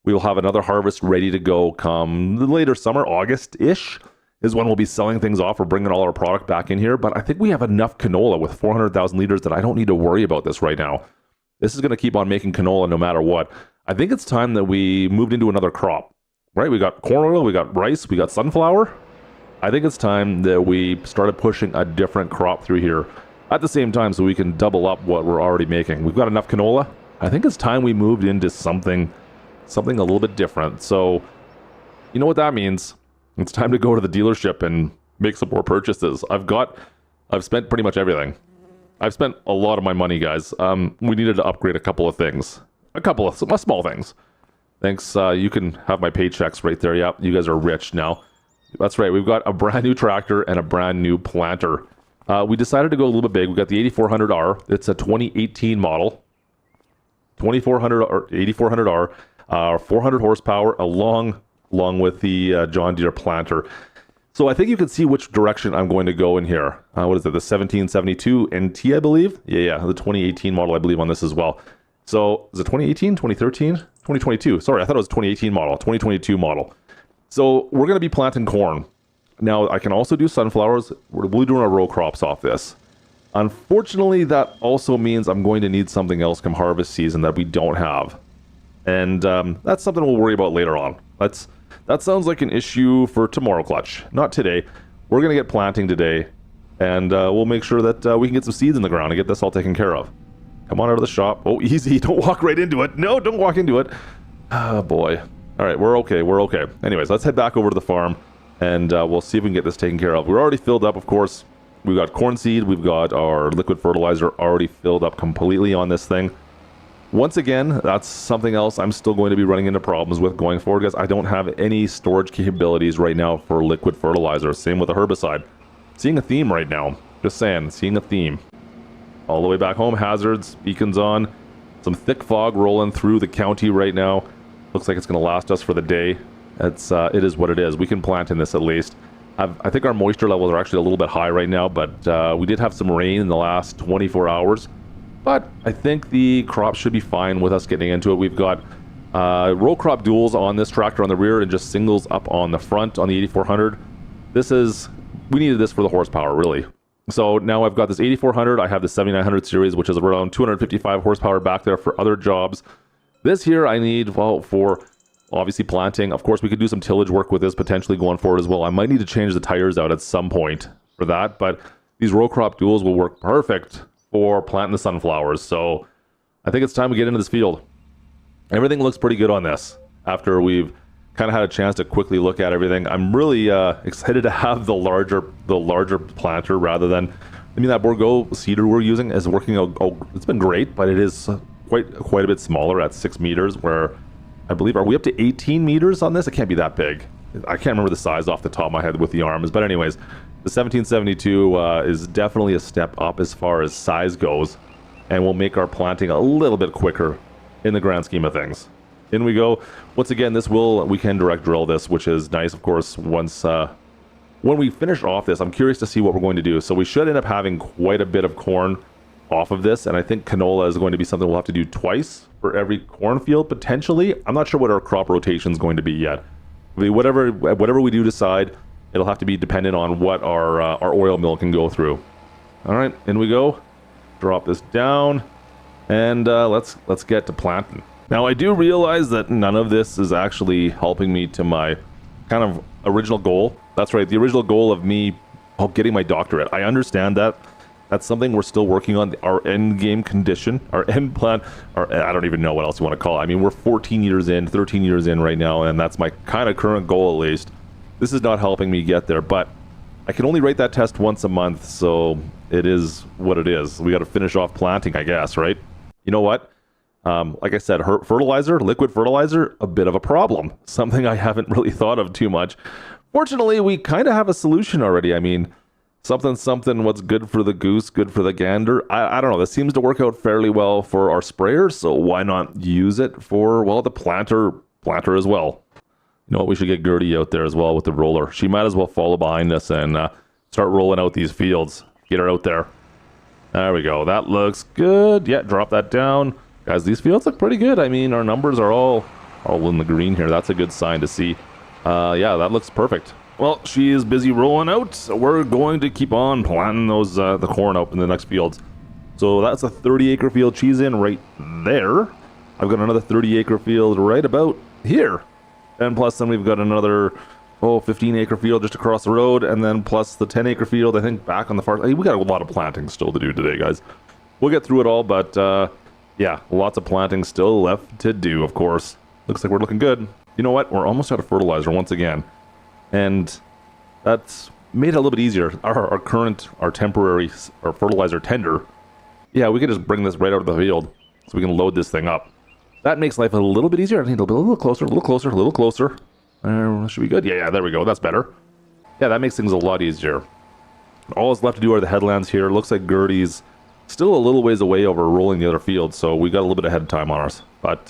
We will have another harvest ready to go come the later summer, August-ish is when we'll be selling things off or bringing all our product back in here. But I think we have enough canola with 400,000 liters that I don't need to worry about this right now. This is going to keep on making canola no matter what. I think it's time that we moved into another crop, right? We got corn oil, we got rice, we got sunflower. I think it's time that we started pushing a different crop through here at the same time so we can double up what we're already making. We've got enough canola. I think it's time we moved into something a little bit different. So you know what that means? It's time to go to the dealership and make some more purchases. I've spent pretty much everything. I've spent a lot of my money, guys. We needed to upgrade a couple of things. A couple of small things. Thanks. You can have my paychecks right there. Yep, you guys are rich now. That's right. We've got a brand new tractor and a brand new planter. We decided to go a little bit big. We got the 8400R. It's a 2018 model. 2400 or 8400R, 400 horsepower, along with the John Deere planter. So I think you can see which direction I'm going to go in here. What is it? The 1772 NT, I believe. Yeah, the 2018 model, I believe, on this as well. So is it 2018, 2013, 2022? Sorry, I thought it was 2018 model, 2022 model. So we're going to be planting corn. Now, I can also do sunflowers. We'll be doing our row crops off this. Unfortunately, that also means I'm going to need something else come harvest season that we don't have. And that's something we'll worry about later on. That sounds like an issue for tomorrow, Klutch. Not today. We're going to get planting today. And we'll make sure that we can get some seeds in the ground and get this all taken care of. Come on out of the shop. Oh, easy. Don't walk right into it. No, don't walk into it. Oh, boy. All right, we're okay. Anyways, let's head back over to the farm, and we'll see if we can get this taken care of. We're already filled up, of course. We've got corn seed. We've got our liquid fertilizer already filled up completely on this thing. Once again, that's something else I'm still going to be running into problems with going forward, guys. I don't have any storage capabilities right now for liquid fertilizer. Same with the herbicide. Seeing a theme right now. Just saying, seeing a theme. All the way back home, hazards, beacons on. Some thick fog rolling through the county right now. Looks like it's going to last us for the day. It is what it is. We can plant in this at least. I think our moisture levels are actually a little bit high right now, but we did have some rain in the last 24 hours. But I think the crop should be fine with us getting into it. We've got row crop duals on this tractor on the rear and just singles up on the front on the 8400. We needed this for the horsepower, really. So now I've got this 8400. I have the 7900 series, which is around 255 horsepower back there for other jobs. This here I need, well, for obviously planting. Of course, we could do some tillage work with this potentially going forward as well. I might need to change the tires out at some point for that, but these row crop duals will work perfect for planting the sunflowers. So I think it's time we get into this field. Everything looks pretty good on this after we've kind of had a chance to quickly look at everything. I'm really excited to have the larger planter rather than, that Bordeaux cedar we're using is working out. It's been great, but it is quite a bit smaller at 6 meters, where I believe, are we up to 18 meters on this? It can't be that big. I can't remember the size off the top of my head with the arms, but anyways, the 1772 is definitely a step up as far as size goes, and will make our planting a little bit quicker in the grand scheme of things. In we go. Once again, we can direct drill this, which is nice, of course. Once when we finish off this, I'm curious to see what we're going to do. So we should end up having quite a bit of corn off of this, and I think canola is going to be something we'll have to do twice for every cornfield potentially. I'm not sure what our crop rotation is going to be yet. Whatever we do decide, it'll have to be dependent on what our oil mill can go through. All right, in we go. Drop this down, and let's get to planting. Now I do realize that none of this is actually helping me to my kind of original goal. That's right, the original goal of me getting my doctorate. I understand that. That's something we're still working on, our end game condition, our end plan, I don't even know what else you want to call it. I mean, we're 13 years in right now, and that's my kind of current goal at least. This is not helping me get there, but I can only write that test once a month, so it is what it is. We got to finish off planting, I guess, right? You know what? Like I said, liquid fertilizer, a bit of a problem. Something I haven't really thought of too much. Fortunately, we kind of have a solution already. I mean, something, what's good for the goose, good for the gander. I don't know. This seems to work out fairly well for our sprayers, so why not use it for, well, the planter as well. You know what? We should get Gertie out there as well with the roller. She might as well follow behind us and start rolling out these fields. Get her out there. There we go. That looks good. Yeah, drop that down. Guys, these fields look pretty good. I mean, our numbers are all in the green here. That's a good sign to see. Yeah, that looks perfect. Well, she is busy rolling out, so we're going to keep on planting those the corn out in the next fields. So that's a 30-acre field she's in right there. I've got another 30-acre field right about here. And plus then we've got another 15-acre field just across the road, and then plus the 10-acre field, I think, back on the far. We got a lot of planting still to do today, guys. We'll get through it all, but yeah, lots of planting still left to do, of course. Looks like we're looking good. You know what? We're almost out of fertilizer once again. And that's made it a little bit easier. Our temporary fertilizer tender, yeah, we can just bring this right out of the field so we can load this thing up. That makes life a little bit easier. I need to be a little closer. Should be good. Yeah, there we go. That's better. Yeah, that makes things a lot easier. All that's left to do are the headlands here. Looks like Gertie's still a little ways away over rolling the other fields, so we got a little bit ahead of time on ours. But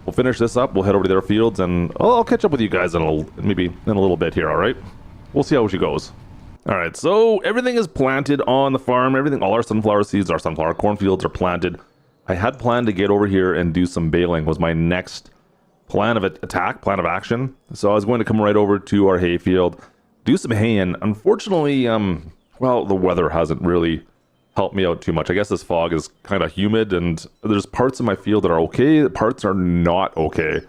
we'll finish this up. We'll head over to their fields, and I'll catch up with you guys maybe in a little bit here, all right? We'll see how she goes. All right, so everything is planted on the farm. All our sunflower seeds, our sunflower cornfields are planted. I had planned to get over here and do some baling, was my next plan of action. So I was going to come right over to our hay field, do some haying. Unfortunately, well, the weather hasn't really helped me out too much. I guess this fog is kind of humid, and there's parts of my field that are okay, parts are not okay.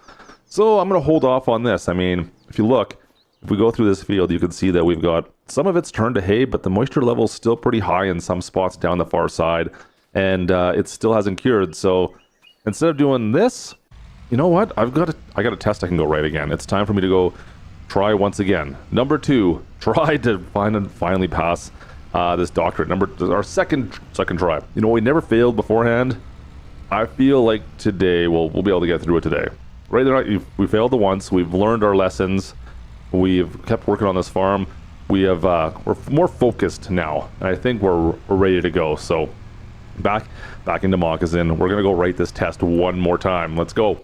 So I'm going to hold off on this. I mean, if we go through this field, you can see that we've got some of it's turned to hay, but the moisture level is still pretty high in some spots down the far side, and it still hasn't cured. So instead of doing this, you know what? I got a test I can go right again. It's time for me to go try once again. Number 2, try to finally pass this doctorate. Our second try. You know, we never failed beforehand. I feel like today we'll be able to get through it today. Right there, we failed once. We've learned our lessons. We've kept working on this farm. We're more focused now, and I think we're ready to go. So back into moccasin. We're gonna go write this test one more time. Let's go.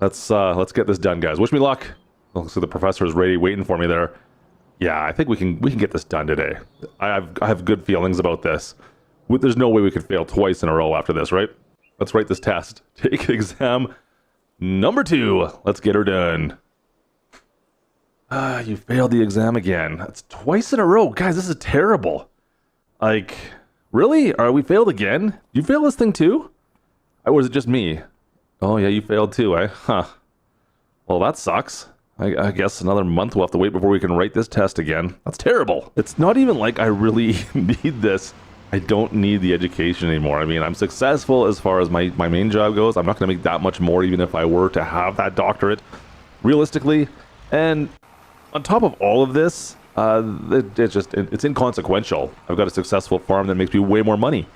Let's get this done, guys. Wish me luck. Looks like the professor is ready, waiting for me there. Yeah, I think we can get this done today. I have good feelings about this. There's no way we could fail twice in a row after this, right? Let's write this test. Take exam number 2. Let's get her done. You failed the exam again. That's twice in a row. Guys, this is terrible. Like, really? We failed again? You failed this thing too? Or was it just me? Oh yeah, you failed too, eh? Huh. Well, that sucks. I guess another month we'll have to wait before we can write this test again. That's terrible. It's not even like I really need this. I don't need the education anymore. I mean, I'm successful as far as my main job goes. I'm not going to make that much more even if I were to have that doctorate, realistically. And on top of all of this, it's inconsequential. I've got a successful farm that makes me way more money.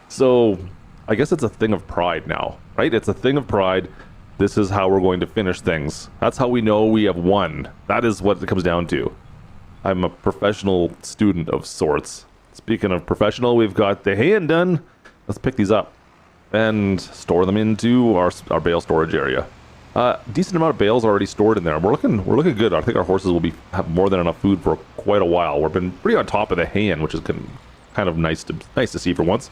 So I guess it's a thing of pride now, right? It's a thing of pride. This is how we're going to finish things. That's how we know we have won. That is what it comes down to. I'm a professional student of sorts. Speaking of professional, we've got the hay done. Let's pick these up and store them into our bale storage area. Decent amount of bales already stored in there. We're looking good. I think our horses will have more than enough food for quite a while. We've been pretty on top of the hay, which is kind of nice to see for once.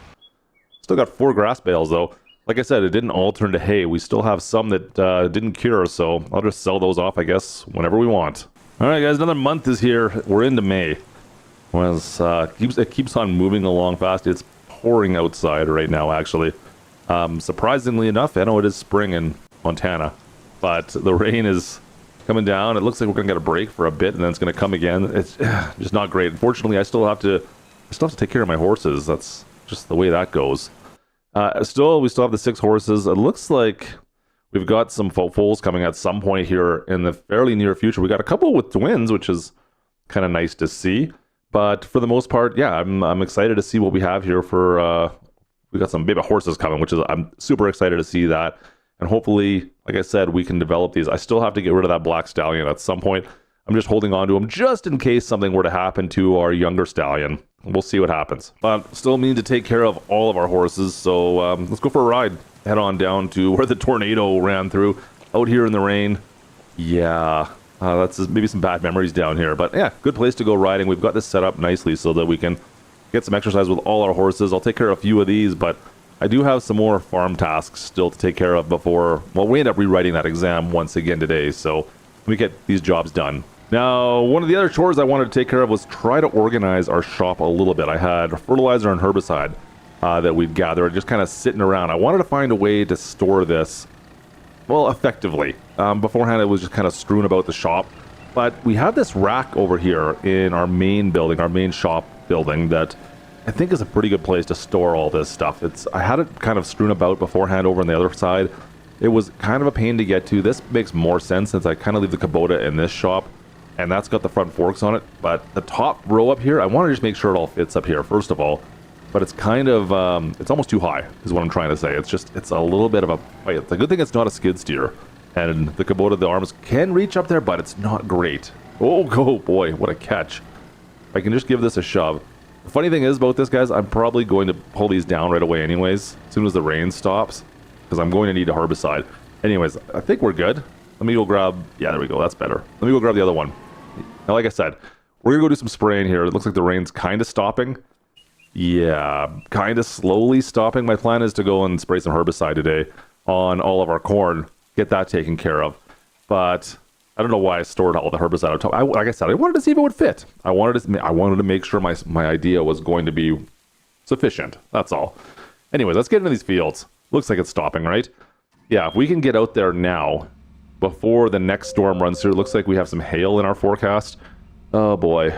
Still got 4 grass bales though. Like I said, it didn't all turn to hay. We still have some that didn't cure, so I'll just sell those off, I guess, whenever we want. All right, guys, another month is here. We're into May. It keeps on moving along fast. It's pouring outside right now, actually. Surprisingly enough, I know it is spring in Montana, but the rain is coming down. It looks like we're gonna get a break for a bit, and then it's gonna come again. It's just not great. Unfortunately, I still have to take care of my horses. That's just the way that goes. We still have the 6 horses. It looks like we've got some foals coming at some point here in the fairly near future. We got a couple with twins, which is kind of nice to see. But for the most part, yeah, I'm excited to see what we have here for. We got some baby horses coming, which is I'm super excited to see that. And hopefully, like I said, we can develop these. I still have to get rid of that black stallion at some point. I'm just holding on to him just in case something were to happen to our younger stallion. We'll see what happens. But still need to take care of all of our horses, so let's go for a ride. Head on down to where the tornado ran through, out here in the rain. Yeah, that's maybe some bad memories down here. But yeah, good place to go riding. We've got this set up nicely so that we can get some exercise with all our horses. I'll take care of a few of these, but I do have some more farm tasks still to take care of before, well, we end up rewriting that exam once again today, so let me get these jobs done. Now, one of the other chores I wanted to take care of was try to organize our shop a little bit. I had fertilizer and herbicide that we'd gathered just kind of sitting around. I wanted to find a way to store this, well, effectively. Beforehand, it was just kind of strewn about the shop. But we have this rack over here in our main building, our main shop building, that I think is a pretty good place to store all this stuff. I had it kind of strewn about beforehand over on the other side. It was kind of a pain to get to. This makes more sense since I kind of leave the Kubota in this shop. And that's got the front forks on it, but the top row up here, I want to just make sure it all fits up here, first of all. But it's kind of, it's almost too high, is what I'm trying to say. It's a little bit of a fight. It's a good thing it's not a skid steer. And the Kubota, the arms can reach up there, but it's not great. Oh boy, what a catch. I can just give this a shove. The funny thing is about this, guys, I'm probably going to pull these down right away anyways, as soon as the rain stops, because I'm going to need a herbicide. Anyways, I think we're good. Let me go grab, yeah, there we go, that's better. Let me go grab the other one. Now, like I said, we're going to go do some spraying here. It looks like the rain's kind of stopping. Yeah, kind of slowly stopping. My plan is to go and spray some herbicide today on all of our corn, get that taken care of. But I don't know why I stored all the herbicide on top. Like I said, I wanted to see if it would fit. I wanted to make sure my idea was going to be sufficient. That's all. Anyways, let's get into these fields. Looks like it's stopping, right? Yeah, if we can get out there now, before the next storm runs through. It looks like we have some hail in our forecast. Oh boy.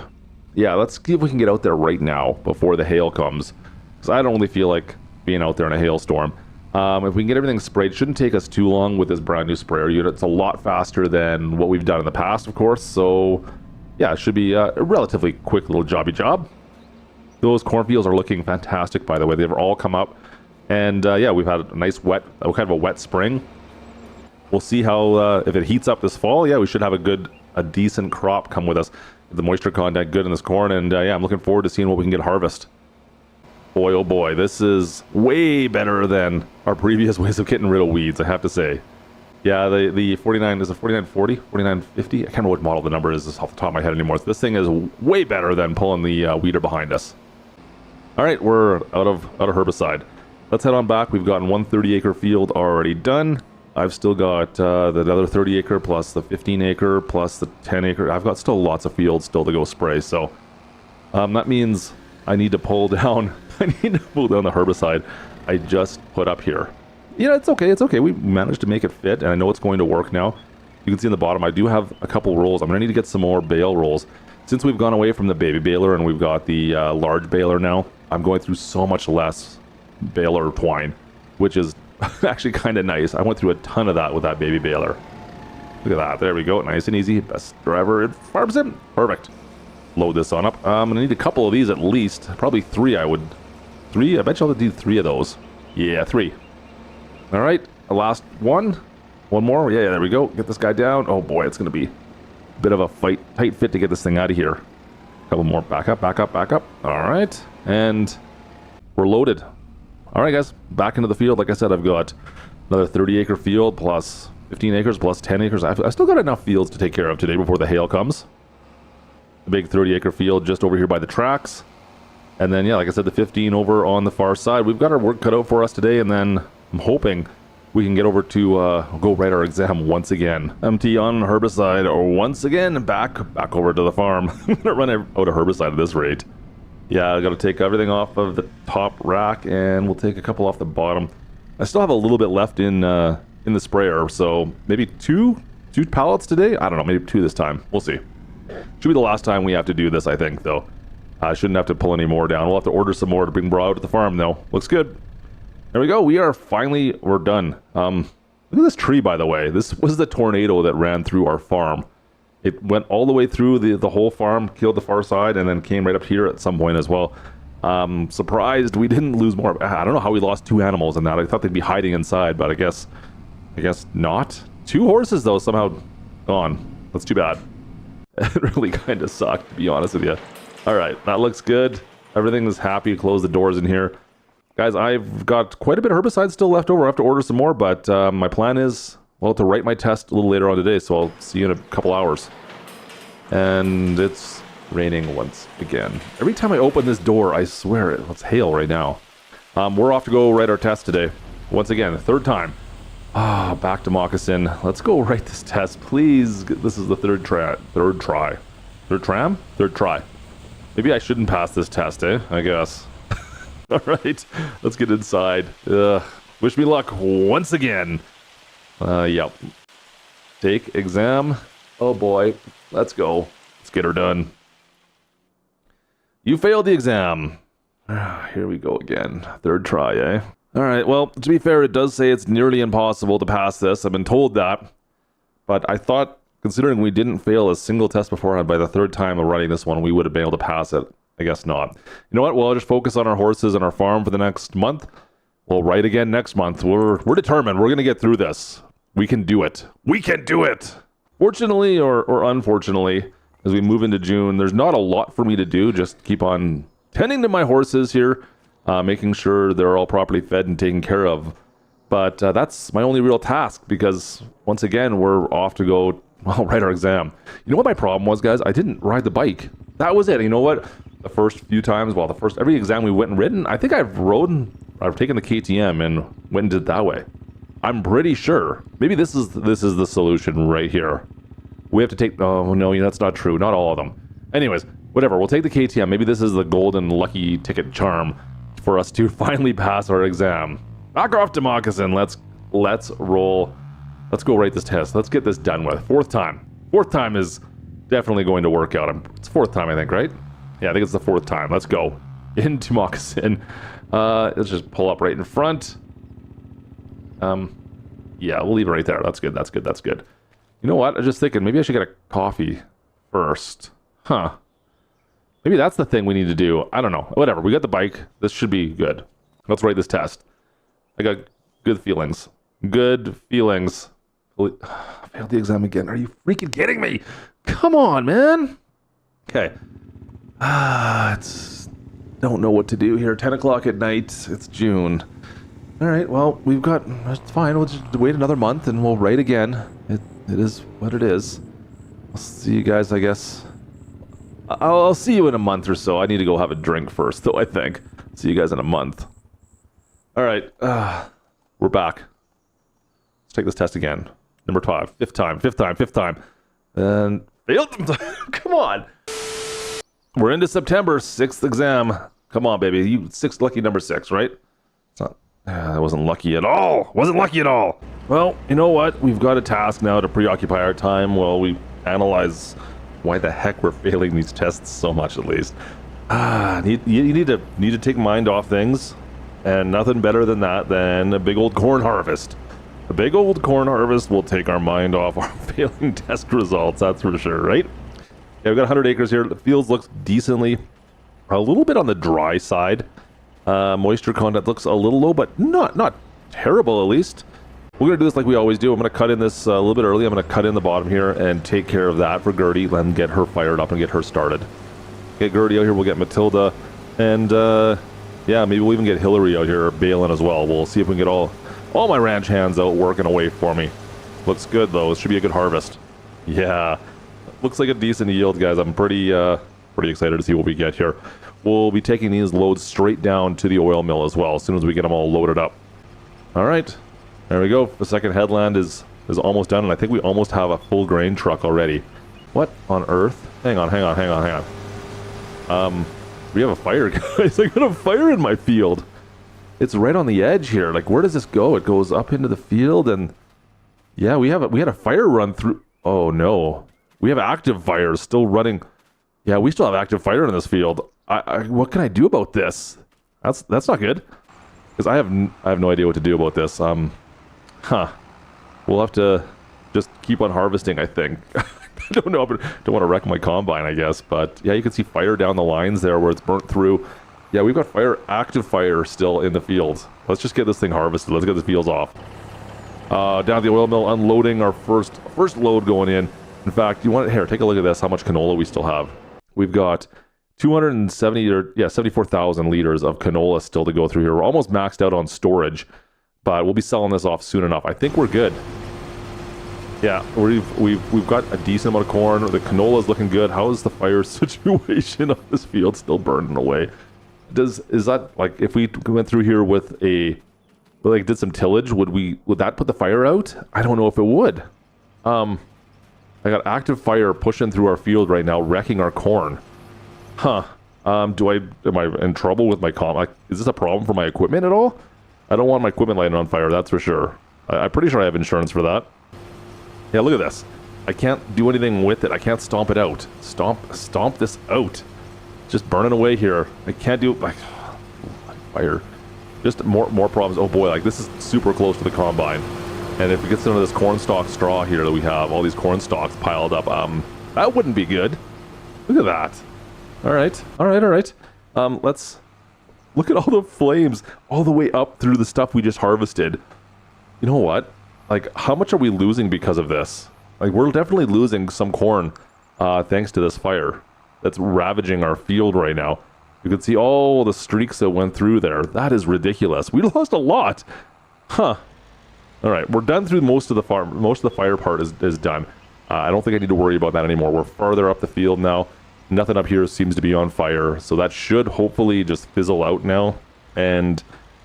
Yeah, let's see if we can get out there right now before the hail comes, because I don't really feel like being out there in a hailstorm. If we can get everything sprayed, it shouldn't take us too long with this brand new sprayer unit. It's a lot faster than what we've done in the past, of course, so yeah, it should be a relatively quick little jobby job. Those cornfields are looking fantastic, by the way. They've all come up, and yeah, we've had a nice kind of a wet spring. We'll see how, if it heats up this fall, yeah, we should have a decent crop come with us. The moisture content good in this corn, and yeah, I'm looking forward to seeing what we can get harvest. Boy, oh boy, this is way better than our previous ways of getting rid of weeds, I have to say. Yeah, the 49, is it 4940? 4950? I can't remember what model the number is off the top of my head anymore. So this thing is way better than pulling the weeder behind us. All right, we're out of herbicide. Let's head on back. We've gotten 1 30-acre field already done. I've still got the other 30-acre plus the 15-acre plus the 10-acre. I've got still lots of fields still to go spray. So that means I need to pull down. I need to pull down the herbicide I just put up here. Yeah, it's okay. It's okay. We managed to make it fit, and I know it's going to work now. You can see in the bottom, I do have a couple rolls. I'm going to need to get some more bale rolls. Since we've gone away from the baby baler and we've got the large baler now, I'm going through so much less baler twine, which is actually kind of nice. I went through a ton of that with that baby baler. Look at that. There we go. Nice and easy. Best driver in farm sim. Perfect. Load this on up. I'm going to need a couple of these at least. Probably 3, I would. 3? I bet you I'll do 3 of those. Yeah, 3. All right. The last one. One more. Yeah, there we go. Get this guy down. Oh boy, it's going to be a bit of a fight. Tight fit to get this thing out of here. A couple more. Back up, back up, back up. All right. And we're loaded. All right, guys. Back into the field. Like I said, I've got another 30-acre field plus 15 acres plus 10 acres. I still got enough fields to take care of today before the hail comes. The big 30-acre field just over here by the tracks. And then, yeah, like I said, the 15 over on the far side. We've got our work cut out for us today, and then I'm hoping we can get over to go write our exam once again. Empty on herbicide, or once again, back over to the farm. I'm going to run out of herbicide at this rate. Yeah, I got to take everything off of the top rack, and we'll take a couple off the bottom. I still have a little bit left in the sprayer, so maybe two pallets today? I don't know, maybe 2 this time. We'll see. Should be the last time we have to do this, I think, though. I shouldn't have to pull any more down. We'll have to order some more to bring out at the farm, though. Looks good. There we go. We're done. Look at this tree, by the way. This was the tornado that ran through our farm. It went all the way through the whole farm, killed the far side, and then came right up here at some point as well. Surprised we didn't lose more. I don't know how we lost 2 animals in that. I thought they'd be hiding inside, but I guess not. 2 horses, though, somehow gone. That's too bad. It really kind of sucked, to be honest with you. All right, that looks good. Everything is happy. Close the doors in here. Guys, I've got quite a bit of herbicide still left over. I have to order some more, but my plan is, well, to write my test a little later on today, so I'll see you in a couple hours. And it's raining once again. Every time I open this door, I swear it's hail right now. We're off to go write our test today. Once again, 3rd time. Back to Moccasin. Let's go write this test, please. This is the third try. Third try. Maybe I shouldn't pass this test, I guess. All right, let's get inside. Wish me luck once again. Yep. Take exam. Oh boy, let's go. Let's get her done. You failed the exam. Here we go again. 3rd try, eh? All right, well, to be fair, it does say it's nearly impossible to pass this. I've been told that. But I thought, considering we didn't fail a single test beforehand, by the 3rd time of running this one, we would have been able to pass it. I guess not. You know what? Well, I'll just focus on our horses and our farm for the next month. We'll write again next month. We're determined. We're going to get through this. We can do it. We can do it! Fortunately or unfortunately, as we move into June, there's not a lot for me to do. Just keep on tending to my horses here. Making sure they're all properly fed and taken care of. But that's my only real task, because once again, we're off to go, well, write our exam. You know what my problem was, guys? I didn't ride the bike. That was it. You know what? The first few times, well, every exam we went and ridden, I think I've taken the KTM and went and did it that way. I'm pretty sure. Maybe this is the solution right here. We have to take, oh no, that's not true. Not all of them. Anyways, whatever. We'll take the KTM. Maybe this is the golden lucky ticket charm for us to finally pass our exam. Back off to Moccasin. Let's roll. Let's go write this test. Let's get this done with. 4th time. 4th time is definitely going to work out. It's 4th time, I think, right? Yeah, I think it's the 4th time. Let's go into Moccasin. Let's just pull up right in front. Yeah, we'll leave it right there. That's good. That's good. That's good. You know what? I was just thinking maybe I should get a coffee first. Huh. Maybe that's the thing we need to do. I don't know. Whatever. We got the bike. This should be good. Let's write this test. I got good feelings. Good feelings. I failed the exam again. Are you freaking kidding me? Come on, man. Okay. It's don't know what to do here. 10 o'clock at night. It's June. All right, well, it's fine. We'll just wait another month and we'll write again. It is what it is. I'll see you guys, I guess. I'll see you in a month or so. I need to go have a drink first, though, I think. See you guys in a month. All right, we're back. Let's take this test again. Number 5, fifth time. And failed. Come on. We're into September, 6th exam. Come on, baby. You lucky number 6, right? It's not. That wasn't lucky at all. Well, you know what? We've got a task now to preoccupy our time while we analyze why the heck we're failing these tests so much, at least. You need to take mind off things, and nothing better than that than a big old corn harvest. A big old corn harvest will take our mind off our failing test results, that's for sure, right? Yeah, we've got 100 acres here. The fields looks decently, a little bit on the dry side. Moisture content looks a little low, but not terrible, at least. We're going to do this like we always do. I'm going to cut in this a little bit early. I'm going to cut in the bottom here and take care of that for Gertie and get her fired up and get her started. Get Gertie out here. We'll get Matilda. And, yeah, maybe we'll even get Hillary out here bailing as well. We'll see if we can get all my ranch hands out working away for me. Looks good, though. It should be a good harvest. Yeah. Looks like a decent yield, guys. I'm pretty excited to see what we get here. We'll be taking these loads straight down to the oil mill as well as soon as we get them all loaded up. All right. There we go. The second headland is almost done, and I think we almost have a full grain truck already. What on earth? Hang on. We have a fire, guys. I got a fire in my field. It's right on the edge here. Like, where does this go? It goes up into the field, and yeah, we had a fire run through. Oh no, we have active fires still running. Yeah, we still have active fire in this field. What can I do about this? That's not good, because I have no idea what to do about this. We'll have to just keep on harvesting, I think. I don't know. Don't want to wreck my combine, I guess. But yeah, you can see fire down the lines there where it's burnt through. Yeah, we've got active fire still in the field. Let's just get this thing harvested. Let's get the fields off. Down at the oil mill, unloading our first load going in. In fact, take a look at this, how much canola we still have. We've got 74,000 liters of canola still to go through here. We're almost maxed out on storage, but we'll be selling this off soon enough. I think we're good. Yeah, we've got a decent amount of corn. The canola is looking good. How is the fire situation on this field still burning away? Is that, like, if we went through here with did some tillage, would that put the fire out? I don't know if it would. I got active fire pushing through our field right now, wrecking our corn. Am I in trouble with my is this a problem for my equipment at all? I don't want my equipment lighting on fire, that's for sure. I'm pretty sure I have insurance for that. Yeah, look at this. I can't do anything with it. I can't stomp it out. Stomp this out. Just burning away here. I can't do like fire. Just more problems. Oh boy, like this is super close to the combine. And if it gets into this corn stalk straw here that we have, all these corn stalks piled up, that wouldn't be good. Look at that. All right. Let's look at all the flames all the way up through the stuff we just harvested. You know what? Like, how much are we losing because of this? Like, we're definitely losing some corn thanks to this fire that's ravaging our field right now. You can see all the streaks that went through there. That is ridiculous. We lost a lot. All right, we're done through most of the farm. Most of the fire part is done. I don't think I need to worry about that anymore. We're farther up the field now. Nothing up here seems to be on fire, so that should hopefully just fizzle out now. And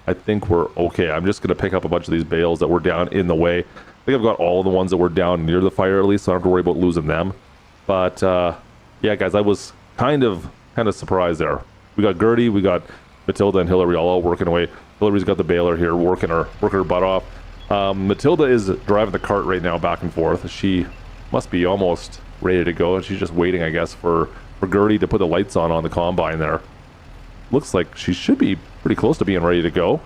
I think we're okay. I'm just going to pick up a bunch of these bales that were down in the way. I think I've got all the ones that were down near the fire at least, so I don't have to worry about losing them. But yeah, guys, I was kind of surprised there. We got Gertie, we got Matilda and Hillary all working away. Hillary's got the baler here working her butt off. Matilda is driving the cart right now back and forth. She must be almost ready to go, and she's just waiting, I guess, for Gertie to put the lights on the combine there. Looks like she should be pretty close to being ready to go.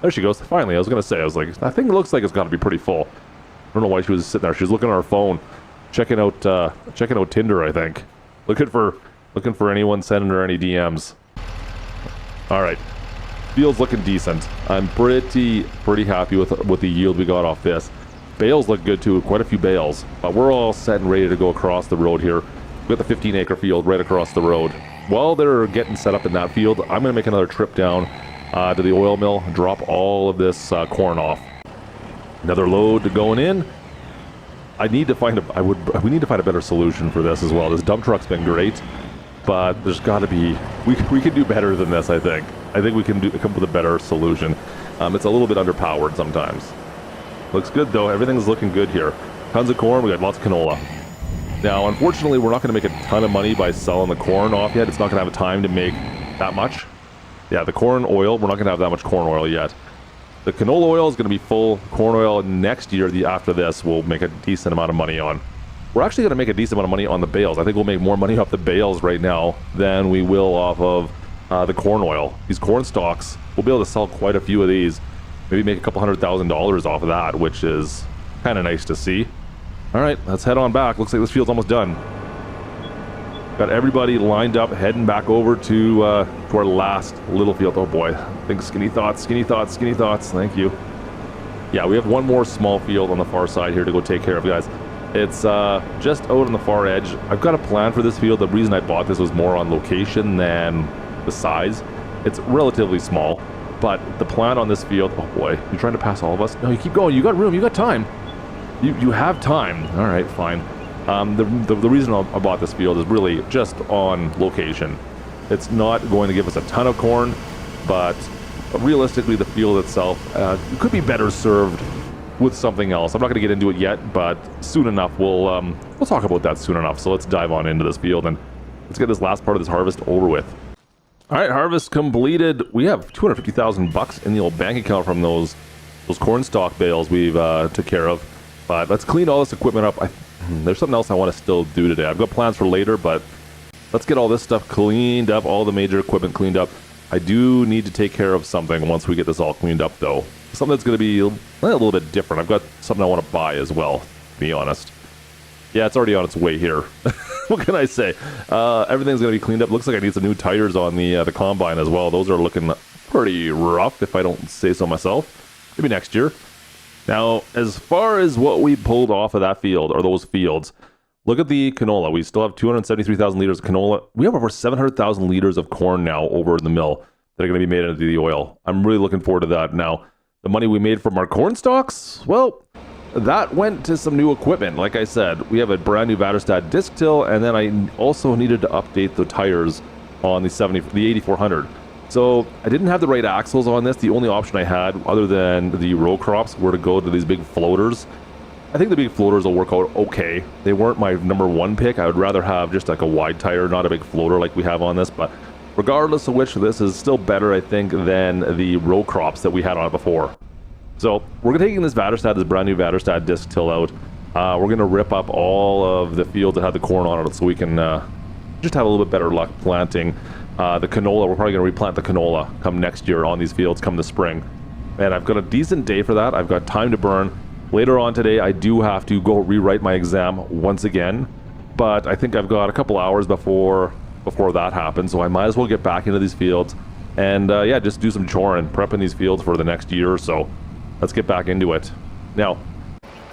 There she goes. Finally, I was like, I think it looks like it's got to be pretty full. I don't know why she was sitting there. She was looking at her phone, checking out Tinder, I think. Looking for anyone sending her any DMs. All right. Field's looking decent. I'm pretty happy with the yield we got off this. Bales look good too, quite a few bales. But we're all set and ready to go across the road here. We got the 15-acre field right across the road. while they're getting set up in that field, I'm going to make another trip down to the oil mill, drop all of this corn off. Another load going in. We need to find a better solution for this as well. This dump truck's been great, but there's got to be, we can do better than this, I think. I think we can come up with a better solution. It's a little bit underpowered sometimes. Looks good though, everything's looking good here. Tons of corn, we got lots of canola. Now, unfortunately, we're not going to make a ton of money by selling the corn off yet. It's not going to have time to make that much. Yeah, the corn oil, we're not going to have that much corn oil yet. The canola oil is going to be full. Corn oil next year, after this, we'll make a decent amount of money on. We're actually going to make a decent amount of money on the bales. I think we'll make more money off the bales right now than we will off of the corn oil. These corn stalks, we'll be able to sell quite a few of these. Maybe make a couple $100,000 off of that, which is kind of nice to see. All right, let's head on back. Looks like this field's almost done. Got everybody lined up, heading back over to our last little field. Oh boy, think skinny thoughts. Thank you. Yeah, we have one more small field on the far side here to go take care of, guys. It's just out on the far edge. I've got a plan for this field. The reason I bought this was more on location than the size. It's relatively small, but the plan on this field, oh boy, you're trying to pass all of us? No, you keep going. You got room. You got time. You have time. All right, fine. The reason I bought this field is really just on location. It's not going to give us a ton of corn, but realistically, the field itself could be better served with something else. I'm not going to get into it yet, but soon enough we'll talk about that soon enough. So let's dive on into this field and let's get this last part of this harvest over with. All right, harvest completed. We have $250,000 in the old bank account from those corn stalk bales we've took care of. But let's clean all this equipment up. There's something else I want to still do today. I've got plans for later, but let's get all this stuff cleaned up, all the major equipment cleaned up. I do need to take care of something once we get this all cleaned up, though. Something that's going to be a little bit different. I've got something I want to buy as well, to be honest. Yeah, it's already on its way here. What can I say? Everything's going to be cleaned up. Looks like I need some new tires on the combine as well. Those are looking pretty rough, if I don't say so myself. Maybe next year. Now, as far as what we pulled off of that field, or those fields, look at the canola. We still have 273,000 liters of canola. We have over 700,000 liters of corn now over in the mill that are going to be made into the oil. I'm really looking forward to that. Now, the money we made from our corn stalks, well, that went to some new equipment. Like I said, we have a brand new Vaterstad disc till, and then I also needed to update the tires on the 8400. So I didn't have the right axles on this. The only option I had, other than the row crops, were to go to these big floaters. I think the big floaters will work out okay. They weren't my number one pick. I would rather have just like a wide tire, not a big floater like we have on this. But regardless of which, this is still better, I think, than the row crops that we had on it before. So we're taking this Vaterstad, this brand new Vaterstad disc till out. We're going to rip up all of the fields that had the corn on it so we can just have a little bit better luck planting the canola. We're probably going to replant the canola come next year on these fields come the spring. And I've got a decent day for that. I've got time to burn. Later on today, I do have to go rewrite my exam once again. But I think I've got a couple hours before that happens. So I might as well get back into these fields. And yeah, just do some choring, prepping these fields for the next year or so. Let's get back into it. Now,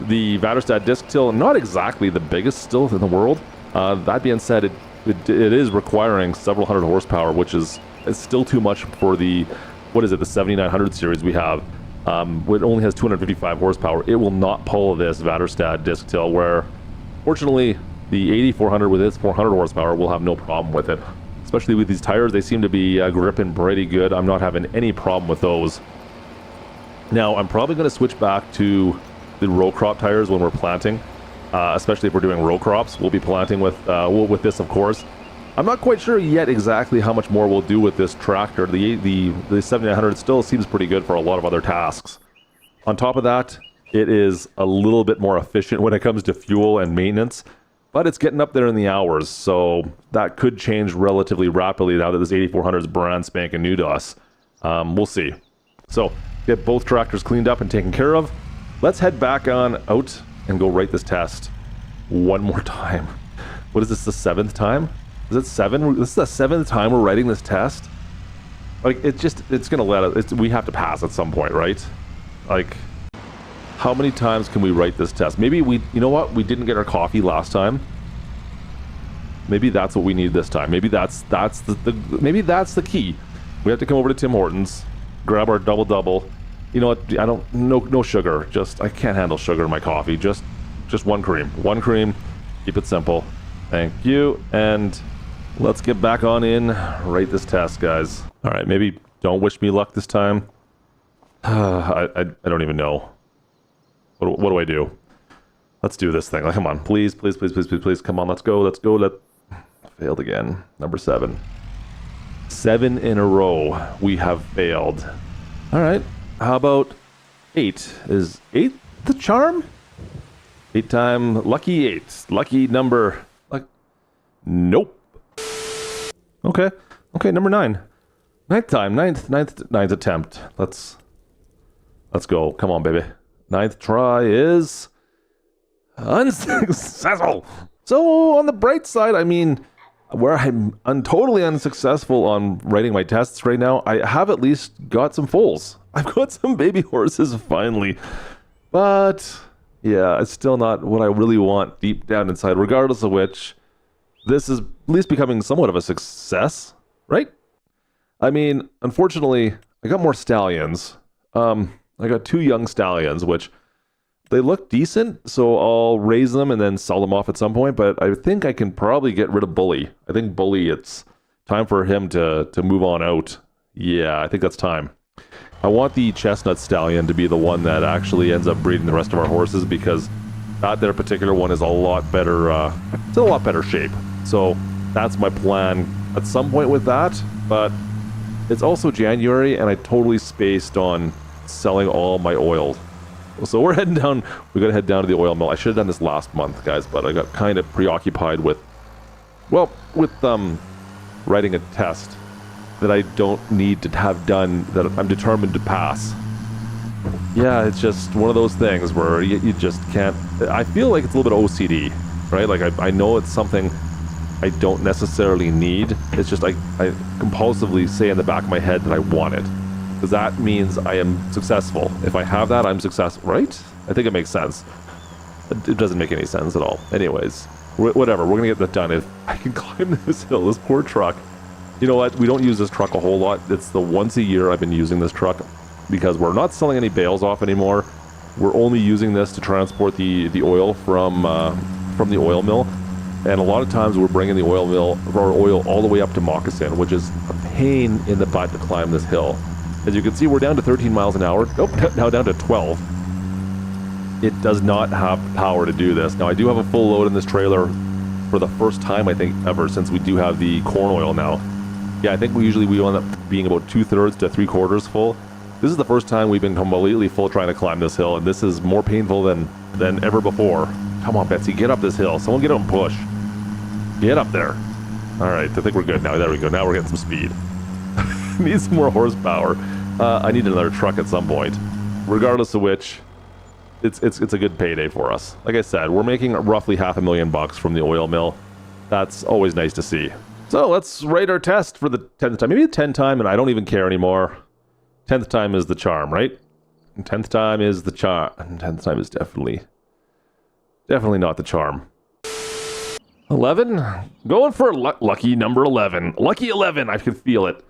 the Vaterstad disc till, not exactly the biggest still in the world. That being said, it is requiring several hundred horsepower, which is still too much for the, the 7900 series we have. It only has 255 horsepower. It will not pull this Vaterstad disc till, where fortunately the 8400 with its 400 horsepower will have no problem with it. Especially with these tires, they seem to be gripping pretty good. I'm not having any problem with those. Now, I'm probably going to switch back to the row crop tires when we're planting, especially if we're doing row crops. We'll be planting with this, of course. I'm not quite sure yet exactly how much more we'll do with this tractor. The 7900 still seems pretty good for a lot of other tasks. On top of that, it is a little bit more efficient when it comes to fuel and maintenance, but it's getting up there in the hours, so that could change relatively rapidly now that this 8400 is brand spanking new to us. We'll see. So, get both tractors cleaned up and taken care of. Let's head back on out and go write this test one more time. What is this, the 7th time? Is it 7? This is the 7th time we're writing this test? Like, it's gonna let us, we have to pass at some point, right? Like, how many times can we write this test? Maybe you know what? We didn't get our coffee last time. Maybe that's what we need this time. Maybe that's maybe that's the key. We have to come over to Tim Hortons, grab our double. You know what? I don't no sugar. I can't handle sugar in my coffee. Just one cream. One cream. Keep it simple. Thank you. And let's get back on in. Rate this test, guys. All right, maybe don't wish me luck this time. I don't even know. What do I do? Let's do this thing. Like, come on, please. Come on, let's go. Failed again. Number 7. 7 in a row we have failed. All right. How about 8? Is 8 the charm? 8 time lucky 8. Lucky number. Nope. Okay. Number 9. 9th time. 9th attempt. Let's go. Come on, baby. 9th try is unsuccessful. So on the bright side, I mean, where I'm totally unsuccessful on writing my tests right now, I have at least got some foals. I've got some baby horses finally. But yeah, it's still not what I really want deep down inside, regardless of which this is at least becoming somewhat of a success, right? I mean, unfortunately, I got more stallions. I got 2 young stallions, which they look decent, so I'll raise them and then sell them off at some point, but I think I can probably get rid of Bully. I think Bully, it's time for him to move on out. Yeah, I think that's time. I want the chestnut stallion to be the one that actually ends up breeding the rest of our horses, because that their particular one is a lot better, it's in a lot better shape. So that's my plan at some point with that, but it's also January and I totally spaced on selling all my oil. So we're heading down, we gotta head down to the oil mill. I should have done this last month, guys, but I got kind of preoccupied with writing a test that I don't need to have done, that I'm determined to pass. Yeah, it's just one of those things where you just can't, I feel like it's a little bit OCD, right? Like I know it's something I don't necessarily need. It's just I compulsively say in the back of my head that I want it, because that means I am successful. If I have that, I'm successful, right? I think it makes sense. It doesn't make any sense at all. Anyways, whatever, we're gonna get that done. If I can climb this hill, this poor truck. You know what, we don't use this truck a whole lot. It's the once a year I've been using this truck, because we're not selling any bales off anymore. We're only using this to transport the oil from the oil mill. And a lot of times we're bringing the oil all the way up to Moccasin, which is a pain in the butt to climb this hill. As you can see, we're down to 13 miles an hour. Nope, now down to 12. It does not have power to do this. Now, I do have a full load in this trailer for the first time, I think, ever, since we do have the corn oil now. Yeah, I think we end up being about 2/3 to 3/4 full. This is the first time we've been completely full trying to climb this hill, and this is more painful than ever before. Come on, Betsy, get up this hill. Someone get up and push. Get up there. All right, I think we're good now. There we go. Now we're getting some speed. Need some more horsepower. I need another truck at some point. Regardless of which, it's a good payday for us. Like I said, we're making roughly $500,000 from the oil mill. That's always nice to see. So let's rate our test for the 10th time. Maybe the 10th time, and I don't even care anymore. 10th time is the charm, right? 10th time is the charm. 10th time is definitely not the charm. 11? Going for lucky number 11. Lucky 11, I can feel it.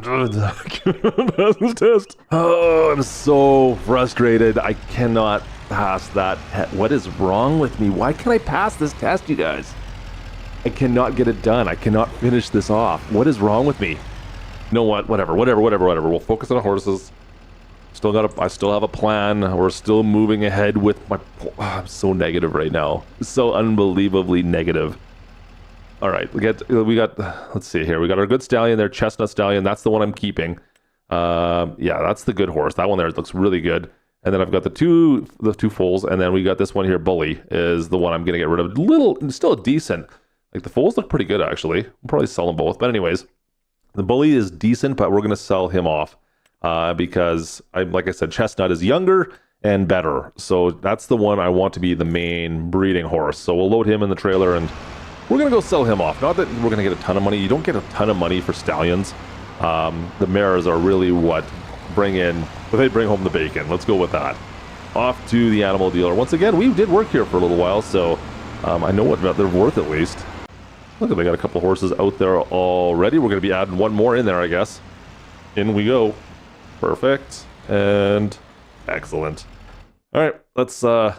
Pass this test. Oh, I'm so frustrated. I cannot pass that. What is wrong with me? Why can't I pass this test, you guys? I cannot get it done. I cannot finish this off. What is wrong with me? You know what? Whatever. We'll focus on the horses. I still have a plan. We're still moving ahead with my... I'm so negative right now. So unbelievably negative. All right, we got, let's see here. We got our good stallion there, chestnut stallion. That's the one I'm keeping. Yeah, that's the good horse. That one there looks really good. And then I've got the two foals, and then we got this one here, Bully, is the one I'm gonna get rid of. Still decent. Like, the foals look pretty good, actually. We'll probably sell them both. But anyways, the Bully is decent, but we're gonna sell him off because, like I said, chestnut is younger and better. So that's the one I want to be the main breeding horse. So we'll load him in the trailer and we're going to go sell him off. Not that we're going to get a ton of money. You don't get a ton of money for stallions. The mares are really what they bring home the bacon. Let's go with that. Off to the animal dealer. Once again, we did work here for a little while, so I know what they're worth at least. Look, they got a couple horses out there already. We're going to be adding one more in there, I guess. In we go. Perfect. And excellent. All right, let's sell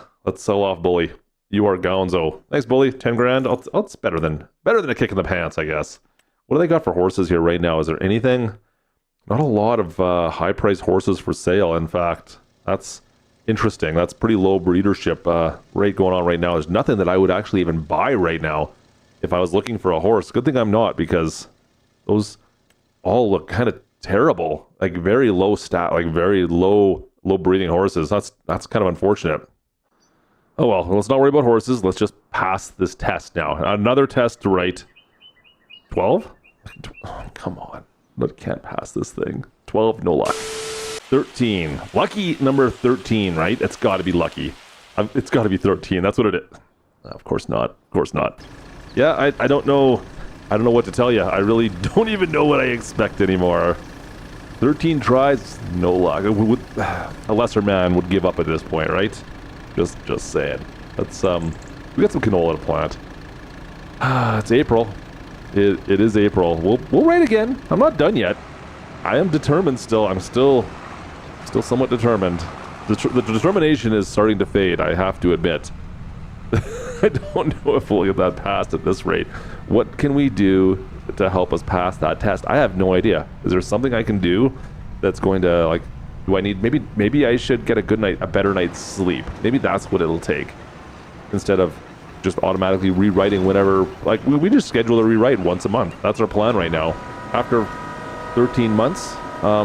off Bully. You are Gonzo. Thanks, Bully. 10 grand. It's better than a kick in the pants, I guess. What do they got for horses here right now? Is there anything? Not a lot of high-priced horses for sale. In fact, that's interesting. That's pretty low breedership rate going on right now. There's nothing that I would actually even buy right now if I was looking for a horse. Good thing I'm not, because those all look kind of terrible. Like very low stat, like very low breeding horses. That's kind of unfortunate. Oh well, let's not worry about horses. Let's just pass this test now. Another test to write. 12? Oh, come on. I can't pass this thing. 12, no luck. 13. Lucky number 13, right? It's got to be lucky. It's got to be 13. That's what it is. Of course not. Of course not. Yeah, I don't know. I don't know what to tell you. I really don't even know what I expect anymore. 13 tries, no luck. A lesser man would give up at this point, right? Just saying. Let's we got some canola to plant. It's April. It is April. We'll write again. I'm not done yet. I am determined still. I'm still somewhat determined. The determination is starting to fade, I have to admit. I don't know if we'll get that passed at this rate. What can we do to help us pass that test? I have no idea. Is there something I can do that's going to, like, do I need, maybe I should get a better night's sleep. Maybe that's what it'll take. Instead of just automatically rewriting whenever, like, we just schedule a rewrite once a month. That's our plan right now. After 13 months, I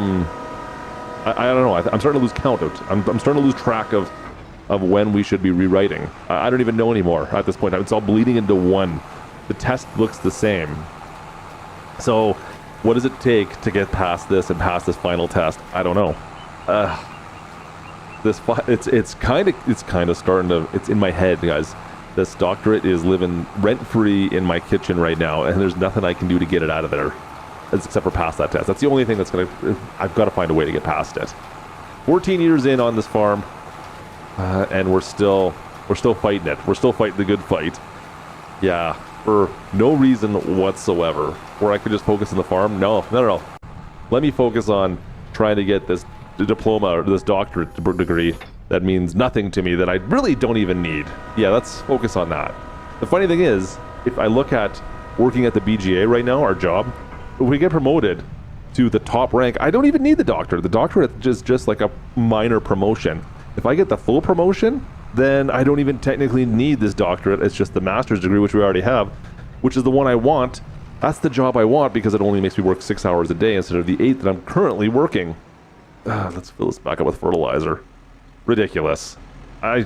don't know. I'm starting to lose count. I'm starting to lose track of when we should be rewriting. I don't even know anymore at this point. It's all bleeding into one. The test looks the same. So what does it take to get past this and pass this final test? I don't know. It's kind of starting to, it's in my head, guys. This doctorate is living rent-free in my kitchen right now, and there's nothing I can do to get it out of there except for pass that test. That's the only thing that's I've got to find a way to get past it. 14 years in on this farm, and we're still fighting it. We're still fighting the good fight. Yeah, for no reason whatsoever. Where I could just focus on the farm. No. Let me focus on trying to get this diploma or this doctorate degree that means nothing to me, that I really don't even need. Yeah, let's focus on that. The funny thing is, if I look at working at the BGA right now, our job, if we get promoted to the top rank, I don't even need the doctorate. The doctorate is just like a minor promotion. If I get the full promotion, then I don't even technically need this doctorate. It's just the master's degree, which we already have, which is the one I want. That's the job I want because it only makes me work 6 hours a day instead of the 8 that I'm currently working. Let's fill this back up with fertilizer. Ridiculous. I'm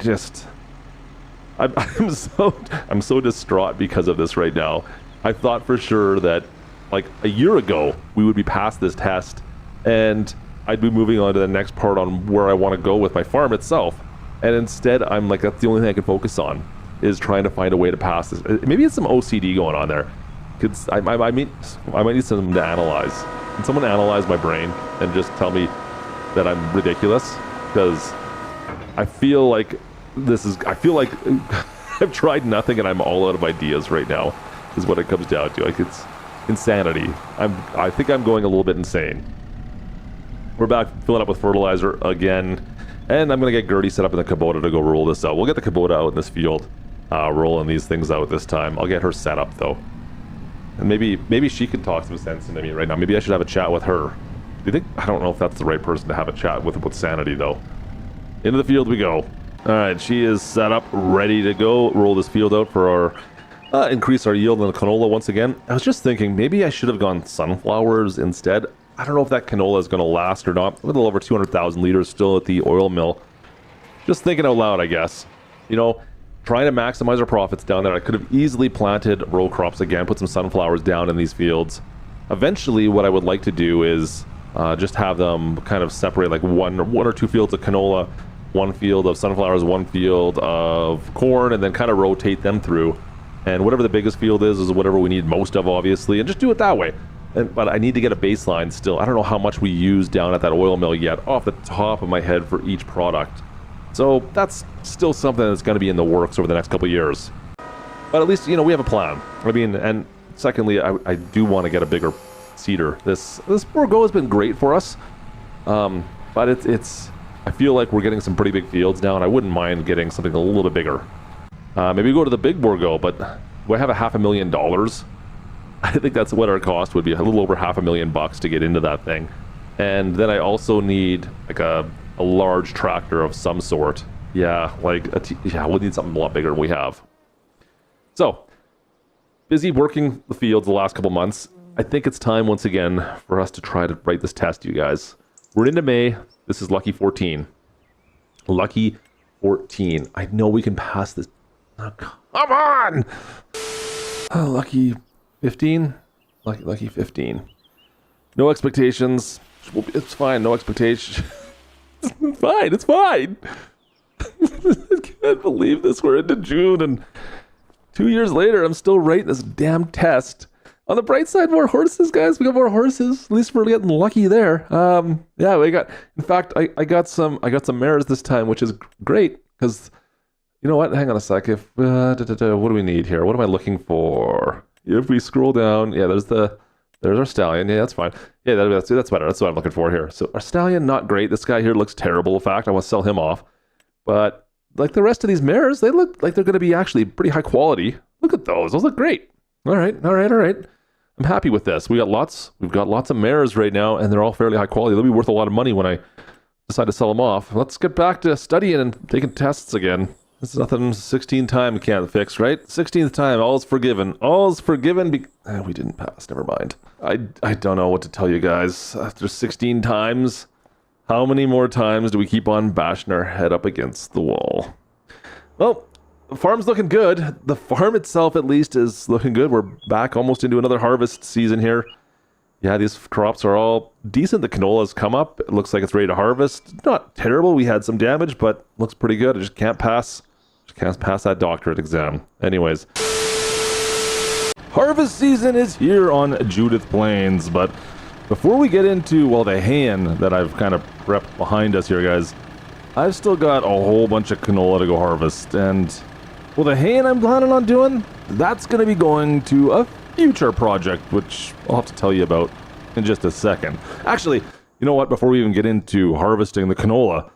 so distraught because of this right now. I thought for sure that like a year ago we would be past this test and I'd be moving on to the next part on where I want to go with my farm itself. And instead I'm like, that's the only thing I can focus on, is trying to find a way to pass this. Maybe it's some OCD going on there. I might need someone to analyze. Can someone analyze my brain and just tell me that I'm ridiculous? Because I feel like I've tried nothing and I'm all out of ideas right now, is what it comes down to. Like, it's insanity. I think I'm going a little bit insane. We're back filling up with fertilizer again, and I'm gonna get Gertie set up in the Kubota to go roll this out. We'll get the Kubota out in this field, rolling these things out this time. I'll get her set up though, and maybe she can talk some sense into me right now. Maybe I should have a chat with her. Do you think? I don't know if that's the right person to have a chat with sanity though. Into the field we go. All right, she is set up, ready to go. Roll this field out for our increase our yield on the canola once again. I was just thinking maybe I should have gone sunflowers instead. I don't know if that canola is going to last or not. A little over 200,000 liters still at the oil mill. Just thinking out loud, I guess. You know, trying to maximize our profits down there. I could have easily planted row crops again, put some sunflowers down in these fields. Eventually, what I would like to do is just have them kind of separate, like one or two fields of canola, one field of sunflowers, one field of corn, and then kind of rotate them through. And whatever the biggest field is whatever we need most of, obviously, and just do it that way. But I need to get a baseline still. I don't know how much we use down at that oil mill yet, off the top of my head for each product. So that's still something that's going to be in the works over the next couple of years. But at least, you know, we have a plan. I mean, and secondly, I do want to get a bigger seeder. This Bourgault has been great for us, but it's I feel like we're getting some pretty big fields now, and I wouldn't mind getting something a little bit bigger. Maybe go to the big Bourgault, but do I have $500,000? I think that's what our cost would be, a little over $500,000 to get into that thing. And then I also need like a large tractor of some sort. Yeah, like we'll need something a lot bigger than we have. So, busy working the fields the last couple months. I think it's time once again for us to try to write this test, you guys. We're into May. This is Lucky 14. Lucky 14. I know we can pass this. Oh, come on! Lucky 15? Lucky 15. No expectations. It's fine, no expectations. It's fine. I can't believe this. We're into June, and 2 years later, I'm still writing this damn test. On the bright side, more horses, guys. We got more horses. At least we're getting lucky there. Yeah, we got. In fact, I got some mares this time, which is great because, you know what? Hang on a sec. If what do we need here? What am I looking for? If we scroll down, yeah, there's our stallion. Yeah, that's fine. Yeah, that's better. That's what I'm looking for here. So our stallion, not great. This guy here looks terrible. In fact, I want to sell him off. But like the rest of these mares, they look like they're going to be actually pretty high quality. Look at those. Those look great. All right. I'm happy with this. We've got lots of mares right now, and they're all fairly high quality. They'll be worth a lot of money when I decide to sell them off. Let's get back to studying and taking tests again. This is nothing 16 time we can't fix, right? 16th time, all's forgiven. All's forgiven. We didn't pass. Never mind. I don't know what to tell you guys. After 16 times, how many more times do we keep on bashing our head up against the wall? Well, the farm's looking good. The farm itself, at least, is looking good. We're back almost into another harvest season here. Yeah, these crops are all decent. The canola's come up. It looks like it's ready to harvest. Not terrible. We had some damage, but looks pretty good. I just can't pass that doctorate exam. Anyways, harvest season is here on Judith Plains, but before we get into, well, the haying that I've kind of prepped behind us here, guys, I've still got a whole bunch of canola to go harvest, and well, the haying I'm planning on doing, that's going to be going to a future project, which I'll have to tell you about in just a second. Actually, you know what? Before we even get into harvesting the canola,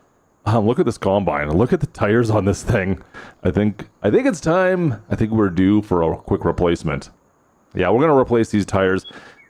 look at this combine. Look at the tires on this thing. I think it's time. I think we're due for a quick replacement. Yeah, we're going to replace these tires.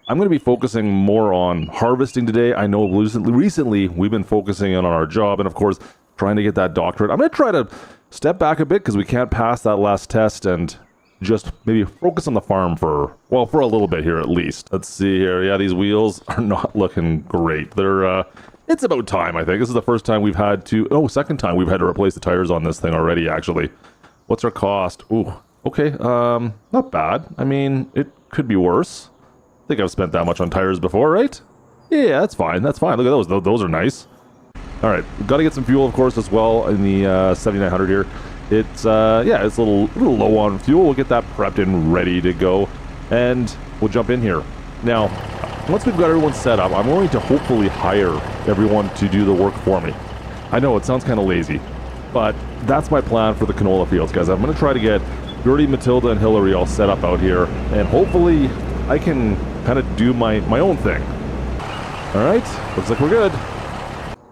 I'm going to be focusing more on harvesting today. I know recently we've been focusing on our job and, of course, trying to get that doctorate. I'm going to try to step back a bit because we can't pass that last test and just maybe focus on the farm for a little bit here at least. Let's see here. Yeah, these wheels are not looking great. They're it's about time, I think. This is the first time we've had to second time we've had to replace the tires on this thing already, actually. What's our cost? Ooh, okay. Not bad. I mean, it could be worse. I think I've spent that much on tires before, right? Yeah, that's fine. Look at those. Those are nice. All right, we've got to get some fuel, of course, as well in the 7900 here. It's it's a little low on fuel. We'll get that prepped and ready to go, and we'll jump in here. Now, once we've got everyone set up, I'm going to hopefully hire everyone to do the work for me. I know it sounds kind of lazy, but that's my plan for the canola fields, guys. I'm going to try to get Gertie, Matilda, and Hillary all set up out here, and hopefully I can kind of do my own thing. All right, looks like we're good.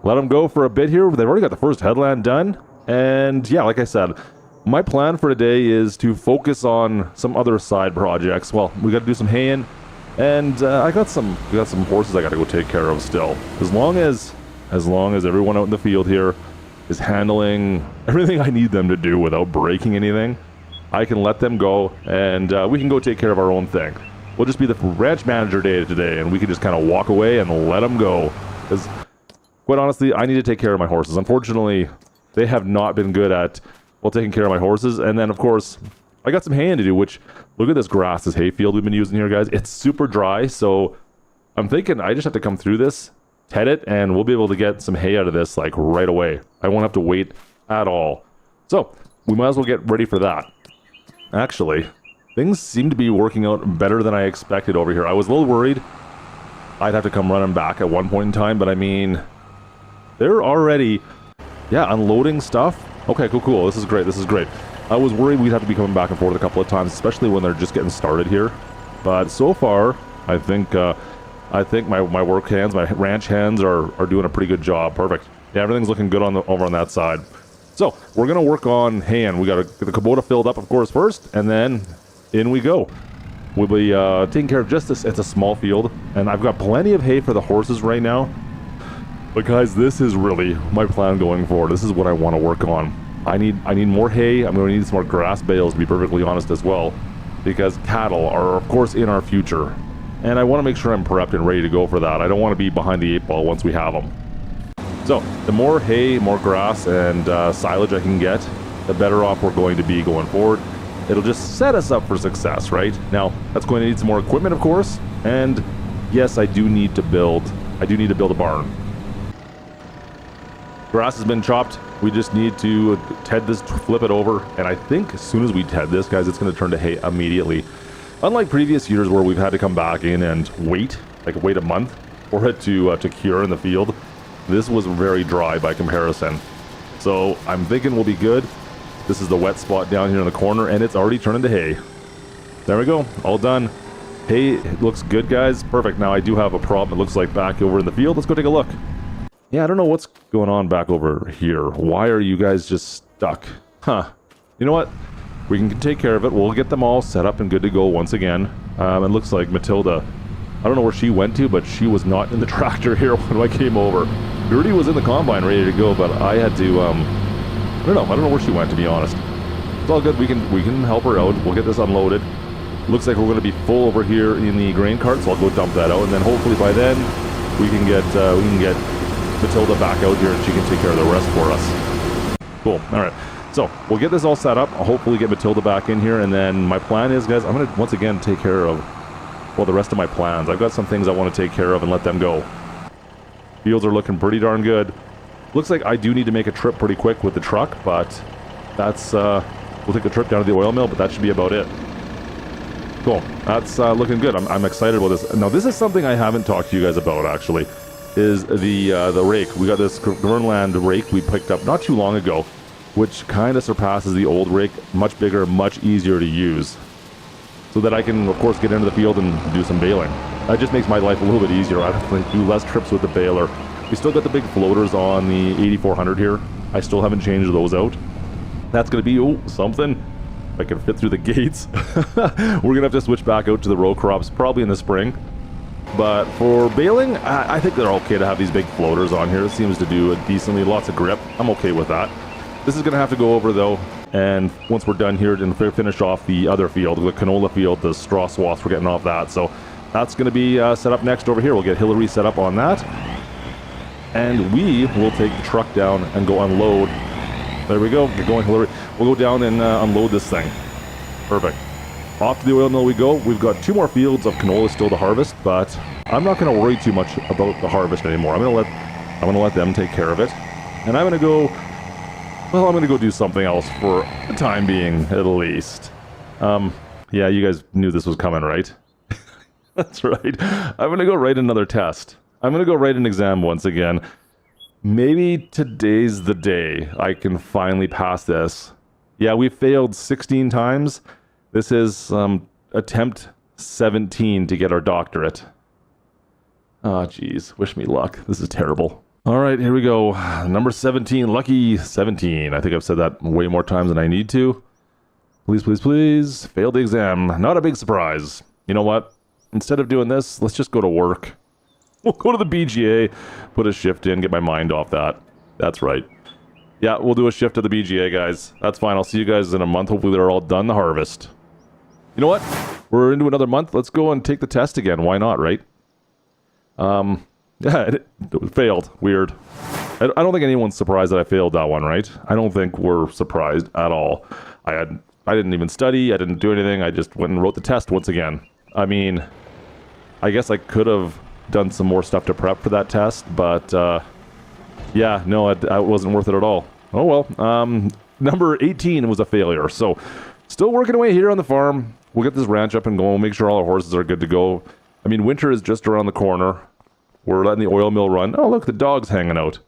Let them go for a bit here. They've already got the first headland done. And yeah, like I said, my plan for today is to focus on some other side projects. Well, we got to do some haying, and we got some horses I got to go take care of still. As long as everyone out in the field here is handling everything I need them to do without breaking anything, I can let them go, and we can go take care of our own thing. We'll just be the ranch manager day today, and we can just kind of walk away and let them go. Because quite honestly, I need to take care of my horses. Unfortunately, they have not been good at, taking care of my horses. And then, of course, I got some haying to do, which, look at this grass, this hay field we've been using here, guys. It's super dry, so I'm thinking I just have to come through this, head it, and we'll be able to get some hay out of this, like, right away. I won't have to wait at all. So, we might as well get ready for that. Actually, things seem to be working out better than I expected over here. I was a little worried I'd have to come running back at one point in time, but I mean, they're already, unloading stuff. Okay, cool. This is great. I was worried we'd have to be coming back and forth a couple of times, especially when they're just getting started here. But so far, I think my work hands, my ranch hands are doing a pretty good job. Perfect. Yeah, everything's looking good over on that side. So we're gonna work on hay, and we gotta get the Kubota filled up, of course, first, and then in we go. We'll be taking care of just this. It's a small field, and I've got plenty of hay for the horses right now. But guys, this is really my plan going forward. This is what I want to work on. I need more hay. I'm going to need some more grass bales, to be perfectly honest, as well, because cattle are, of course, in our future, and I want to make sure I'm prepped and ready to go for that. I don't want to be behind the 8 ball once we have them. So the more hay, more grass, and silage I can get, the better off we're going to be going forward. It'll just set us up for success, right? Now, that's going to need some more equipment, of course, and yes, I do need to build a barn. Grass has been chopped. We just need to ted this, flip it over, and I think as soon as we ted this, guys, it's going to turn to hay immediately. Unlike previous years where we've had to come back in and wait a month for it to cure in the field, this was very dry by comparison. So I'm thinking we'll be good. This is the wet spot down here in the corner, and it's already turned into hay. There we go, all done. Hay looks good, guys. Perfect. Now I do have a problem, it looks like, back over in the field. Let's go take a look. Yeah, I don't know what's going on back over here. Why are you guys just stuck? Huh. You know what? We can take care of it. We'll get them all set up and good to go once again. It looks like Matilda, I don't know where she went to, but she was not in the tractor here when I came over. Gertie was in the combine ready to go, but I had to, I don't know where she went, to be honest. It's all good. We can help her out. We'll get this unloaded. Looks like we're going to be full over here in the grain cart, so I'll go dump that out, and then hopefully by then we can get Matilda back out here and she can take care of the rest for us. Cool. All right. So we'll get this all set up. I'll hopefully get Matilda back in here, and then my plan is, guys, I'm going to once again take care of, well, the rest of my plans. I've got some things I want to take care of and let them go. Fields are looking pretty darn good. Looks like I do need to make a trip pretty quick with the truck, but that's, we'll take a trip down to the oil mill, but that should be about it. Cool. That's looking good. I'm excited about this. Now, this is something I haven't talked to you guys about, actually, is the rake. We got this Grönland rake we picked up not too long ago, which kind of surpasses the old rake. Much bigger, much easier to use. So that I can, of course, get into the field and do some baling. That just makes my life a little bit easier. I have to do less trips with the baler. We still got the big floaters on the 8400 here. I still haven't changed those out. That's going to be, something. If I can fit through the gates. We're going to have to switch back out to the row crops, probably in the spring. But for baling, I think they're okay to have these big floaters on here. It seems to do it decently, lots of grip. I'm okay with that. This is going to have to go over, though. And once we're done here, and finish off the other field, the canola field, the straw swaths, we're getting off that. So that's going to be set up next over here. We'll get Hillary set up on that. And we will take the truck down and go unload. There we go. Get going, Hillary. We'll go down and unload this thing. Perfect. Off to the oil mill we go. We've got 2 more fields of canola still to harvest, but I'm not going to worry too much about the harvest anymore. I'm going to let them take care of it. And I'm going to go do something else for the time being, at least. Yeah, you guys knew this was coming, right? That's right. I'm going to go write another test. I'm going to go write an exam once again. Maybe today's the day I can finally pass this. Yeah, we failed 16 times. This is attempt 17 to get our doctorate. Oh, geez. Wish me luck. This is terrible. All right, here we go. Number 17, lucky 17. I think I've said that way more times than I need to. Please, please, please. Failed the exam. Not a big surprise. You know what? Instead of doing this, let's just go to work. We'll go to the BGA, put a shift in, get my mind off that. That's right. Yeah, we'll do a shift to the BGA, guys. That's fine. I'll see you guys in a month. Hopefully they're all done, the harvest. You know what? We're into another month. Let's go and take the test again. Why not, right? Yeah, it failed. Weird. I don't think anyone's surprised that I failed that one, right? I don't think we're surprised at all. I didn't even study. I didn't do anything. I just went and wrote the test once again. I mean, I guess I could have done some more stuff to prep for that test, but yeah, no, it wasn't worth it at all. Oh well. Number 18 was a failure. So, still working away here on the farm. We'll get this ranch up and going. We'll make sure all our horses are good to go. I mean, winter is just around the corner. We're letting the oil mill run. Oh, look, the dog's hanging out.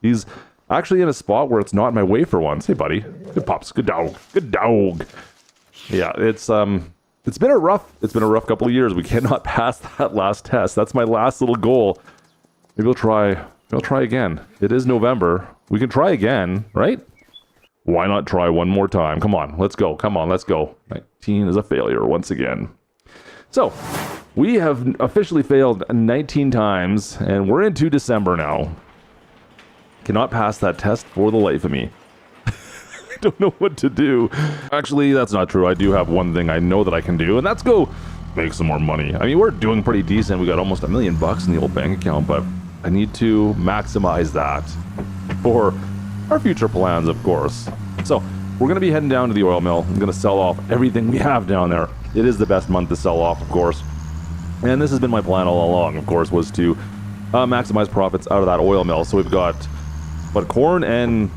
He's actually in a spot where it's not in my way for once. Hey, buddy. Good pops. Good dog. Good dog. Yeah, it's, it's been a rough couple of years. We cannot pass that last test. That's my last little goal. Maybe I'll try again. It is November. We can try again, right? Why not try one more time? Come on, let's go. Come on, let's go. 19 is a failure once again. So, we have officially failed 19 times, and we're into December now. Cannot pass that test for the life of me. I don't know what to do. Actually, that's not true. I do have one thing I know that I can do, and that's go make some more money. I mean, we're doing pretty decent. We got almost $1 million in the old bank account, but I need to maximize that for our future plans, of course. So, we're going to be heading down to the oil mill. I'm going to sell off everything we have down there. It is the best month to sell off, of course. And this has been my plan all along, of course, was to maximize profits out of that oil mill. So we've got, corn and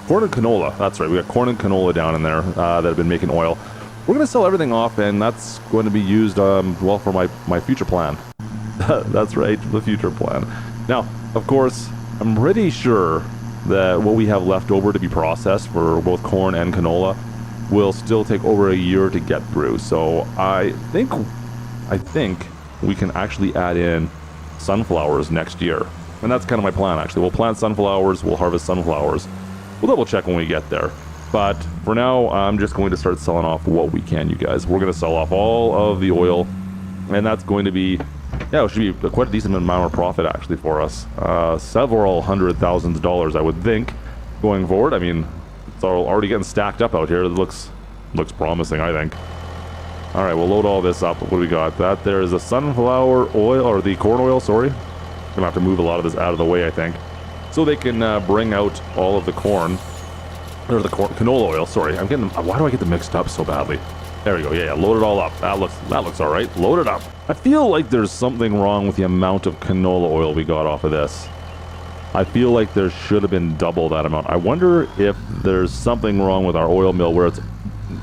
canola. That's right. We got corn and canola down in there that have been making oil. We're going to sell everything off, and that's going to be used, well, for my future plan. That's right, the future plan. Now, of course, I'm pretty sure that what we have left over to be processed for both corn and canola will still take over a year to get through. So I think we can actually add in sunflowers next year. And that's kind of my plan, actually. We'll plant sunflowers, we'll harvest sunflowers. We'll double check when we get there. But for now, I'm just going to start selling off what we can, you guys. We're going to sell off all of the oil, and that's going to be, it should be quite a decent amount of profit, actually, for us. Several $100,000s, I would think, going forward. I mean, it's already getting stacked up out here. It looks promising, I think. All right, we'll load all this up. What do we got? That there is a sunflower oil, or the corn oil, sorry. Gonna have to move a lot of this out of the way, I think, so they can bring out all of the corn, or the canola oil. Sorry, why do I get them mixed up so badly? There we go. Yeah, load it all up. That looks all right. Load it up. I feel like there's something wrong with the amount of canola oil we got off of this. I feel like there should have been double that amount. I wonder if there's something wrong with our oil mill where it's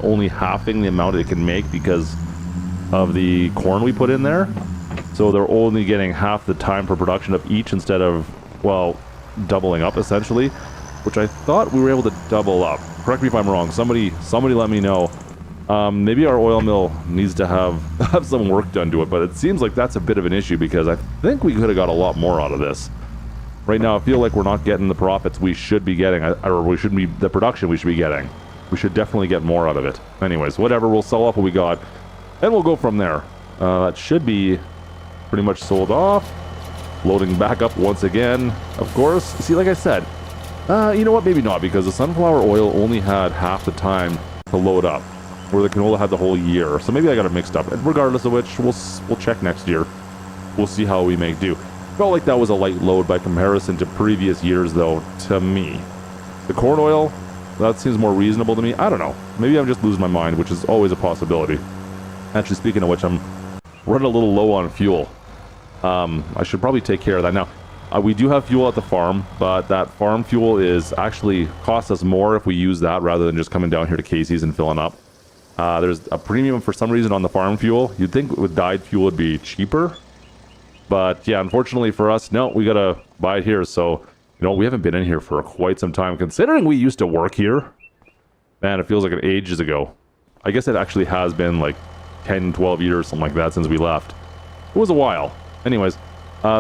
only halving the amount it can make because of the corn we put in there. So they're only getting half the time per production of each instead of, well, doubling up essentially, which I thought we were able to double up. Correct me if I'm wrong. Somebody let me know. Maybe our oil mill needs to have some work done to it, but it seems like that's a bit of an issue because I think we could have got a lot more out of this. Right now, I feel like we're not getting the profits we should be getting, or we shouldn't be the production we should be getting. We should definitely get more out of it. Anyways, whatever, we'll sell off what we got, and we'll go from there. That should be pretty much sold off. Loading back up once again, of course. See, like I said, you know what, maybe not, because the sunflower oil only had half the time to load up, where the canola had the whole year. So maybe I got it mixed up. And regardless of which, we'll check next year. We'll see how we make do. Felt like that was a light load by comparison to previous years, though, to me. The corn oil, that seems more reasonable to me. I don't know. Maybe I'm just losing my mind, which is always a possibility. Actually, speaking of which, I'm running a little low on fuel. I should probably take care of that. Now, we do have fuel at the farm, but that farm fuel is actually costs us more if we use that rather than just coming down here to Casey's and filling up. There's a premium for some reason on the farm fuel. You'd think with dyed fuel it'd be cheaper. But yeah, unfortunately for us, no, we gotta buy it here. So, we haven't been in here for quite some time. Considering we used to work here, man, it feels like ages ago. I guess it actually has been like 10, 12 years, something like that, since we left. It was a while. Anyways,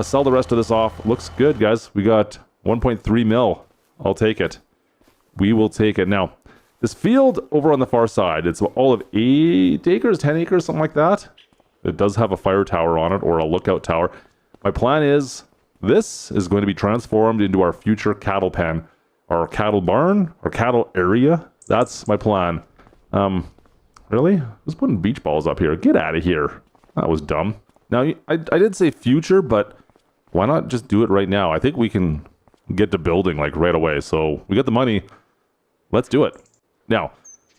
sell the rest of this off. Looks good, guys. We got 1.3 mil. I'll take it. We will take it. Now, this field over on the far side, it's all of 8 acres, 10 acres, something like that. It does have a fire tower on it, or a lookout tower. My plan is, this is going to be transformed into our future cattle pen, our cattle barn, our cattle area. That's my plan. Really? Who's putting beach balls up here? Get out of here. That was dumb. Now, I did say future, but why not just do it right now? I think we can get to building, like, right away. So, we got the money. Let's do it. Now,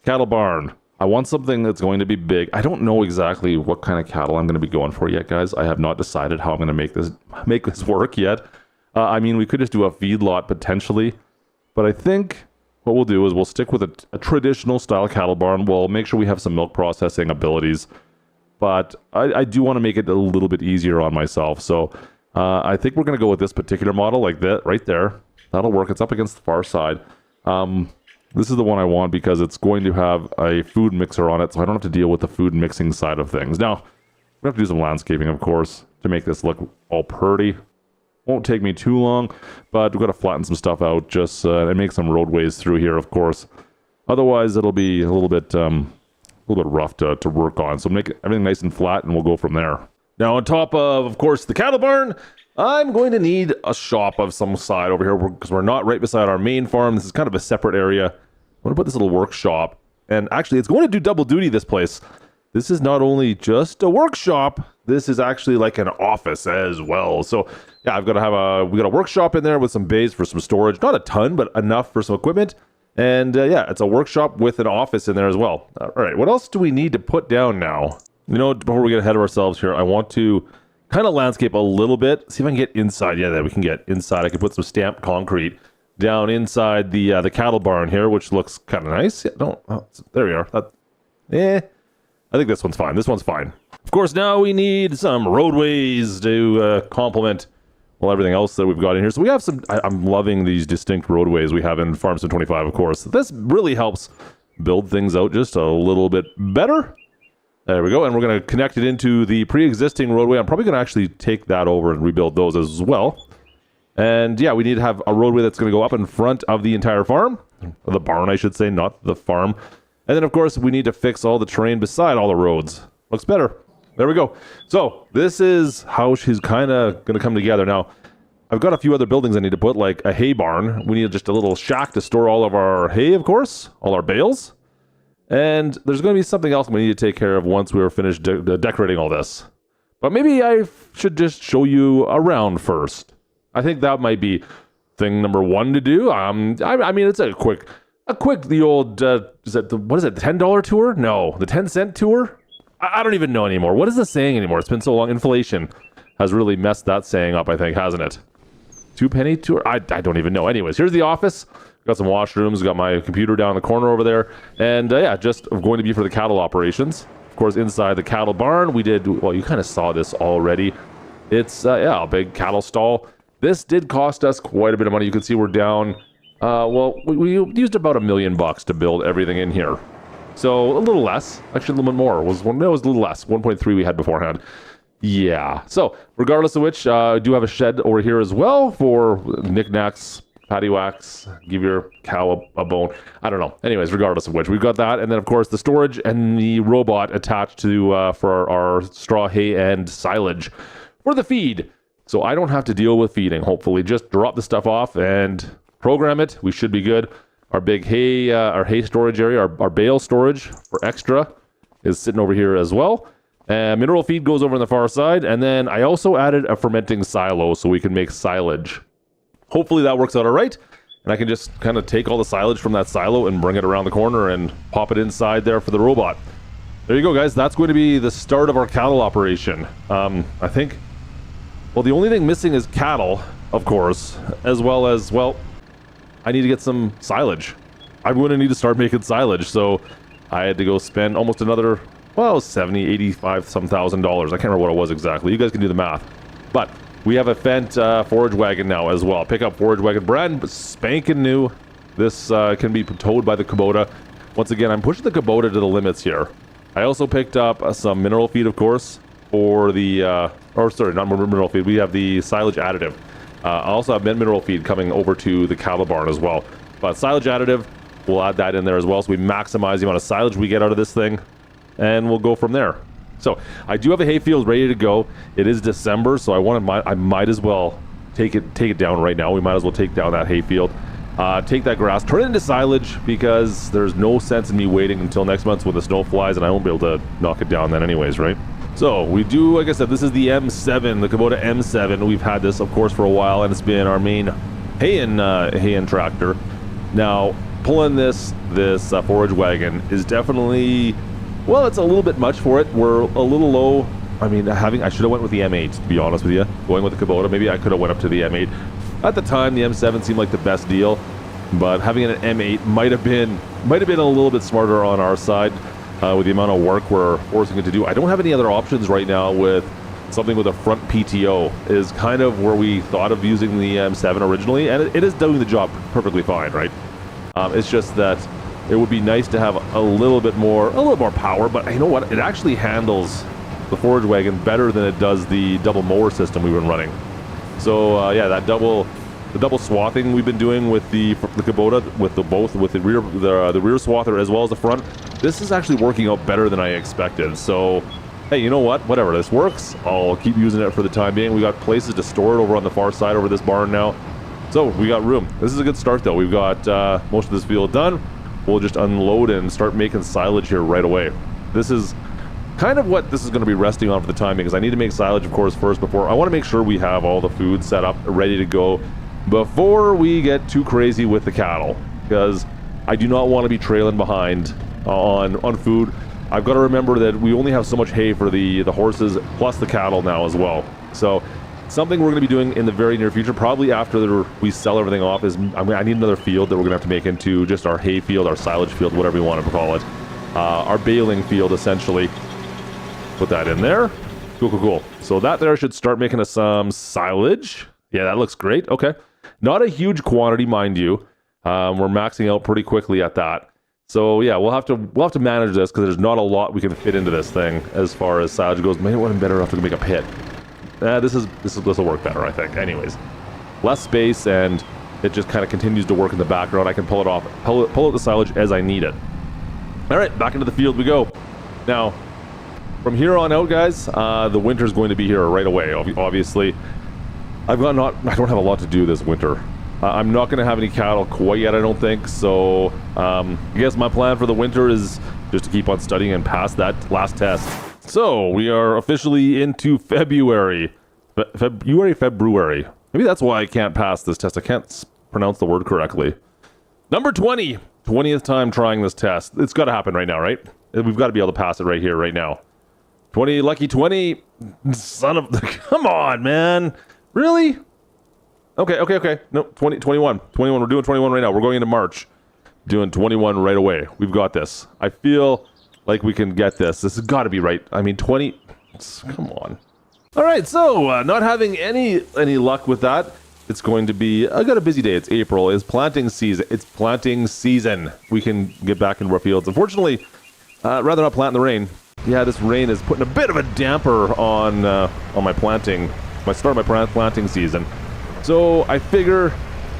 cattle barn. I want something that's going to be big. I don't know exactly what kind of cattle I'm going to be going for yet, guys. I have not decided how I'm going to make this work yet. I mean, we could just do a feedlot potentially, but I think what we'll do is we'll stick with a traditional style cattle barn. We'll make sure we have some milk processing abilities, but I do want to make it a little bit easier on myself. So I think we're going to go with this particular model, like that right there. That'll work. It's up against the far side. This is the one I want because it's going to have a food mixer on it, so I don't have to deal with the food mixing side of things. Now, we have to do some landscaping, of course, to make this look all pretty. Won't take me too long, but we've got to flatten some stuff out just and make some roadways through here, of course. Otherwise, it'll be a little bit rough to work on. So make everything nice and flat, and we'll go from there. Now, on top of course, the cattle barn, I'm going to need a shop of some side over here because we're not right beside our main farm. This is kind of a separate area. I'm going to put this little workshop, and actually, it's going to do double duty, this place. This is not only just a workshop, this is actually like an office as well. So, yeah, we got a workshop in there with some bays for some storage. Not a ton, but enough for some equipment. And, yeah, it's a workshop with an office in there as well. All right, what else do we need to put down now? You know, before we get ahead of ourselves here, I want to kind of landscape a little bit. See if I can get inside. Yeah, there we can get inside. I can put some stamped concrete down inside the cattle barn here, which looks kind of nice. Yeah, there we are. I think this one's fine. This one's fine. Of course, now we need some roadways to complement everything else that we've got in here. So we have some. I'm loving these distinct roadways we have in Farm Sim 25. Of course, this really helps build things out just a little bit better. There we go, and we're going to connect it into the pre-existing roadway. I'm probably going to actually take that over and rebuild those as well. And yeah, we need to have a roadway that's going to go up in front of the entire farm. Or the barn, I should say, not the farm. And then, of course, we need to fix all the terrain beside all the roads. Looks better. There we go. So this is how she's kind of going to come together. Now, I've got a few other buildings I need to put, like a hay barn. We need just a little shack to store all of our hay, of course, all our bales. And there's going to be something else we need to take care of once we're finished decorating all this. But maybe I should just show you around first. I think that might be thing number one to do. I mean, it's a quick, the old, is that what is it, the $10 tour? No, the 10-cent tour? I don't even know anymore. What is the saying anymore? It's been so long. Inflation has really messed that saying up, I think, hasn't it? 2-penny tour? I don't even know. Anyways, here's the office. Got some washrooms, got my computer down in the corner over there, and yeah, just going to be for the cattle operations. Of course, inside the cattle barn, we did, well, you kind of saw this already. It's, yeah, a big cattle stall. This did cost us quite a bit of money. You can see we're down, well, we used about $1 million to build everything in here. So a little less, actually a little bit more. It was a little less, 1.3 we had beforehand. Yeah, so regardless of which, I do have a shed over here as well for knickknacks, patty wax, give your cow a bone. I don't know. Anyways, regardless of which, we've got that. And then, of course, the storage and the robot attached to for our straw hay and silage for the feed. So I don't have to deal with feeding, hopefully. Just drop the stuff off and program it. We should be good. Our big hay, our hay storage area, our bale storage for extra is sitting over here as well. And mineral feed goes over on the far side. And then I also added a fermenting silo so we can make silage. Hopefully that works out all right, and I can just kind of take all the silage from that silo and bring it around the corner and pop it inside there for the robot. There you go, guys. That's going to be the start of our cattle operation. I think, well, the only thing missing is cattle, of course, as well as, well, I need to get some silage. I'm going to need to start making silage, so I had to go spend almost another, well, $70,000, $85,000. I can't remember what it was exactly. You guys can do the math. But we have a Fendt forage wagon now as well. Pickup forage wagon, brand spanking new. This can be towed by the Kubota. Once again, I'm pushing the Kubota to the limits here. I also picked up some mineral feed, of course, for the, or sorry, not mineral feed. We have the silage additive. I also have mineral feed coming over to the cattle barn as well. But silage additive, we'll add that in there as well. So we maximize the amount of silage we get out of this thing, and we'll go from there. So I do have a hayfield ready to go. It is December, so I might as well take it down right now. We might as well take down that hayfield, take that grass, turn it into silage, because there's no sense in me waiting until next month when the snow flies, and I won't be able to knock it down then anyways, right? So we do, like I said, this is the M7, the Kubota M7. We've had this, of course, for a while, and it's been our main hay and tractor. Now, pulling this forage wagon is definitely, well, it's a little bit much for it. We're a little low. I mean, I should have went with the M8, to be honest with you. Going with the Kubota, maybe I could have went up to the M8. At the time, the M7 seemed like the best deal, but having an M8 might have been a little bit smarter on our side with the amount of work we're forcing it to do. I don't have any other options right now with something with a front PTO is kind of where we thought of using the M7 originally, and it is doing the job perfectly fine, right? It's just that it would be nice to have a little more power, but you know what? It actually handles the forage wagon better than it does the double mower system we've been running. So yeah, the double swathing we've been doing with the Kubota, with the rear swather as well as the front, this is actually working out better than I expected. So hey, you know what? Whatever, this works. I'll keep using it for the time being. We got places to store it over on the far side over this barn now. So we got room. This is a good start though. We've got most of this field done. We'll just unload and start making silage here right away. This is kind of what this is going to be resting on for the time being, because I need to make silage, of course, first before I want to make sure we have all the food set up, ready to go before we get too crazy with the cattle, because I do not want to be trailing behind on food. I've got to remember that we only have so much hay for the horses plus the cattle now as well. So something we're going to be doing in the very near future, probably after we sell everything off, is I need another field that we're going to have to make into just our hay field, our silage field, whatever you want to call it. Our baling field, essentially. Put that in there. Cool. So that there should start making us some silage. Yeah, that looks great. Okay. Not a huge quantity, mind you. We're maxing out pretty quickly at that. So yeah, we'll have to manage this, because there's not a lot we can fit into this thing as far as silage goes. Maybe it would have been better if we could make a pit. This will work better, I think. Anyways, less space, and it just kind of continues to work in the background. I can pull out the silage as I need it. All right, back into the field we go. Now, from here on out, guys, the winter's going to be here right away. Obviously, I don't have a lot to do this winter. I'm not going to have any cattle quite yet, I don't think. So, I guess my plan for the winter is just to keep on studying and pass that last test. So, we are officially into February. February. Maybe that's why I can't pass this test. I can't pronounce the word correctly. Number 20. 20th time trying this test. It's got to happen right now, right? We've got to be able to pass it right here, right now. 20, lucky 20. Son of the... Come on, man. Really? Okay. No, 21. We're doing 21 right now. We're going into March. Doing 21 right away. We've got this. I feel like we can get this. This has got to be right. I mean, 20... Come on. All right, so not having any luck with that. It's going to be... I got a busy day. It's April. It's planting season. We can get back into our fields. Unfortunately, rather not plant in the rain. Yeah, this rain is putting a bit of a damper on my planting. My start of my planting season. So I figure,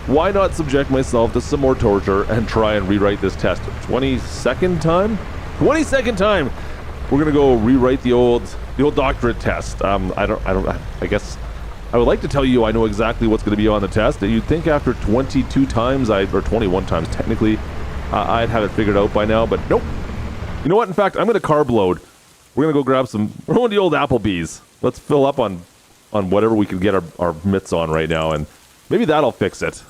why not subject myself to some more torture and try and rewrite this test? 22nd time? 22nd time! We're gonna go rewrite the old doctorate test. I guess I would like to tell you I know exactly what's gonna be on the test. You'd think after 22 times, or 21 times technically, I'd have it figured out by now, but nope. You know what? In fact, I'm gonna carb load. We're gonna go grab we're going to the old Applebee's. Let's fill up on whatever we can get our mitts on right now, and maybe that'll fix it.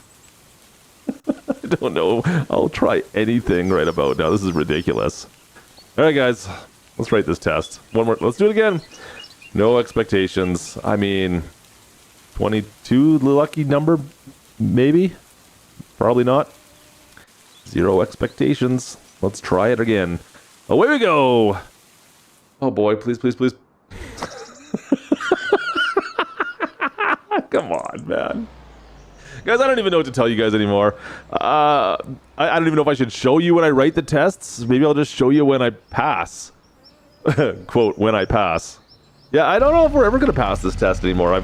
I don't know. I'll try anything right about now. This is ridiculous. All right, guys. Let's write this test. One more. Let's do it again. No expectations. I mean, 22, the lucky number? Maybe? Probably not. 0 expectations. Let's try it again. Away we go! Oh boy, please. Come on, man. Guys, I don't even know what to tell you guys anymore. I don't even know if I should show you when I write the tests. Maybe I'll just show you when I pass. Quote, when I pass. Yeah, I don't know if we're ever going to pass this test anymore.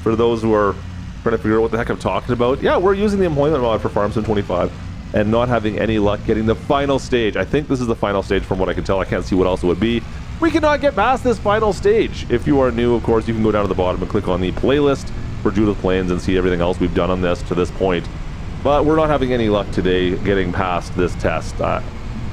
For those who are trying to figure out what the heck I'm talking about, yeah, we're using the employment mod for FarmSim 25 and not having any luck getting the final stage. I think this is the final stage from what I can tell. I can't see what else it would be. We cannot get past this final stage. If you are new, of course, you can go down to the bottom and click on the playlist for Judith Plains and see everything else we've done on this to this point. But we're not having any luck today getting past this test.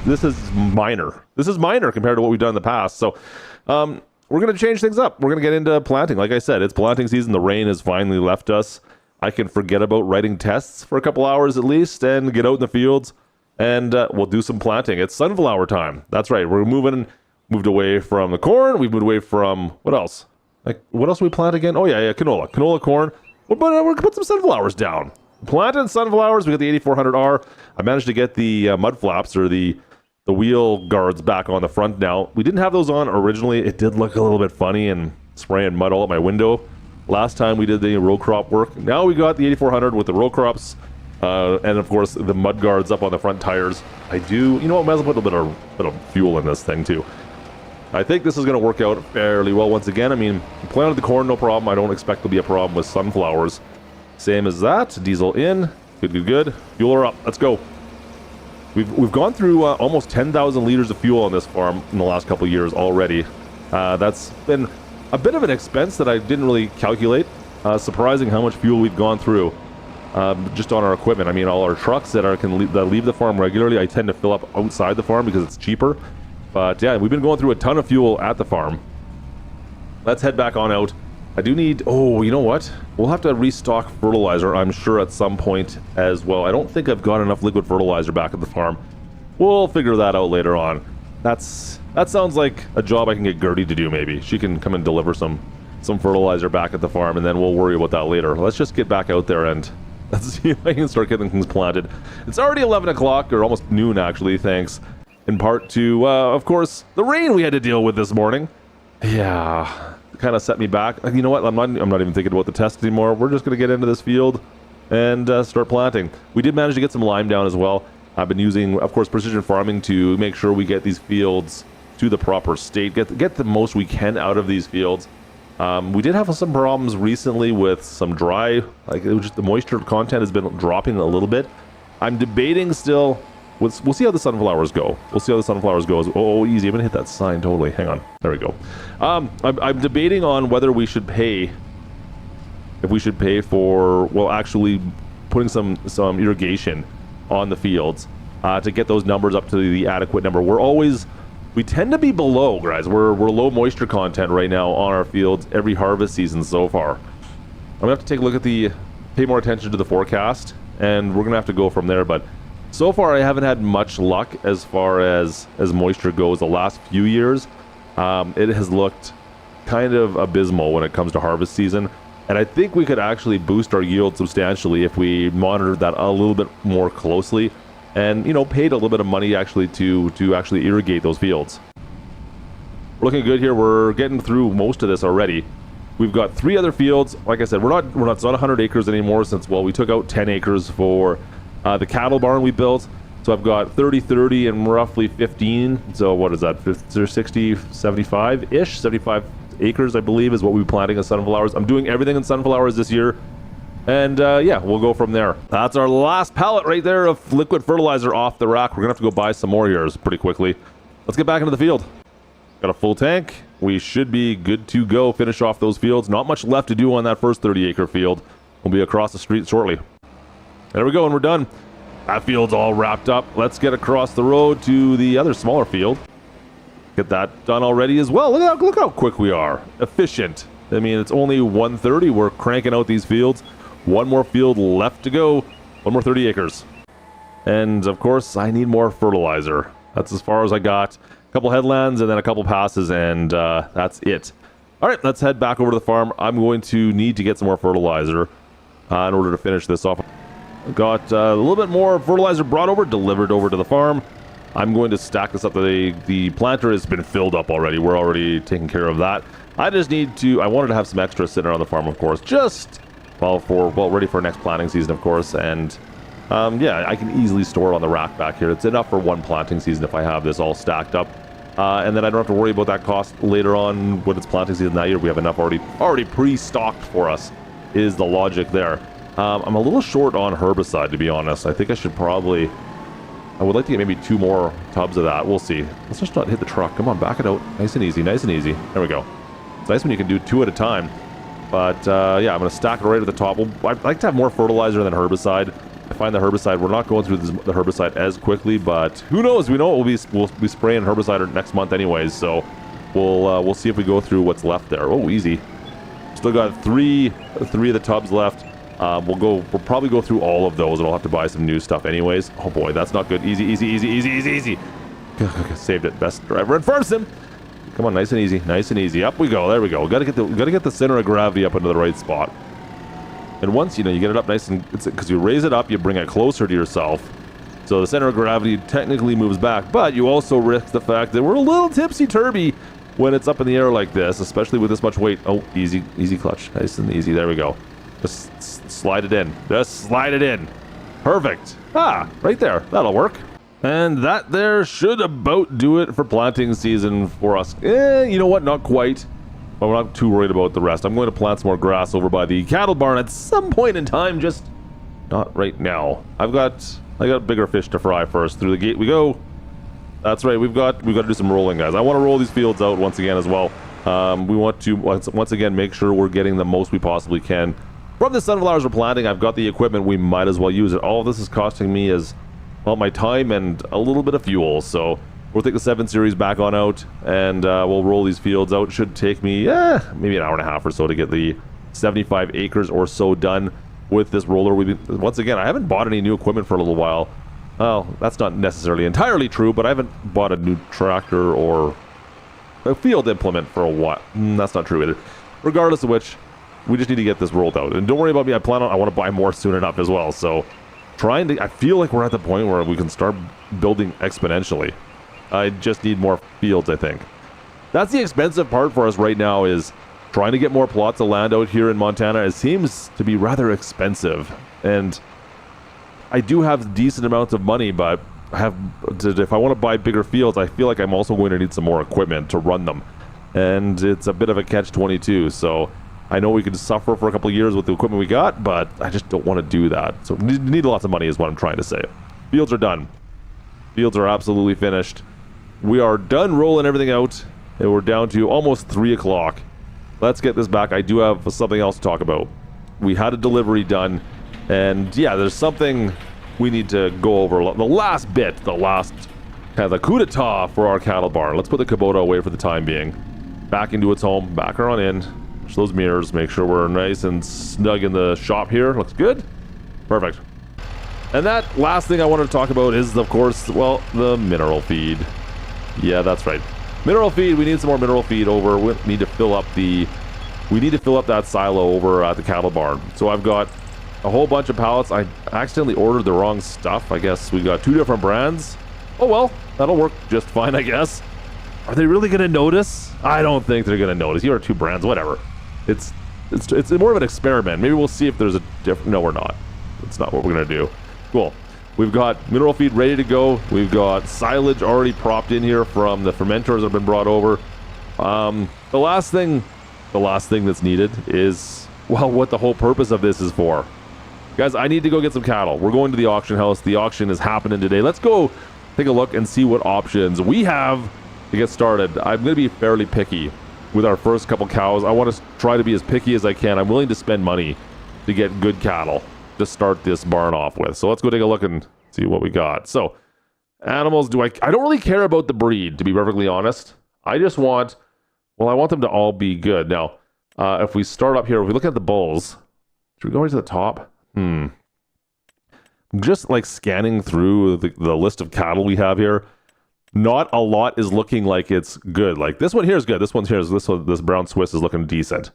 This is minor. This is minor compared to what we've done in the past. So we're going to change things up. We're going to get into planting. Like I said, it's planting season. The rain has finally left us. I can forget about writing tests for a couple hours at least and get out in the fields, and we'll do some planting. It's sunflower time. That's right. We're moved away from the corn. We've moved away from, what else? Like, what else do we plant again? Oh, yeah, canola. Canola, corn. But we're going to put some sunflowers down. Planted sunflowers. We got the 8400R. I managed to get the mud flaps, or the wheel guards, back on the front now. We didn't have those on originally. It did look a little bit funny and spraying mud all up my window last time we did the row crop work. Now we got the 8400 with the row crops And of course, the mud guards up on the front tires. I do, you know what, might as well put a bit of fuel in this thing too. I think this is going to work out fairly well once again. I mean, planted the corn, no problem. I don't expect there'll be a problem with sunflowers. Same as that. Diesel in. Good. Fuel her up. Let's go. We've gone through almost 10,000 liters of fuel on this farm in the last couple of years already. That's been a bit of an expense that I didn't really calculate. Surprising how much fuel we've gone through just on our equipment. I mean, all our trucks that leave the farm regularly, I tend to fill up outside the farm because it's cheaper. But yeah, we've been going through a ton of fuel at the farm. Let's head back on out. I do need, oh, you know what? We'll have to restock fertilizer, I'm sure, at some point as well. I don't think I've got enough liquid fertilizer back at the farm. We'll figure that out later on. That sounds like a job I can get Gertie to do, maybe. She can come and deliver some fertilizer back at the farm, and then we'll worry about that later. Let's just get back out there and let's see if I can start getting things planted. It's already 11 o'clock, or almost noon, actually, thanks in part to, of course, the rain we had to deal with this morning. Yeah, kind of set me back. You know what? I'm not even thinking about the test anymore. We're just going to get into this field and start planting. We did manage to get some lime down as well. I've been using, of course, precision farming to make sure we get these fields to the proper state, get the most we can out of these fields. We did have some problems recently with some dry, like it was just the moisture content has been dropping a little bit. I'm debating still. We'll see how the sunflowers go. We'll see how the sunflowers goes. Oh, easy. I'm gonna hit that sign totally. Hang on. There we go. I'm debating on whether we should pay. If we should pay for, well, actually putting some irrigation on the fields to get those numbers up to the adequate number. We tend to be below, guys. We're low moisture content right now on our fields every harvest season so far. I'm gonna have to take a look at pay more attention to the forecast, and we're gonna have to go from there. But so far, I haven't had much luck as far as moisture goes. The last few years, it has looked kind of abysmal when it comes to harvest season. And I think we could actually boost our yield substantially if we monitored that a little bit more closely and, you know, paid a little bit of money actually to actually irrigate those fields. We're looking good here. We're getting through most of this already. We've got 3 other fields. Like I said, it's not 100 acres anymore since, well, we took out 10 acres for the cattle barn we built. So I've got 30 and roughly 15. So what is that? 60, 75-ish? 75 acres, I believe, is what we'll be planting in sunflowers. I'm doing everything in sunflowers this year. And yeah, we'll go from there. That's our last pallet right there of liquid fertilizer off the rack. We're gonna have to go buy some more here pretty quickly. Let's get back into the field. Got a full tank. We should be good to go. Finish off those fields. Not much left to do on that first 30-acre field. We'll be across the street shortly. There we go, and we're done. That field's all wrapped up. Let's get across the road to the other smaller field. Get that done already as well. Look how quick we are. Efficient. I mean, it's only 1:30. We're cranking out these fields. One more field left to go. One more 30 acres. And of course, I need more fertilizer. That's as far as I got. A couple headlands and then a couple passes, and that's it. All right, let's head back over to the farm. I'm going to need to get some more fertilizer in order to finish this off. Got a little bit more fertilizer brought over, delivered over to the farm. I'm going to stack this up. The planter has been filled up already. We're already taking care of that. I just need to, I wanted to have some extra sitting around the farm, of course, just ready for next planting season, of course. And yeah, I can easily store it on the rack back here. It's enough for one planting season if I have this all stacked up. And then I don't have to worry about that cost later on when it's planting season that year. We have enough already pre-stocked for us, is the logic there. I'm a little short on herbicide, to be honest. I think I would like to get maybe 2 more tubs of that. We'll see. Let's just not hit the truck. Come on, back it out. Nice and easy, nice and easy. There we go. It's nice when you can do 2 at a time. But yeah, I'm going to stack it right at the top. I'd like to have more fertilizer than herbicide. I find the herbicide, we're not going through the herbicide as quickly, but who knows? We know we'll be spraying herbicide next month anyways, so we'll see if we go through what's left there. Oh, easy. Still got three of the tubs left. We'll probably go through all of those, and I'll have to buy some new stuff anyways. Oh boy, that's not good. Easy. Saved it. Best driver in farm sim. Come on, nice and easy. Up we go. There we go. Gotta get the center of gravity up into the right spot. And once you get it up nice and, because you raise it up, you bring it closer to yourself. So the center of gravity technically moves back, but you also risk the fact that we're a little tipsy-turvy when it's up in the air like this, especially with this much weight. Oh, easy clutch. Nice and easy. There we go. Just slide it in. Perfect. Perfect. Right there. That'll work. And that there should about do it for planting season for us. You know what? Not quite. But we're not too worried about the rest. I'm going to plant some more grass over by the cattle barn at some point in time, just not right now. I got bigger fish to fry first. Through the gate we go. That's right. We've got to do some rolling, guys. I want to roll these fields out once again as well. We want to once again make sure we're getting the most we possibly can from the sunflowers we're planting. I've got the equipment. We might as well use it. All of this is costing me is, well, my time and a little bit of fuel. So we'll take the 7 Series back on out, and we'll roll these fields out. It should take me maybe an hour and a half or so to get the 75 acres or so done with this roller. Once again, I haven't bought any new equipment for a little while. Well, that's not necessarily entirely true, but I haven't bought a new tractor or a field implement for a while. That's not true either. Regardless of which, we just need to get this rolled out. And don't worry about me, I want to buy more soon enough as well. So I feel like we're at the point where we can start building exponentially. I just need more fields, I think. That's the expensive part for us right now, is trying to get more plots of land out here in Montana. It seems to be rather expensive. And I do have decent amounts of money, but if I want to buy bigger fields, I feel like I'm also going to need some more equipment to run them. And it's a bit of a catch-22. So I know we could suffer for a couple of years with the equipment we got, but I just don't want to do that. So we need lots of money is what I'm trying to say. Fields are done. Fields are absolutely finished. We are done rolling everything out, and we're down to almost 3 o'clock. Let's get this back. I do have something else to talk about. We had a delivery done, and yeah, there's something we need to go over. The last bit, the coup d'etat for our cattle barn. Let's put the Kubota away for the time being. Back into its home, back her on in. Push those mirrors, make sure we're nice and snug in the shop here. Looks good. Perfect. And that last thing I wanted to talk about is, of course, well, the mineral feed. Yeah, that's right. Mineral feed. We need some more mineral feed over. We need to fill up that silo over at the cattle barn. So I've got a whole bunch of pallets. I accidentally ordered the wrong stuff. I guess we got 2 different brands. Oh well, that'll work just fine, I guess. Are they really going to notice? I don't think they're going to notice. You order 2 brands, whatever. It's more of an experiment. Maybe we'll see if there's a different. No, we're not. That's not what we're going to do. Cool. We've got mineral feed ready to go. We've got silage already propped in here from the fermenters that have been brought over. The last thing that's needed is, well, what the whole purpose of this is for. Guys, I need to go get some cattle. We're going to the auction house. The auction is happening today. Let's go take a look and see what options we have to get started. I'm going to be fairly picky with our first couple cows. I want to try to be as picky as I can. I'm willing to spend money to get good cattle to start this barn off with. So let's go take a look and see what we got. So animals, I don't really care about the breed, to be perfectly honest. I just want, well, I want them to all be good. Now, if we start up here, if we look at the bulls, should we go right to the top? I'm just like scanning through the list of cattle we have here. Not a lot is looking like it's good. Like this one here is good. This brown Swiss is looking decent.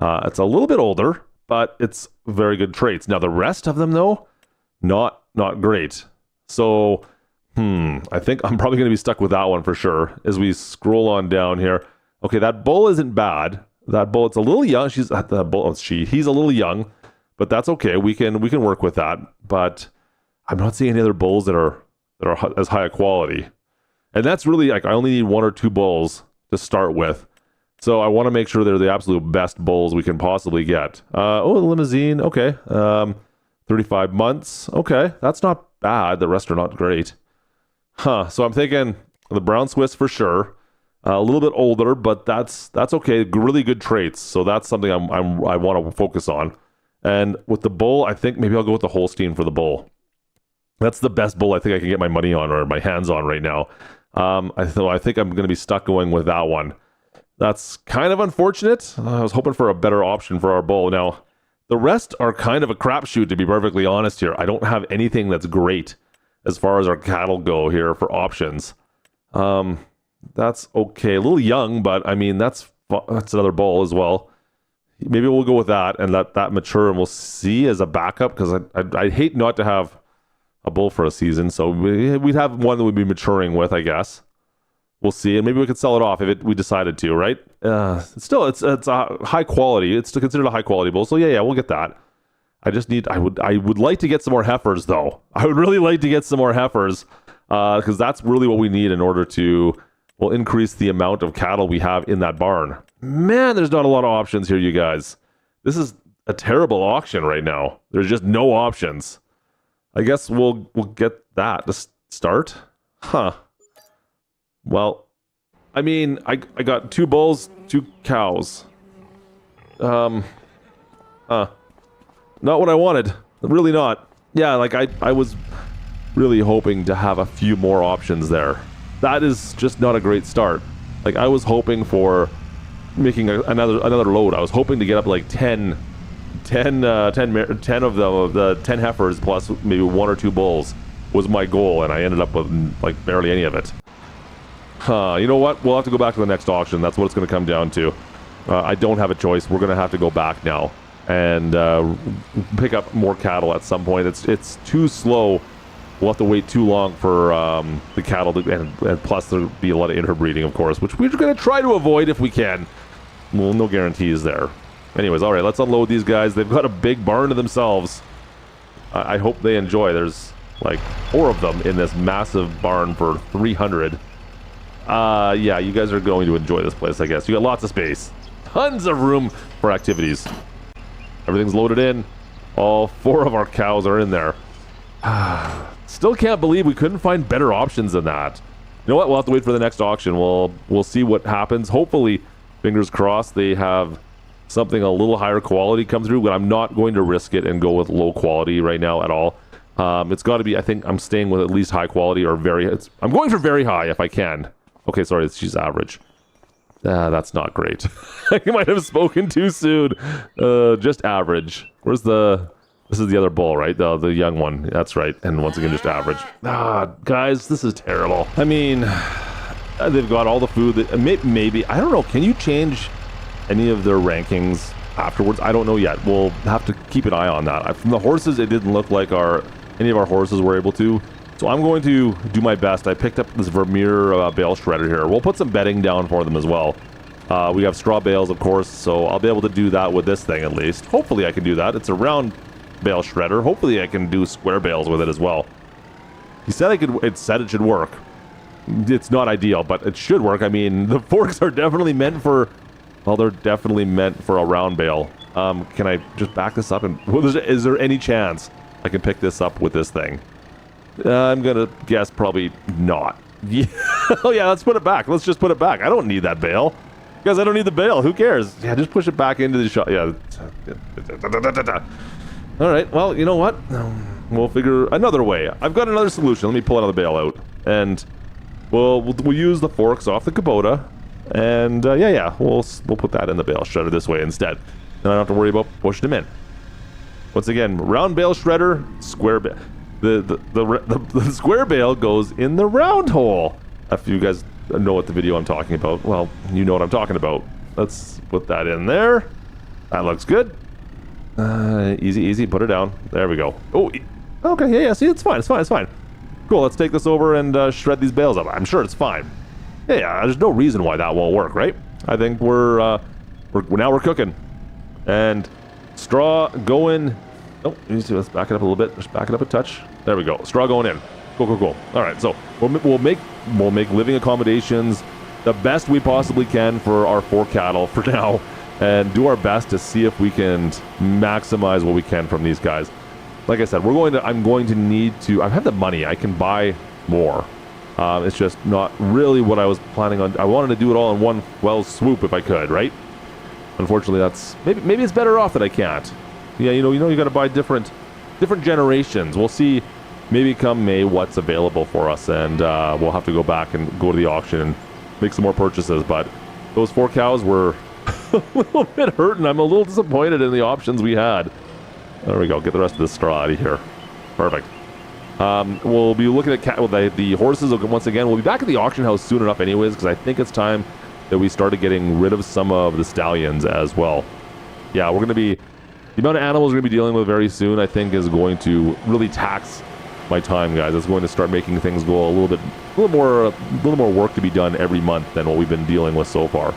It's a little bit older, but it's very good traits. Now the rest of them though, not great. So I think I'm probably going to be stuck with that one for sure as we scroll on down here. Okay, that bull isn't bad. That bull, it's a little young. He's a little young, but that's okay. We can work with that. But I'm not seeing any other bulls that are as high a quality. And that's really like, I only need 1 or 2 bulls to start with. So I want to make sure they're the absolute best bulls we can possibly get. Limousine. Okay. 35 months. Okay. That's not bad. The rest are not great. So I'm thinking the brown Swiss for sure. A little bit older, but that's okay. Really good traits. So that's something I want to focus on. And with the bull, I think maybe I'll go with the Holstein for the bull. That's the best bull I think I can get my money on or my hands on right now. I think I'm going to be stuck going with that one. That's kind of unfortunate. I was hoping for a better option for our bull. Now, the rest are kind of a crapshoot, to be perfectly honest here. I don't have anything that's great as far as our cattle go here for options. That's okay. A little young, but I mean, that's another bull as well. Maybe we'll go with that and let that mature, and we'll see as a backup, because I'd hate not to have a bull for a season. So we'd have one that we'd be maturing with, I guess. We'll see, and maybe we could sell it off if we decided to, right? It's a high quality. It's considered a high quality bull, so yeah, we'll get that. I would like to get some more heifers though. I would really like to get some more heifers because that's really what we need in order to, well, increase the amount of cattle we have in that barn. Man, there's not a lot of options here, you guys. This is a terrible auction right now. There's just no options. I guess we'll get that to start. Huh. Well, I mean, I got 2 bulls, 2 cows. Not what I wanted. Really not. Yeah, like I was really hoping to have a few more options there. That is just not a great start. Like I was hoping for making another load. I was hoping to get up like 10 of the 10 heifers plus maybe 1 or 2 bulls was my goal, and I ended up with like barely any of it. You know what? We'll have to go back to the next auction. That's what it's going to come down to. I don't have a choice. We're going to have to go back now and pick up more cattle at some point. It's too slow. We'll have to wait too long for the cattle to, and plus there'll be a lot of interbreeding, of course, which we're going to try to avoid if we can. Well, no guarantees there. Anyways, all right, let's unload these guys. They've got a big barn to themselves. I hope they enjoy. There's like 4 of them in this massive barn for 300. Yeah, you guys are going to enjoy this place, I guess. You got lots of space. Tons of room for activities. Everything's loaded in. All 4 of our cows are in there. Still can't believe we couldn't find better options than that. You know what? We'll have to wait for the next auction. We'll see what happens. Hopefully, fingers crossed, they have something a little higher quality come through, but I'm not going to risk it and go with low quality right now at all. It's got to be, I think I'm staying with at least high quality or I'm going for very high if I can. Okay, sorry, she's average. That's not great. I might have spoken too soon. Just average. This is the other bull, right? The young one. That's right. And once again, just average. Guys, this is terrible. I mean, they've got all the food that maybe, I don't know. Can you change any of their rankings afterwards? I don't know yet. We'll have to keep an eye on that. From the horses, it didn't look like any of our horses were able to. So I'm going to do my best. I picked up this Vermeer bale shredder here. We'll put some bedding down for them as well. We have straw bales, of course, so I'll be able to do that with this thing at least. Hopefully I can do that. It's a round bale shredder. Hopefully I can do square bales with it as well. He said it said it should work. It's not ideal, but it should work. I mean, the forks are definitely meant for, well, they're definitely meant for a round bale. Can I just back this up and, is there any chance I can pick this up with this thing? I'm gonna guess probably not. Yeah. Oh yeah, let's put it back. Let's just put it back. I don't need that bale. Guys, I don't need the bale. Who cares? Yeah, just push it back into the shop. Yeah. All right, well, you know what? We'll figure another way. I've got another solution. Let me pull another bale out. And we'll use the forks off the Kubota. And yeah, we'll put that in the bale shredder this way instead. Then I don't have to worry about pushing them in. Once again, round bale shredder, square bale. The square bale goes in the round hole. If you guys know what the video I'm talking about, well, you know what I'm talking about. Let's put that in there. That looks good. Easy, put it down. There we go. Oh, okay, yeah, see, it's fine. Cool, let's take this over and shred these bales up. I'm sure it's fine. Yeah, there's no reason why that won't work, right? I think we're cooking. And straw going. Oh, let's back it up a little bit. Just back it up a touch. There we go. Straw going in. Cool. All right, so we'll make living accommodations the best we possibly can for our 4 cattle for now, and do our best to see if we can maximize what we can from these guys. Like I said, I'm going to need to. I have the money. I can buy more. It's just not really what I was planning on. I wanted to do it all in one fell swoop if I could, right? Unfortunately, that's maybe it's better off that I can't. Yeah, you got to buy different generations. We'll see. Maybe come May what's available for us, and we'll have to go back and go to the auction and make some more purchases. But those 4 cows were a little bit hurting. I'm a little disappointed in the options we had. There we go. Get the rest of the straw out of here. Perfect. We'll be looking at the horses once again. We'll be back at the auction house soon enough anyways, because I think it's time that we started getting rid of some of the stallions as well. Yeah, we're going to be... The amount of animals we're going to be dealing with very soon, I think, is going to really tax my time, guys. It's going to start making things go a little more work to be done every month than what we've been dealing with so far.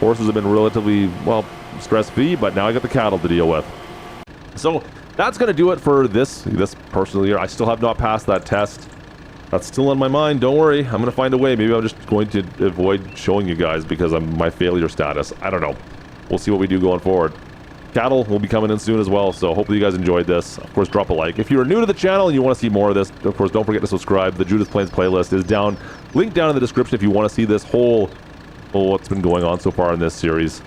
Horses have been relatively, well, stress-free, but now I got the cattle to deal with. So that's going to do it for this personal year. I still have not passed that test. That's still on my mind. Don't worry. I'm going to find a way. Maybe I'm just going to avoid showing you guys because of my failure status. I don't know. We'll see what we do going forward. Cattle will be coming in soon as well, so hopefully you guys enjoyed this. Of course, drop a like. If you're new to the channel and you want to see more of this, of course, don't forget to subscribe. The Judith Plains playlist is down, linked down in the description if you want to see this whole what's been going on so far in this series.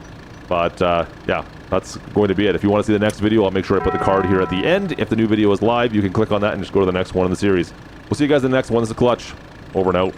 But yeah, that's going to be it. If you want to see the next video, I'll make sure I put the card here at the end. If the new video is live, you can click on that and just go to the next one in the series. We'll see you guys in the next one. This is Klutch. Over and out.